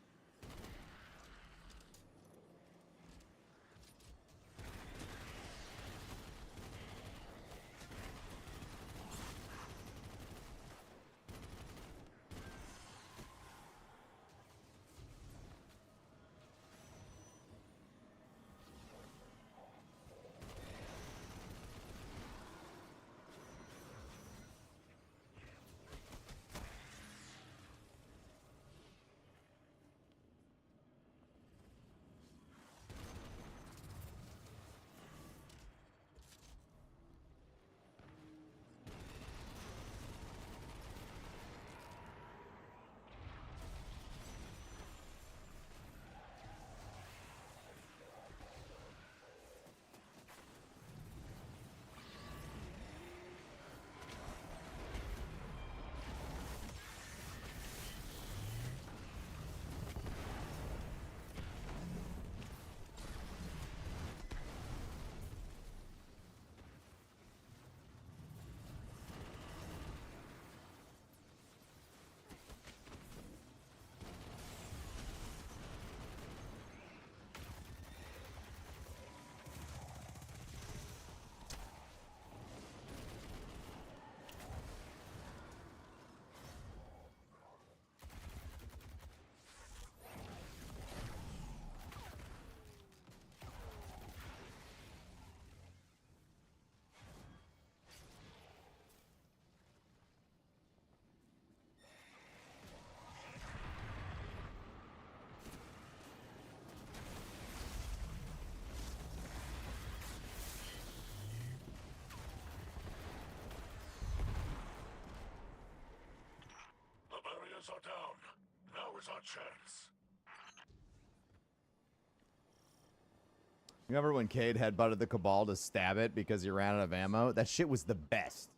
Are down. Now is our chance. Remember when Cade headbutted the Cabal to stab it because he ran out of ammo? That shit was the best.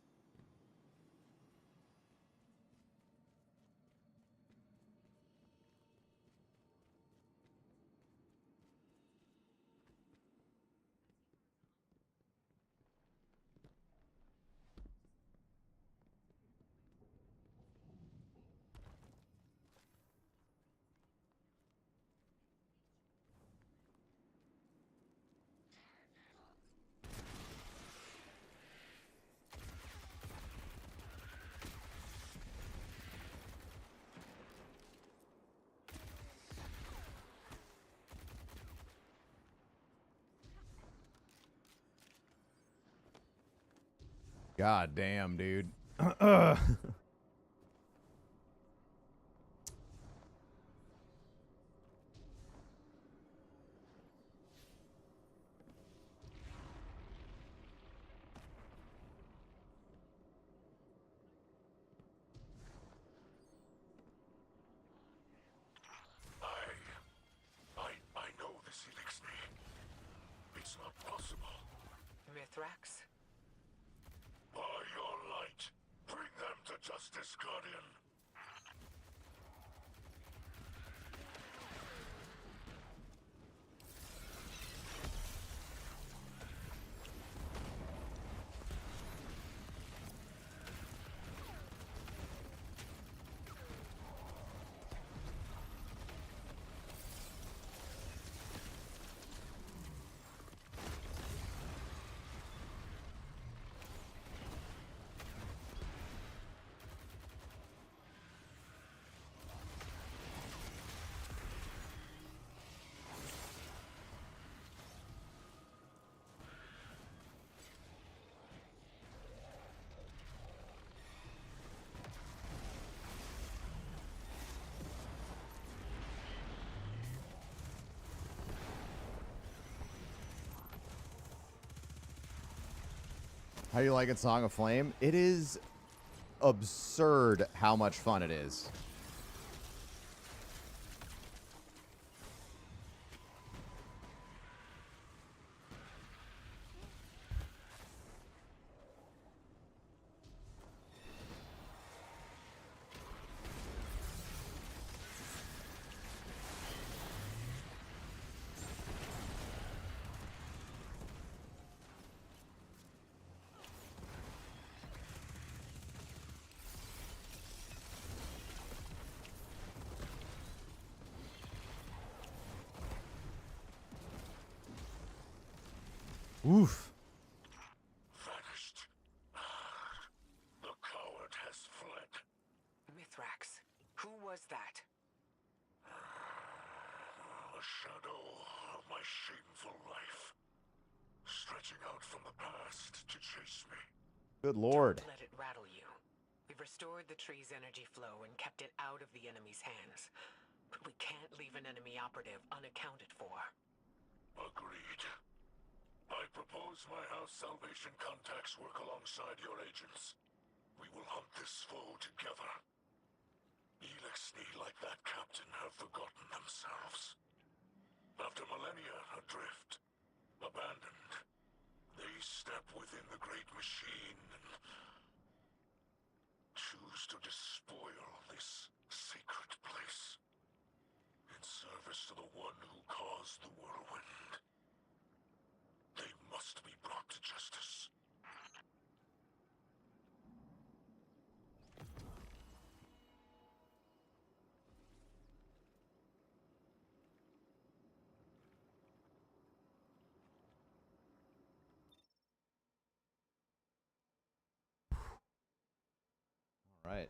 God damn, dude. I know this, Elixir. It's not possible. Mithrax? By your light, bring them to justice, Guardian. How do you like it, Song of Flame? It is absurd how much fun it is. Oof. Vanished. The coward has fled. Mithrax, who was that? A shadow of my shameful life. Stretching out from the past to chase me. Good lord. Don't let it rattle you. We've restored the tree's energy flow and kept it out of the enemy's hands. But we can't leave an enemy operative unaccounted for. Agreed. I propose my House Salvation contacts work alongside your agents. We will hunt this foe together. Elixir, like that captain, have forgotten themselves. After millennia adrift, abandoned, they step within the great machine and choose to despoil this sacred place in service to the one who caused the whirlwind. They must be brought to justice. All right.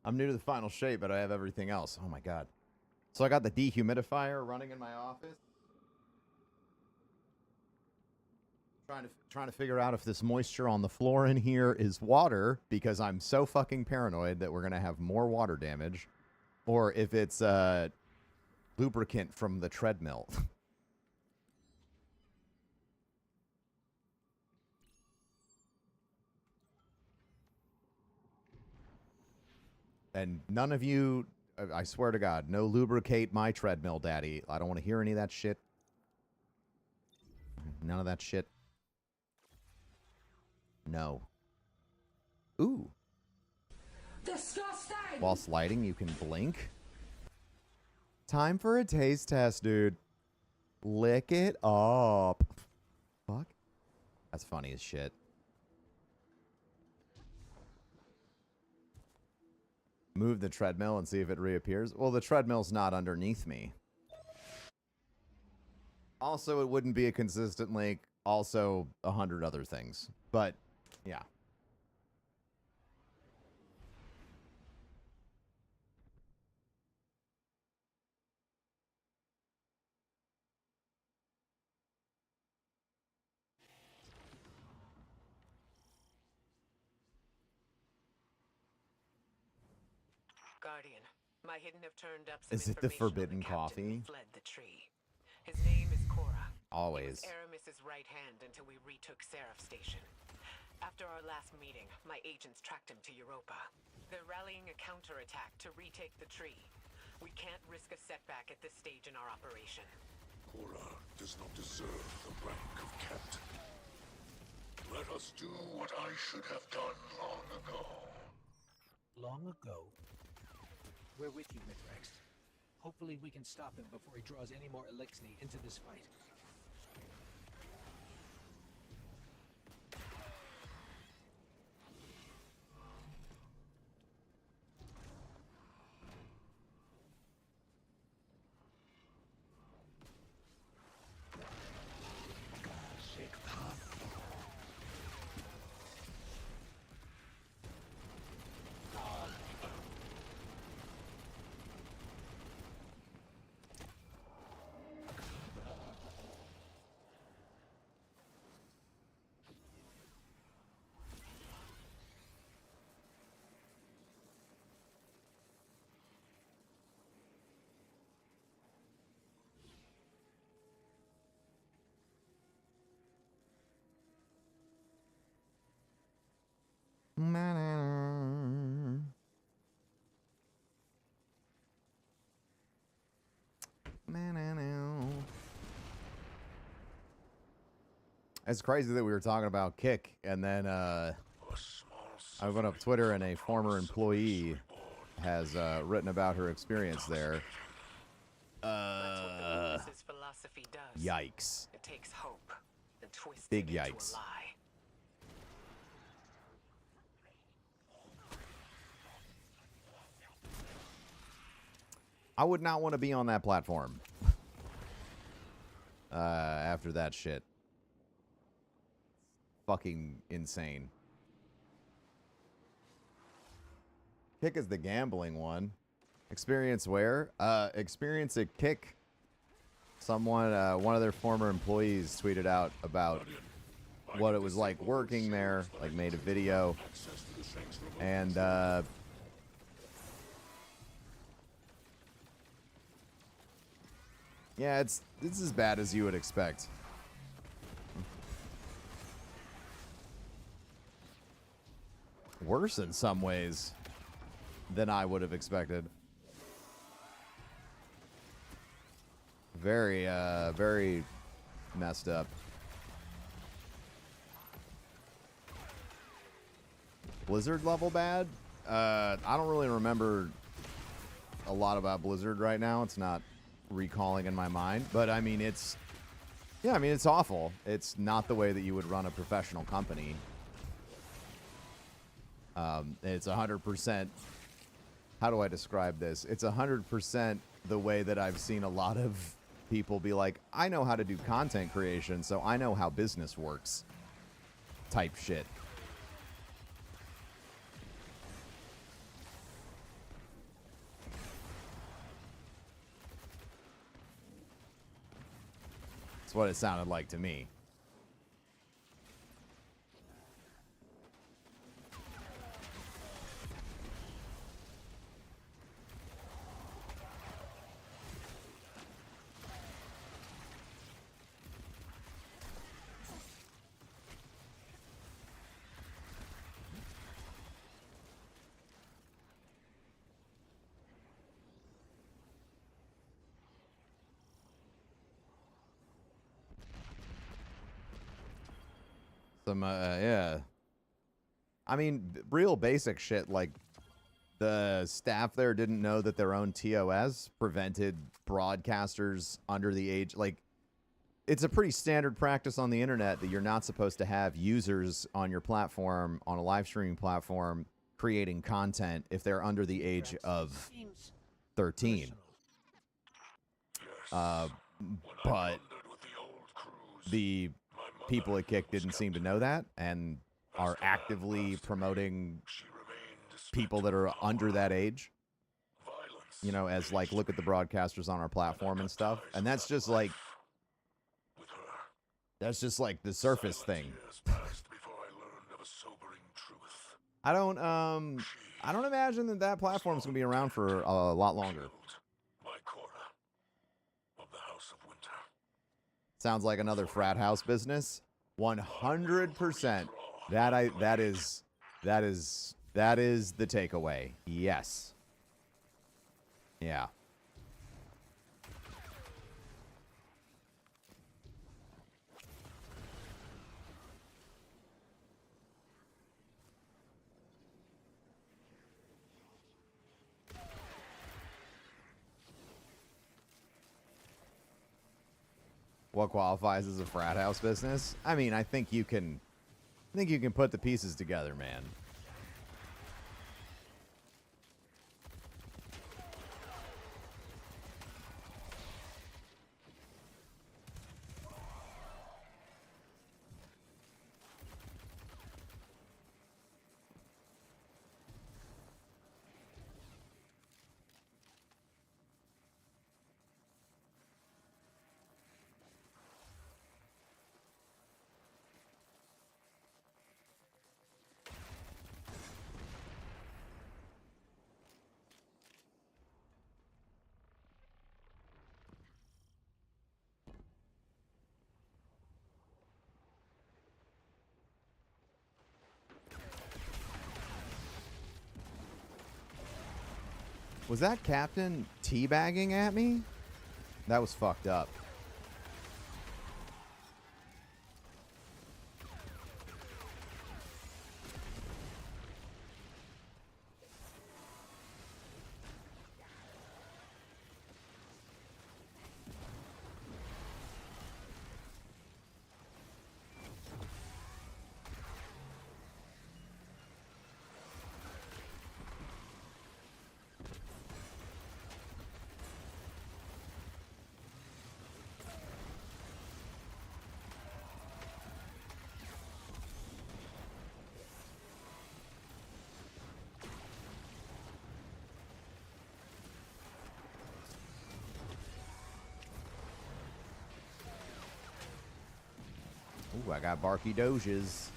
I'm new to the final shape, but I have everything else. Oh my god. So I got the dehumidifier running in my office. Trying to figure out if this moisture on the floor in here is water, because I'm so fucking paranoid that we're going to have more water damage, or if it's lubricant from the treadmill. And none of you, I swear to God, no lubricate my treadmill, daddy. I don't want to hear any of that shit. None of that shit. No. Ooh. Disgusting! While sliding, you can blink. Time for a taste test, dude. Lick it up. Fuck. That's funny as shit. Move the treadmill and see if it reappears. Well, the treadmill's not underneath me. Also, it wouldn't be a consistent link. Also, 100 other things. But, yeah. Guardian, my hidden have turned up some Is it the information on forbidden captain coffee? who fled the tree. His name is Cora. Always. He was Aramis's right hand until we retook Seraph Station. After our last meeting, my agents tracked him to Europa. They're rallying a counterattack to retake the tree. We can't risk a setback at this stage in our operation. Cora does not deserve the rank of captain. Let us do what I should have done long ago. Long ago? We're with you, Mithrax. Hopefully we can stop him before he draws any more Elixni into this fight. It's crazy that we were talking about Kick, and then I went up Twitter, and a former employee has written about her experience there. This philosophy does. Yikes. It takes hope and twists Big it into yikes. a lie. I would not want to be on that platform after that shit. Fucking insane. Kick is the gambling one. Experience where? Experience at Kick. Someone, one of their former employees tweeted out about what it was like working there, like made a video. And, yeah, it's as bad as you would expect. Worse in some ways than I would have expected. Very, very messed up. Blizzard level bad? I don't really remember a lot about Blizzard right now. It's not recalling in my mind, but I mean, it's awful. It's not the way that you would run a professional company. It's 100%. How do I describe this? It's 100% the way that I've seen a lot of people be like, I know how to do content creation, so I know how business works type shit. That's what it sounded like to me. Some, yeah. I mean, real basic shit, like the staff there didn't know that their own TOS prevented broadcasters under the age, like, it's a pretty standard practice on the internet that you're not supposed to have users on your platform, on a live streaming platform, creating content if they're under the age of 13. But the people at Kick didn't seem to know that and are actively promoting people that are under that age, you know, as like, look at the broadcasters on our platform and stuff. And that's just like the surface thing. I don't imagine that platform's gonna be around for a lot longer. Sounds like another frat house business. 100%. That is the takeaway. Yes. Yeah. What qualifies as a frat house business? I mean, I think you can put the pieces together, man. Was that Captain teabagging at me? That was fucked up. Ooh, I got Barky Doges.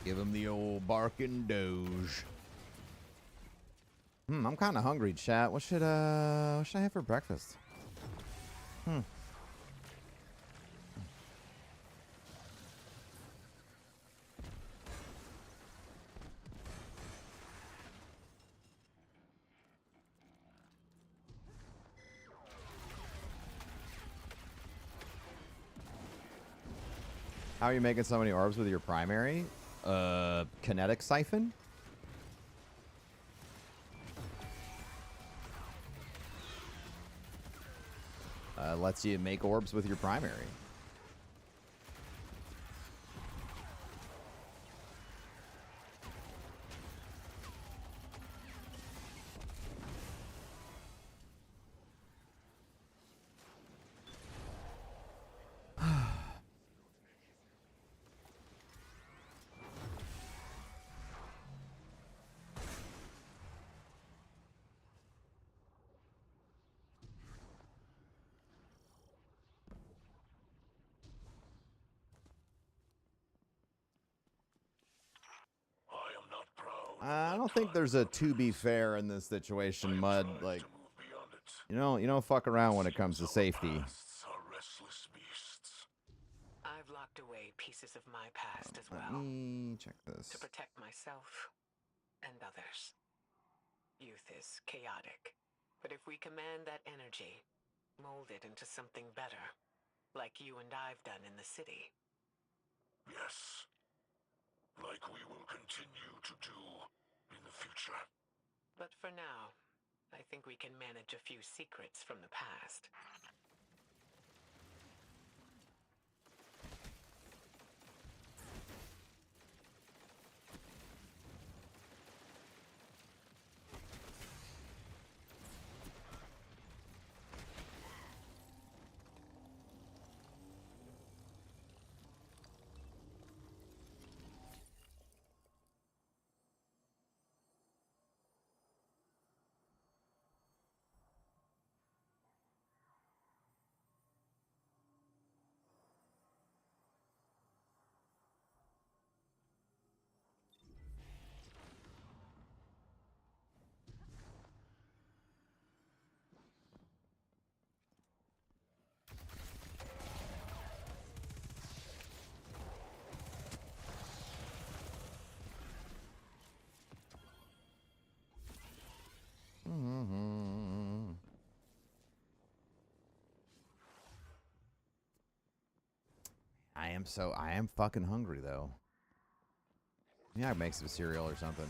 Give him the old barking doge. I'm kind of hungry, chat. What should I have for breakfast? How are you making so many orbs with your primary? Kinetic siphon? Lets you make orbs with your primary. don't think there's a to be fair in this situation, Mud. Like, you don't fuck around when it comes to safety. I've locked away pieces of my past as well. Let me check this. To protect myself and others. Youth is chaotic, but if we command that energy, mold it into something better, like you and I've done in the city. Yes. Like we will continue to do in the future. But for now, I think we can manage a few secrets from the past. I am fucking hungry though. Yeah, I'd make some cereal or something.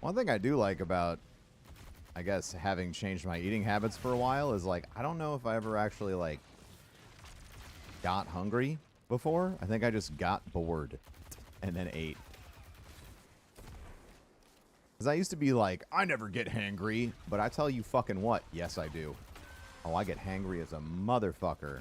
One thing I do like about, I guess, having changed my eating habits for a while is like, I don't know if I ever actually like got hungry before. I think I just got bored and then ate. Because I used to be like, I never get hangry, but I tell you fucking what, yes I do. Oh, I get hangry as a motherfucker.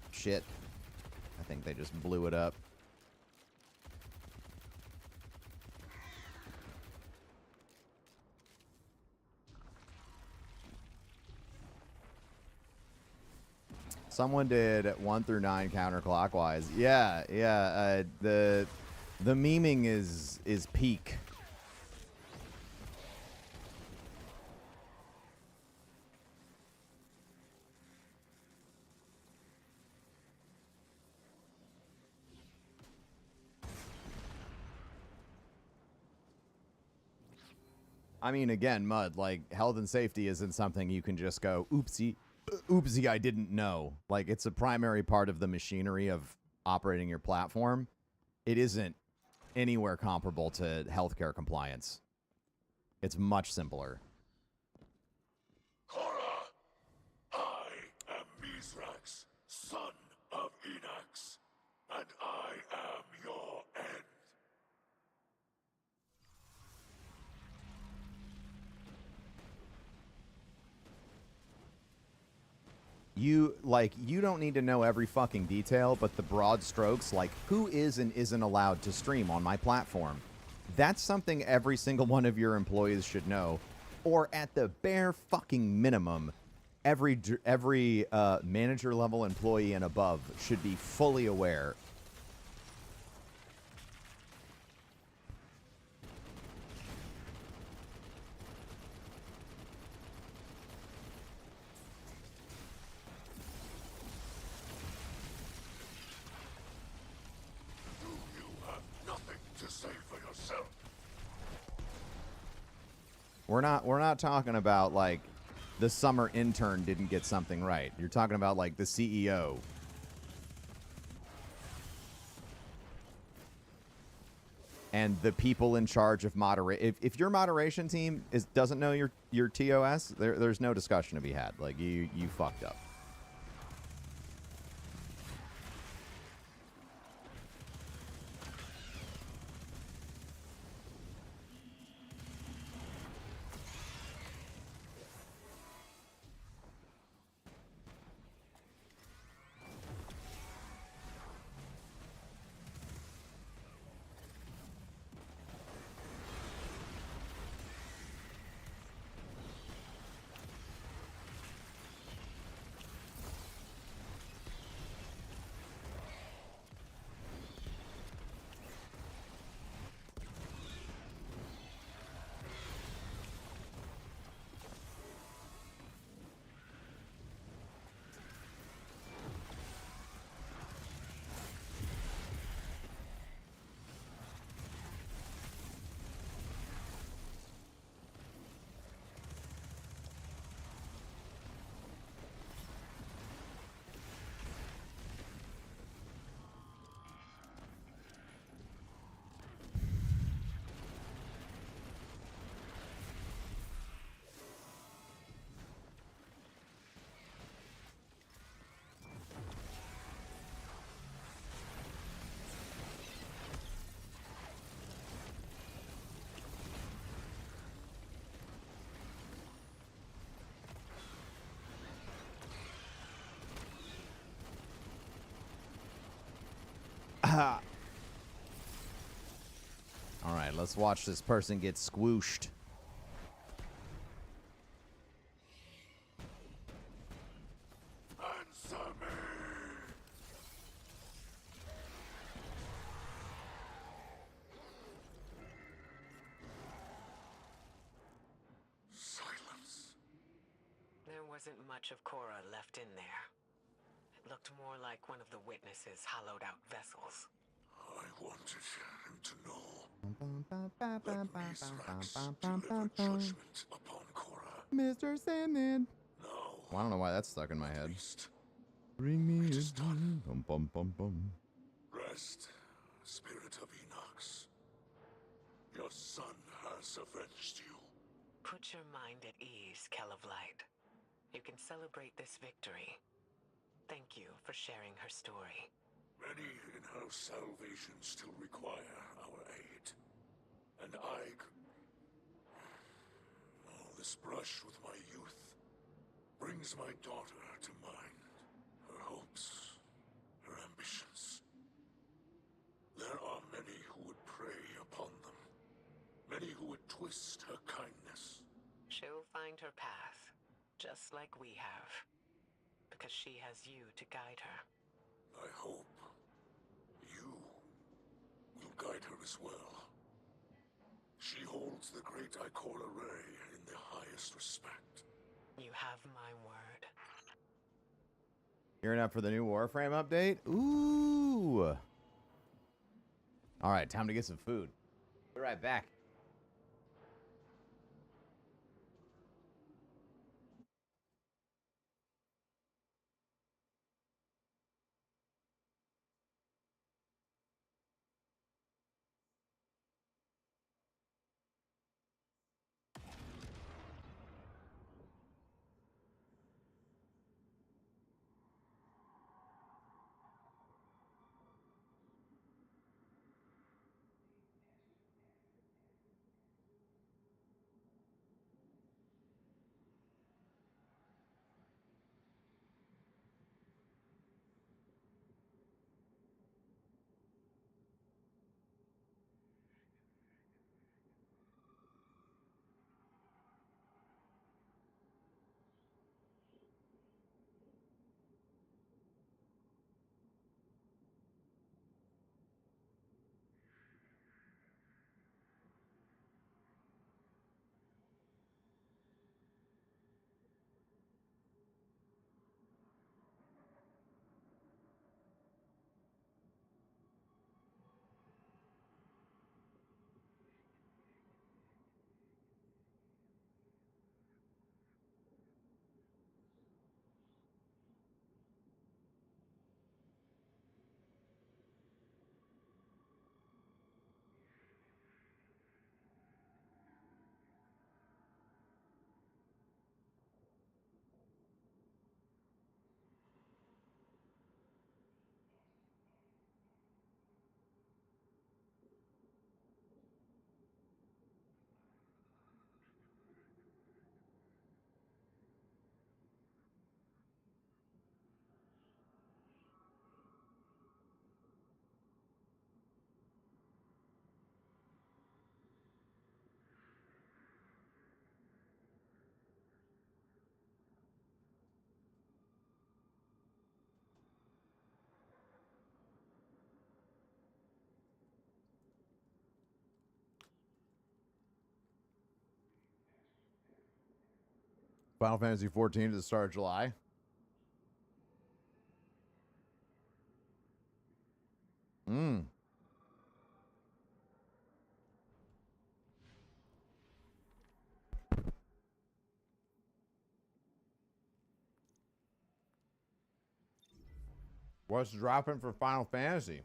Shit. I think they just blew it up. Someone did 1 through 9 counterclockwise. Yeah. The memeing is peak. I mean, again, Mud, like, health and safety isn't something you can just go, oopsie, I didn't know. Like, it's a primary part of the machinery of operating your platform. It isn't anywhere comparable to healthcare compliance. It's much simpler. Korra, I am Mizrax, son of Enax, and I am your end. You don't need to know every fucking detail, but the broad strokes, like who is and isn't allowed to stream on my platform. That's something every single one of your employees should know, or at the bare fucking minimum, every manager level employee and above should be fully aware. We're not talking about like the summer intern didn't get something right. You're talking about like the CEO. And the people in charge of moderate. If your moderation team doesn't know your TOS, there's no discussion to be had. Like you fucked up. Let's watch this person get squooshed. Answer me! Silence. There wasn't much of Cora left in there. It looked more like one of the witnesses' hollowed out vessels. I wanted him to know. Let Mithrax deliver judgment upon Cora. Mr. Sandman. No. Well, I don't know why that's stuck in my head. Bring me his done. Bum, bum, bum, bum. Rest, spirit of Enox. Your son has avenged you. Put your mind at ease, Kell of Light. You can celebrate this victory. Thank you for sharing her story. Many in-house salvations still require our aid. And this brush with my youth brings my daughter to mind. Her hopes, her ambitions. There are many who would prey upon them. Many who would twist her kindness. She'll find her path, just like we have. Because she has you to guide her. I hope you will guide her as well. She holds the great Ikora Ray in the highest respect. You have my word. Gearing up for the new Warframe update? Ooh. All right, time to get some food. Be right back. Final Fantasy 14 to the start of July. What's dropping for Final Fantasy?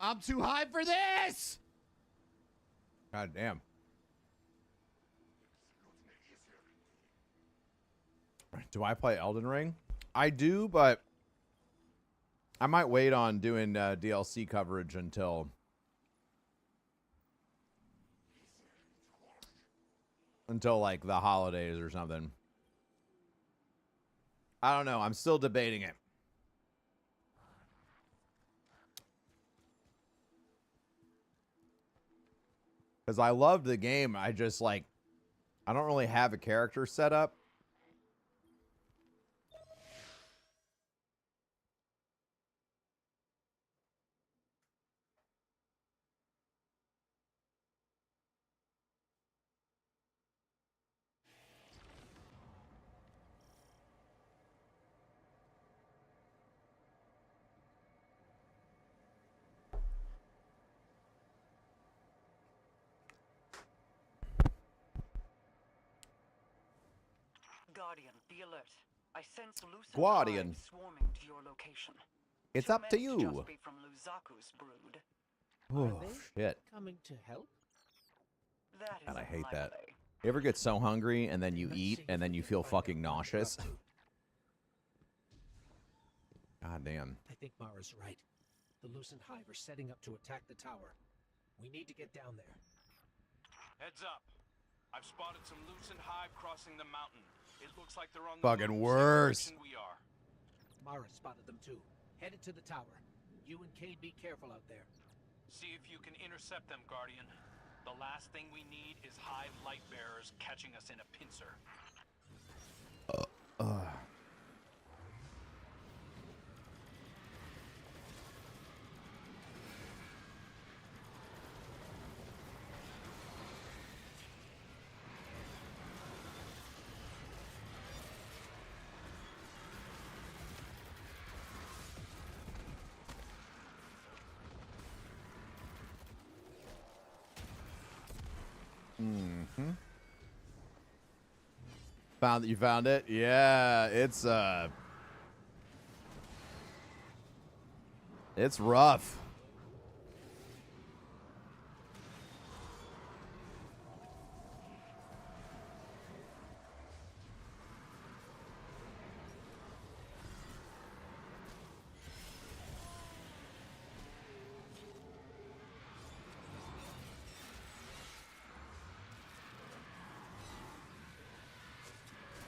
I'm too high for this! God damn. Do I play Elden Ring? I do, but I might wait on doing DLC coverage until like the holidays or something. I don't know. I'm still debating it. Because I loved the game. I just like, I don't really have a character set up. Guardian, be alert. I sense Lucent Guardian. hives swarming to your location. It's Too up to many you. just be from Luzaku's brood. Oh, shit. Coming to help? That is God, I hate that. unlikely. You ever get so hungry and then you eat and then you feel fucking nauseous? God damn. I think Mara's right. The Lucent Hive are setting up to attack the tower. We need to get down there. Heads up. I've spotted some Lucent Hive crossing the mountain. It looks like they're on the Fucking move, worse. same direction we are. Mara spotted them too. Headed to the tower. You and Cade be careful out there. See if you can intercept them, Guardian. The last thing we need is Hive light bearers catching us in a pincer. Mm-hmm. You found it? Yeah, it's rough.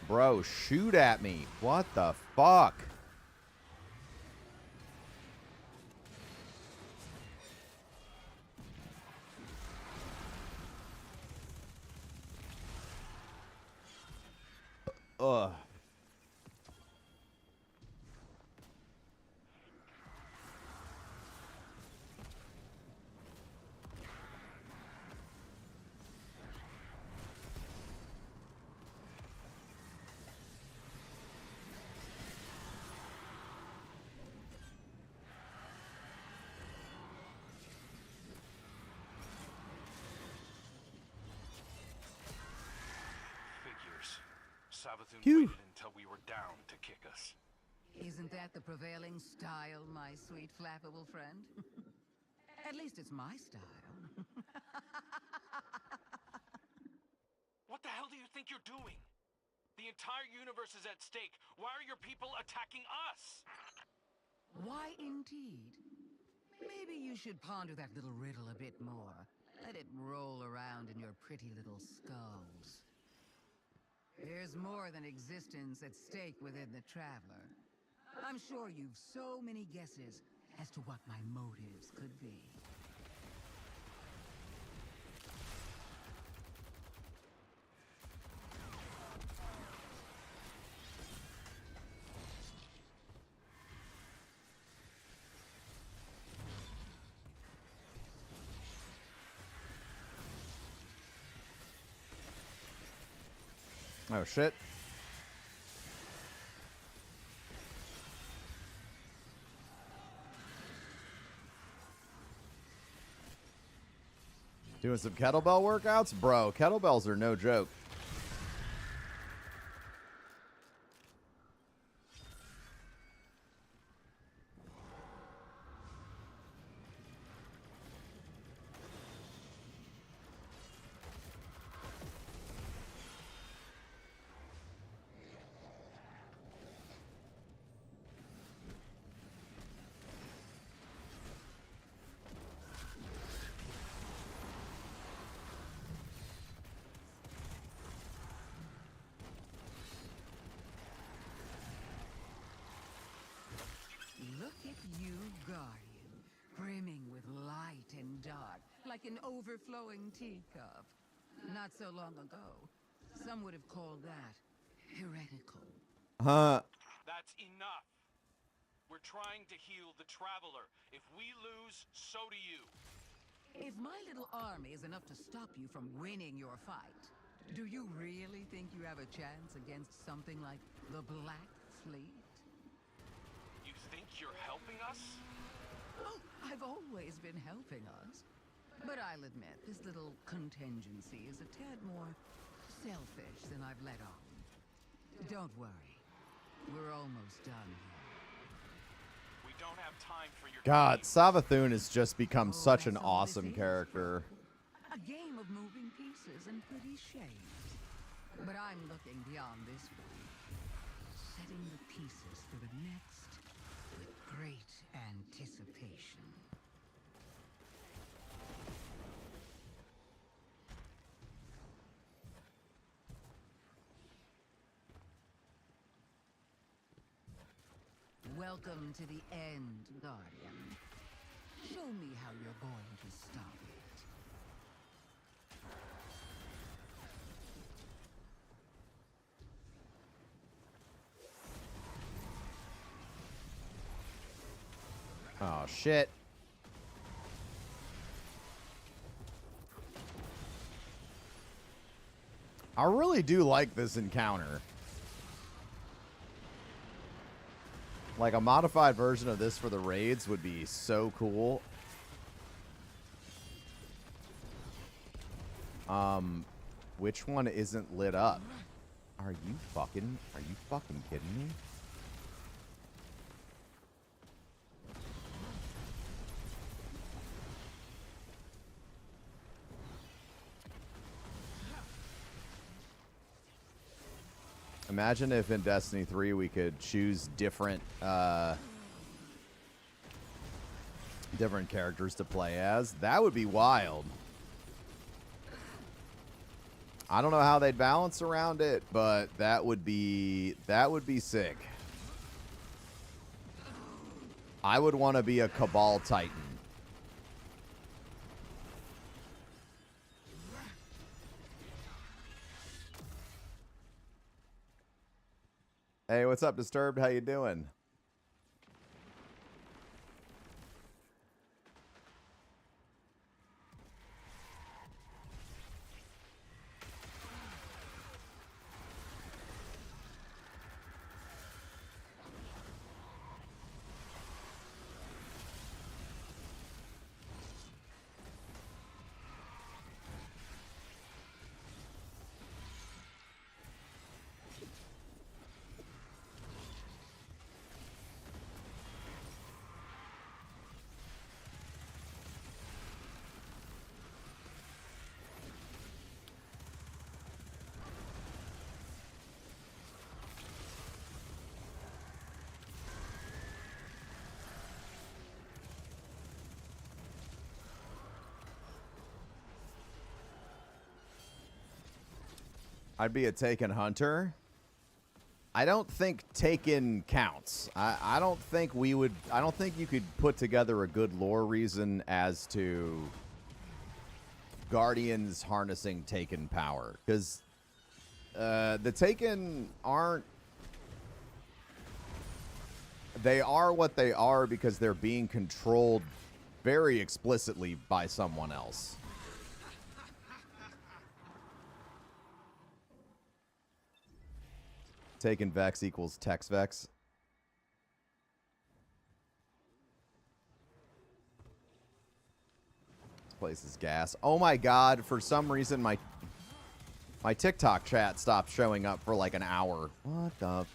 Bro, shoot at me. What the fuck? Ugh. Figures. Savathun Phew. waited until we were down to kick us. Isn't that the prevailing style, my sweet flappable friend? At least it's my style. What the hell do you think you're doing? The entire universe is at stake. Why are your people attacking us? Why indeed? Maybe you should ponder that little riddle a bit more. Let it roll around in your pretty little skulls. There's more than existence at stake within the Traveler. I'm sure you've so many guesses as to what my motives could be. Oh, shit. Doing some kettlebell workouts? Bro, kettlebells are no joke. You guardian, brimming with light and dark, like an overflowing teacup. Not so long ago, some would have called that heretical. Huh? That's enough. We're trying to heal the Traveler. If we lose, so do you. If my little army is enough to stop you from winning your fight, do you really think you have a chance against something like the Black Fleet? You think you're helping us? Oh, I've always been helping us. But I'll admit, this little contingency is a tad more selfish than I've let on. Don't worry. We're almost done here. We don't have time for your God, Savathun has just become such an awesome character. A game of moving pieces and pretty shapes. But I'm looking beyond this one. Setting the pieces for the next with great anticipation. Welcome to the end, Guardian. Show me how you're going to stop it. Oh, shit. I really do like this encounter. Like, a modified version of this for the raids would be so cool. Which one isn't lit up? Are you fucking kidding me? Imagine if in Destiny 3 we could choose different different characters to play as. That would be wild. I don't know how they'd balance around it, but that would be sick. I would want to be a Cabal Titan. Hey, what's up, Disturbed? How you doing? I'd be a Taken Hunter. I don't think Taken counts. I don't think we would. I don't think you could put together a good lore reason as to Guardians harnessing Taken power, because the Taken aren't. They are what they are because they're being controlled very explicitly by someone else. Taken Vex equals Tex Vex. This place is gas. Oh my god, for some reason my TikTok chat stopped showing up for like an hour. What the?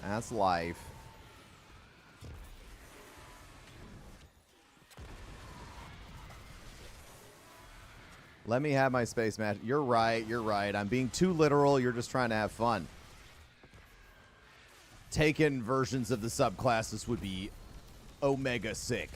That's life. Let me have my space match. You're right, you're right. I'm being too literal. You're just trying to have fun. Taken versions of the subclasses would be omega sick.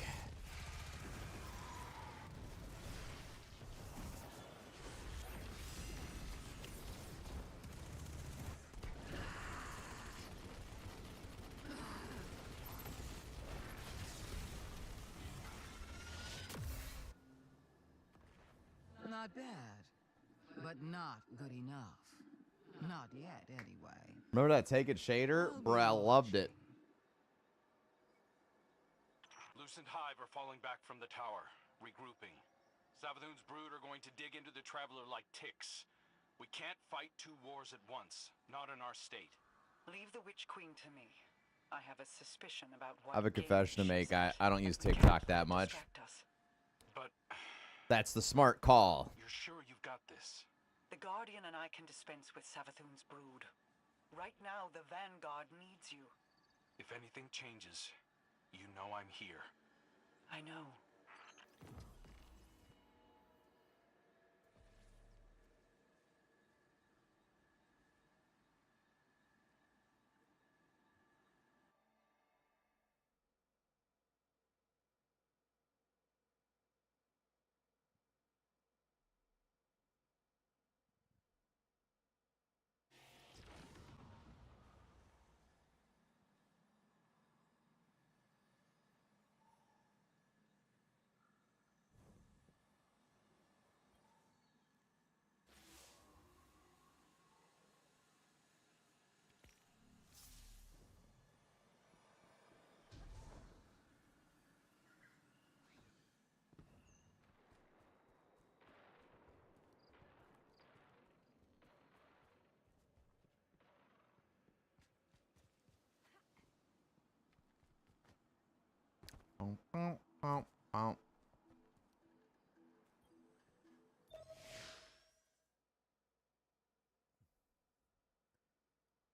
Not bad, but not good enough. Not yet, anyway. Remember that Take It shader? Bro, I loved it. Lucent Hive are falling back from the tower, regrouping. Savathun's brood are going to dig into the Traveler like ticks. We can't fight two wars at once, not in our state. Leave the Witch Queen to me. I have a suspicion about what I have a confession to make. game she's I don't use TikTok that much. But That's the smart call. you're sure you've got this? The Guardian and I can dispense with Savathun's brood. Right now, the Vanguard needs you. If anything changes, you know I'm here. I know.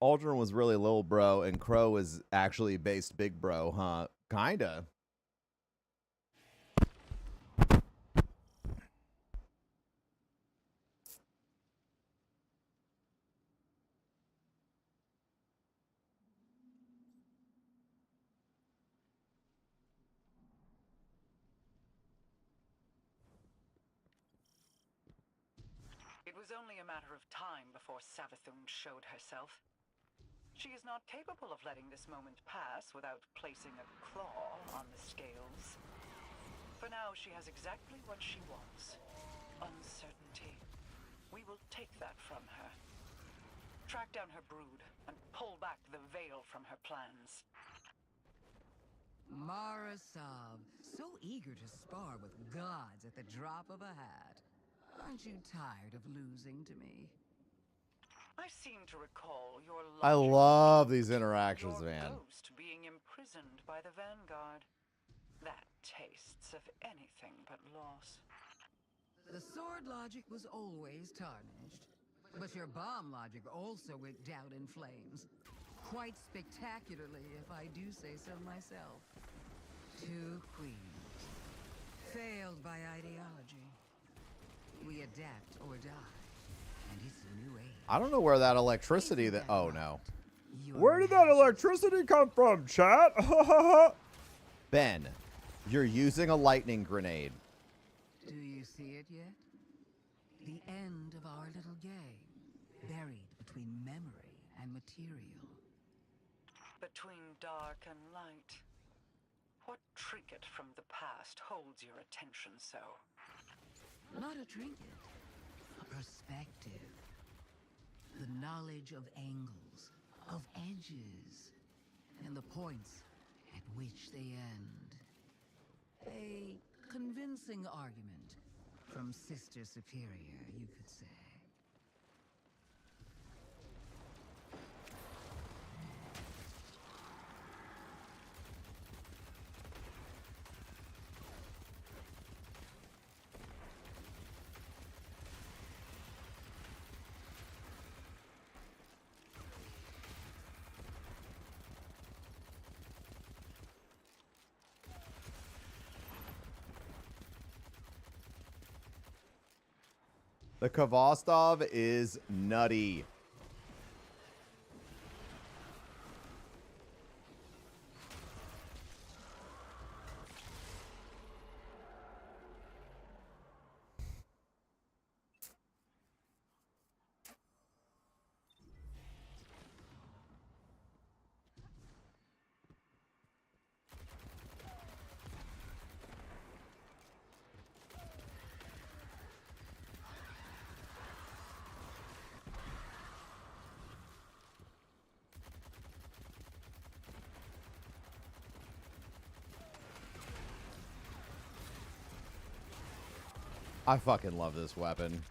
Aldrin was really little bro, and Crow was actually based big bro, huh? Kinda. It was only a matter of time before Savathun showed herself. She is not capable of letting this moment pass without placing a claw on the scales. For now, she has exactly what she wants. Uncertainty. We will take that from her. Track down her brood and pull back the veil from her plans. Mara Sab, so eager to spar with gods at the drop of a hat. Aren't you tired of losing to me? I seem to recall your I logic, love these interactions, your man. ghost being imprisoned by the Vanguard. That tastes of anything but loss. The sword logic was always tarnished, but your bomb logic also went down in flames. Quite spectacularly, if I do say so myself. 2 queens. Failed by ideology. We adapt or die, and it's a new age. I don't know where that electricity that. Oh no. Where did that electricity come from, chat? Ben, you're using a lightning grenade. Do you see it yet? The end of our little game, buried between memory and material. Between dark and light. What trinket from the past holds your attention so? Not a trinket, a perspective. The knowledge of angles, of edges, and the points at which they end. A convincing argument from Sister Superior, you could say. The Kvostov is nutty. I fucking love this weapon.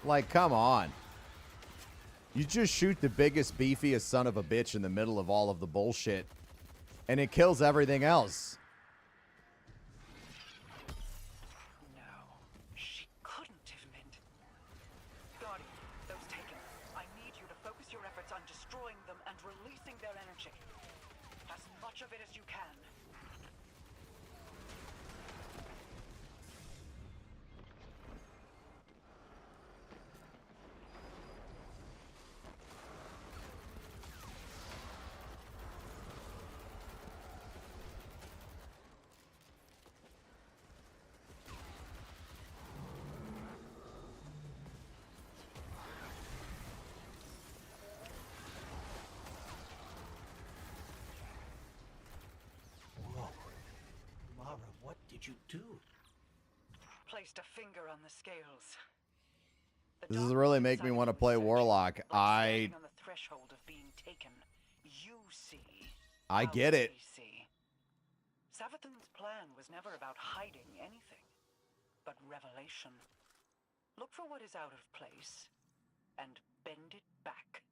Like, come on. You just shoot the biggest, beefiest son of a bitch in the middle of all of the bullshit, and it kills everything else. No, she couldn't have meant. Guardian, those taken. I need you to focus your efforts on destroying them and releasing their energy. As much of it as you can. What did you do? Placed a finger on the scales. This is really make me want to play Warlock. On the threshold of being taken, you see. I get it. See. Savathun's plan was never about hiding anything, but revelation. Look for what is out of place, and bend it back.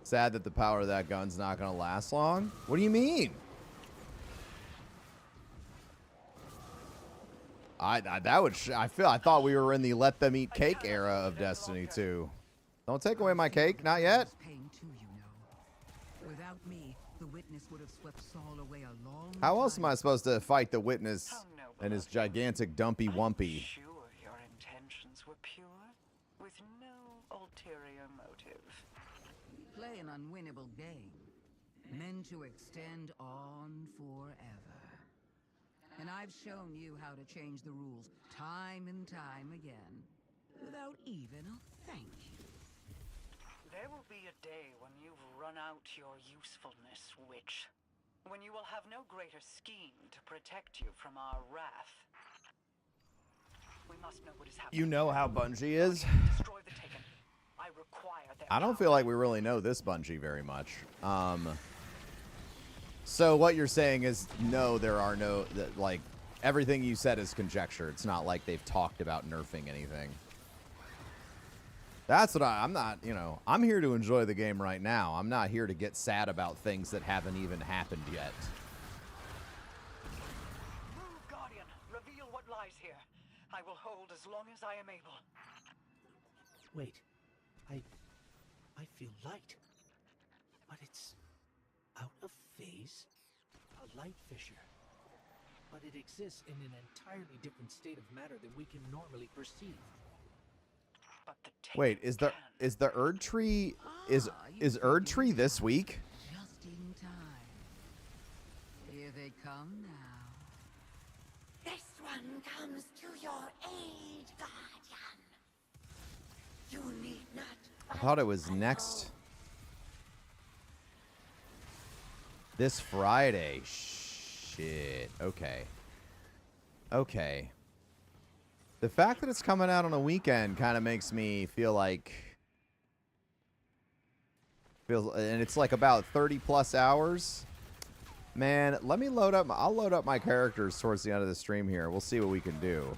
Sad that the power of that gun's not gonna last long. What do you mean? I thought we were in the let them eat cake era of Destiny 2. Don't take away my cake, not yet. Without me, the witness would have swept Saul away a long How else am I supposed to fight the witness and his gigantic dumpy wumpy? Sure, your intentions were pure, with no ulterior motive. Play an unwinnable game, meant to extend on forever. And I've shown you how to change the rules time and time again, without even a thank you. There will be a day when you've run out your usefulness, witch. When you will have no greater scheme to protect you from our wrath. We must know what is happening. You know how Bungie is. Destroy the Taken. I require their I don't feel like we really know this Bungie very much. So what you're saying is, no, there are no, like, everything you said is conjecture. It's not like they've talked about nerfing anything. That's what I'm not, you know, I'm here to enjoy the game right now. I'm not here to get sad about things that haven't even happened yet. Move, Guardian. Reveal what lies here. I will hold as long as I am able. Wait. I feel light. But it's out of phase? A light fissure. But it exists in an entirely different state of matter than we can normally perceive. Wait, is the Erd Tree is Erd Tree this week? Just in time. Here they come now. This one comes to your aid, Guardian. You need not. I thought it was next. This Friday. Shit. Okay. Okay. The fact that it's coming out on a weekend kind of makes me feel like... And it's like about 30 plus hours. Man, let me load up... I'll load up my characters towards the end of the stream here. We'll see what we can do.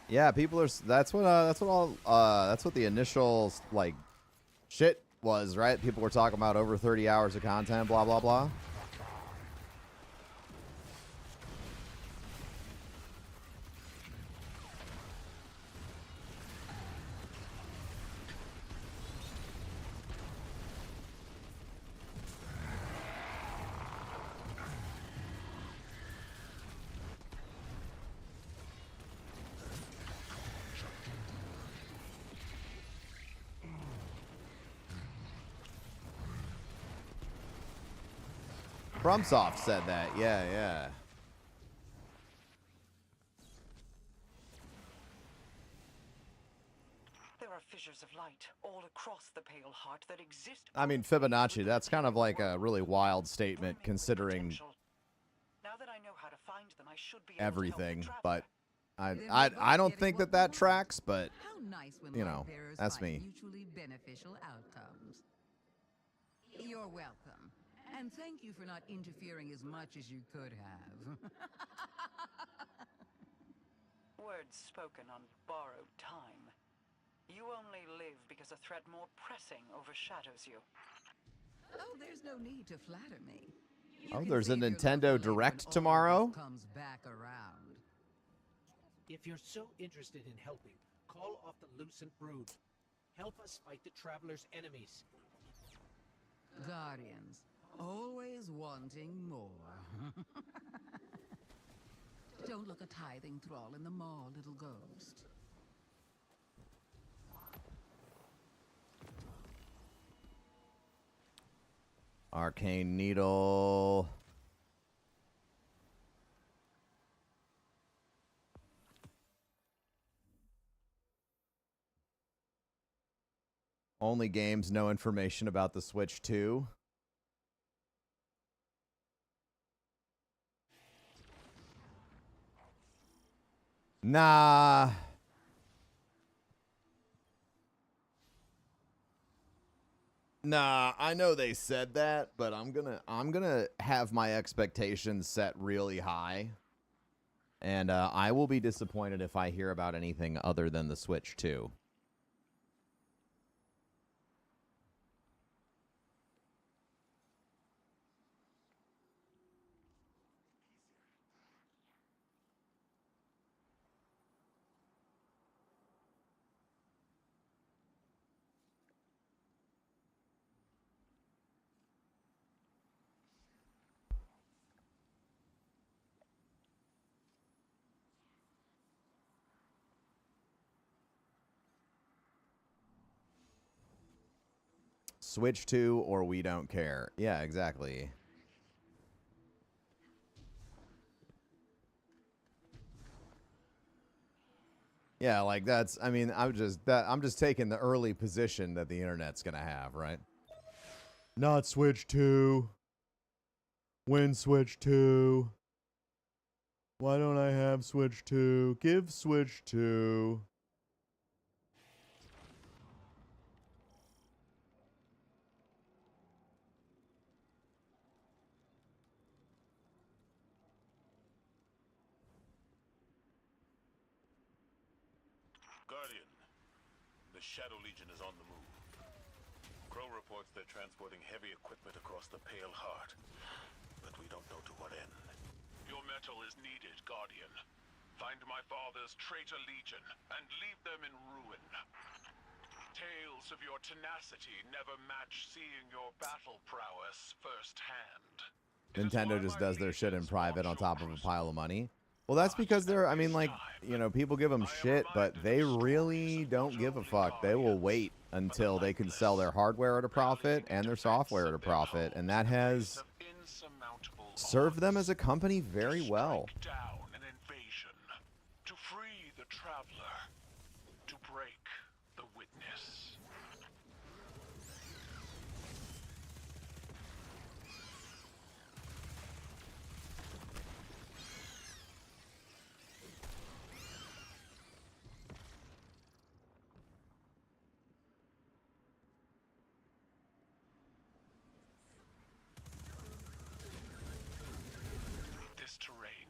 Yeah, people are. That's what the initial like shit was, right? People were talking about over 30 hours of content, blah blah blah. FromSoft said that. Yeah, yeah. There are fissures of light all across the Pale Heart that exist. I mean, Fibonacci, that's kind of like a really wild statement considering Now that I know how to find them, I should be everything, but I don't think that tracks, but How nice when you know, light-bearers that's find me. mutually beneficial outcomes. You're welcome. And thank you for not interfering as much as you could have. Words spoken on borrowed time. You only live because a threat more pressing overshadows you. Oh, there's no need to flatter me. Oh, there's a Nintendo Direct tomorrow? Comes back around. If you're so interested in helping, call off the Lucent Brood. Help us fight the Traveler's enemies. Guardians, always wanting more. Don't look a tithing thrall in the maw, little ghost. Arcane Needle. Only games, no information about the Switch 2. Nah. Nah, I know they said that, but I'm gonna have my expectations set really high. And I will be disappointed if I hear about anything other than the Switch 2. Switch 2 or we don't care. Yeah, exactly. Yeah, like that's, I mean, I'm just taking the early position that the internet's going to have, right? Not Switch 2. When Switch 2. Why don't I have Switch 2? Give Switch 2. Guardian, the Shadow Legion is on the move. Crow reports they're transporting heavy equipment across the Pale Heart, but we don't know to what end. Your metal is needed, Guardian. Find my father's traitor legion and leave them in ruin. Tales of your tenacity never match seeing your battle prowess firsthand. Nintendo just does their shit in private on top of a pile of money. Well, that's because they're, I mean, like, you know, people give them shit, but they really don't give a fuck. They will wait until they can sell their hardware at a profit and their software at a profit, and that has served them as a company very well. Down an invasion. To free the traveler. To break the witness. This terrain,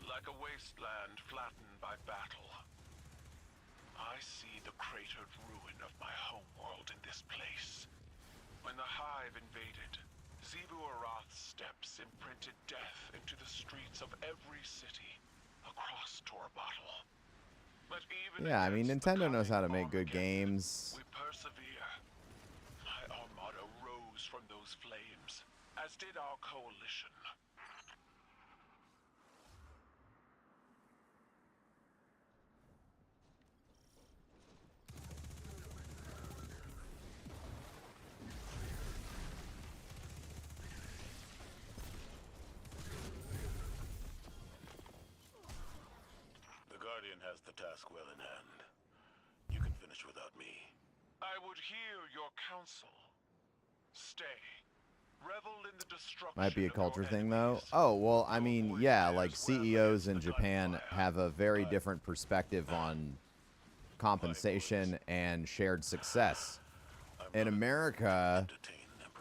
like a wasteland flattened by battle. I see the cratered ruin of my homeworld in this place. When the Hive invaded, Zebu Arath's steps imprinted death into the streets of every city across Torbottle. But even Yeah, I mean, Nintendo knows how to make good games. we persevere. My armada rose from those flames, as did our coalition. has the task well in hand. You can finish without me. I would hear your counsel. Stay. Revel in the destruction. Might be a of your culture thing, though. Oh, well, I mean, yeah, like CEOs in Japan have a very different perspective on compensation and shared success. In America,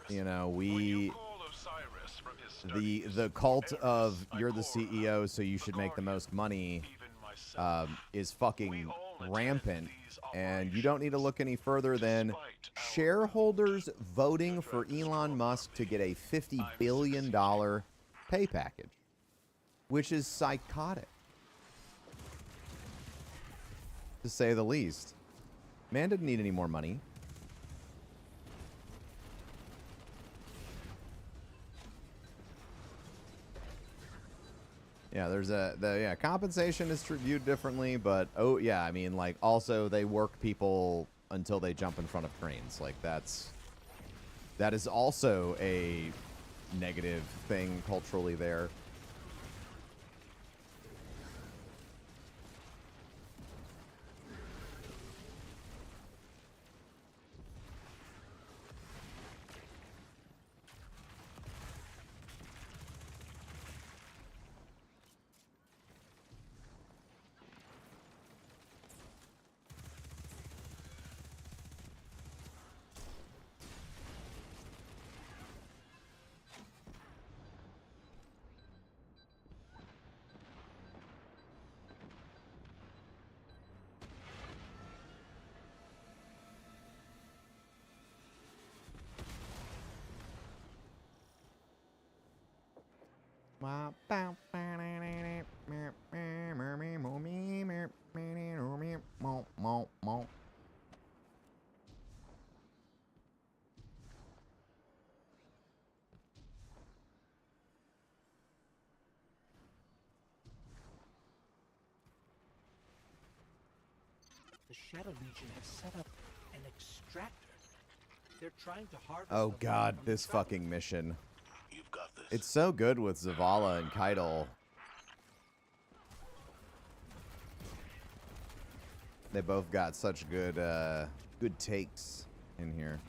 you know, the cult of you're the CEO, so you should make the most money is fucking rampant, and you don't need to look any further than shareholders voting for Elon Musk to get a $50 billion pay package, which is psychotic, to say the least. Man didn't need any more money. Yeah, there's compensation is viewed differently, but oh yeah, I mean, like, also they work people until they jump in front of cranes. Like, that is also a negative thing culturally there. The Shadow Legion has set up an extractor. They're trying to harvest. Oh god, this fucking mission. It's so good with Zavala and Keitel. They both got such good good takes in here.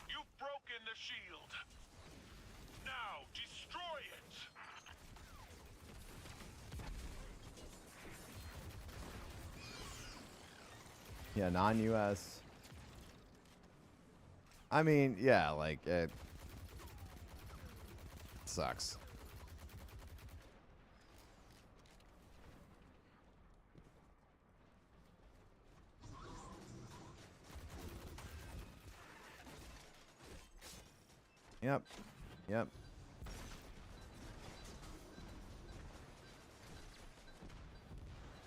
You've broken the shield. Now destroy it. Yeah, non-US. I mean, yeah, like, it sucks. Yep. Yep.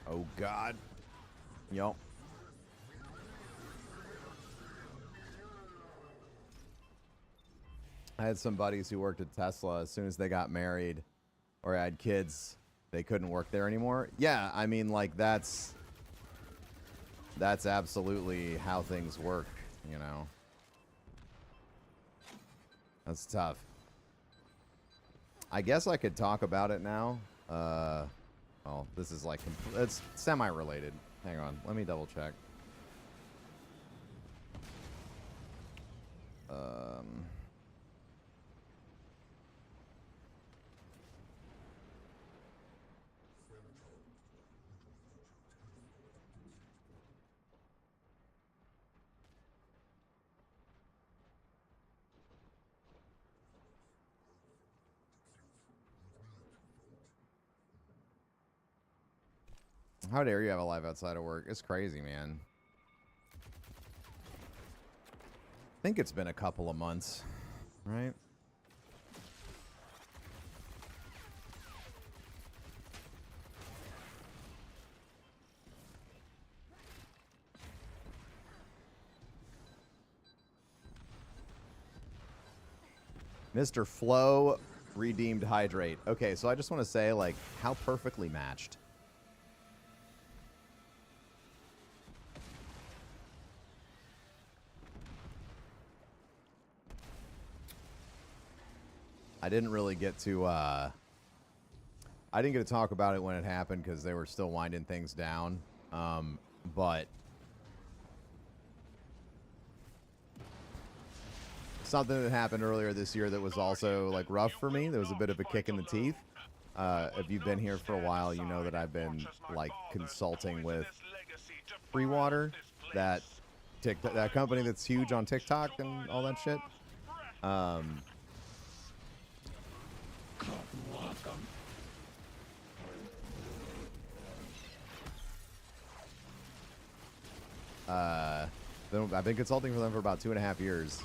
Oh, God. Yup. I had some buddies who worked at Tesla. As soon as they got married or had kids, they couldn't work there anymore. Yeah, I mean, like, that's absolutely how things work, you know. That's tough. I guess I could talk about it now. Well, this is like, it's semi-related. Hang on, let me double check. How dare you have a life outside of work? It's crazy, man. I think it's been a couple of months, right? Mr. Flow redeemed Hydrate. Okay, so I just want to say, like, how perfectly matched. I didn't really get to I didn't get to talk about it when it happened because they were still winding things down. But something that happened earlier this year that was also like rough for me. There was a bit of a kick in the teeth. If you've been here for a while, you know that I've been like consulting with Freewater, that that company that's huge on TikTok and all that shit. I've been consulting for them for about 2.5 years.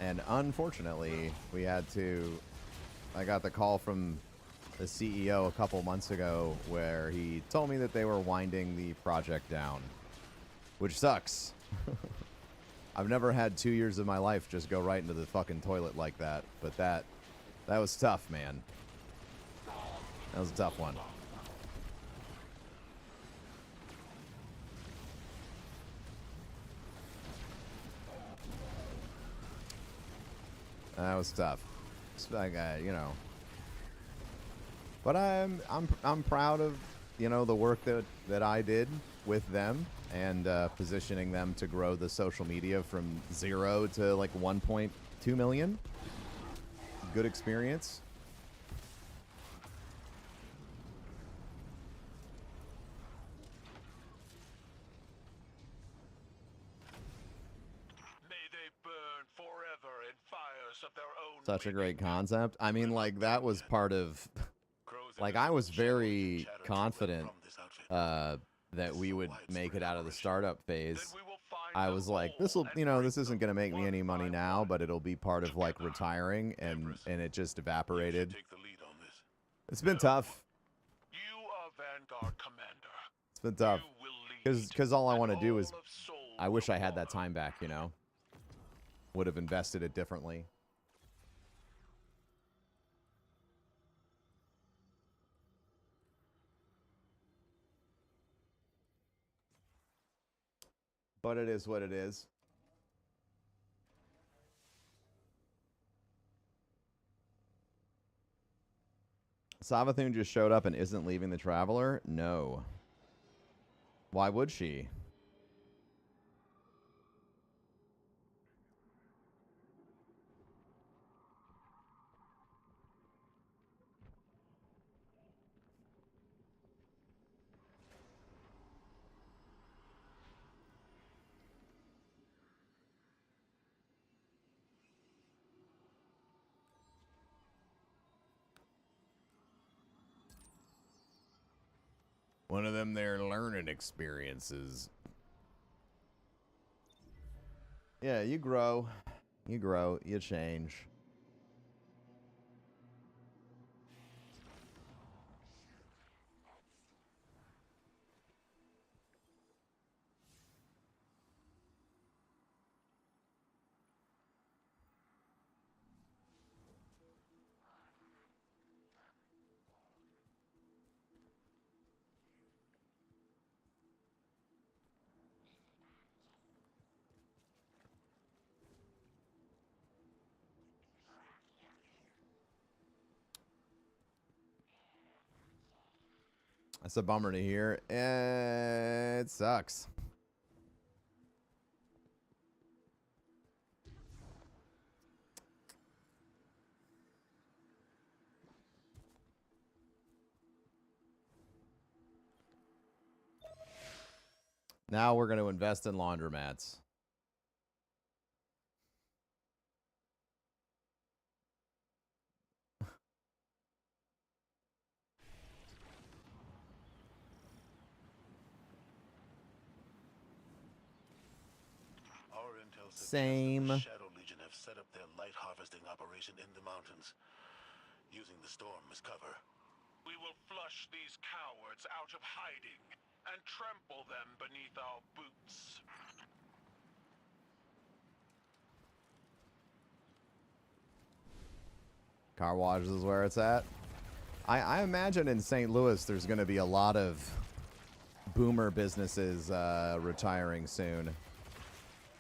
And unfortunately, I got the call from the CEO a couple months ago where he told me that they were winding the project down, which sucks. I've never had 2 years of my life just go right into the fucking toilet like that, but that was tough, man. That was a tough one. That was tough. Like, you know. But I'm proud of, you know, the work that I did with them and positioning them to grow the social media from 0 to like 1.2 million. Good experience. Such a great concept. I mean, like, that was part of, like, I was very confident that we would make it out of the startup phase. I was like, this isn't going to make me any money now, but it'll be part of, like, retiring, and it just evaporated. It's been tough. It's been tough. Because all I want to do is, I wish I had that time back, you know? Would have invested it differently. But it is what it is. Savathun just showed up and isn't leaving the Traveler? No. Why would she? One of them their learning experiences. Yeah, you grow. You grow. You change. That's a bummer to hear. It sucks. Now we're going to invest in laundromats. Same. The Shadow Legion have set up their light harvesting operation in the mountains, using the storm as cover. We will flush these cowards out of hiding and trample them beneath our boots. Car washes is where it's at. I imagine in St. Louis there's going to be a lot of boomer businesses retiring soon.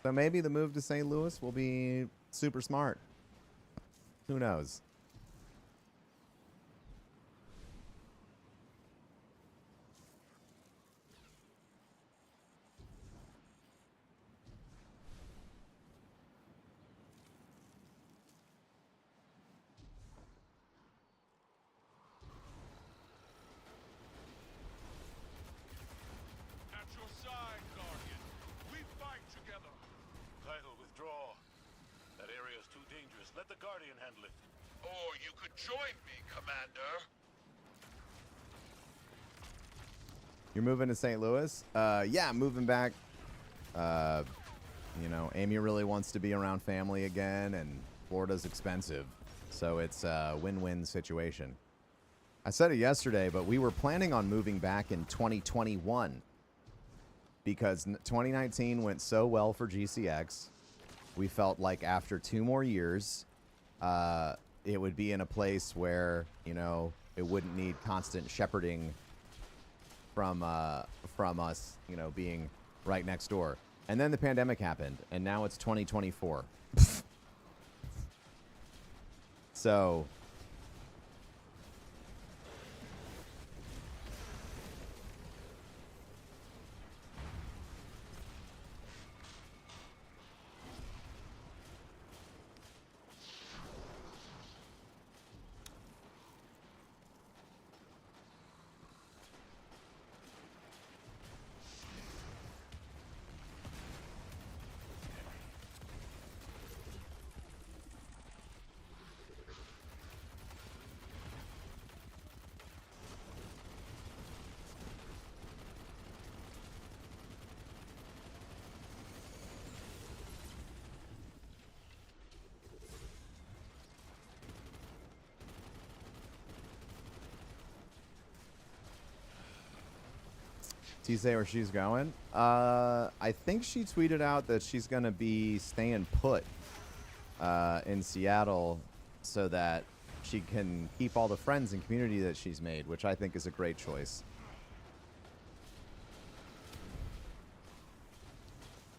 So maybe the move to St. Louis will be super smart. Who knows? join me, Commander. You're moving to St. Louis? Yeah, I'm moving back. You know, Amy really wants to be around family again, and Florida's expensive. So it's a win-win situation. I said it yesterday, but we were planning on moving back in 2021 because 2019 went so well for GCX. We felt like after 2 more years, it would be in a place where, you know, it wouldn't need constant shepherding from us, you know, being right next door. And then the pandemic happened, and now it's 2024. So do you say where she's going? I think she tweeted out that she's going to be staying put in Seattle so that she can keep all the friends and community that she's made, which I think is a great choice.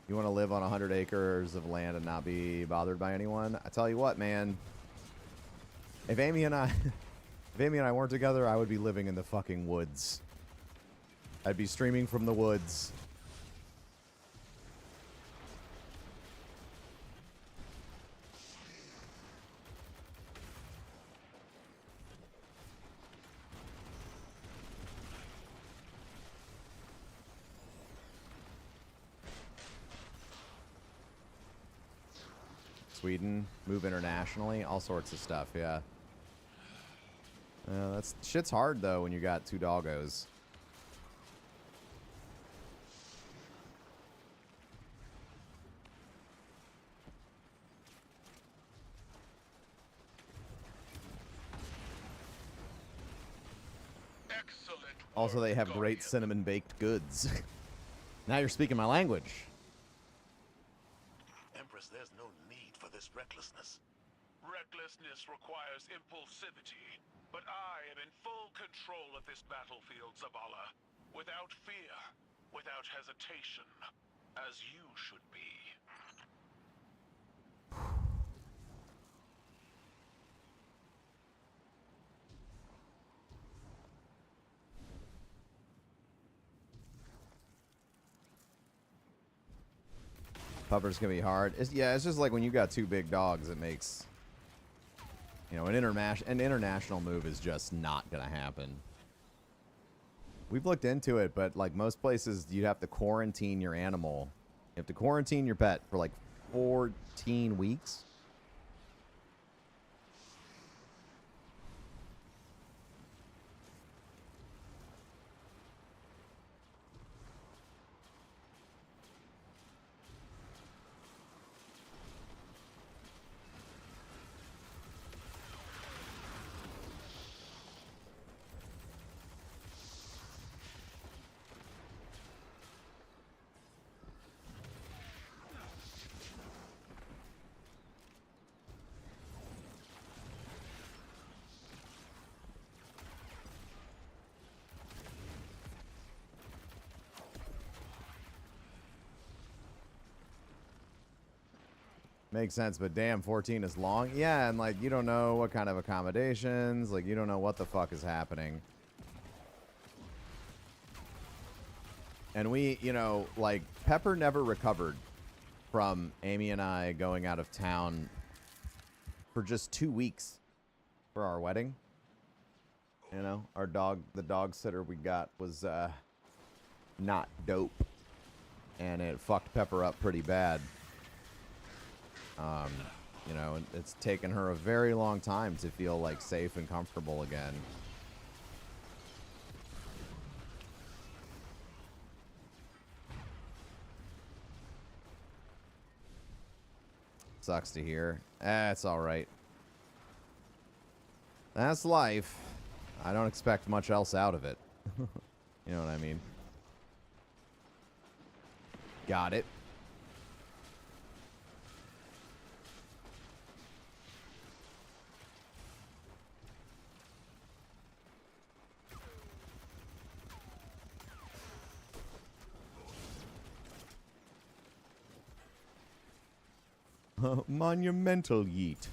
You want to live on 100 acres of land and not be bothered by anyone? I tell you what, man. If Amy and I weren't together, I would be living in the fucking woods. I'd be streaming from the woods. Sweden, move internationally, all sorts of stuff, yeah. That's shit's hard though when you got 2 doggos. Also, they have great cinnamon baked goods. Now you're speaking my language. Empress, there's no need for this recklessness. Recklessness requires impulsivity, but I am in full control of this battlefield, Zavala. Without fear, without hesitation, as you should be. Pupper's gonna be hard. It's just like when you got 2 big dogs, it makes, you know, an international move is just not gonna happen. We've looked into it, but like most places, you'd have to quarantine your animal. You have to quarantine your pet for like 14 weeks. Makes sense, but damn, 14 is long. Yeah, and like you don't know what kind of accommodations, like you don't know what the fuck is happening. And we, you know, like Pepper never recovered from Amy and I going out of town for just 2 weeks for our wedding. You know, the dog sitter we got was not dope, and it fucked Pepper up pretty bad. You know, and it's taken her a very long time to feel like safe and comfortable again. Sucks to hear. It's all right. That's life. I don't expect much else out of it. You know what I mean? Got it. Monumental yeet.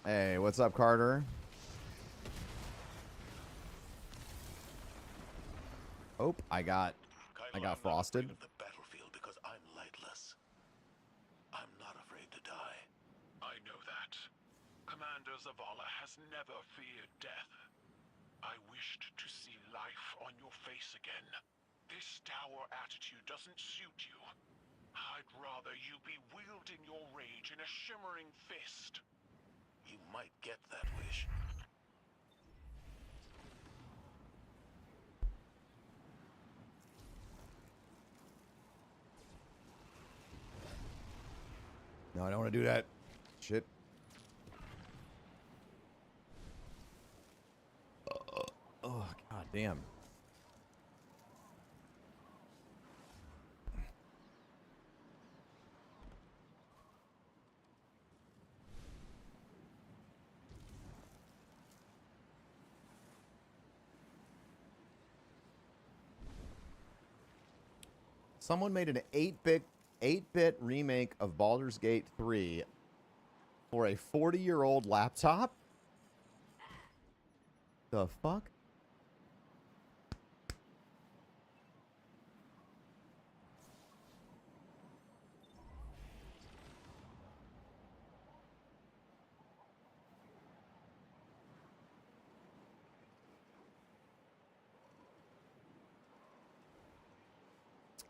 Hey, what's up, Carter? Oh, I got frosted. The battlefield because I'm lightless. I'm not afraid to die. I know that. Commander Zavala has never feared death. I wished to see life on your face again. This dour attitude doesn't suit you. I'd rather you be wielding your rage in a shimmering fist. You might get that wish. No, I don't want to do that. Shit. Oh, god damn. Someone made an 8-bit remake of Baldur's Gate 3 for a 40-year-old laptop? The fuck?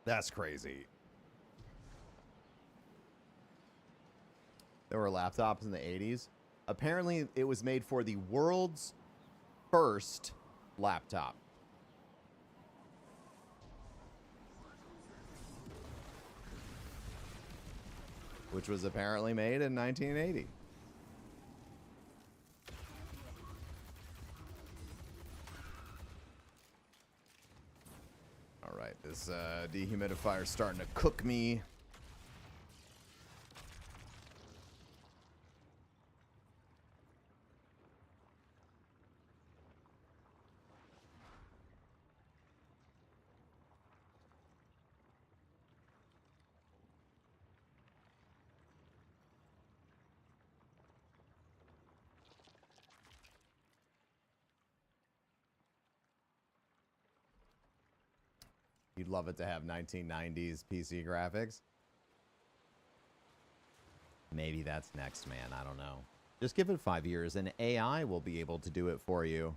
That's crazy. There were laptops in the 80s. Apparently, it was made for the world's first laptop. Which was apparently made in 1980. All right, this dehumidifier is starting to cook me. You'd love it to have 1990s PC graphics. Maybe that's next, man. I don't know. Just give it 5 years and AI will be able to do it for you.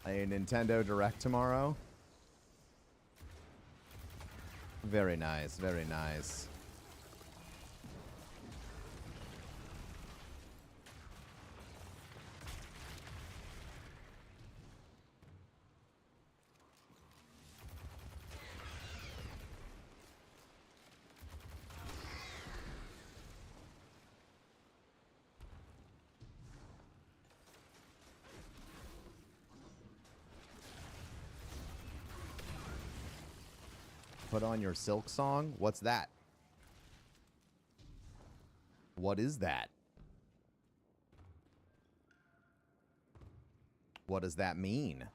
A Nintendo Direct tomorrow. Very nice, very nice. Put on your Silk Song? What's that? What is that? What does that mean?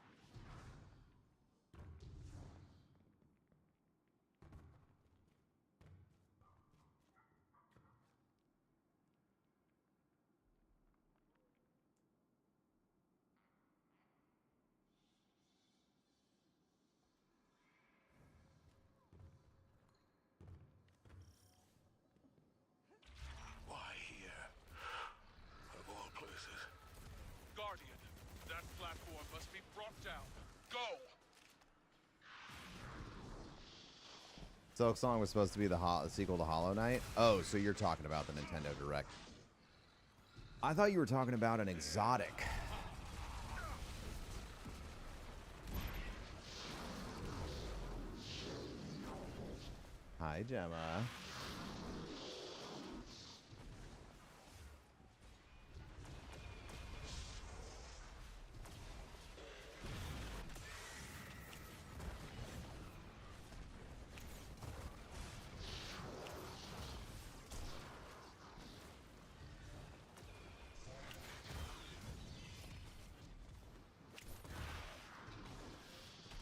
Why here? Of all places. Guardian, that platform must be brought down. Go! Silk Song was supposed to be the sequel to Hollow Knight. Oh, so you're talking about the Nintendo Direct. I thought you were talking about an exotic. Hi, Gemma.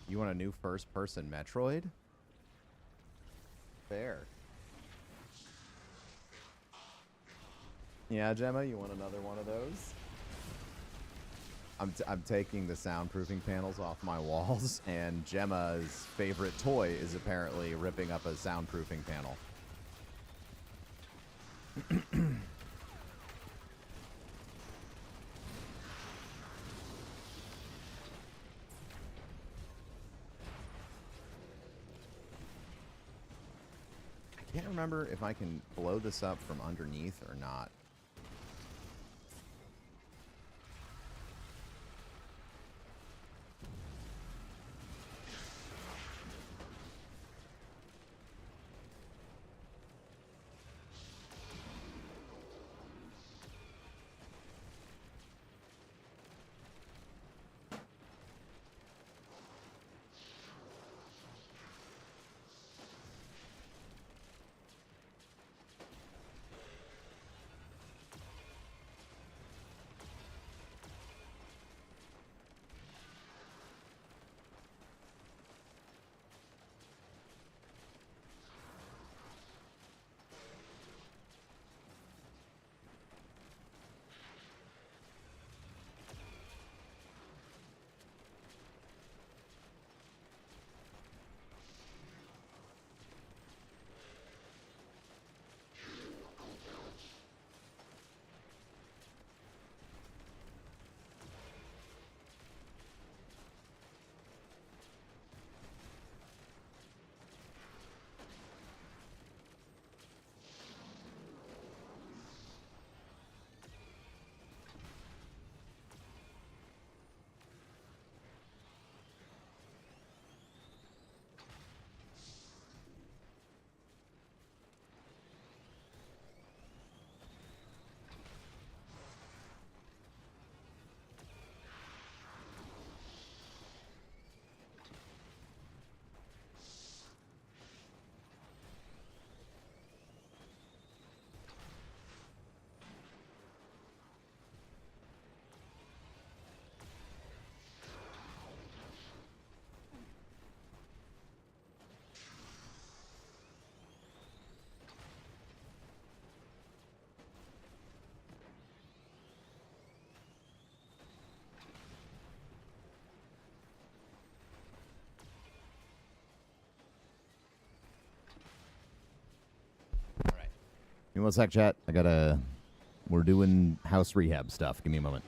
You want a new first-person Metroid? Fair. Yeah, Gemma, you want another one of those? I'm taking the soundproofing panels off my walls, and Gemma's favorite toy is apparently ripping up a soundproofing panel. I can't remember if I can blow this up from underneath or not. Give me one sec, chat. We're doing house rehab stuff. Give me a moment.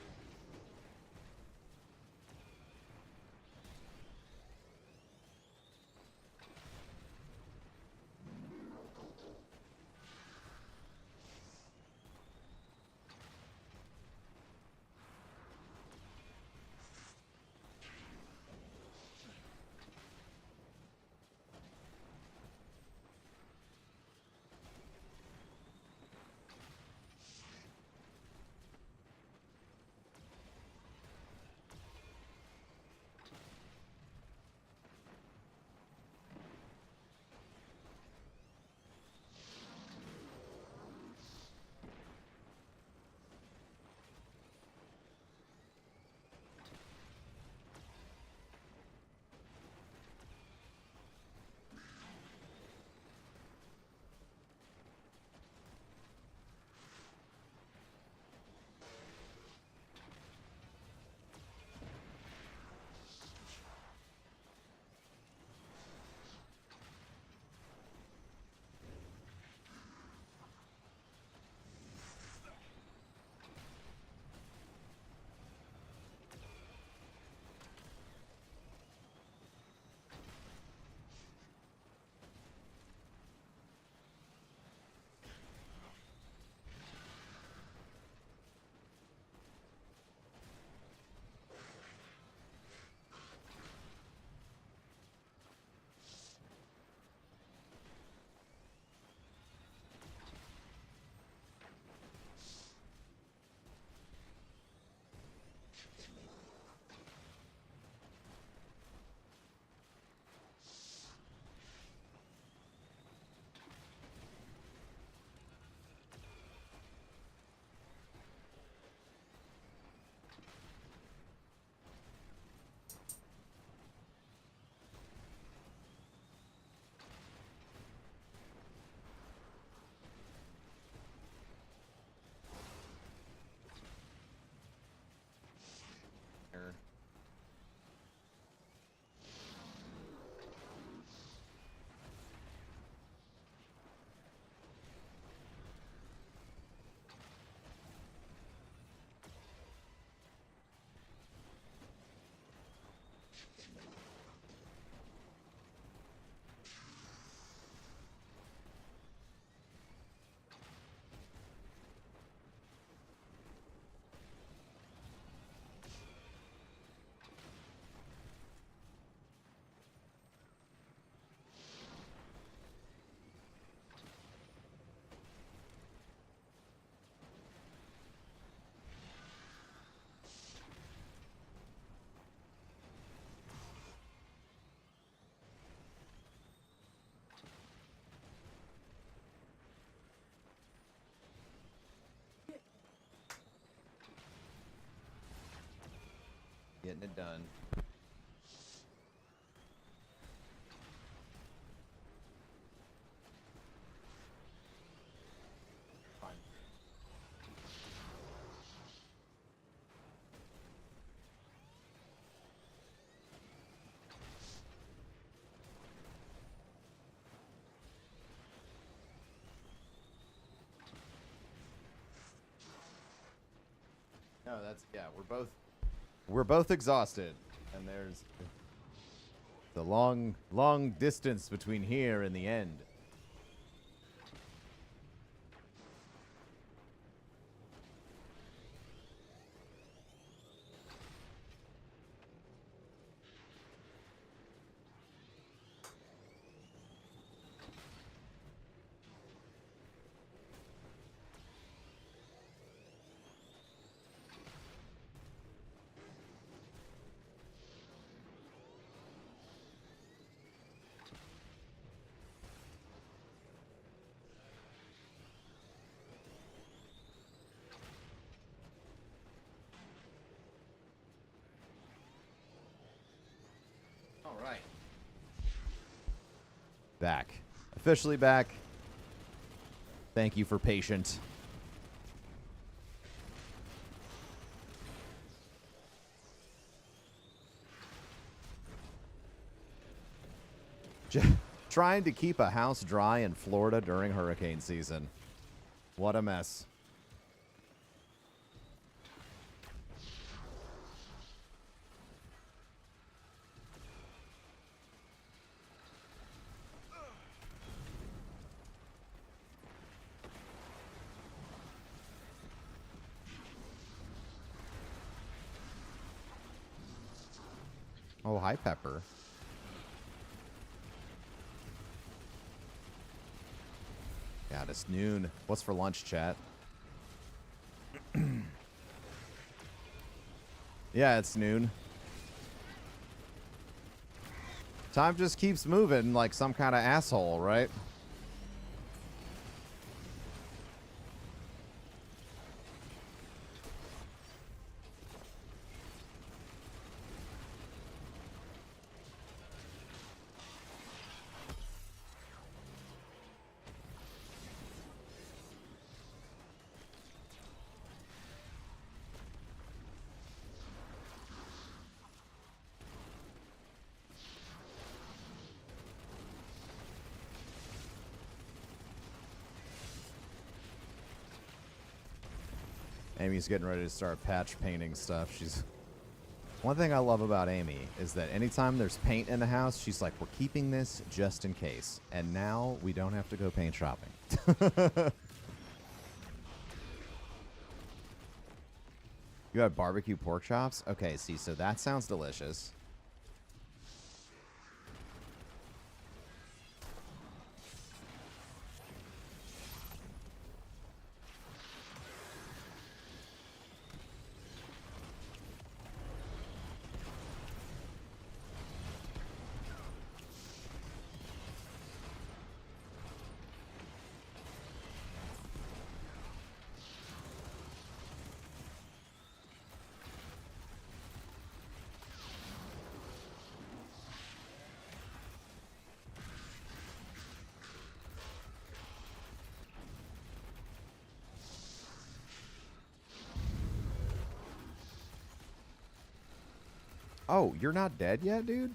Getting it done. Fine. No, that's yeah. We're both exhausted, and there's the long distance between here and the end. All right. Back. Officially back. Thank you for patient. Trying to keep a house dry in Florida during hurricane season. What a mess. Oh, hi, Pepper. God, it's noon. What's for lunch, chat? Yeah, it's noon. Time just keeps moving like some kind of asshole, right? Amy's getting ready to start patch painting stuff. One thing I love about Amy is that anytime there's paint in the house, she's like, we're keeping this just in case. And now we don't have to go paint shopping. You had barbecue pork chops? Okay, see, so that sounds delicious. Oh, you're not dead yet, dude?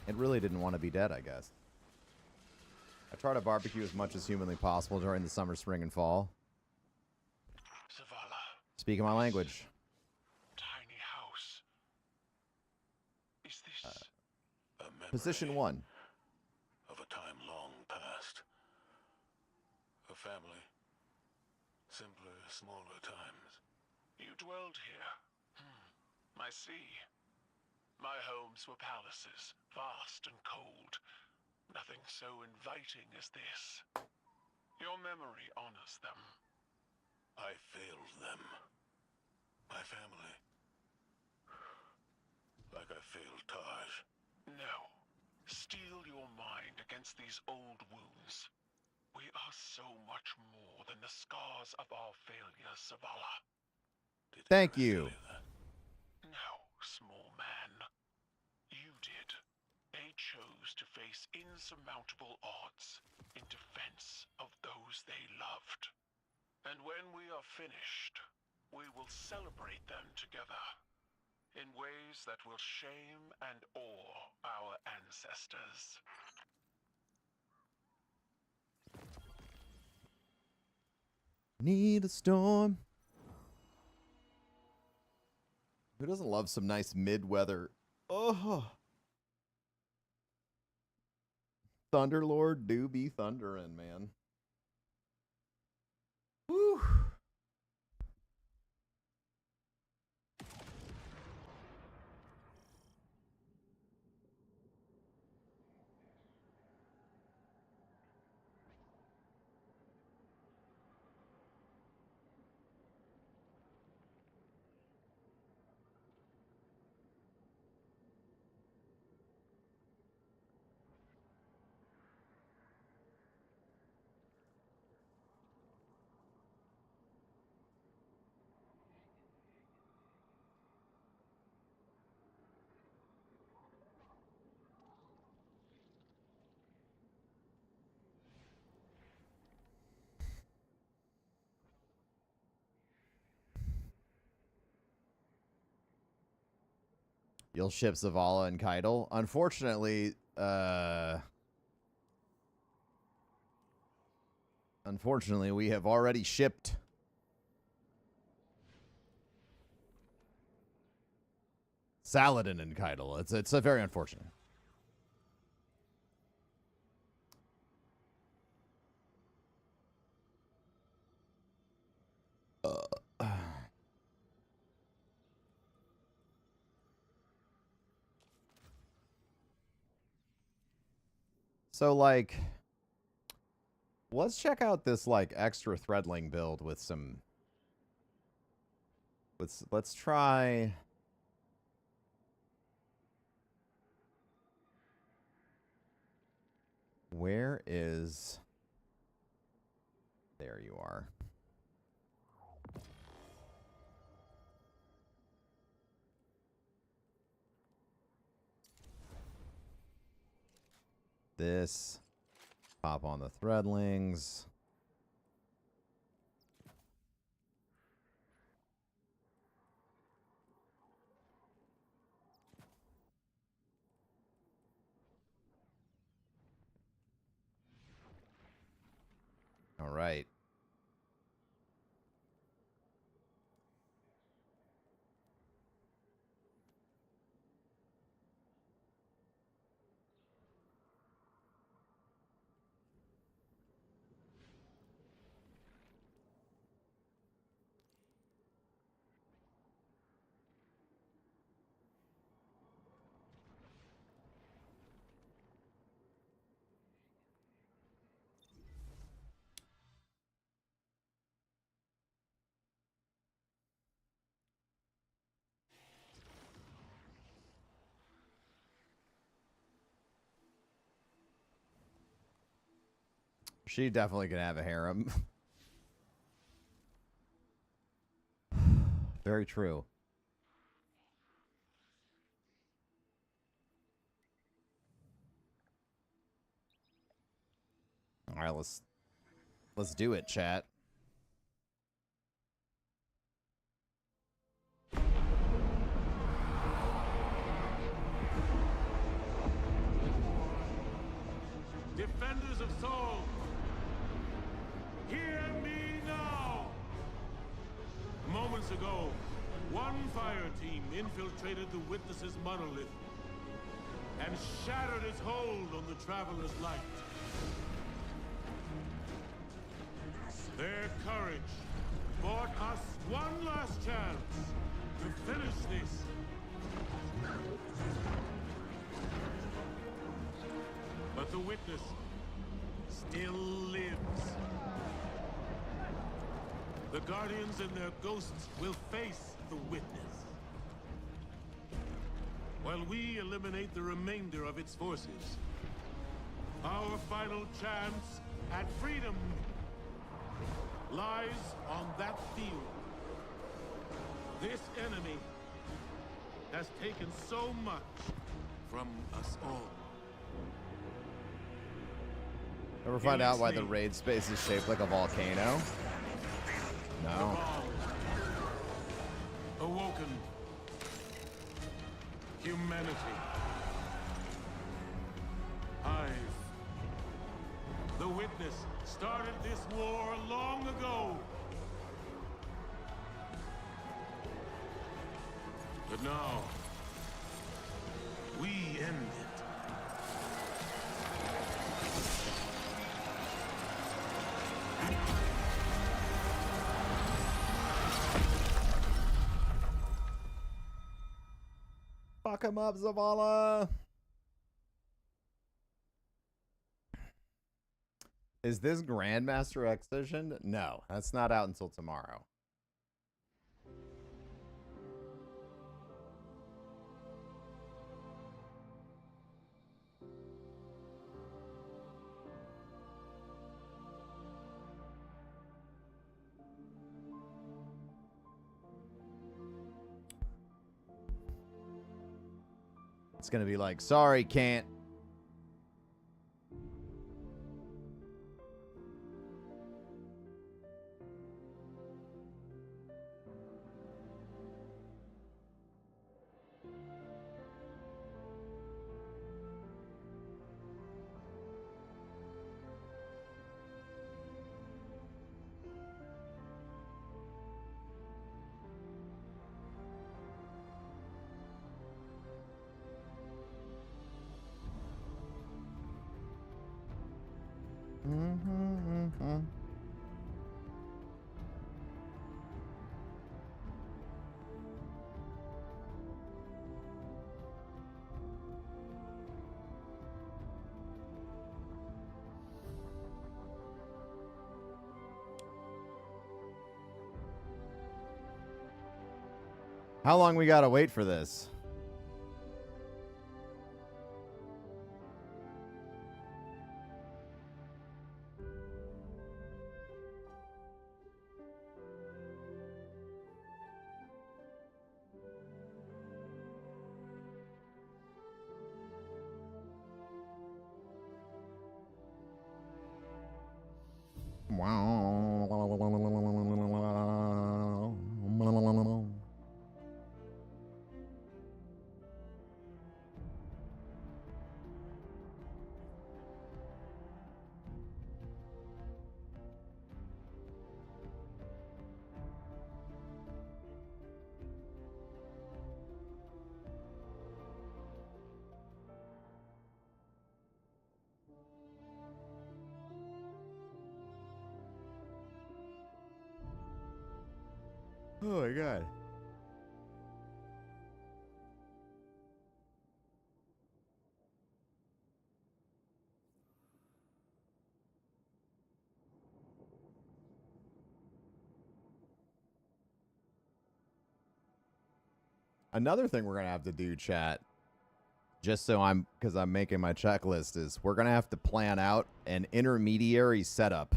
It really didn't want to be dead, I guess. I try to barbecue as much as humanly possible during the summer, spring, and fall. Zavala. Speaking my language. Tiny house. Is this A memory Position 1. of a time long past. A family. Simpler, smaller times. You dwelled here. I see. My homes were palaces, vast and cold. Nothing so inviting as this. Your memory honors them. I failed them. My family. Like I failed Taj. No. Steel your mind against these old wounds. We are so much more than the scars of our failures, Zavala. Thank you. No, small man. You did. They chose to face insurmountable odds in defense of those they loved. And when we are finished, we will celebrate them together in ways that will shame and awe our ancestors. Need a storm. Who doesn't love some nice mid-weather? Oh. Thunderlord do be thundering, man. Woo. You'll ship Zavala and Keitel. Unfortunately, we have already shipped Saladin and Keitel. It's a very unfortunate. So, like, let's check out this, like, extra threadling build with some... Let's try... Where is... There you are. This. Pop on the threadlings. All right. She definitely can have a harem. Very true. All right, let's do it, chat. Defenders of Saul, hear me now! Moments ago, one fire team infiltrated the Witness's monolith and shattered its hold on the Traveler's light. Their courage bought us one last chance to finish this. But the Witness still lives. The Guardians and their ghosts will face the Witness, while we eliminate the remainder of its forces. Our final chance at freedom lies on that field. This enemy has taken so much from us all. Ever find out why the raid space is shaped like a volcano? No. Awoken humanity. Hive, the witness, started this war long ago. But now, we end it. Fuck him up, Zavala. Is this Grandmaster Excision? No, that's not out until tomorrow. It's gonna be like, sorry, can't. How long we gotta wait for this? Oh my god. Another thing we're gonna have to do, chat, just so because I'm making my checklist, is we're gonna have to plan out an intermediary setup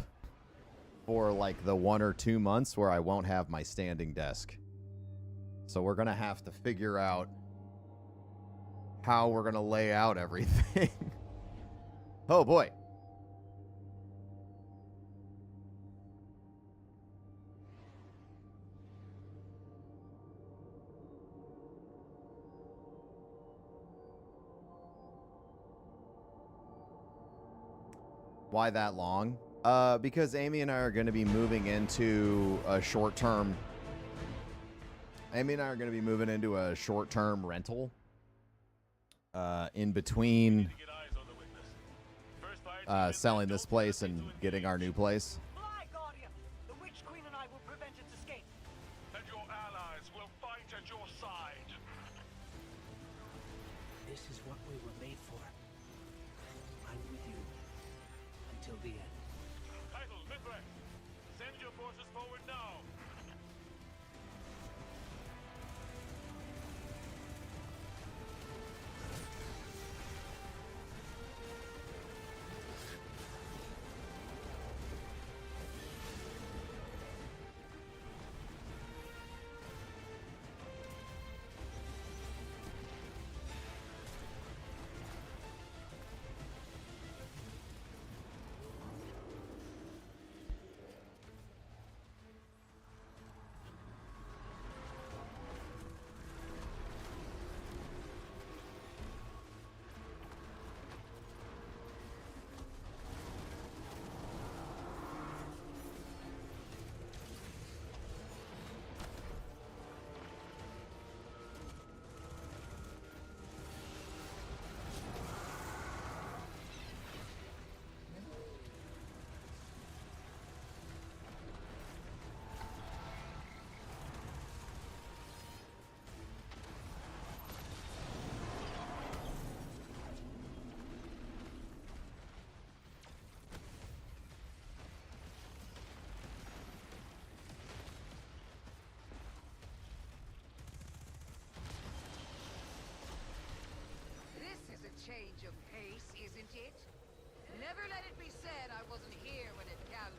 for like the 1 or 2 months where I won't have my standing desk. So we're gonna have to figure out how we're gonna lay out everything. Oh boy. Why that long? Because Amy and I are going to be moving into a short-term... Amy and I are going to be moving into a short-term rental. In between selling this place and getting our new place. Fly, Guardian! The Witch Queen and I will prevent its escape. And your allies will fight at your side. This is what we were made for. I'm with you until the end. Title, Mithrax, send your forces forward now. change of pace, isn't it? Never let it be said I wasn't here when it counted.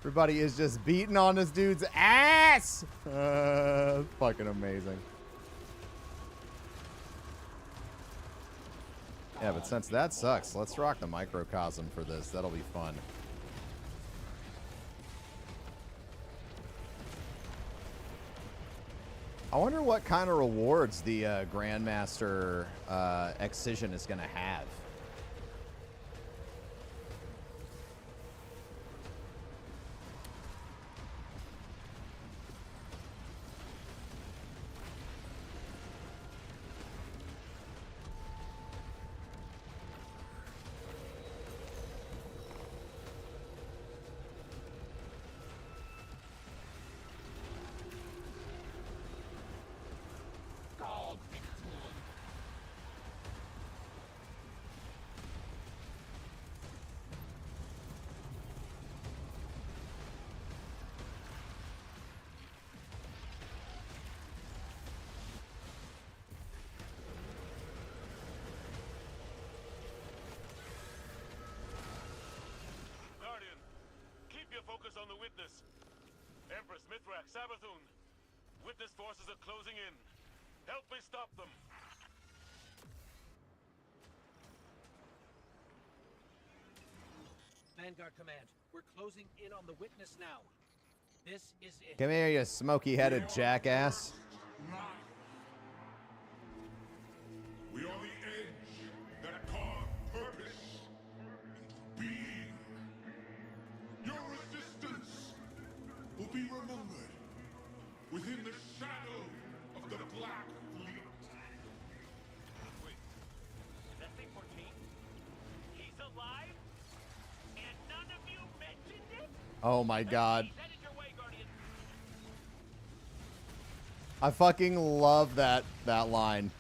Everybody is just beating on this dude's ass. Fucking amazing. Yeah, but since that sucks, let's rock the microcosm for this. That'll be fun. I wonder what kind of rewards the Grandmaster Excision is going to have. Focus on the witness. Empress, Mithrak, Sabathun. Witness forces are closing in. Help me stop them. Vanguard Command, we're closing in on the witness now. This is it. Come here, you smoky-headed jackass. We are the edge that carved purpose into being. Your resistance will be remembered within the shadow of the Black Fleet. Wait, that's A-14? He's alive? And none of you mentioned it? Oh my god. He's headed your way, Guardian. I fucking love that line.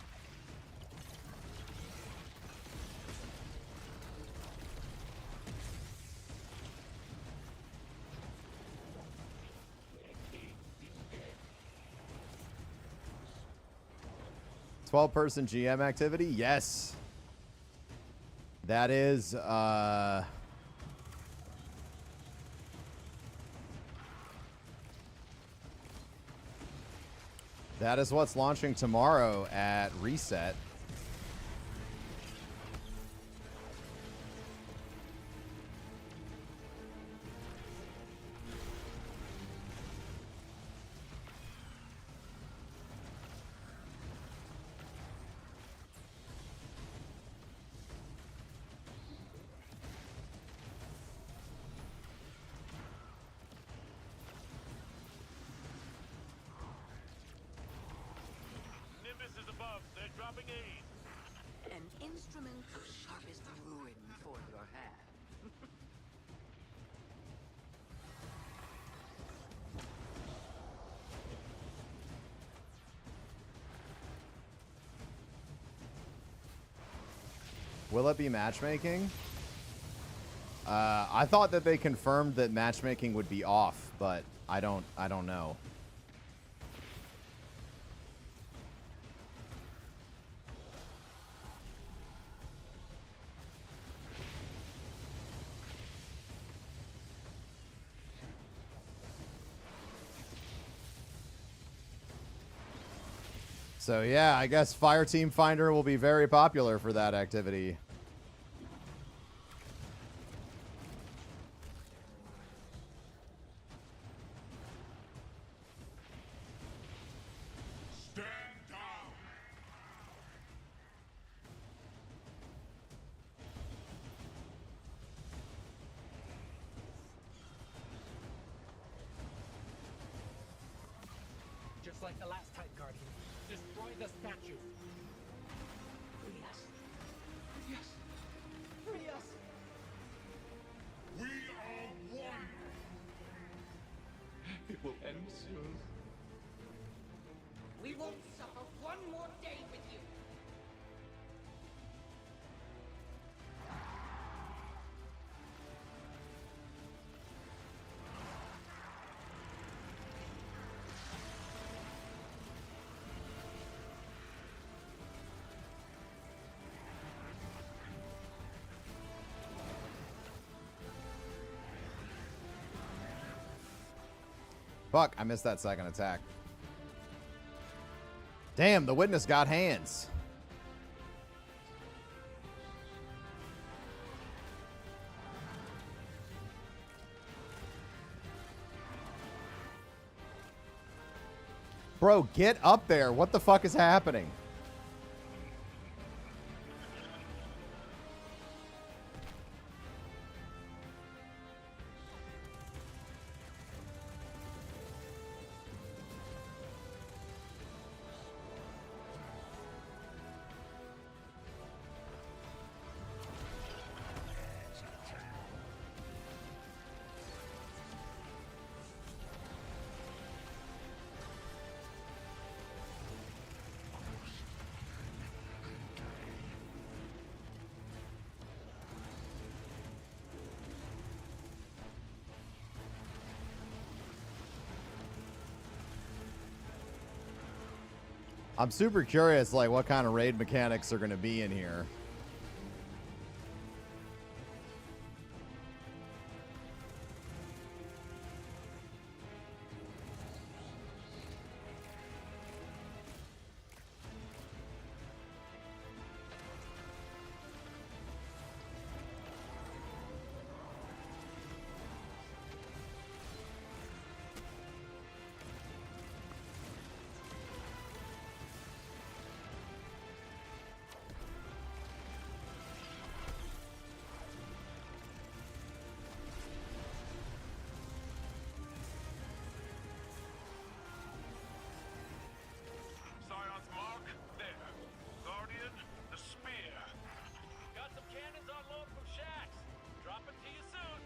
"12-person GM activity?" Yes. That is, that is what's launching tomorrow at Reset. Nimbus is above. They're dropping aid. An instrument of sharpest ruin for your hand. Will it be matchmaking? I thought that they confirmed that matchmaking would be off, but I don't know. So yeah, I guess Fireteam Finder will be very popular for that activity. Stand down. Just like the last time, Guardian. Destroy the statue. Free us. Free us. Free us. We won't suffer one more day with you. Fuck, I missed that second attack. Damn, the witness got hands. Bro, get up there. What the fuck is happening? I'm super curious, like, what kind of raid mechanics are going to be in here. Scion's mark, there. Guardian, the spear. Got some cannons on load from Shax. Drop it to you soon.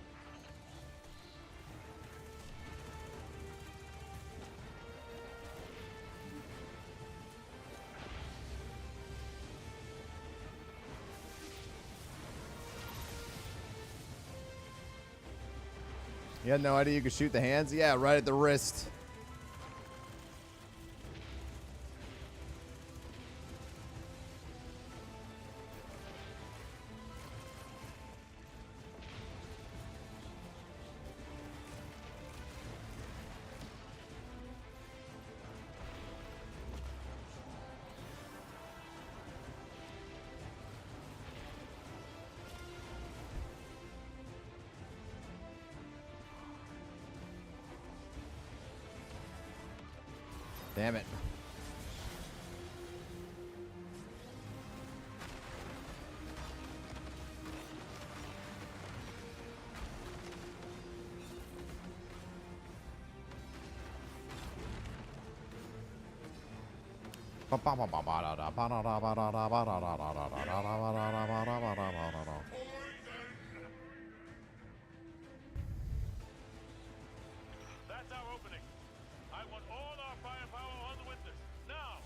You had no idea you could shoot the hands? Yeah, right at the wrist. Damn it. That's our opening. I want all our firepower on the witness. Now!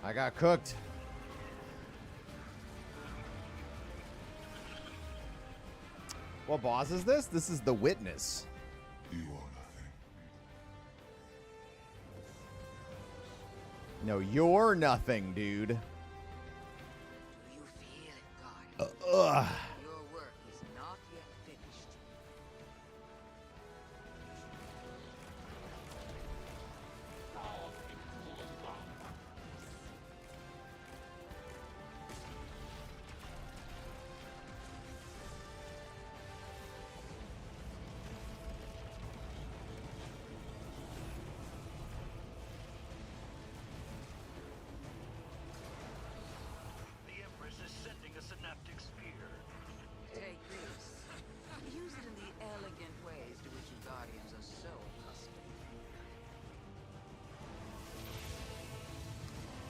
I got cooked. What boss is this? This is the witness. You are nothing. No, you're nothing, dude. Do you feel it, Guardian? Ugh. Your work is not yet finished.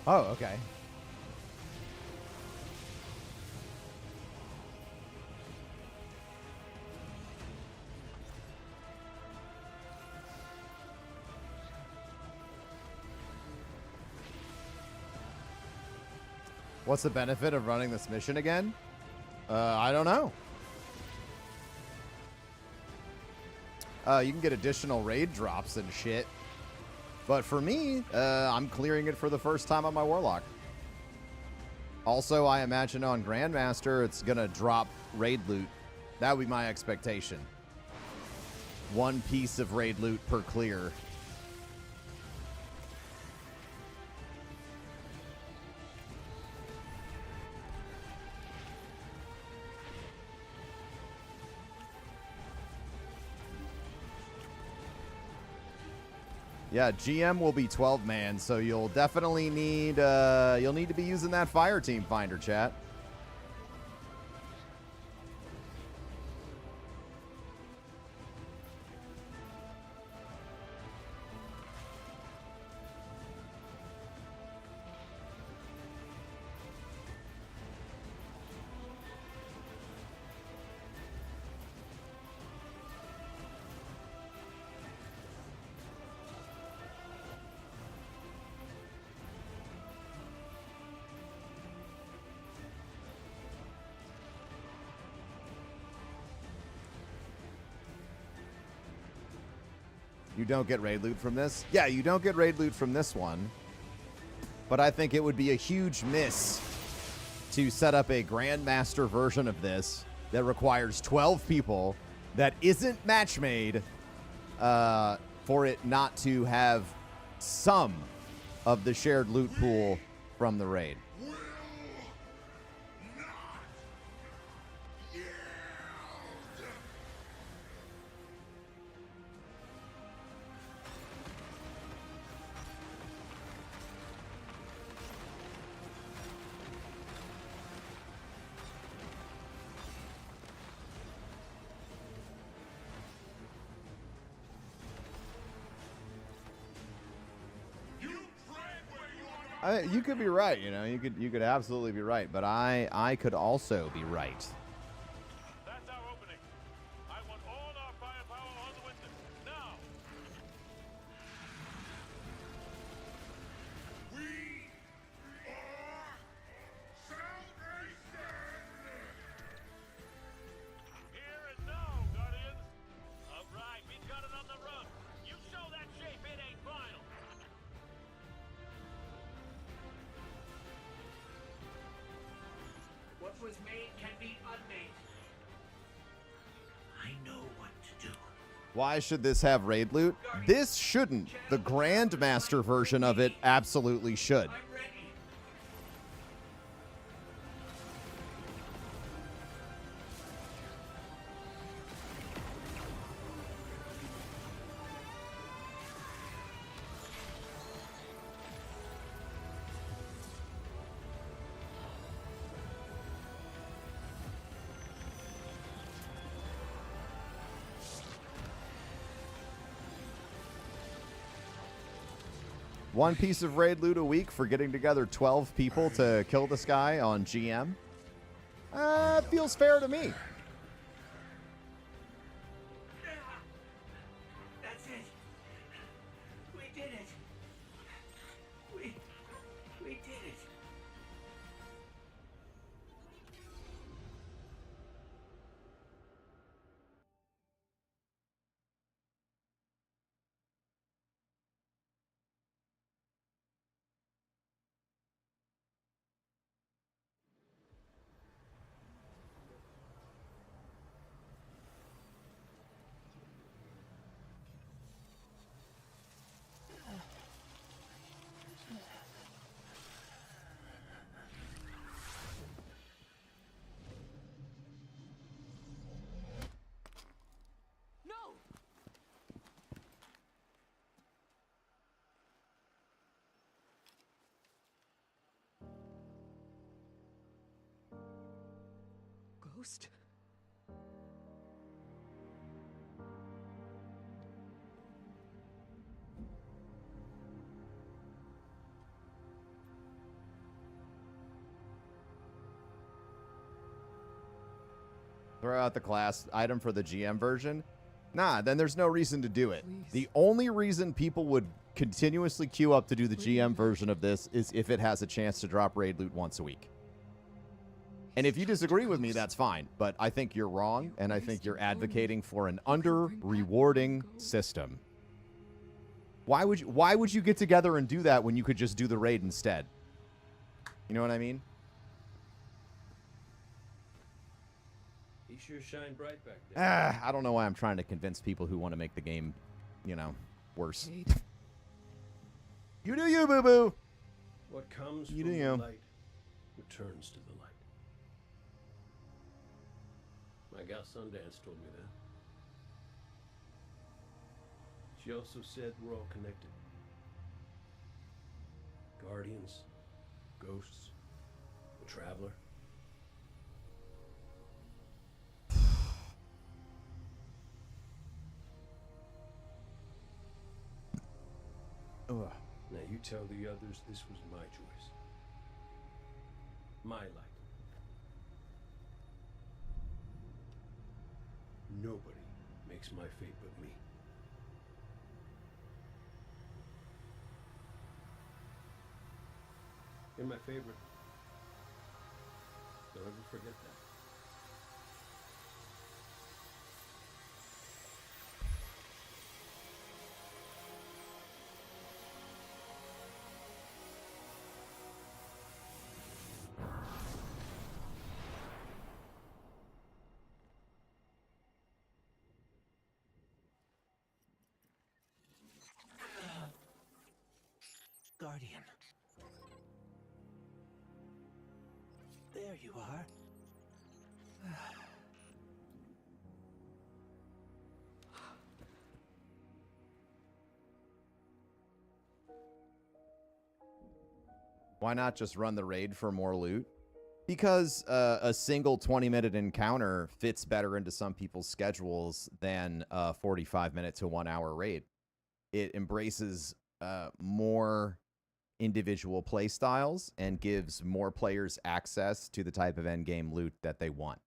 Oh, okay. What's the benefit of running this mission again? I don't know. You can get additional raid drops and shit. But for me, I'm clearing it for the first time on my Warlock. Also, I imagine on Grandmaster, it's going to drop raid loot. That would be my expectation. One piece of raid loot per clear. Yeah, GM will be 12 man, so you'll definitely need you'll need to be using that fire team finder, chat. You don't get raid loot from this? Yeah, you don't get raid loot from this one. But I think it would be a huge miss to set up a Grandmaster version of this that requires 12 people that isn't match made for it not to have some of the shared loot pool from the raid. You could be right, you know. You could absolutely be right, but I could also be right. That's our opening. I want all our firepower on the window now. We are salvation. Here and now, Guardians. All right, we've got it on the run. You show that shape, it ain't final. What was made can be unmade. I know what to do. Why should this have raid loot? This shouldn't. The Grandmaster version of it absolutely should. One piece of raid loot a week for getting together 12 people to kill this guy on GM. Feels fair to me. That's it. We did it. We did it. Ghost? Throw out the class item for the GM version. Nah, then there's no reason to do it. The only reason people would continuously queue up to do the GM version of this is if it has a chance to drop raid loot once a week. And if you disagree with me, that's fine. But I think you're wrong, and I think you're advocating for an under-rewarding system. Why would you get together and do that when you could just do the raid instead? You know what I mean? He sure shined bright back there. I don't know why I'm trying to convince people who want to make the game, you know, worse. You do you, boo-boo. What comes You from do the you. light returns to the light. My gal Sundance told me that. She also said we're all connected. Guardians, ghosts, the Traveler. Ugh. Now you tell the others this was my choice. My light. Nobody makes my fate but me. You're my favorite. Don't ever forget that. Guardian. There you are. Why not just run the raid for more loot? Because a single 20-minute encounter fits better into some people's schedules than a 45-minute to 1-hour raid. It embraces more individual play styles and gives more players access to the type of endgame loot that they want.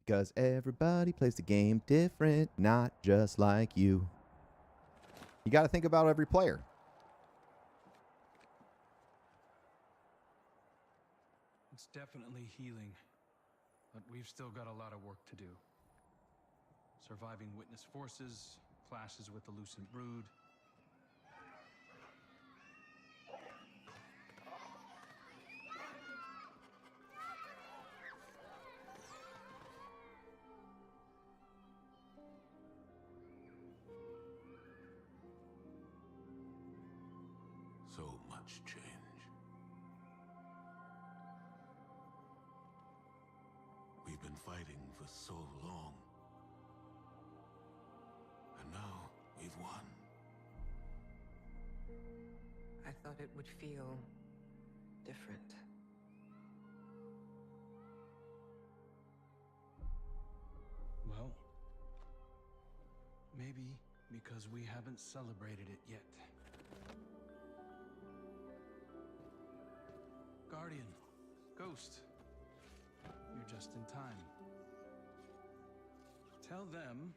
Because everybody plays the game different, not just like you. You got to think about every player. It's definitely healing, but we've still got a lot of work to do. Surviving witness forces, clashes with the Lucent Brood. So much change. We've been fighting for so long. And now we've won. I thought it would feel different. Well, maybe because we haven't celebrated it yet. Guardian, Ghost, you're just in time. Tell them...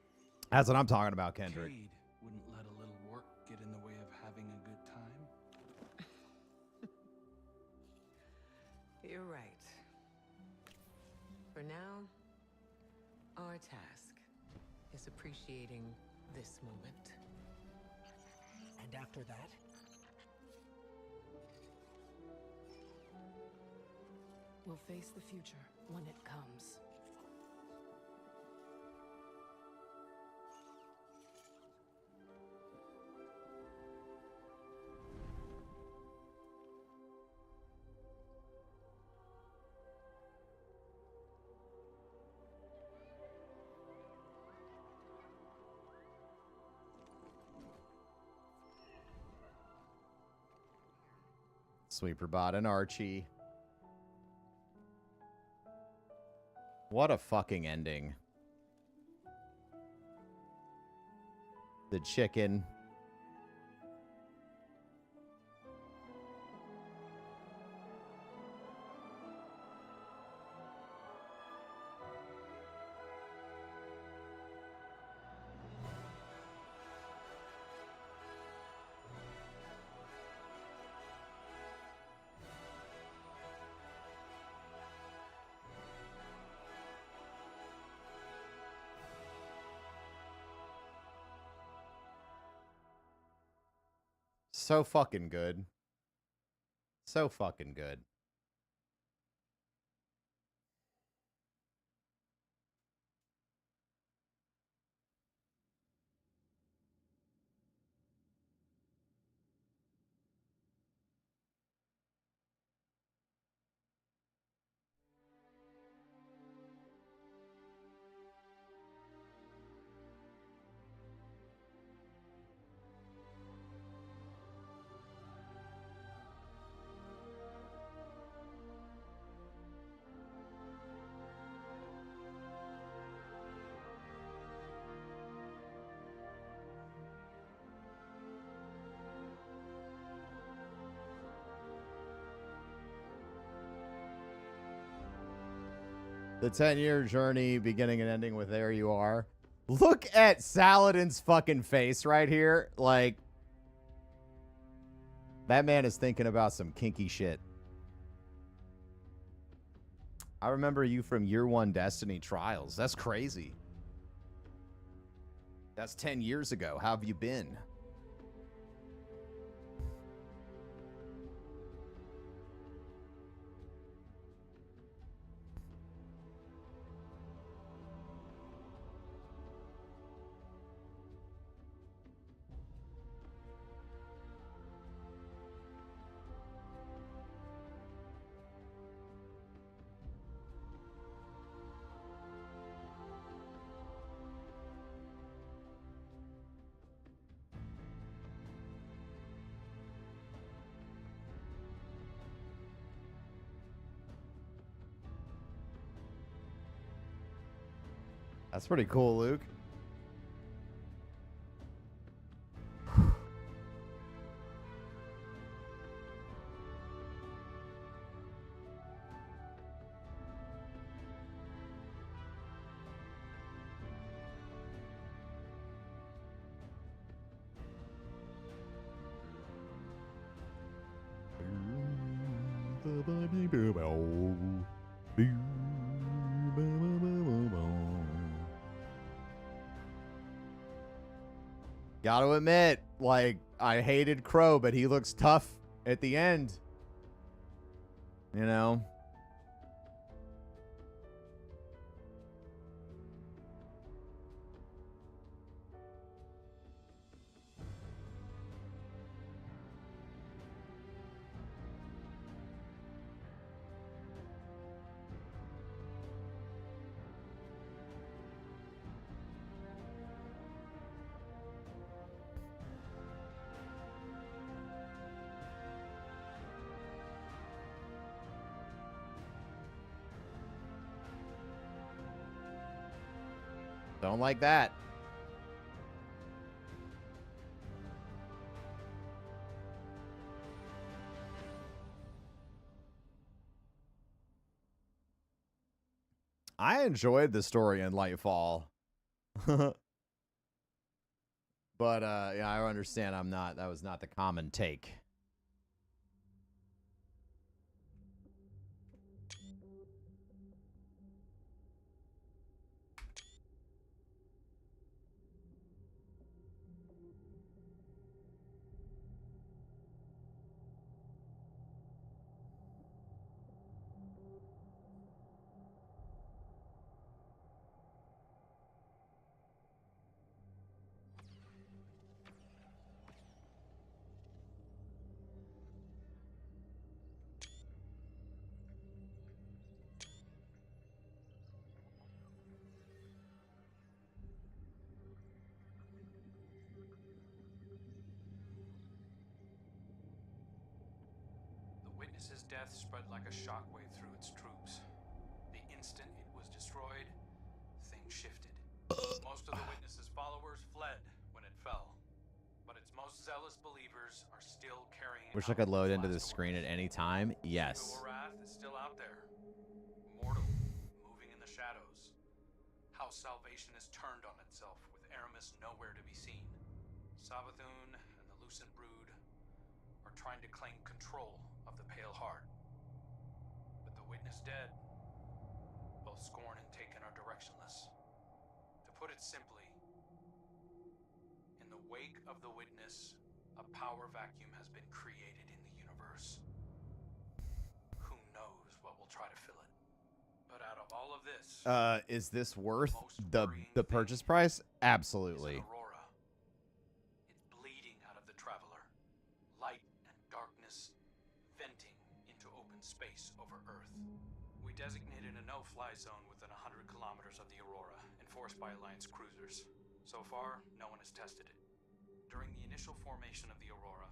That's what I'm talking about, Kendrick. Cade wouldn't let a little work get in the way of having a good time. You're right. For now, our task is appreciating this moment. And after that? We'll face the future when it comes. Sweeperbot and Archie. What a fucking ending. The chicken. So fucking good. So fucking good. The 10-year journey, beginning and ending with There You Are. Look at Saladin's fucking face right here. Like, that man is thinking about some kinky shit. I remember you from Year 1 Destiny Trials. That's crazy. That's 10 years ago. How have you been? That's pretty cool, Luke. Gotta admit, like, I hated Crow, but he looks tough at the end. You know? Don't like that. I enjoyed the story in Lightfall. But yeah, I understand that was not the common take. The witness's death spread like a shockwave through its troops. The instant it was destroyed, things shifted. Most of the witness's followers fled when it fell, but its most zealous believers are still carrying Wish I could load into this screen at any time. Yes. Wrath is still out there, mortal, moving in the shadows. How salvation is turned on itself, with Aramis nowhere to be seen. Savathun and the Lucent Brood are trying to claim control of the Pale Heart. With the witness dead, both Scorn and Taken are directionless. To put it simply, in the wake of the witness, a a power vacuum has been created in the universe. Who knows what will try to fill it? But out of all of this, Is this worth the purchase price? Absolutely. Aurora. It's bleeding out of the Traveler. Light and darkness venting into open space over Earth. We designated a no-fly zone within 100 kilometers of the Aurora, enforced by Alliance cruisers. So far, no one has tested it. During the initial formation of the Aurora,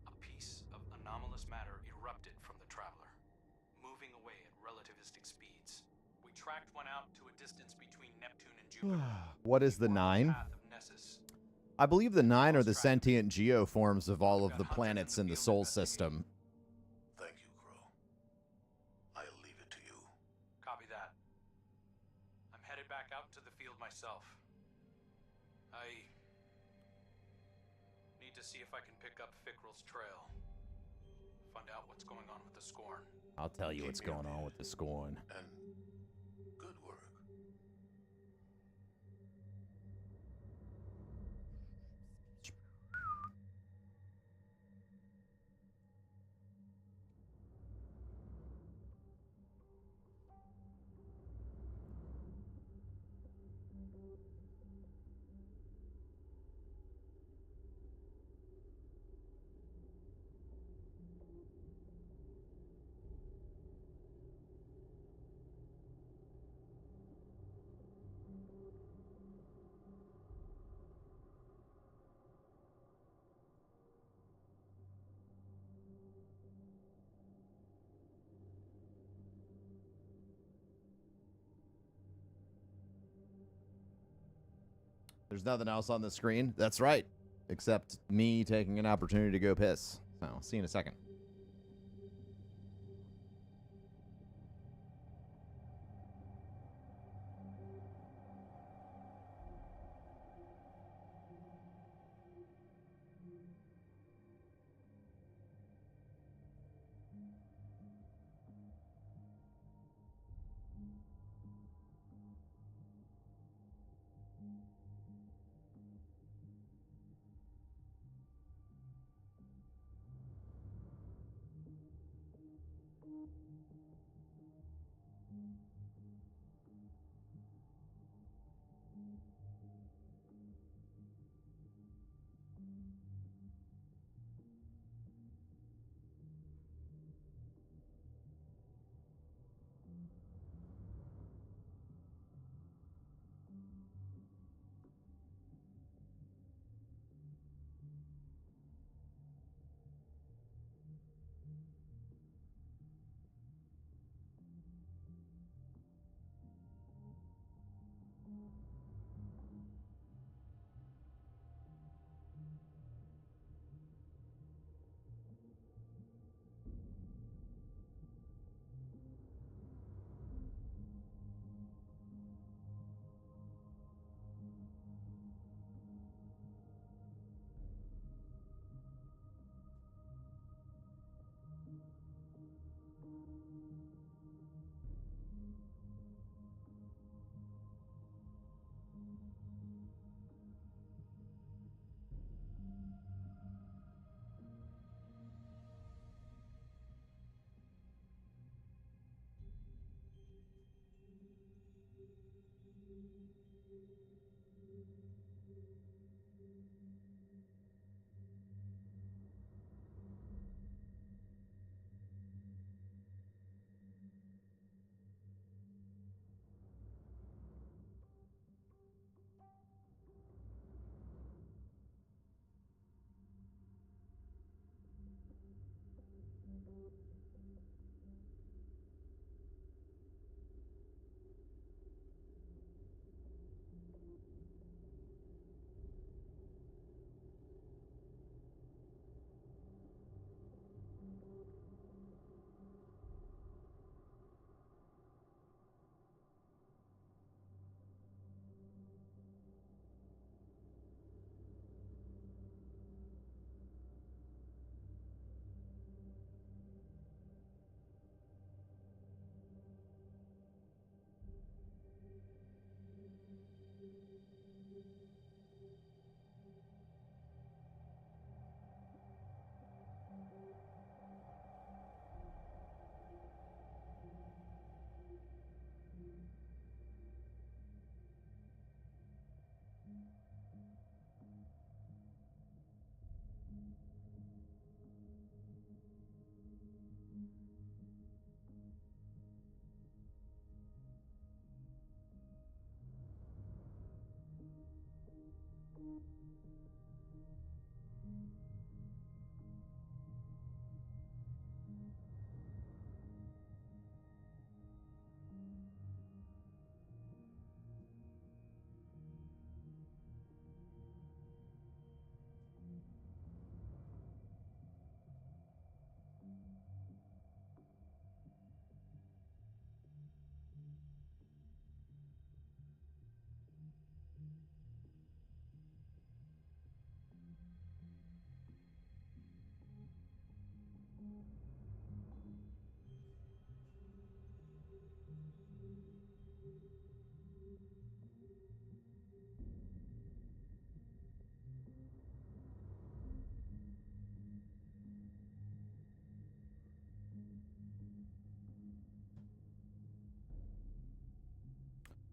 a piece of anomalous matter erupted from the Traveler, moving away at relativistic speeds. We tracked one out to a distance between Neptune and Jupiter. What is the 9? I believe the 9 are the sentient geoforms of all of the planets in the Sol system. Thank you, Crow. I'll leave it to you. Copy that. I'm headed back out to the field myself. I need to see if I can pick up Fickrell's trail. Find out what's going on with the Scorn. I'll tell you what's going on with the Scorn. And good work. There's nothing else on the screen. That's right. Except me taking an opportunity to go piss. So, see you in a second.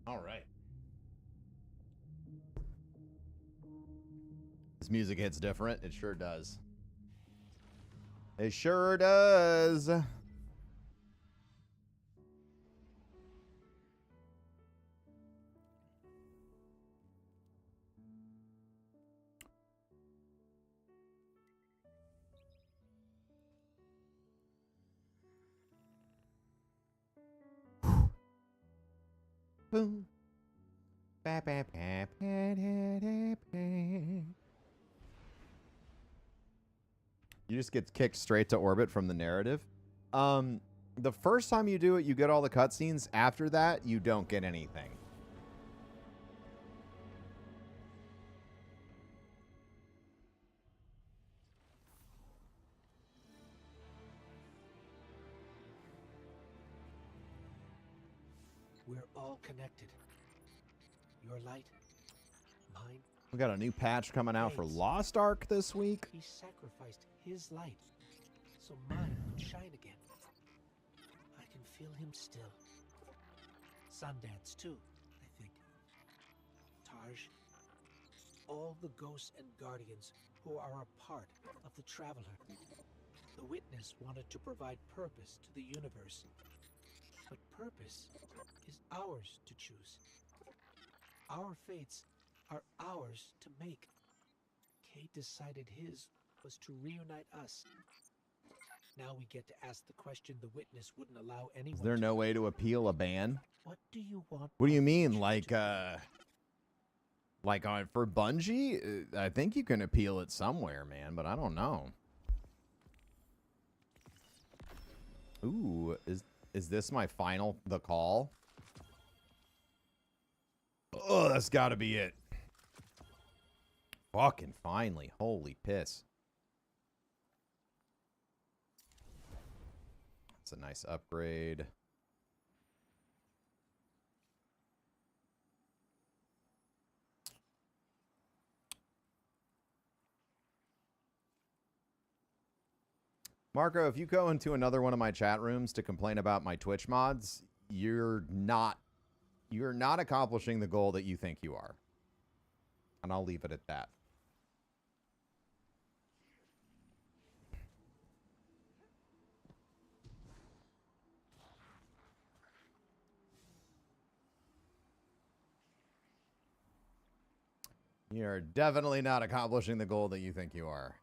All right. This music hits different. It sure does. It sure does. Boom. Ba, ba, ba, ba, da, da, ba. You just get kicked straight to orbit from the narrative. The first time you do it, you get all the cutscenes. After that, you don't get anything. We're all connected. Your light, mine. We got a new patch coming out for Lost Ark this week. He sacrificed his light so mine could shine again. I can feel him still. Sundance too, I think. Taj. All the ghosts and guardians who are a part of the Traveler. The Witness wanted to provide purpose to the universe. But purpose is ours to choose. Our fates are ours to make. Kate decided his was to reunite us. Now we get to ask the question the Witness wouldn't allow anyone. Is there no way to appeal a ban? What do you want? What do you mean? Like on for Bungie? I think you can appeal it somewhere, man, but I don't know. Ooh, is this my final the call? Oh, that's got to be it. Fucking finally. Holy piss. That's a nice upgrade. Marco, if you go into another one of my chat rooms to complain about my Twitch mods, you're not accomplishing the goal that you think you are. And I'll leave it at that. You're definitely not accomplishing the goal that you think you are.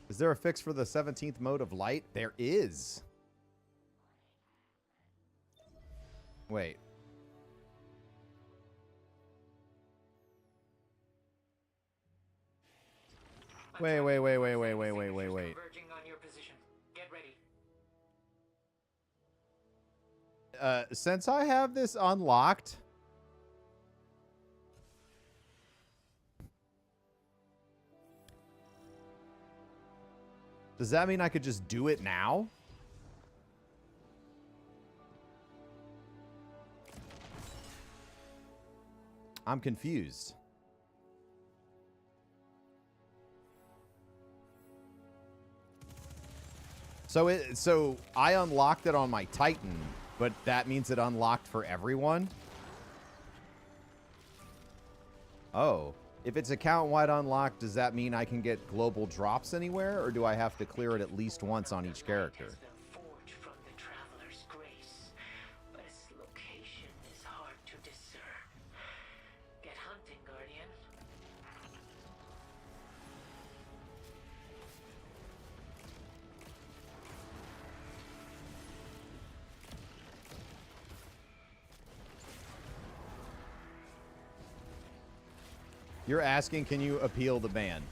Is there a fix for the 17th mode of light? There is. Wait. Wait. Converging on your position. Get ready. Since I have this unlocked, does that mean I could just do it now? I'm confused. So I unlocked it on my Titan, but that means it unlocked for everyone? Oh. If it's account-wide unlocked, does that mean I can get global drops anywhere, or do I have to clear it at least once on each character? Forged from the Traveler's grace, but its location is hard to discern. Get hunting, Guardian. You're asking, can you appeal the ban?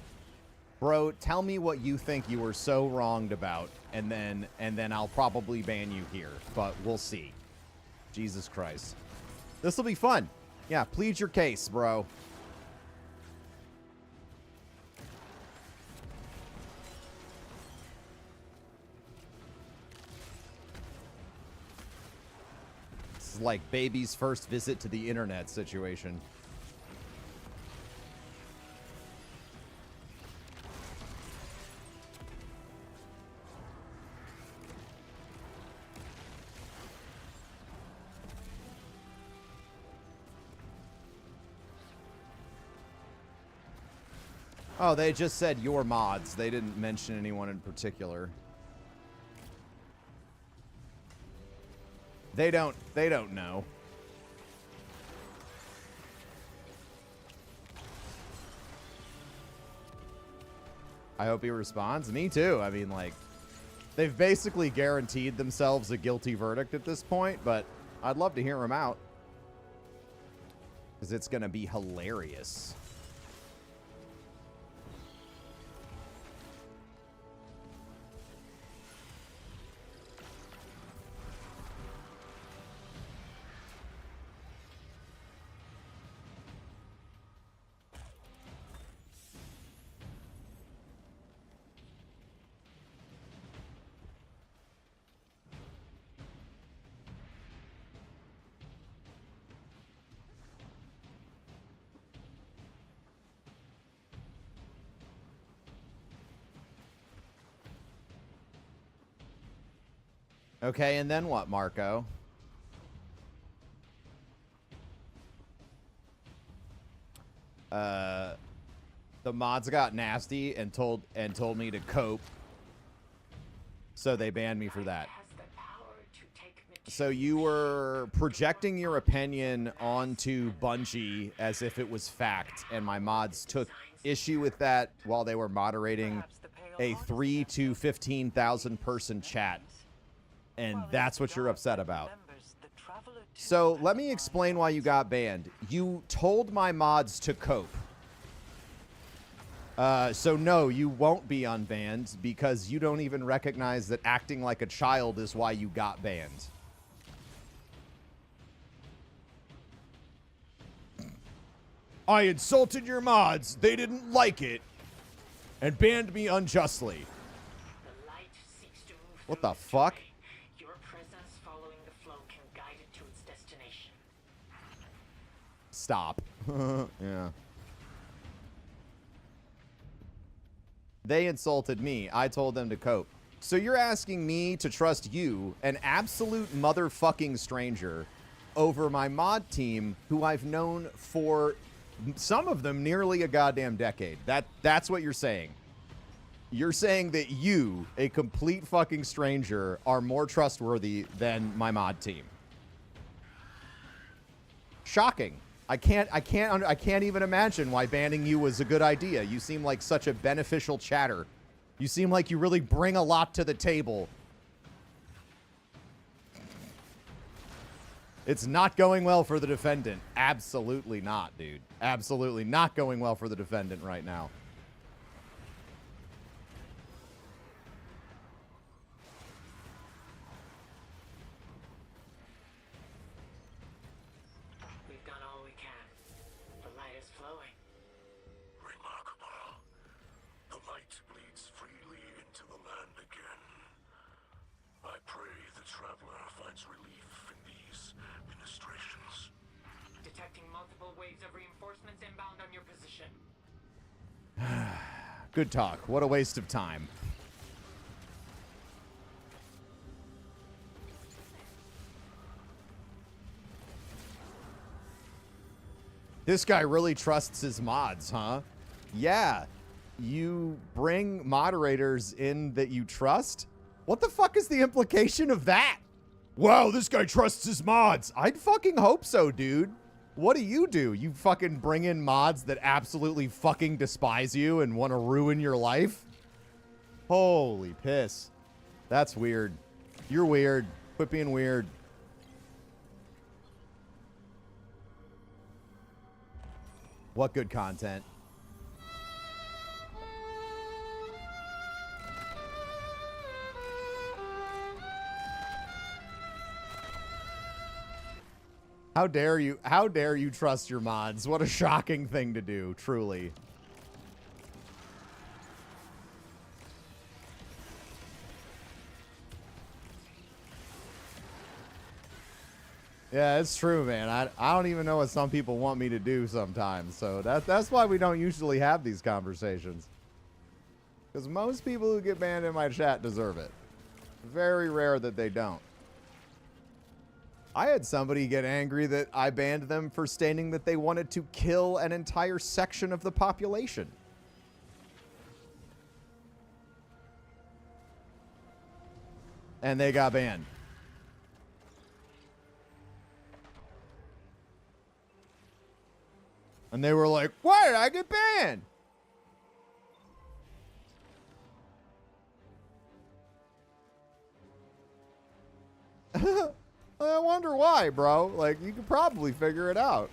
Bro, tell me what you think you were so wronged about, and then I'll probably ban you here, but we'll see. Jesus Christ. This will be fun. Yeah, plead your case, bro. It's like baby's first visit to the internet situation. Oh, they just said your mods. They didn't mention anyone in particular. They don't know. I hope he responds. Me too. I mean, like, they've basically guaranteed themselves a guilty verdict at this point, but I'd love to hear him out. Because it's going to be hilarious. Okay, and then what, Marco? The mods got nasty and told me to cope. So they banned me for that. So you were projecting your opinion onto Bungie as if it was fact, and my mods took issue with that while they were moderating a 3 to 15,000 person chat. And that's what you're upset about. So let me explain why you got banned. You told my mods to cope. So no, you won't be unbanned because you don't even recognize that acting like a child is why you got banned. I insulted your mods. They didn't like it and banned me unjustly. What the fuck? Stop. Yeah. They insulted me. I told them to cope. So you're asking me to trust you, an absolute motherfucking stranger, over my mod team who I've known for some of them nearly a goddamn decade. That's what you're saying. You're saying that you, a complete fucking stranger, are more trustworthy than my mod team. Shocking. I can't even imagine why banning you was a good idea. You seem like such a beneficial chatter. You seem like you really bring a lot to the table. It's not going well for the defendant. Absolutely not, dude. Absolutely not going well for the defendant right now. Good talk. What a waste of time. This guy really trusts his mods, huh? Yeah. You bring moderators in that you trust? What the fuck is the implication of that? Wow, this guy trusts his mods. I'd fucking hope so, dude. What do? You fucking bring in mods that absolutely fucking despise you and want to ruin your life? Holy piss. That's weird. You're weird. Quit being weird. What good content? How dare you trust your mods? What a shocking thing to do, truly. Yeah, it's true, man. I don't even know what some people want me to do sometimes. So that's why we don't usually have these conversations. Because most people who get banned in my chat deserve it. Very rare that they don't. I had somebody get angry that I banned them for stating that they wanted to kill an entire section of the population. And they got banned. And they were like, why did I get banned? I wonder why, bro. Like, you could probably figure it out.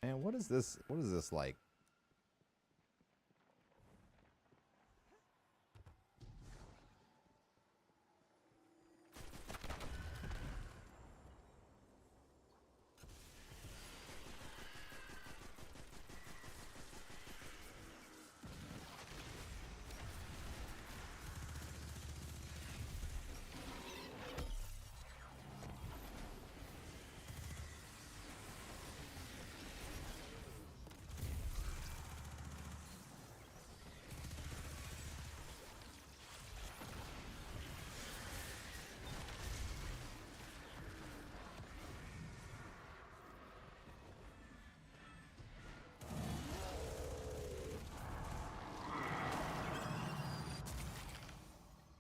Man, what is this? What is this like?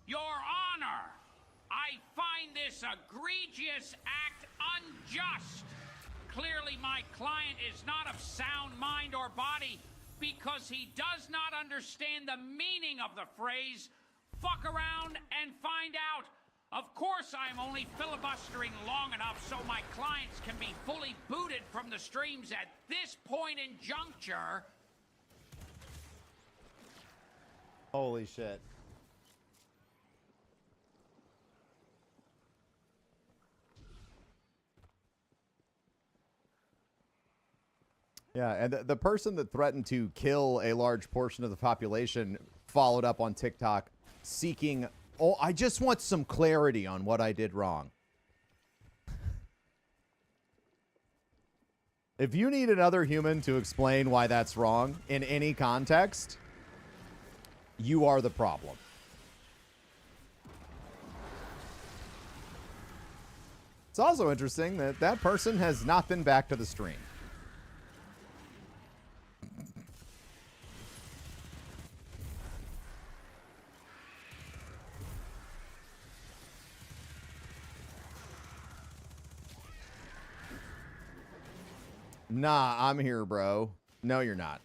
Your Honor, I find this egregious act unjust. Clearly, my client is not of sound mind or body because he does not understand the meaning of the phrase, fuck around and find out. Of course, I'm only filibustering long enough so my clients can be fully booted from the streams at this point in juncture. Holy shit. Yeah, and the person that threatened to kill a large portion of the population followed up on TikTok seeking, oh, I just want some clarity on what I did wrong. If you need another human to explain why that's wrong in any context, you are the problem. It's also interesting that that person has not been back to the stream. Nah, I'm here, bro. No, you're not.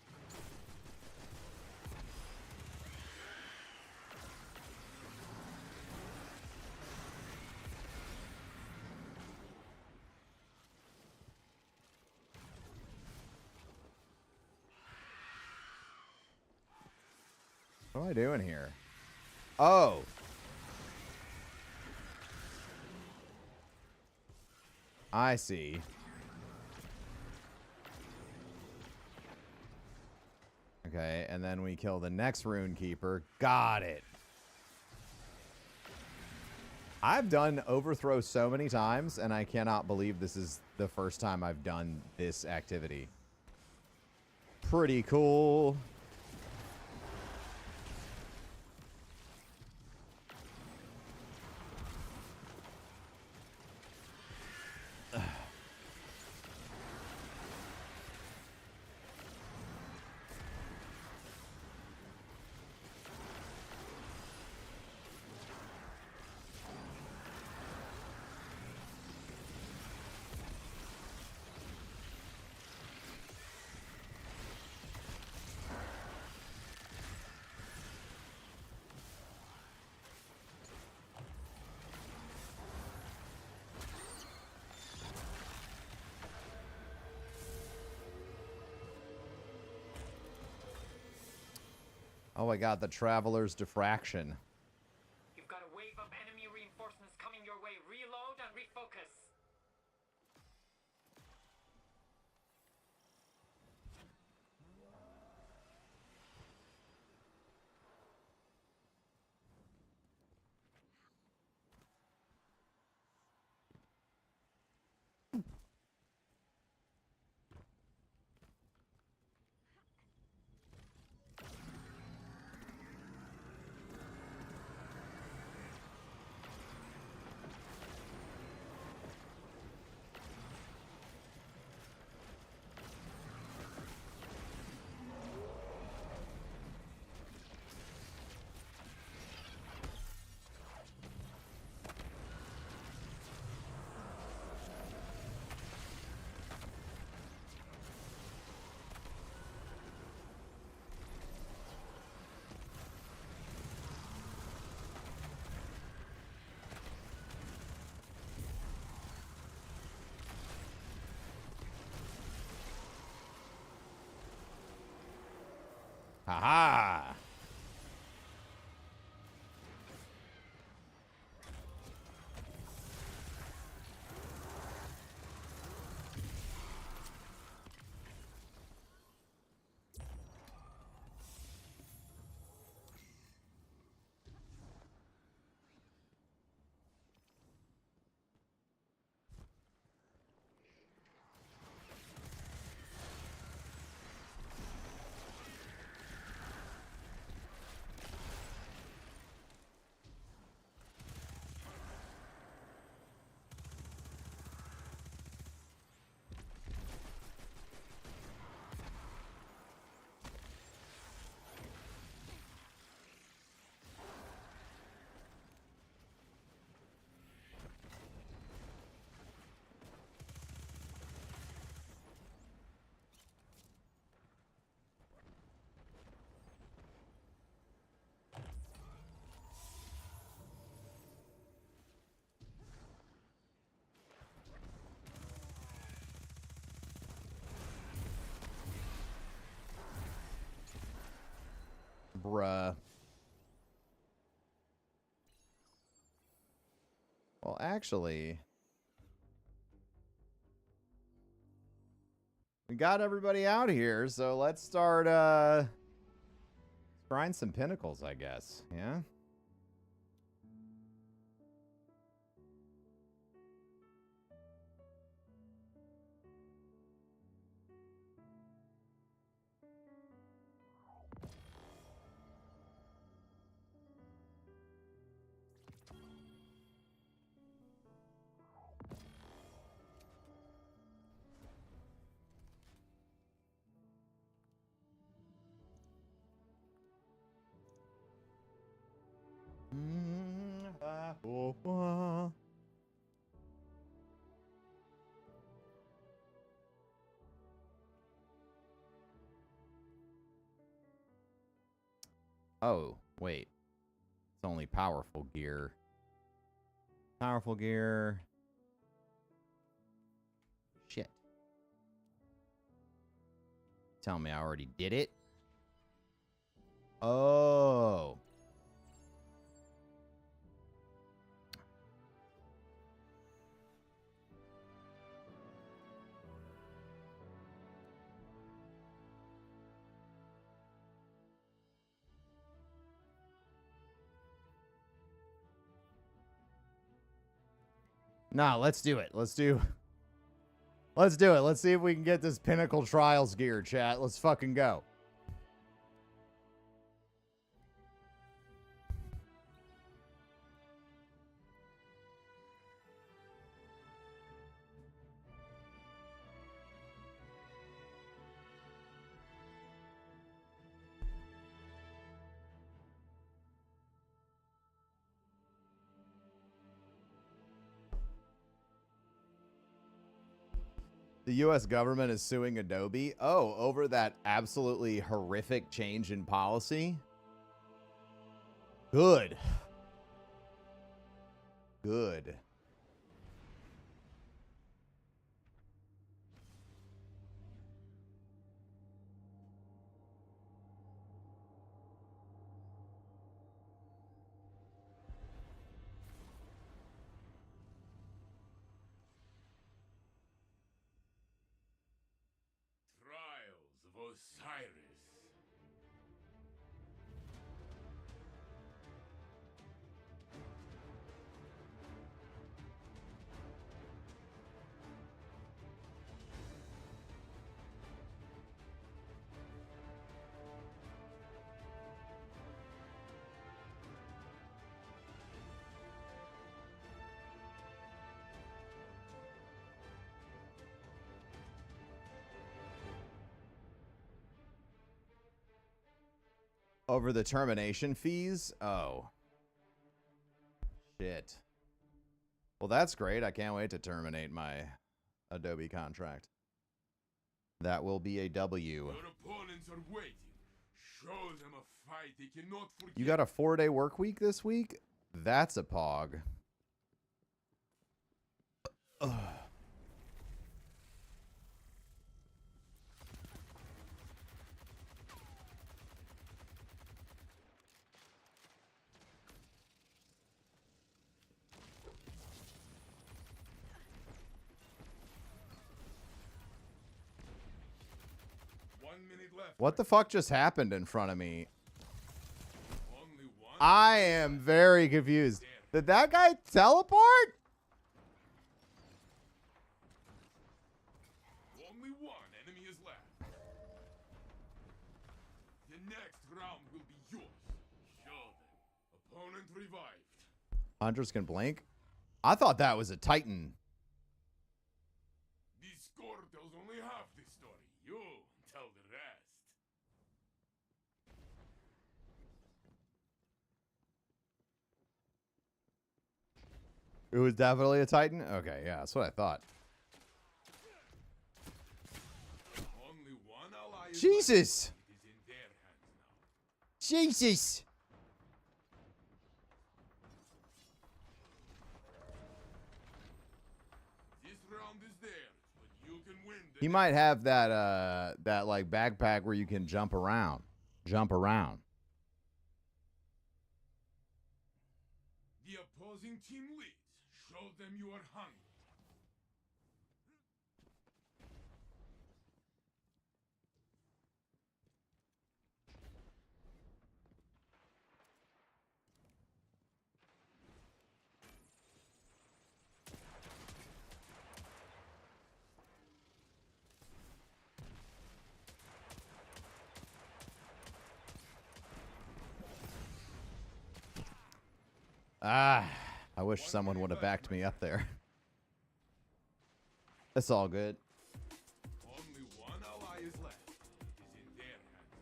What am I doing here? Oh. I see. Okay, and then we kill the next rune keeper. Got it. I've done overthrow so many times, and I cannot believe this is the first time I've done this activity. Pretty cool. Oh, I got the Traveler's Diffraction. You've got a wave of enemy reinforcements coming your way. Reload and refocus. Haha! Bruh. Well, actually, we got everybody out here, so let's start grind some pinnacles, I guess. Yeah. Oh, wait. It's only powerful gear. Powerful gear. Shit. Tell me I already did it? Oh. Nah, let's do it. Let's do it. Let's see if we can get this Pinnacle Trials gear, chat. Let's fucking go. The U.S. government is suing Adobe. Oh, over that absolutely horrific change in policy? Good. Good. Over the termination fees? Oh. Shit. Well, that's great. I can't wait to terminate my Adobe contract. That will be a W. Your opponents are waiting. Show them a fight they cannot forget. You got a 4-day work week this week? That's a pog. Ugh. What the fuck just happened in front of me? I am very confused. Did that guy teleport? Only one enemy is left. The next round will be yours. Show them. Opponent revived. Hunters can blink? I thought that was a Titan. This score tells only half the story. You tell the rest. It was definitely a Titan? Okay, yeah, that's what I thought. Only one ally is Jesus! left. It is in their hands now. Jesus! This round is theirs, but you can win the He might have that that like backpack where you can jump around. Jump around. The opposing team leads. Show them you are hungry. Ah, I wish someone would have backed me up there. That's all good. Only one ally is left. It is in their hands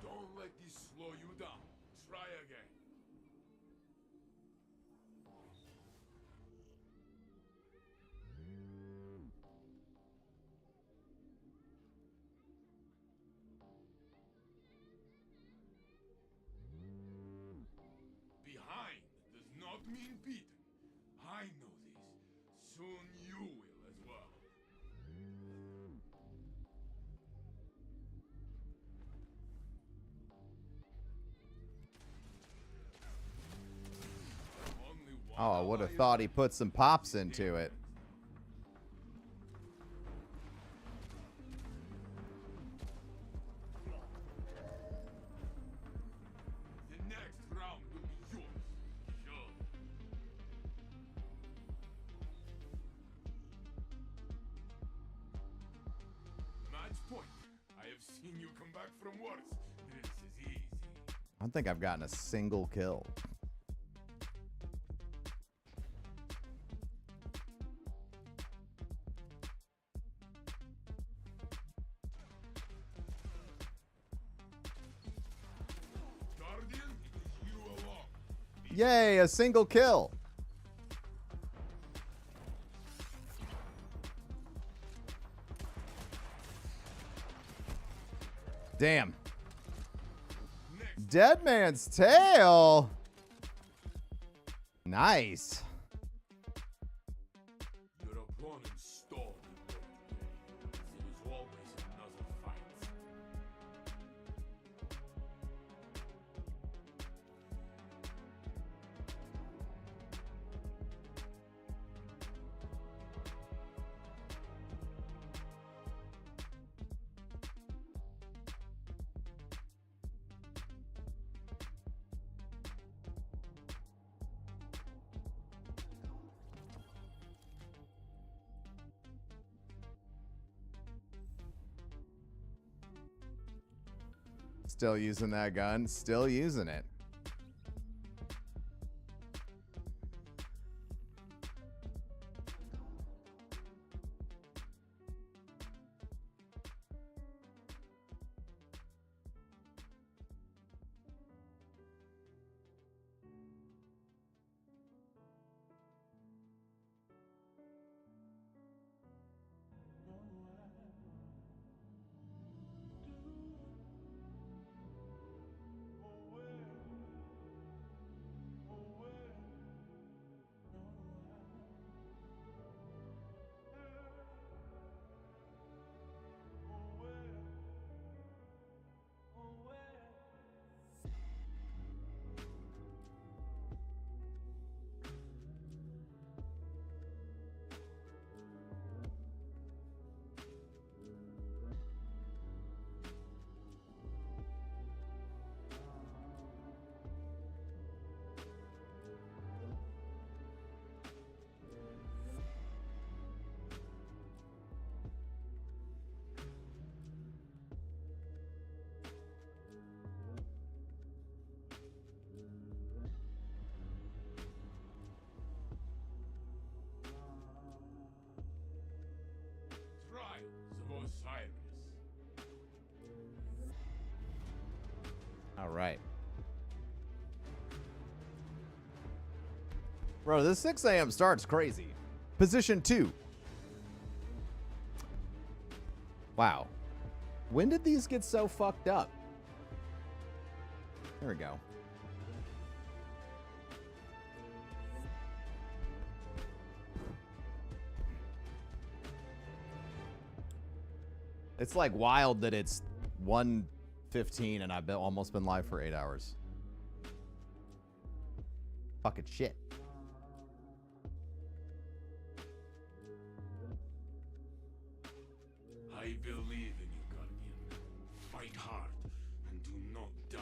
now. Don't let this slow you down. Try again. Behind does not mean beaten. I know this. Soon you will as well. Only one Oh, I would have ally is thought he left. put some pops into it. The next round will be yours. Show them. Match point. I have seen you come back from worse. This is easy. I don't think I've gotten a single kill. Guardian, it is you alone. Yay, a single kill. Damn. Dead Man's Tail. Nice. Your opponent stole the word. There is always another fight. Still using that gun. Still using it. All right. Bro, this 6 a.m. start's crazy. Position 2. Wow. When did these get so fucked up? There we go. It's like wild that it's 1:15 and I've almost been live for 8 hours. Fucking shit. I believe in you, Guardian. Fight hard and do not die.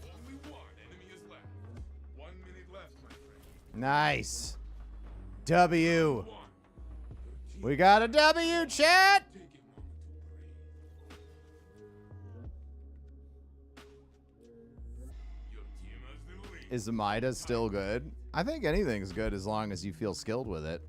Only one enemy is left. 1 minute left, my friend. Nice. W. We got a W, chat. Is Amida still good? I think anything's good as long as you feel skilled with it.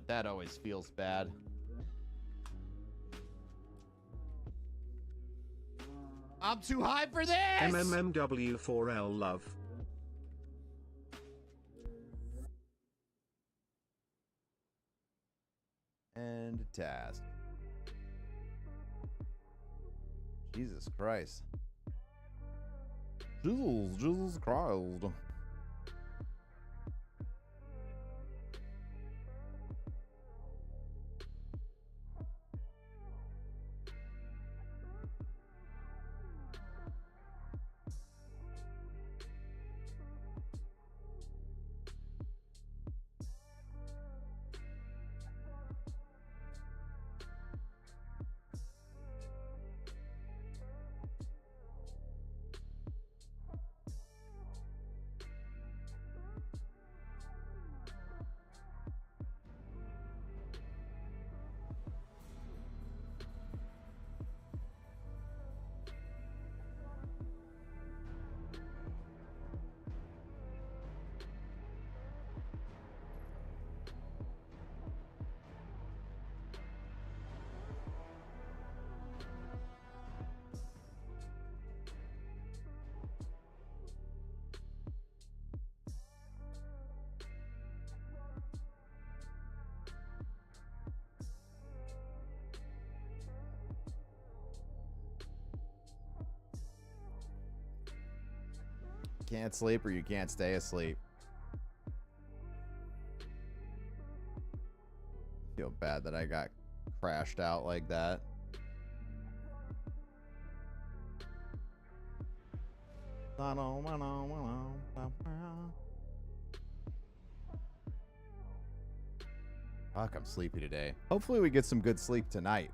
That always feels bad. I'm too high for this. MMMW4L love. And task. Jesus Christ. Jesus Christ. Can't sleep or you can't stay asleep. Feel bad that I got crashed out like that. Fuck, I'm sleepy today. Hopefully we get some good sleep tonight.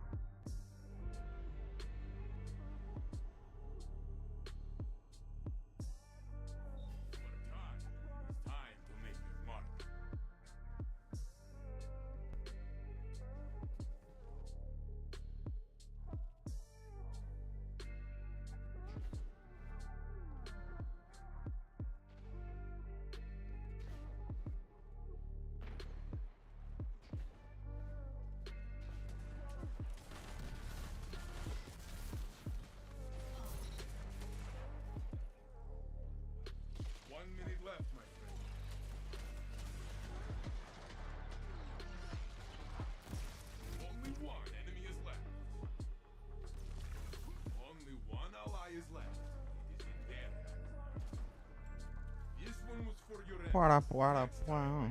What up, what up, wow.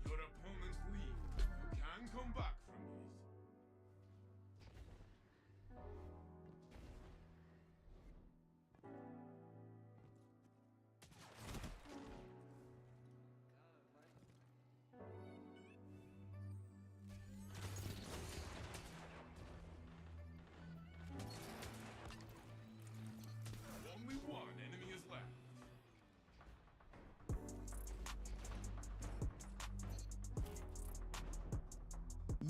Your opponent leaves. You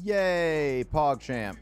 Yay, PogChamp.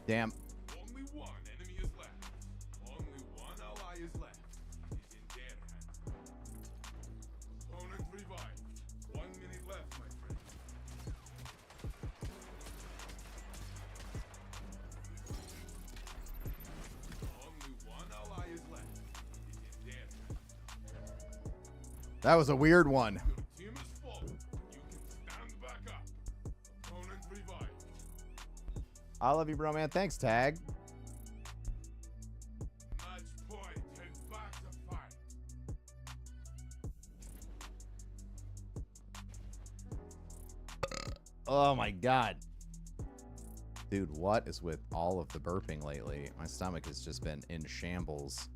Damn. Only one enemy is left. Only one ally is left. It's in their hands. Opponent revived. 1 minute left, my friend. Only one ally is left. It's in their hands. That was a weird one. Team is full. You can stand back up. Opponent revived. I love you, Broman. Thanks, Tag. Match point. Head back to fight. Oh my god. Dude, what is with all of the burping lately? My stomach has just been in shambles.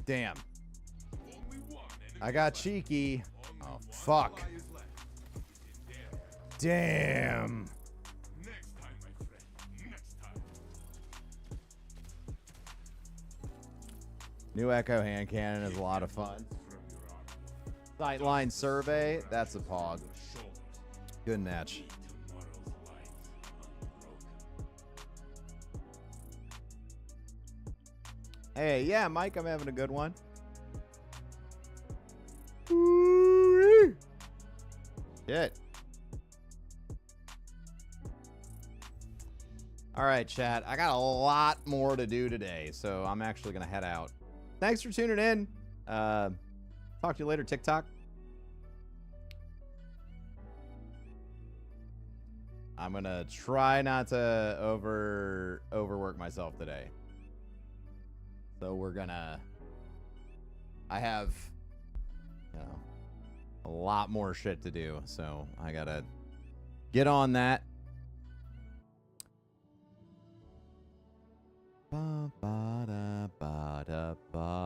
Damn. I got cheeky. Oh, fuck. Damn. Next time, my friend. Next time. New Echo hand cannon is a lot of fun. Sightline survey. That's a pog. Good match. Hey, yeah, Mike, I'm having a good one. Shit. All right, chat. I got a lot more to do today, so I'm actually going to head out. Thanks for tuning in. Talk to you later, TikTok. I'm going to try not to overwork myself today. So we're gonna, I have, you know, a lot more shit to do. So I gotta get on that. Ba, ba, da, ba, da, ba.